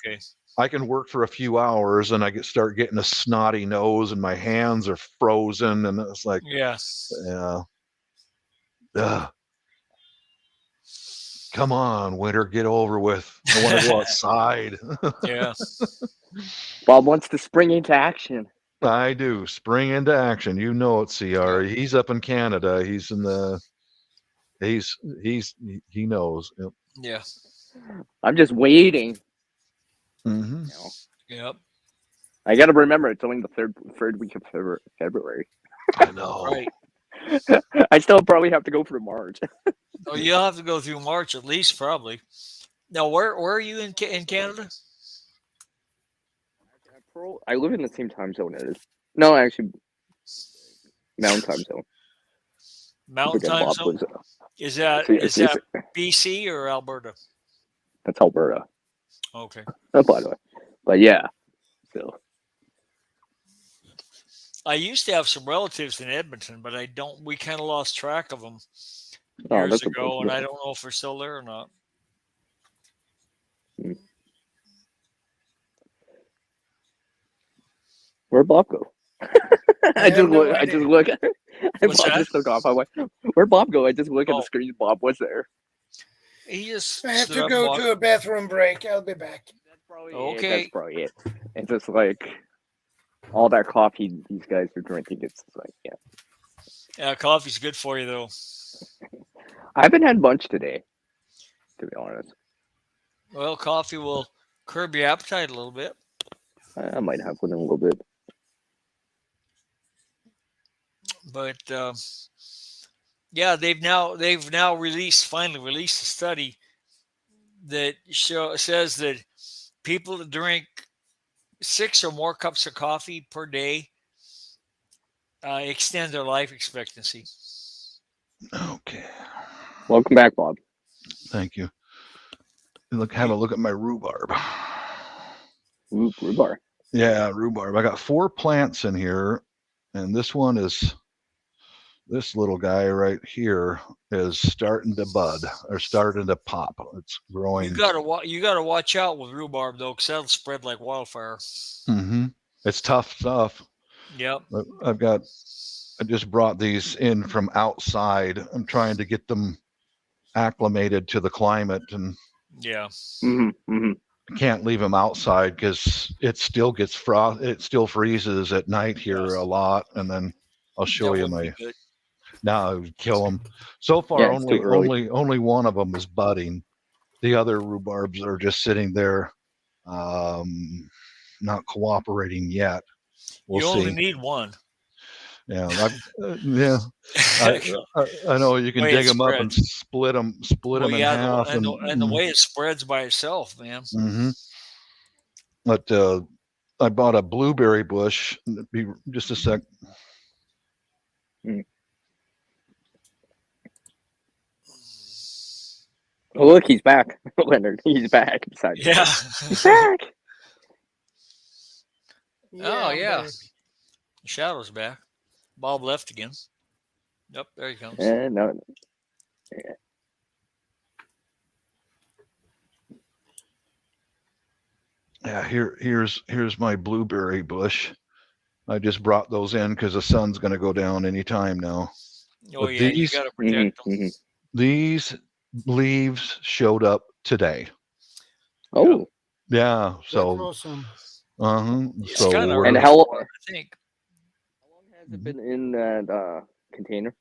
[SPEAKER 9] I can work for a few hours, and I start getting a snotty nose, and my hands are frozen, and it's like, come on, winter, get over with. I want to go outside.
[SPEAKER 6] Yeah.
[SPEAKER 7] Bob wants to spring into action.
[SPEAKER 9] I do. Spring into action. You know it, CR. He's up in Canada. He's in the
[SPEAKER 8] He knows. Yep.
[SPEAKER 6] Yeah.
[SPEAKER 7] I'm just waiting.
[SPEAKER 8] Mm-hmm.
[SPEAKER 6] Yep.
[SPEAKER 7] I got to remember it's only the third week of February.
[SPEAKER 8] I know.
[SPEAKER 6] Right.
[SPEAKER 7] I still probably have to go through March.
[SPEAKER 6] Oh, you'll have to go through March at least, probably. Now, where are you in Canada?
[SPEAKER 7] I live in the same time zone as. No, actually, Mountain Time Zone.
[SPEAKER 6] Mountain Time Zone. Is that BC or Alberta?
[SPEAKER 7] That's Alberta.
[SPEAKER 6] Okay.
[SPEAKER 7] By the way, but yeah, so.
[SPEAKER 6] I used to have some relatives in Edmonton, but I don't. We kind of lost track of them
[SPEAKER 7] Oh,
[SPEAKER 6] years ago, and I don't know if they're still there or not.
[SPEAKER 7] Where'd Bob go? I just look. Bob just took off. I'm like, where'd Bob go? I just look at the screen. Bob was there.
[SPEAKER 6] He just.
[SPEAKER 1] I have to go to a bathroom break. I'll be back.
[SPEAKER 7] That's probably
[SPEAKER 6] okay.
[SPEAKER 7] That's probably it. It's just like all that coffee these guys are drinking. It's like, yeah.
[SPEAKER 6] Yeah, coffee's good for you, though.
[SPEAKER 7] I haven't had lunch today, to be honest.
[SPEAKER 6] Well, coffee will curb your appetite a little bit.
[SPEAKER 7] I might have one in a little bit.
[SPEAKER 6] But yeah, they've now finally released a study that says that people that drink 6 or more cups of coffee per day extend their life expectancy.
[SPEAKER 8] Okay.
[SPEAKER 7] Welcome back, Bob.
[SPEAKER 8] Thank you. Have a look at my rhubarb.
[SPEAKER 7] Ooh, rhubarb.
[SPEAKER 8] Yeah, rhubarb. I got 4 plants in here, and this little guy right here is starting to bud or starting to pop. It's growing.
[SPEAKER 6] You gotta watch out with rhubarb though, because that'll spread like wildfire.
[SPEAKER 8] Mm-hmm. It's tough stuff.
[SPEAKER 6] Yep.
[SPEAKER 8] I just brought these in from outside. I'm trying to get them acclimated to the climate, and
[SPEAKER 6] yeah.
[SPEAKER 8] I can't leave them outside because it still gets frost. It still freezes at night here a lot, and then I'll show you my. Now I would kill them. So far, only one of them is budding. The other rhubarbs are just sitting there, not cooperating yet. We'll see.
[SPEAKER 6] You only need one.
[SPEAKER 8] Yeah, I know you can dig them up and split them in half,
[SPEAKER 6] and the way it spreads by itself, man.
[SPEAKER 8] Mm-hmm. But I bought a blueberry bush. Be just a sec.
[SPEAKER 7] Oh, look, he's back, Leonard. He's back.
[SPEAKER 6] Yeah,
[SPEAKER 7] he's back.
[SPEAKER 6] Oh yeah, Shadow's back. Bob left again. Yep, there he comes.
[SPEAKER 7] No.
[SPEAKER 8] Yeah, here's my blueberry bush. I just brought those in because the sun's going to go down any time now.
[SPEAKER 6] Oh, yeah, you got to protect them.
[SPEAKER 8] These leaves showed up today.
[SPEAKER 7] Oh.
[SPEAKER 8] Yeah, so.
[SPEAKER 1] Awesome.
[SPEAKER 8] So
[SPEAKER 7] and how long? I think. How long has it been in that container?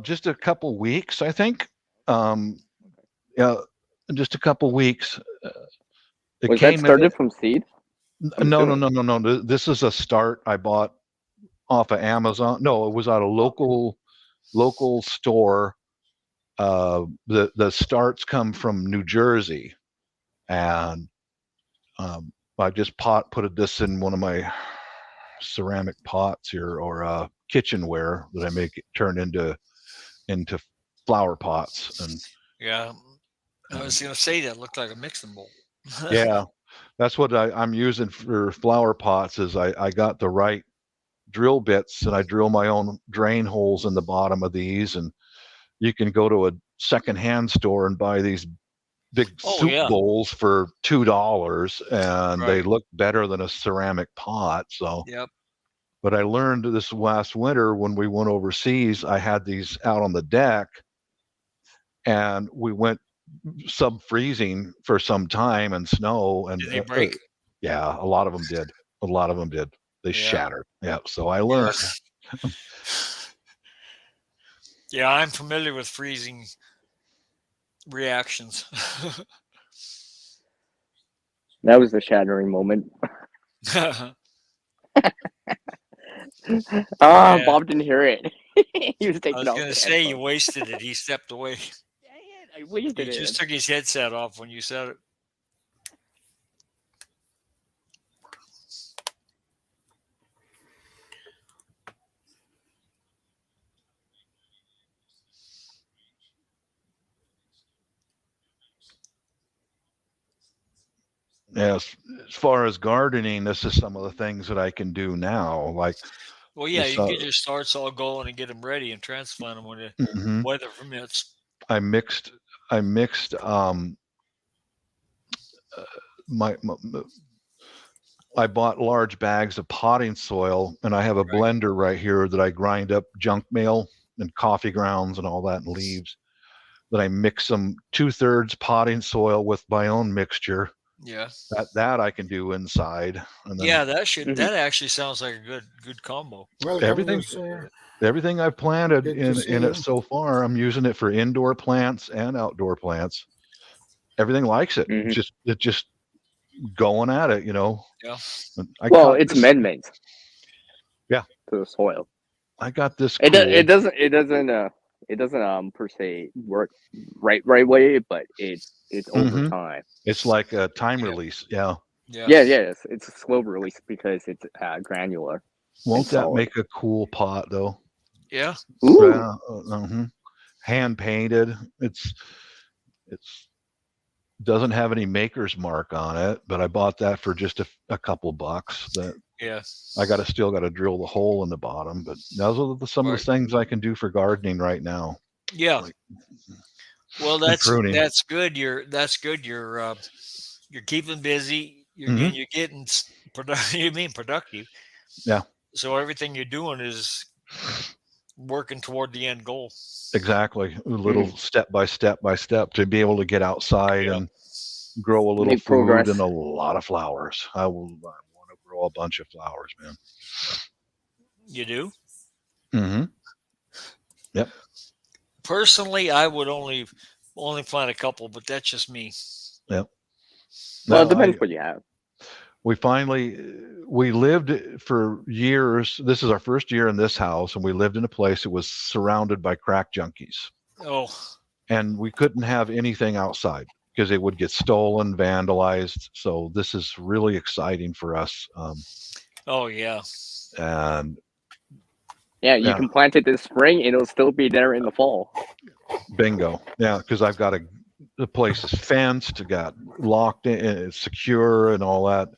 [SPEAKER 8] Just a couple weeks, I think. Yeah, just a couple weeks.
[SPEAKER 7] Was that started from seed?
[SPEAKER 8] No. This is a start I bought off of Amazon. No, it was at a local store. The starts come from New Jersey, and I just put this in one of my ceramic pots here, or kitchenware that I make turn into flower pots. And
[SPEAKER 6] yeah, I was gonna say that looked like a mixing bowl.
[SPEAKER 8] Yeah, that's what I'm using for flower pots. Is I got the right drill bits, and I drill my own drain holes in the bottom of these. And you can go to a secondhand store and buy these big soup bowls for $2, and they look better than a ceramic pot. So, but I learned this last winter when we went overseas. I had these out on the deck, and we went sub-freezing for some time and snow, and
[SPEAKER 6] did they break?
[SPEAKER 8] Yeah, a lot of them did. They shattered. Yeah, so I learned.
[SPEAKER 6] Yeah, I'm familiar with freezing reactions.
[SPEAKER 7] That was the shattering moment.
[SPEAKER 6] Yeah.
[SPEAKER 7] Bob didn't hear it. He was
[SPEAKER 6] I
[SPEAKER 7] taking
[SPEAKER 6] was
[SPEAKER 7] off
[SPEAKER 6] going to
[SPEAKER 7] the
[SPEAKER 6] say you
[SPEAKER 7] headphones.
[SPEAKER 6] wasted it. He stepped away.
[SPEAKER 7] Dang it! I wasted
[SPEAKER 6] He just
[SPEAKER 7] it.
[SPEAKER 6] took his headset off when you said it.
[SPEAKER 9] Yes, as far as gardening, this is some of the things that I can do now. Like,
[SPEAKER 6] well, yeah, you can get your starts all going and get them ready and transplant them when the weather permits.
[SPEAKER 9] I mixed my I bought large bags of potting soil, and I have a blender right here that I grind up junk mail and coffee grounds and all that and leaves. Then I mix them 2/3 potting soil with my own mixture.
[SPEAKER 6] Yeah.
[SPEAKER 9] That I can do inside. And then
[SPEAKER 6] yeah, that actually sounds like a good combo.
[SPEAKER 9] Everything I've planted in it so far, I'm using it for indoor plants and outdoor plants. Everything likes it. It just going at it,
[SPEAKER 6] Yeah.
[SPEAKER 7] Well, it's amendments.
[SPEAKER 9] Yeah.
[SPEAKER 7] To the soil.
[SPEAKER 9] I got this.
[SPEAKER 7] It doesn't per se work right way, but it's over time.
[SPEAKER 9] It's like a time release. Yeah.
[SPEAKER 7] It's a slow release because it's granular.
[SPEAKER 9] Won't that make a cool pot though?
[SPEAKER 6] Yeah.
[SPEAKER 9] Hand painted. It's doesn't have any maker's mark on it, but I bought that for just a couple bucks. I still got to drill the hole in the bottom, but those are some of the things I can do for gardening right now.
[SPEAKER 6] Yeah. Well, that's good. You're keeping busy. You're getting productive.
[SPEAKER 9] Yeah.
[SPEAKER 6] So everything you're doing is working toward the end goal.
[SPEAKER 9] Exactly. A little step by step to be able to get outside and grow a little
[SPEAKER 7] Make
[SPEAKER 9] food
[SPEAKER 7] progress.
[SPEAKER 9] and a lot of flowers. I want to grow a bunch of flowers, man.
[SPEAKER 6] You do?
[SPEAKER 9] Mm-hmm. Yep.
[SPEAKER 6] Personally, I would only plant a couple, but that's just me.
[SPEAKER 9] Yep.
[SPEAKER 7] Well, it depends what you have.
[SPEAKER 9] We lived for years. This is our first year in this house, and we lived in a place that was surrounded by crack junkies.
[SPEAKER 6] Oh.
[SPEAKER 9] And we couldn't have anything outside because it would get stolen, vandalized. So this is really exciting for us.
[SPEAKER 6] Oh yeah.
[SPEAKER 9] And
[SPEAKER 7] you can plant it this spring, and it'll still be there in the fall.
[SPEAKER 9] Bingo. Yeah, because I've got the place is fenced, got locked in, it's secure and all that.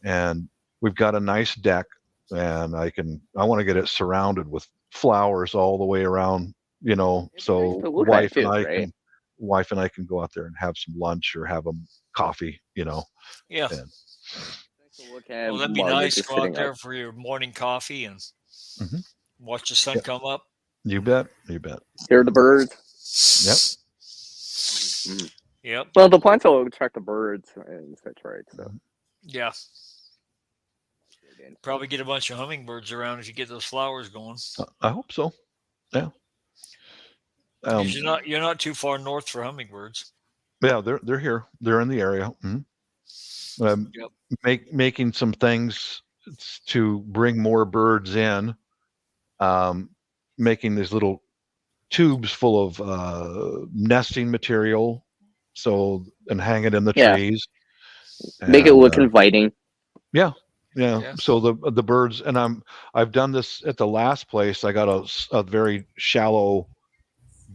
[SPEAKER 9] And we've got a nice deck, and I want to get it surrounded with flowers all the way around, so wife and I can go out there and have some lunch or have them coffee,
[SPEAKER 6] Yeah.
[SPEAKER 7] Well,
[SPEAKER 6] that'd be nice. Go out there for your morning coffee and watch the sun come up.
[SPEAKER 9] You bet.
[SPEAKER 7] Hear the birds.
[SPEAKER 9] Yep.
[SPEAKER 6] Yep.
[SPEAKER 7] Well, the plants will attract the birds and such, right? So.
[SPEAKER 6] Yeah. Probably get a bunch of hummingbirds around if you get those flowers going.
[SPEAKER 9] I hope so. Yeah.
[SPEAKER 6] You're not too far north for hummingbirds.
[SPEAKER 9] Yeah, they're here. They're in the area. Making some things to bring more birds in. Making these little tubes full of nesting material, and hang it in the trees.
[SPEAKER 7] Make it look inviting.
[SPEAKER 9] Yeah. So the birds, and I've done this at the last place. I got a very shallow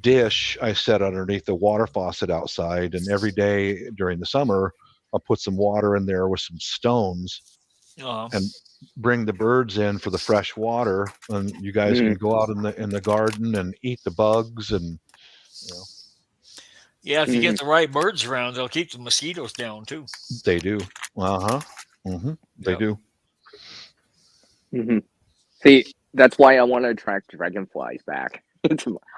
[SPEAKER 9] dish I set underneath the water faucet outside, and every day during the summer I'll put some water in there with some stones and bring the birds in for the fresh water, and you guys can go out in the garden and eat the bugs and
[SPEAKER 6] Yeah, if you get the right birds around, they'll keep the mosquitoes down too.
[SPEAKER 9] They do. They do.
[SPEAKER 7] See, that's why I want to attract dragonflies back.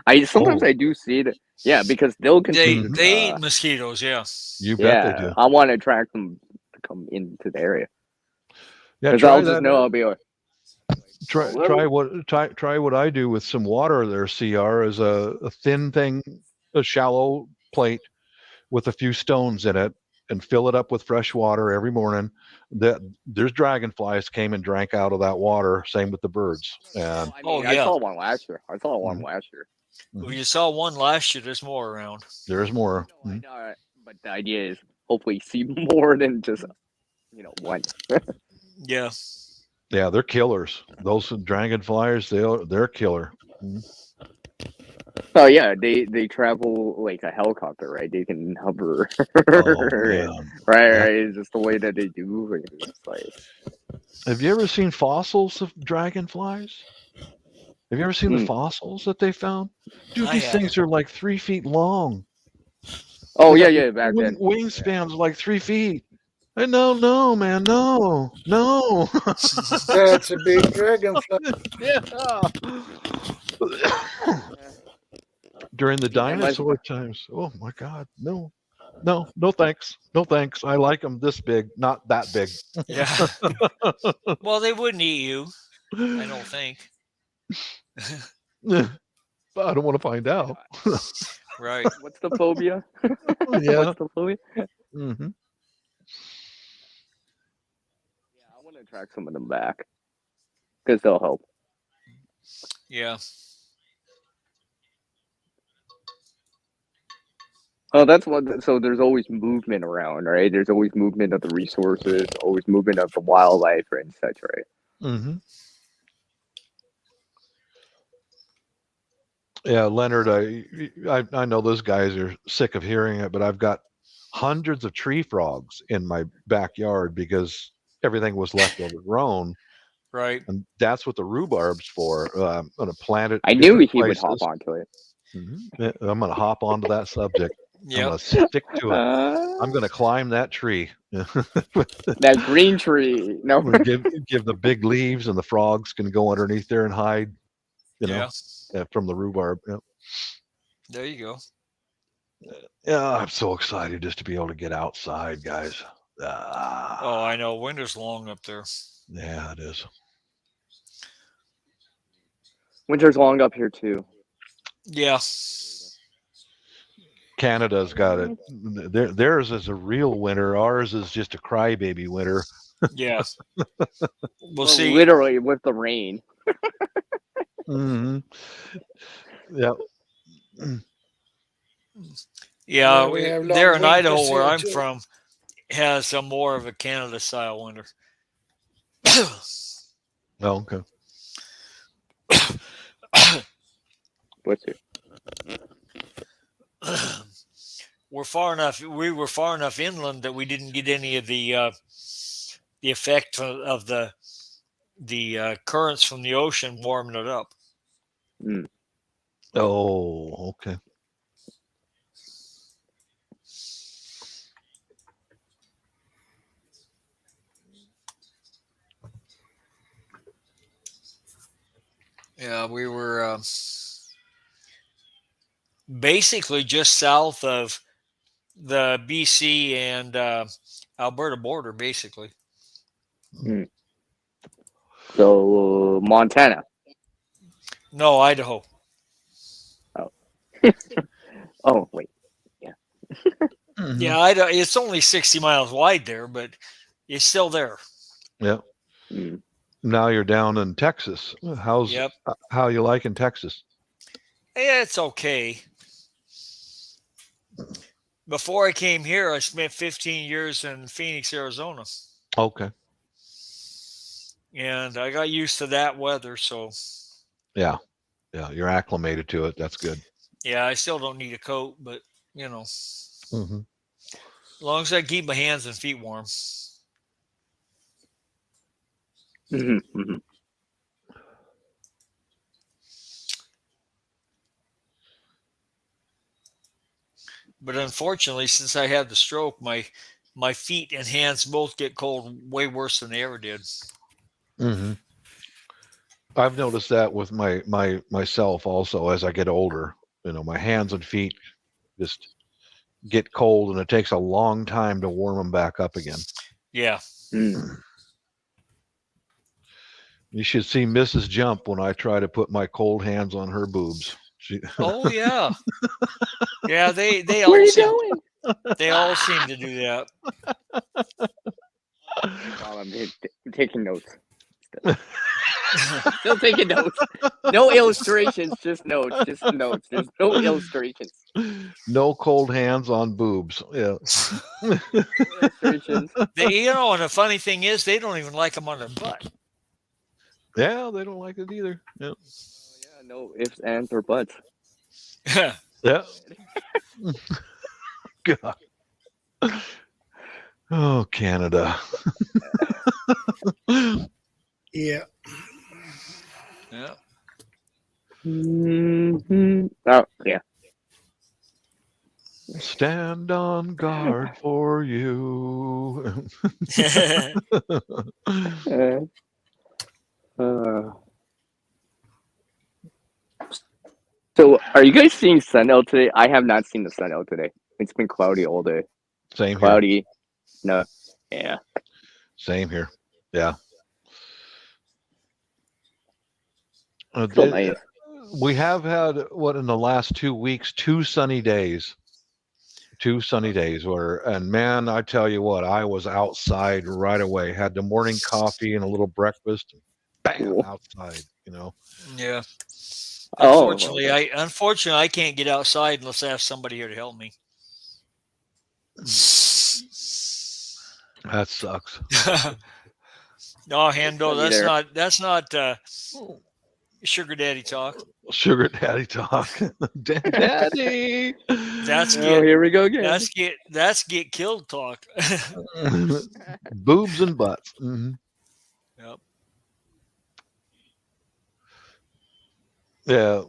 [SPEAKER 7] I do see that. Yeah, because they'll continue.
[SPEAKER 6] They eat mosquitoes. Yeah.
[SPEAKER 9] You bet they do.
[SPEAKER 7] I want to attract them to come into the area.
[SPEAKER 9] Yeah,
[SPEAKER 7] because I'll just know I'll be.
[SPEAKER 9] Try what I do with some water there, CR, is a thin thing, a shallow plate with a few stones in it, and fill it up with fresh water every morning. There's dragonflies came and drank out of that water. Same with the birds. And
[SPEAKER 7] I saw one last year.
[SPEAKER 6] Well, you saw one last year. There's more around.
[SPEAKER 9] There's more.
[SPEAKER 7] I know, but the idea is hopefully see more than just one.
[SPEAKER 6] Yeah.
[SPEAKER 9] Yeah, they're killers. Those dragonflies, they're killer.
[SPEAKER 7] Oh yeah, they travel like a helicopter, right? They can hover. Right. It's just the way that they do. It's like...
[SPEAKER 9] Have you ever seen fossils of dragonflies? Have you ever seen the fossils that they found? Dude, these things are like 3 feet long.
[SPEAKER 7] Oh yeah, back then.
[SPEAKER 9] Wingspans like 3 feet. No, man, no.
[SPEAKER 1] That's a big dragonfly.
[SPEAKER 9] Yeah. During the dinosaur times. Oh my God, no, thanks, no thanks. I like them this big, not that big.
[SPEAKER 6] Yeah. Well, they wouldn't eat you, I don't think.
[SPEAKER 9] But I don't want to find out.
[SPEAKER 6] Right.
[SPEAKER 7] What's the phobia?
[SPEAKER 9] Yeah.
[SPEAKER 7] What's the phobia?
[SPEAKER 9] Mm-hmm.
[SPEAKER 7] Yeah, I want to attract some of them back because they'll help.
[SPEAKER 6] Yeah.
[SPEAKER 7] Oh, that's what. So there's always movement around, right? There's always movement of the resources, always movement of the wildlife and such, right?
[SPEAKER 9] Mm-hmm. Yeah, Leonard, I know those guys are sick of hearing it, but I've got hundreds of tree frogs in my backyard because everything was left overgrown.
[SPEAKER 6] Right.
[SPEAKER 9] And that's what the rhubarb's for. I'm going to plant it.
[SPEAKER 7] I knew he would hop onto it.
[SPEAKER 9] Mm-hmm. I'm going to hop onto that subject.
[SPEAKER 6] Yep.
[SPEAKER 9] I'm going to stick to it. I'm going to climb that tree.
[SPEAKER 7] That green tree. No.
[SPEAKER 9] give the big leaves, and the frogs can go underneath there and hide. From the rhubarb. Yeah.
[SPEAKER 6] There you go.
[SPEAKER 9] Yeah, I'm so excited just to be able to get outside, guys.
[SPEAKER 6] Oh, I know. Winter's long up there.
[SPEAKER 9] Yeah, it is.
[SPEAKER 7] Winter's long up here too.
[SPEAKER 6] Yeah.
[SPEAKER 9] Canada's got it. Theirs is a real winter. Ours is just a crybaby winter.
[SPEAKER 6] Yeah. We'll see.
[SPEAKER 7] Literally with the rain.
[SPEAKER 9] Mm-hmm. Yeah.
[SPEAKER 6] Yeah,
[SPEAKER 1] have
[SPEAKER 6] there in
[SPEAKER 1] long
[SPEAKER 6] Idaho,
[SPEAKER 1] winters
[SPEAKER 6] where
[SPEAKER 1] here,
[SPEAKER 6] I'm
[SPEAKER 1] too.
[SPEAKER 6] from, has a more of a Canada-style winter.
[SPEAKER 9] Oh, okay.
[SPEAKER 7] What's it?
[SPEAKER 6] We were far enough inland that we didn't get any of the effect of the currents from the ocean warming it up.
[SPEAKER 7] Mm.
[SPEAKER 9] Oh, okay.
[SPEAKER 6] Yeah, we were basically just south of the BC and Alberta border, basically.
[SPEAKER 7] Mm. So Montana.
[SPEAKER 6] No, Idaho.
[SPEAKER 7] Oh. Oh, wait. Yeah.
[SPEAKER 6] Mm-hmm. Yeah, Idaho. It's only 60 miles wide there, but it's still there.
[SPEAKER 9] Yeah.
[SPEAKER 7] Mm.
[SPEAKER 9] Now you're down in Texas. How you like in Texas?
[SPEAKER 6] Yeah, it's okay. Before I came here, I spent 15 years in Phoenix, Arizona.
[SPEAKER 9] Okay.
[SPEAKER 6] And I got used to that weather, so.
[SPEAKER 9] Yeah, you're acclimated to it. That's good.
[SPEAKER 6] Yeah, I still don't need a coat, but,
[SPEAKER 9] Mm-hmm.
[SPEAKER 6] As long as I keep my hands and feet warm.
[SPEAKER 7] Mm-hmm. Mm-hmm.
[SPEAKER 6] But unfortunately, since I had the stroke, my feet and hands both get cold way worse than they ever did.
[SPEAKER 9] Mm-hmm. I've noticed that with myself also as I get older. My hands and feet just get cold, and it takes a long time to warm them back up again.
[SPEAKER 6] Yeah.
[SPEAKER 7] Mm.
[SPEAKER 9] You should see Mrs. Jump when I try to put my cold hands on her boobs.
[SPEAKER 6] Oh yeah, yeah. They
[SPEAKER 7] Where
[SPEAKER 6] all
[SPEAKER 7] are you
[SPEAKER 6] seem
[SPEAKER 7] going?
[SPEAKER 6] they all seem to do that.
[SPEAKER 7] Well, I'm taking notes. Still taking notes. No illustrations, just notes. Just notes. There's no illustrations.
[SPEAKER 9] No cold hands on boobs. Yeah.
[SPEAKER 7] Illustrations.
[SPEAKER 6] And the funny thing is, they don't even like them on their butt.
[SPEAKER 9] Yeah, they don't like it either. Yeah.
[SPEAKER 7] Yeah, no ifs, ands, or buts.
[SPEAKER 9] Yeah. God. Oh, Canada.
[SPEAKER 1] Yeah.
[SPEAKER 6] Yeah.
[SPEAKER 7] Mm-hmm. Oh, yeah.
[SPEAKER 9] Stand on guard for you.
[SPEAKER 7] So, are you guys seeing sun out today? I have not seen the sun out today. It's been cloudy all day.
[SPEAKER 9] Same
[SPEAKER 7] cloudy.
[SPEAKER 9] here.
[SPEAKER 7] No. Yeah.
[SPEAKER 9] Same here. Yeah.
[SPEAKER 7] Nice.
[SPEAKER 9] We have had in the last 2 weeks, 2 sunny days. 2 sunny days and man, I tell you what, I was outside right away. Had the morning coffee and a little breakfast. And bam, outside.
[SPEAKER 6] Yeah.
[SPEAKER 7] Unfortunately,
[SPEAKER 6] I can't get outside unless I have somebody here to help me.
[SPEAKER 9] That sucks.
[SPEAKER 6] No, Hando, that's not sugar daddy talk.
[SPEAKER 9] Sugar daddy talk. Daddy.
[SPEAKER 7] Here we go again.
[SPEAKER 6] That's get killed talk.
[SPEAKER 9] Boobs and butts. Mm-hmm.
[SPEAKER 6] Yep.
[SPEAKER 9] Yeah.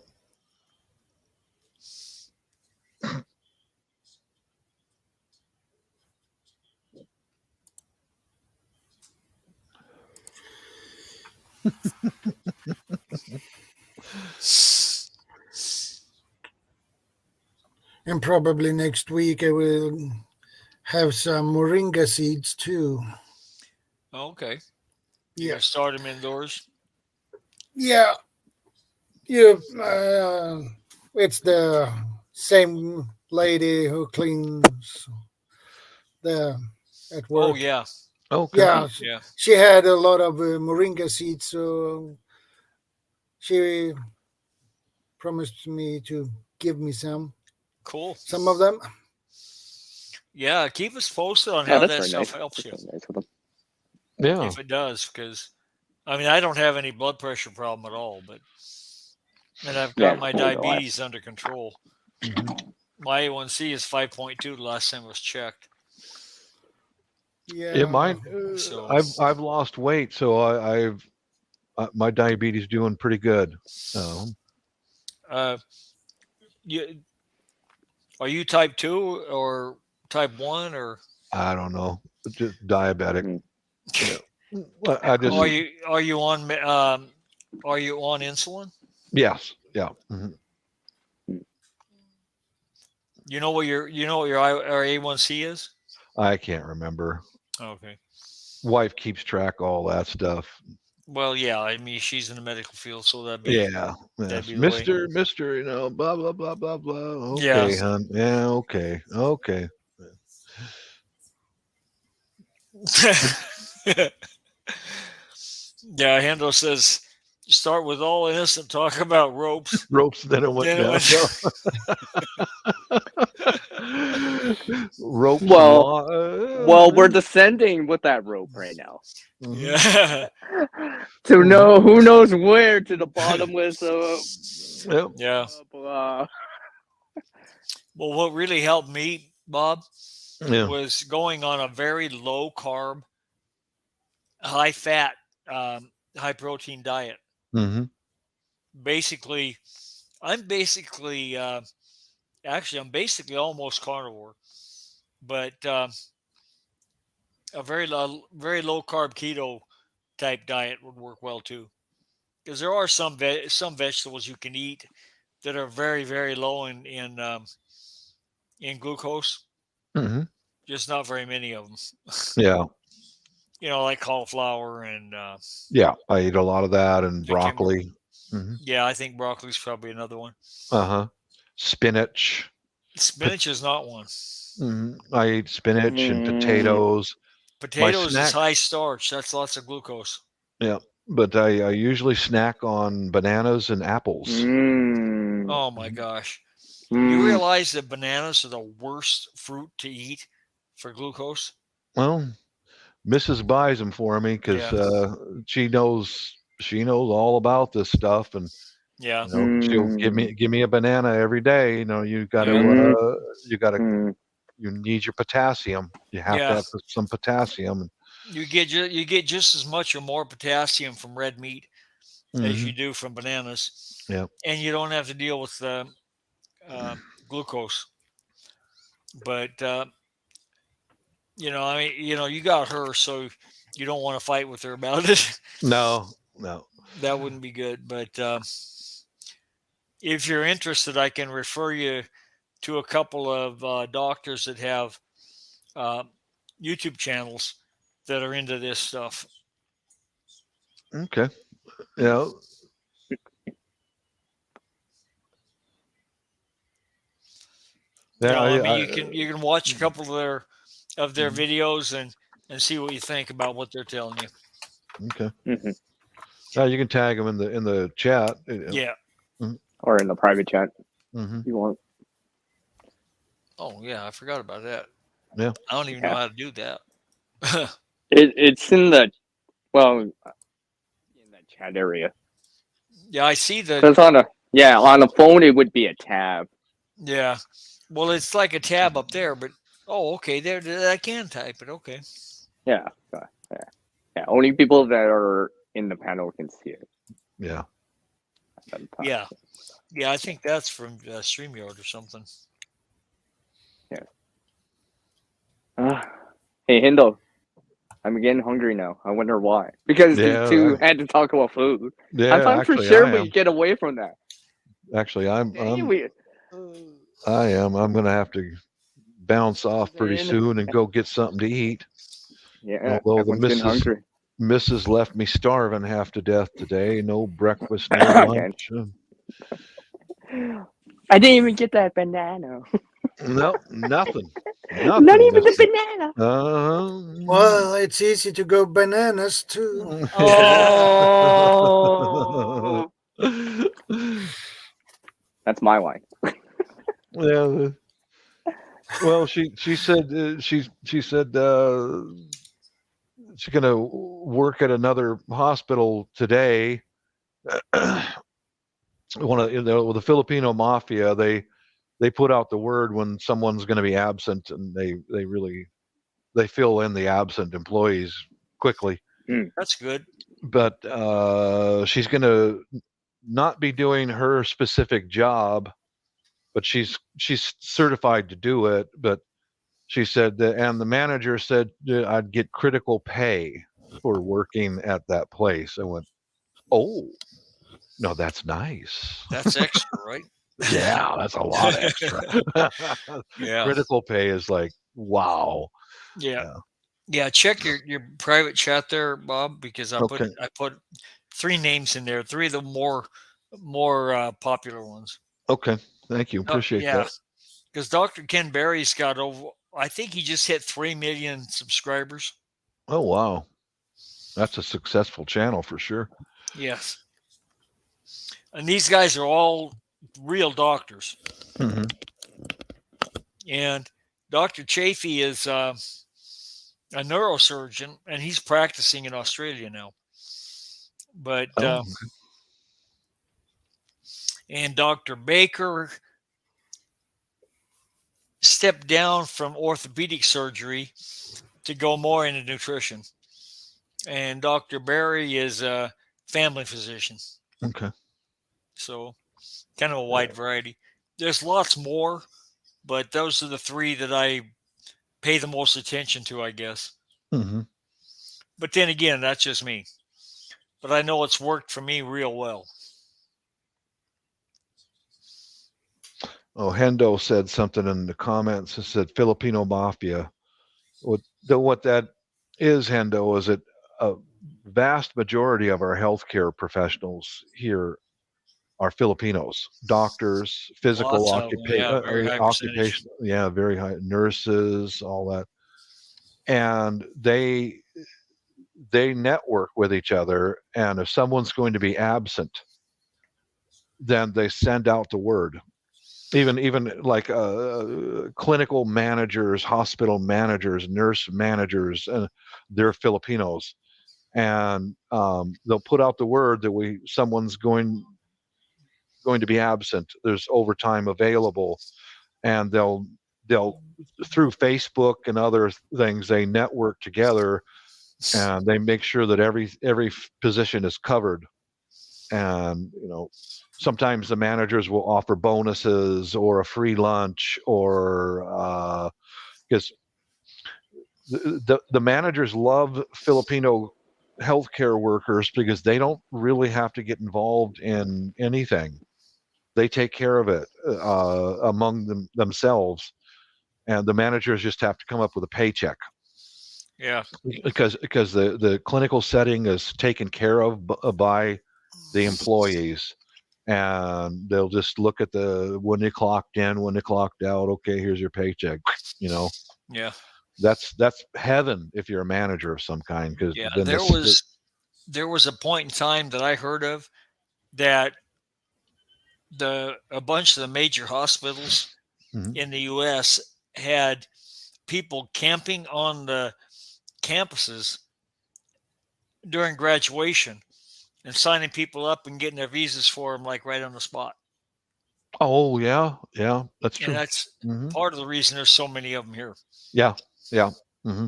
[SPEAKER 1] And probably next week I will have some moringa seeds too.
[SPEAKER 6] Okay. You
[SPEAKER 1] Yeah.
[SPEAKER 6] gonna start them indoors?
[SPEAKER 1] Yeah. It's the same lady who cleans at work.
[SPEAKER 6] Oh yeah.
[SPEAKER 9] Okay.
[SPEAKER 1] Yeah. She had a lot of moringa seeds, so she promised me to give me some.
[SPEAKER 6] Cool.
[SPEAKER 1] Some of them.
[SPEAKER 6] Yeah, keep us posted on how that stuff helps you.
[SPEAKER 7] Nice of them.
[SPEAKER 9] Yeah.
[SPEAKER 6] If it does, because I don't have any blood pressure problem at all, and I've got my diabetes under control.
[SPEAKER 9] Mm-hmm.
[SPEAKER 6] My A1C is 5.2 the last time it was checked.
[SPEAKER 1] Yeah.
[SPEAKER 9] I've lost weight, so I've my diabetes doing pretty good.
[SPEAKER 6] Are you type 2 or type 1 or?
[SPEAKER 9] I don't know. Just diabetic. Yeah.
[SPEAKER 6] Are you on insulin?
[SPEAKER 9] Yes. Yeah. Mm-hmm.
[SPEAKER 6] You know what your A1C is?
[SPEAKER 9] I can't remember.
[SPEAKER 6] Okay.
[SPEAKER 9] Wife keeps track of all that stuff.
[SPEAKER 6] Well, yeah. She's in the medical field, so that'd be
[SPEAKER 9] That'd be Mister, blah blah blah blah blah. Okay, hon. Yeah. Okay.
[SPEAKER 6] Yeah, Hando says start with all innocent talk about ropes.
[SPEAKER 9] Then it went down. Ropes.
[SPEAKER 7] Well, we're descending with that rope right now.
[SPEAKER 6] Yeah.
[SPEAKER 7] To know who knows where to the bottomless.
[SPEAKER 6] Yeah. Well, what really helped me, Bob, was going on a very low carb, high fat, high protein diet.
[SPEAKER 9] Mm-hmm.
[SPEAKER 6] Basically, I'm basically almost carnivore, but a very low carb keto type diet would work well too, because there are some vegetables you can eat that are very, very low in glucose.
[SPEAKER 9] Mm-hmm.
[SPEAKER 6] Just not very many of them.
[SPEAKER 9] Yeah.
[SPEAKER 6] like cauliflower and
[SPEAKER 9] yeah, I eat a lot of that and broccoli.
[SPEAKER 6] Yeah, I think broccoli's probably another one.
[SPEAKER 9] Spinach.
[SPEAKER 6] Spinach is not one.
[SPEAKER 9] I eat spinach and potatoes.
[SPEAKER 6] Potatoes is high starch. That's lots of glucose.
[SPEAKER 9] Yeah, but I usually snack on bananas and apples.
[SPEAKER 6] Oh my gosh. You realize that bananas are the worst fruit to eat for glucose?
[SPEAKER 9] Well, Mrs. buys them for me because she knows all about this stuff, and she'll give me a banana every day. You got to you need your potassium. You have to have some potassium.
[SPEAKER 6] You get just as much or more potassium from red meat as you do from bananas.
[SPEAKER 9] Yeah,
[SPEAKER 6] and you don't have to deal with glucose. But you got her, so you don't want to fight with her about it.
[SPEAKER 9] No,
[SPEAKER 6] that wouldn't be good. But if you're interested, I can refer you to a couple of doctors that have YouTube channels that are into this stuff.
[SPEAKER 9] Okay. Yeah.
[SPEAKER 6] Yeah, you can watch a couple of their videos and see what you think about what they're telling you.
[SPEAKER 9] Okay. You can tag them in the chat.
[SPEAKER 6] Yeah.
[SPEAKER 7] Or in the private chat. If you want.
[SPEAKER 6] Oh yeah, I forgot about that.
[SPEAKER 9] Yeah.
[SPEAKER 6] I don't even know how to do that.
[SPEAKER 7] It's in the in that chat area.
[SPEAKER 6] Yeah, I see that.
[SPEAKER 7] It's on a phone it would be a tab.
[SPEAKER 6] Yeah. Well, it's like a tab up there, but okay, there I can type it. Okay.
[SPEAKER 7] Yeah. Only people that are in the panel can see it.
[SPEAKER 9] Yeah.
[SPEAKER 6] Yeah. I think that's from StreamYard or something.
[SPEAKER 7] Yeah. Hey, Hendo, I'm getting hungry now. I wonder why. Because you two had to talk about food.
[SPEAKER 9] Yeah,
[SPEAKER 7] I thought for sure we'd get away from that.
[SPEAKER 9] Actually, I am. I'm going to have to bounce off pretty soon and go get something to eat.
[SPEAKER 7] Yeah.
[SPEAKER 9] Although the Mrs. left me starving half to death today. No breakfast, no lunch.
[SPEAKER 7] I didn't even get that banana.
[SPEAKER 9] No, nothing.
[SPEAKER 7] Not even the banana.
[SPEAKER 1] Well, it's easy to go bananas too.
[SPEAKER 7] Oh. That's my line.
[SPEAKER 9] Yeah. Well, she said she's gonna work at another hospital today. The Filipino mafia, they put out the word when someone's going to be absent, and they fill in the absent employees quickly.
[SPEAKER 6] That's good.
[SPEAKER 9] But she's going to not be doing her specific job, but she's certified to do it. But she said that, and the manager said I'd get critical pay for working at that place. I went, oh, no, that's nice.
[SPEAKER 6] That's extra, right?
[SPEAKER 9] Yeah, that's a lot extra.
[SPEAKER 6] Yeah.
[SPEAKER 9] Critical pay is like, wow.
[SPEAKER 6] Yeah. Check your private chat there, Bob, because I put 3 names in there, 3 of the more popular ones.
[SPEAKER 9] Okay, thank you. Appreciate that.
[SPEAKER 6] Because Dr. Ken Berry's got I think he just hit 3 million subscribers.
[SPEAKER 9] Oh wow, that's a successful channel for sure.
[SPEAKER 6] Yes. And these guys are all real doctors. And Dr. Chafee is a neurosurgeon, and he's practicing in Australia now. But and Dr. Baker stepped down from orthopedic surgery to go more into nutrition. And Dr. Berry is a family physician.
[SPEAKER 9] Okay.
[SPEAKER 6] So kind of a wide variety. There's lots more, but those are the 3 that I pay the most attention to, I guess. But then again, that's just me. But I know it's worked for me real well.
[SPEAKER 9] Oh, Hendo said something in the comments. It said Filipino mafia. What that is, Hendo, is that a vast majority of our healthcare professionals here are Filipinos, doctors, physical
[SPEAKER 6] very high percentage.
[SPEAKER 9] occupation, very high, nurses, all that, and they network with each other. And if someone's going to be absent, then they send out the word. Even like clinical managers, hospital managers, nurse managers, and they're Filipinos, and they'll put out the word that someone's going to be absent. There's overtime available, and they'll through Facebook and other things, they network together, and they make sure that every position is covered. And sometimes the managers will offer bonuses or a free lunch, or because the managers love Filipino healthcare workers because they don't really have to get involved in anything. They take care of it among themselves, and the managers just have to come up with a paycheck.
[SPEAKER 6] Yeah,
[SPEAKER 9] because the clinical setting is taken care of by the employees, and they'll just look at when they clocked in, when they clocked out. Okay, here's your paycheck.
[SPEAKER 6] Yeah,
[SPEAKER 9] that's heaven if you're a manager of some kind. Because
[SPEAKER 6] there was a point in time that I heard of that a bunch of the major hospitals in the U.S. had people camping on the campuses during graduation and signing people up and getting their visas for them, like right on the spot.
[SPEAKER 9] Oh yeah, that's true.
[SPEAKER 6] And that's part of the reason there's so many of them here.
[SPEAKER 9] Yeah. Mm-hmm.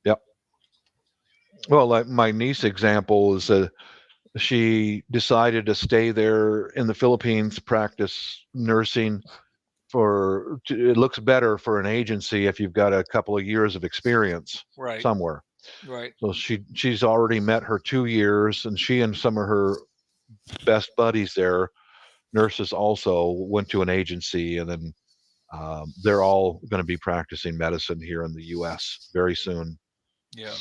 [SPEAKER 9] Yep. Well, like my niece example is she decided to stay there in the Philippines, practice nursing. It looks better for an agency if you've got a couple of years of experience somewhere.
[SPEAKER 6] Right.
[SPEAKER 9] So she's already met her 2 years, and she and some of her best buddies there, nurses, also went to an agency, and then they're all going to be practicing medicine here in the U.S. very soon.
[SPEAKER 6] Yeah.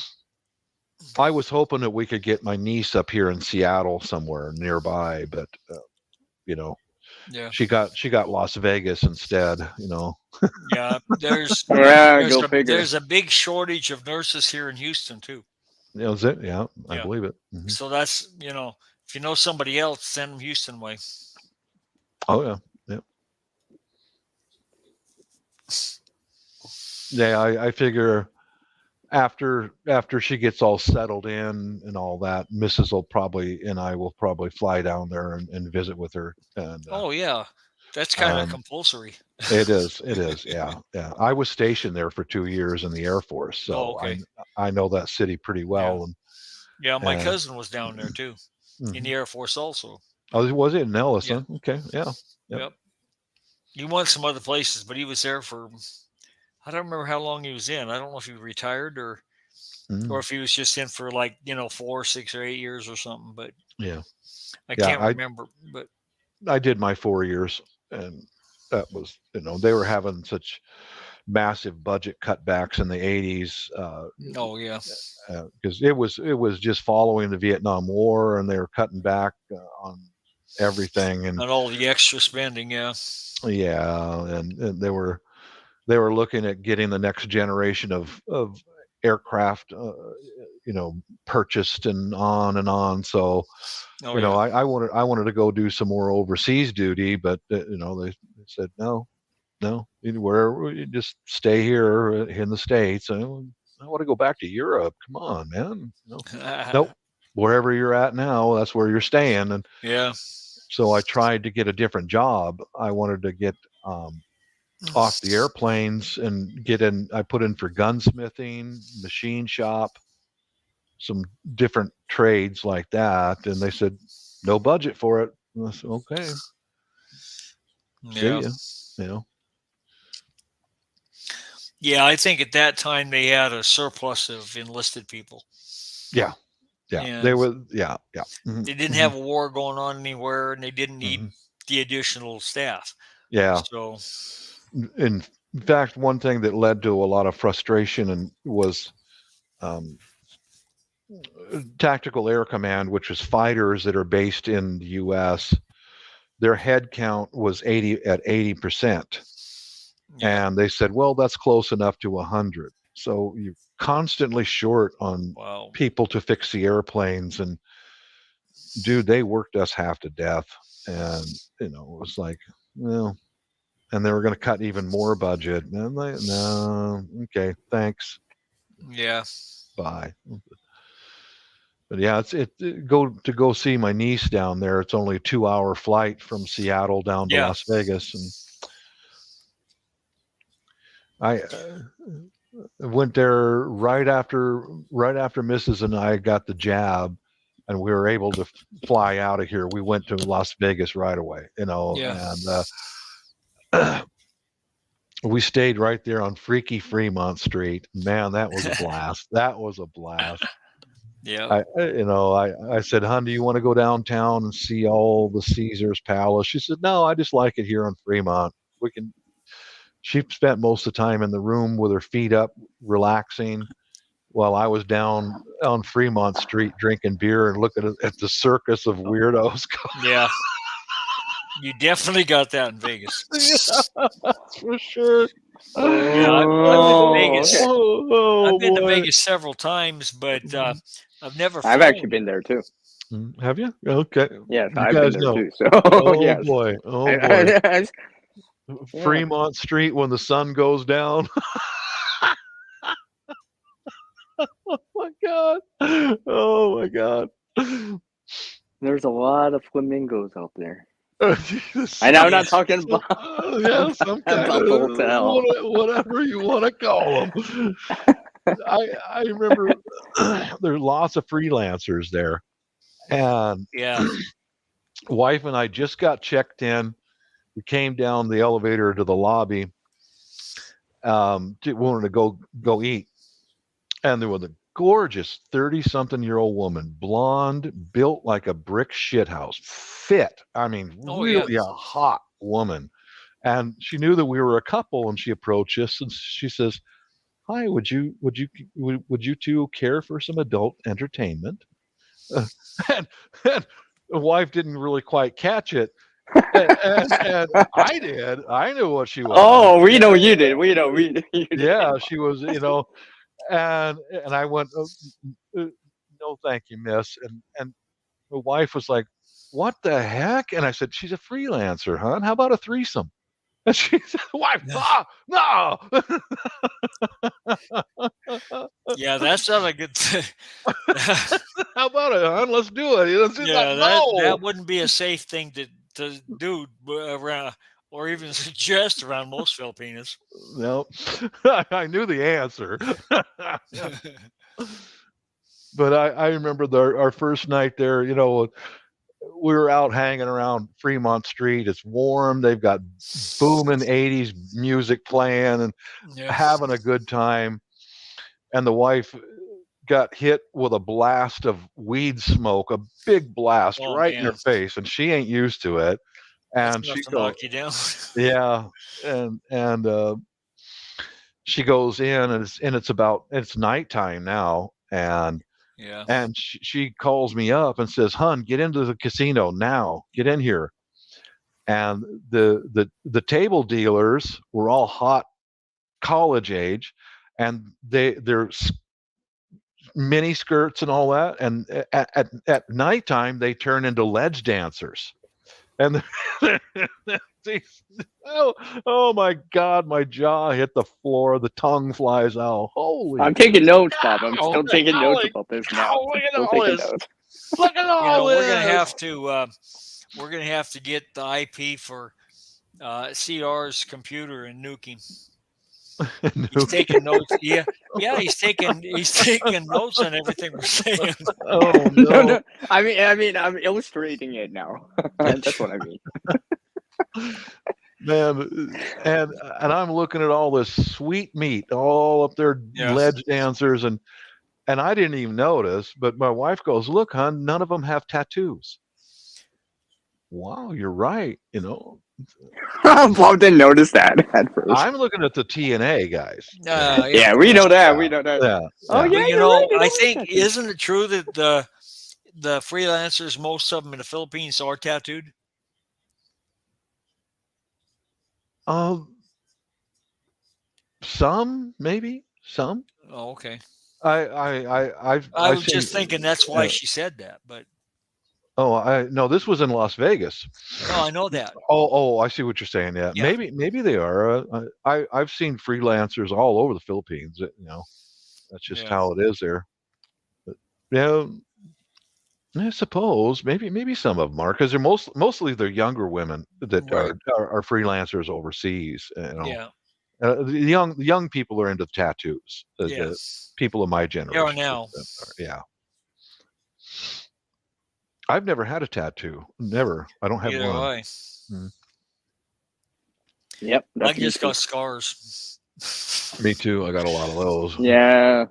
[SPEAKER 9] I was hoping that we could get my niece up here in Seattle somewhere nearby, but
[SPEAKER 6] yeah,
[SPEAKER 9] she got Las Vegas instead.
[SPEAKER 6] Yeah, there's a big shortage of nurses here in Houston too.
[SPEAKER 9] Is it? Yeah, I believe it. Mm-hmm.
[SPEAKER 6] So that's if you know somebody else, send them Houston way.
[SPEAKER 9] Oh yeah. Yeah, I figure after she gets all settled in and all that, Mrs. I will probably fly down there and visit with her. And
[SPEAKER 6] oh yeah, that's kind of compulsory.
[SPEAKER 9] It is. Yeah. I was stationed there for 2 years in the Air Force, so I know that city pretty well.
[SPEAKER 6] Yeah, my cousin was down there too, in the Air Force also.
[SPEAKER 9] Oh, was it in Nellis? Yeah. Huh? Okay. Yeah.
[SPEAKER 6] Yep. He went some other places, but he was there for. I don't remember how long he was in. I don't know if he retired or if he was just in for 4, 6, or 8 years or something. But I can't remember. But
[SPEAKER 9] I did my 4 years, and that was they were having such massive budget cutbacks in the 80s. Because it was just following the Vietnam War, and they were cutting back on everything and
[SPEAKER 6] all the extra spending.
[SPEAKER 9] Yeah, and they were looking at getting the next generation of aircraft, purchased and on. So, I wanted to go do some more overseas duty, but they said no, wherever, you just stay here in the States. I want to go back to Europe. Come on, man. Nope. Wherever you're at now, that's where you're staying. And so I tried to get a different job. I wanted to get off the airplanes and get in. I put in for gunsmithing, machine shop, some different trades like that, and they said no budget for it. And I said, okay. See ya.
[SPEAKER 6] Yeah, I think at that time they had a surplus of enlisted people.
[SPEAKER 9] Yeah.
[SPEAKER 6] And
[SPEAKER 9] they were. Yeah. Mm-hmm.
[SPEAKER 6] They didn't have a war going on anywhere, and they didn't need the additional staff.
[SPEAKER 9] Yeah.
[SPEAKER 6] So,
[SPEAKER 9] in fact, one thing that led to a lot of frustration was Tactical Air Command, which is fighters that are based in the U.S., their head count was 80%. Yeah. And they said, well, that's close enough to 100. So you're constantly short on people to fix the airplanes. And dude, they worked us half to death. And, it was like, well, and they were going to cut even more budget. And I'm like, no, okay, thanks.
[SPEAKER 6] Yeah.
[SPEAKER 9] Bye. But yeah, go see my niece down there. It's only a 2-hour flight from Seattle down to Las Vegas, and I went there right after Mrs. and I got the jab, and we were able to fly out of here. We went to Las Vegas right away, and we stayed right there on freaky Fremont Street. Man, that was a blast. That was a blast.
[SPEAKER 6] Yeah.
[SPEAKER 9] I said, hon, do you want to go downtown and see all the Caesar's Palace? She said, no, I just like it here on Fremont. She spent most of the time in the room with her feet up, relaxing, while I was down on Fremont Street drinking beer and looking at the circus of weirdos.
[SPEAKER 6] Yeah. You definitely got that in Vegas.
[SPEAKER 9] Yeah, that's for sure.
[SPEAKER 6] Yeah, I've been to Vegas. I've been to Vegas several times, but I've never.
[SPEAKER 7] I've actually been there too.
[SPEAKER 9] Have you? Okay.
[SPEAKER 7] Yes,
[SPEAKER 9] you
[SPEAKER 7] I've
[SPEAKER 9] guys
[SPEAKER 7] been there
[SPEAKER 9] know.
[SPEAKER 7] too. So,
[SPEAKER 9] oh
[SPEAKER 7] yes.
[SPEAKER 9] boy! Oh boy! Fremont Street when the sun goes down. Oh my god! Oh my god!
[SPEAKER 7] There's a lot of flamingos out there. I know I'm not talking about
[SPEAKER 9] some kind
[SPEAKER 7] about the hotel.
[SPEAKER 9] Whatever you want to call them. I remember there's lots of freelancers there, and wife and I just got checked in. We came down the elevator to the lobby. Wanted to go eat, and there was a gorgeous 30-something-year-old woman, blonde, built like a brick shithouse, fit. I mean, really a hot woman. And she knew that we were a couple, and she approached us and she says, "Hi, would you two care for some adult entertainment?" And the wife didn't really quite catch it. And I did. I knew what she was.
[SPEAKER 7] Oh, we know you did. We know you did.
[SPEAKER 9] Yeah, she was, and I went, no, thank you, miss. And my wife was like, "What the heck?" And I said, "She's a freelancer, hon. How about a threesome?" And she said, "Wife, no."
[SPEAKER 6] Yeah, that's not a good thing.
[SPEAKER 9] How about it, hon? Let's do it.
[SPEAKER 6] That wouldn't be a safe thing to do around, or even suggest around most Filipinos.
[SPEAKER 9] No, I knew the answer. But I remember our first night there, we were out hanging around Fremont Street. It's warm. They've got booming 80s music playing and having a good time. And the wife got hit with a blast of weed smoke, a big blast in her face, and she ain't used to it. And she goes,
[SPEAKER 6] knock you down.
[SPEAKER 9] Yeah, and she goes in, and it's nighttime now, and she calls me up and says, "Hun, get into the casino now. Get in here." And the table dealers were all hot, college age, and they're mini skirts and all that. And at nighttime, they turn into ledge dancers. And oh my God, my jaw hit the floor. The tongue flies out. Holy!
[SPEAKER 7] I'm taking notes, Bob. I'm still taking notes about this now.
[SPEAKER 9] Look at all this. Look at all this.
[SPEAKER 6] We're gonna have to get the IP for CR's computer and nuking. He's taking notes. Yeah, he's taking notes on everything we're saying.
[SPEAKER 9] Oh no.
[SPEAKER 7] No. I mean, I'm illustrating it now. That's what I mean.
[SPEAKER 9] Man, and I'm looking at all this sweet meat all up there, ledge dancers, and I didn't even notice. But my wife goes, "Look, hon, none of them have tattoos." wow, you're right.
[SPEAKER 7] Bob didn't notice that at first.
[SPEAKER 9] I'm looking at the TNA guys.
[SPEAKER 7] Yeah, we know that. We know that.
[SPEAKER 9] Yeah.
[SPEAKER 7] Oh yeah,
[SPEAKER 6] I think isn't it true that the freelancers, most of them in the Philippines, are tattooed?
[SPEAKER 9] Some, maybe some.
[SPEAKER 6] Oh, okay.
[SPEAKER 9] I
[SPEAKER 6] was just thinking that's why she said that, but.
[SPEAKER 9] No, this was in Las Vegas.
[SPEAKER 6] No, I know that.
[SPEAKER 9] I see what you're saying. Yeah. Maybe they are. I've seen freelancers all over the Philippines. That's just how it is there. But, I suppose maybe some of them are, because they're mostly they're younger women that are freelancers overseas.
[SPEAKER 6] Yeah.
[SPEAKER 9] The young people are into tattoos. The people of my generation.
[SPEAKER 6] They are now.
[SPEAKER 9] Yeah. I've never had a tattoo. Never. I don't have one.
[SPEAKER 7] Yep.
[SPEAKER 6] I just got scars.
[SPEAKER 9] Me too. I got a lot of those.
[SPEAKER 7] Yeah.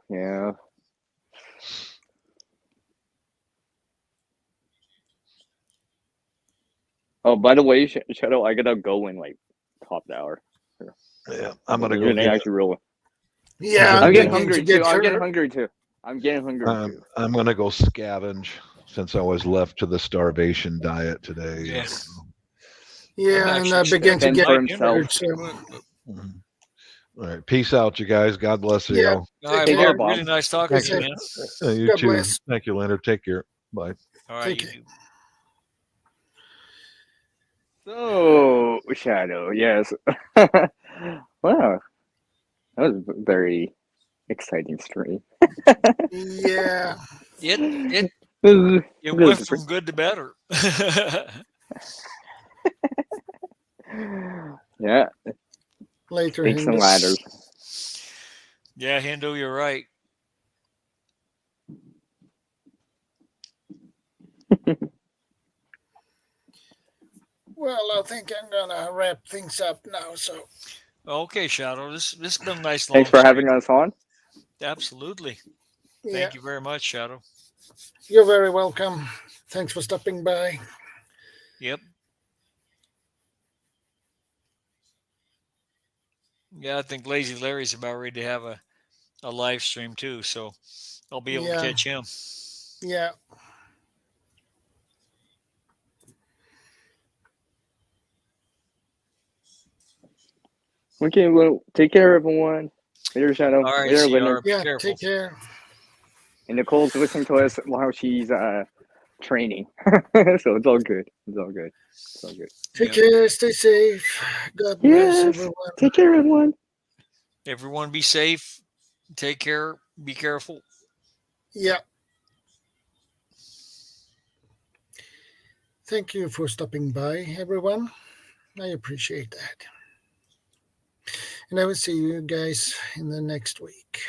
[SPEAKER 7] Oh, by the way, Shadow, I gotta go in like top hour.
[SPEAKER 9] Yeah, I'm gonna go.
[SPEAKER 7] Actually, real.
[SPEAKER 1] Yeah,
[SPEAKER 7] I'm getting hungry too. I'm getting hungry too. Too.
[SPEAKER 9] I'm gonna go scavenge, since I was left to the starvation diet today.
[SPEAKER 6] Yes.
[SPEAKER 1] Yeah, and I began to get hungry.
[SPEAKER 9] All right, peace out, you guys. God bless you.
[SPEAKER 6] All right,
[SPEAKER 7] Take care,
[SPEAKER 6] really nice talking to you, man.
[SPEAKER 9] You
[SPEAKER 1] God
[SPEAKER 9] too.
[SPEAKER 1] bless.
[SPEAKER 9] Thank you, Leonard. Take care. Bye.
[SPEAKER 6] All right, you too.
[SPEAKER 7] So, Shadow, yes. Wow. That was a very exciting stream.
[SPEAKER 6] Yeah. It went from good to better.
[SPEAKER 7] Yeah.
[SPEAKER 1] Later,
[SPEAKER 7] Snakes and ladders.
[SPEAKER 6] Yeah, Hindu, you're right.
[SPEAKER 1] Well, I think I'm gonna wrap things up now. So.
[SPEAKER 6] Okay, Shadow. This has been a nice.
[SPEAKER 7] Thanks for having us on.
[SPEAKER 6] Absolutely.
[SPEAKER 1] Yeah.
[SPEAKER 6] Thank you very much, Shadow.
[SPEAKER 1] You're very welcome. Thanks for stopping by.
[SPEAKER 6] Yep. Yeah, I think Lazy Larry's about ready to have a live stream too, so I'll be able to catch him.
[SPEAKER 1] Yeah.
[SPEAKER 7] Okay, well, take care, everyone. Later, Shadow.
[SPEAKER 6] All right,
[SPEAKER 7] Later,
[SPEAKER 1] yeah,
[SPEAKER 6] careful.
[SPEAKER 1] Take care.
[SPEAKER 7] And Nicole's listening to us while she's training, so it's all good.
[SPEAKER 1] Take care. Stay safe. God bless everyone.
[SPEAKER 7] Take care, everyone.
[SPEAKER 6] Everyone, be safe. Take care. Be careful.
[SPEAKER 1] Yeah. Thank you for stopping by, everyone. I appreciate that. And I will see you guys in the next week.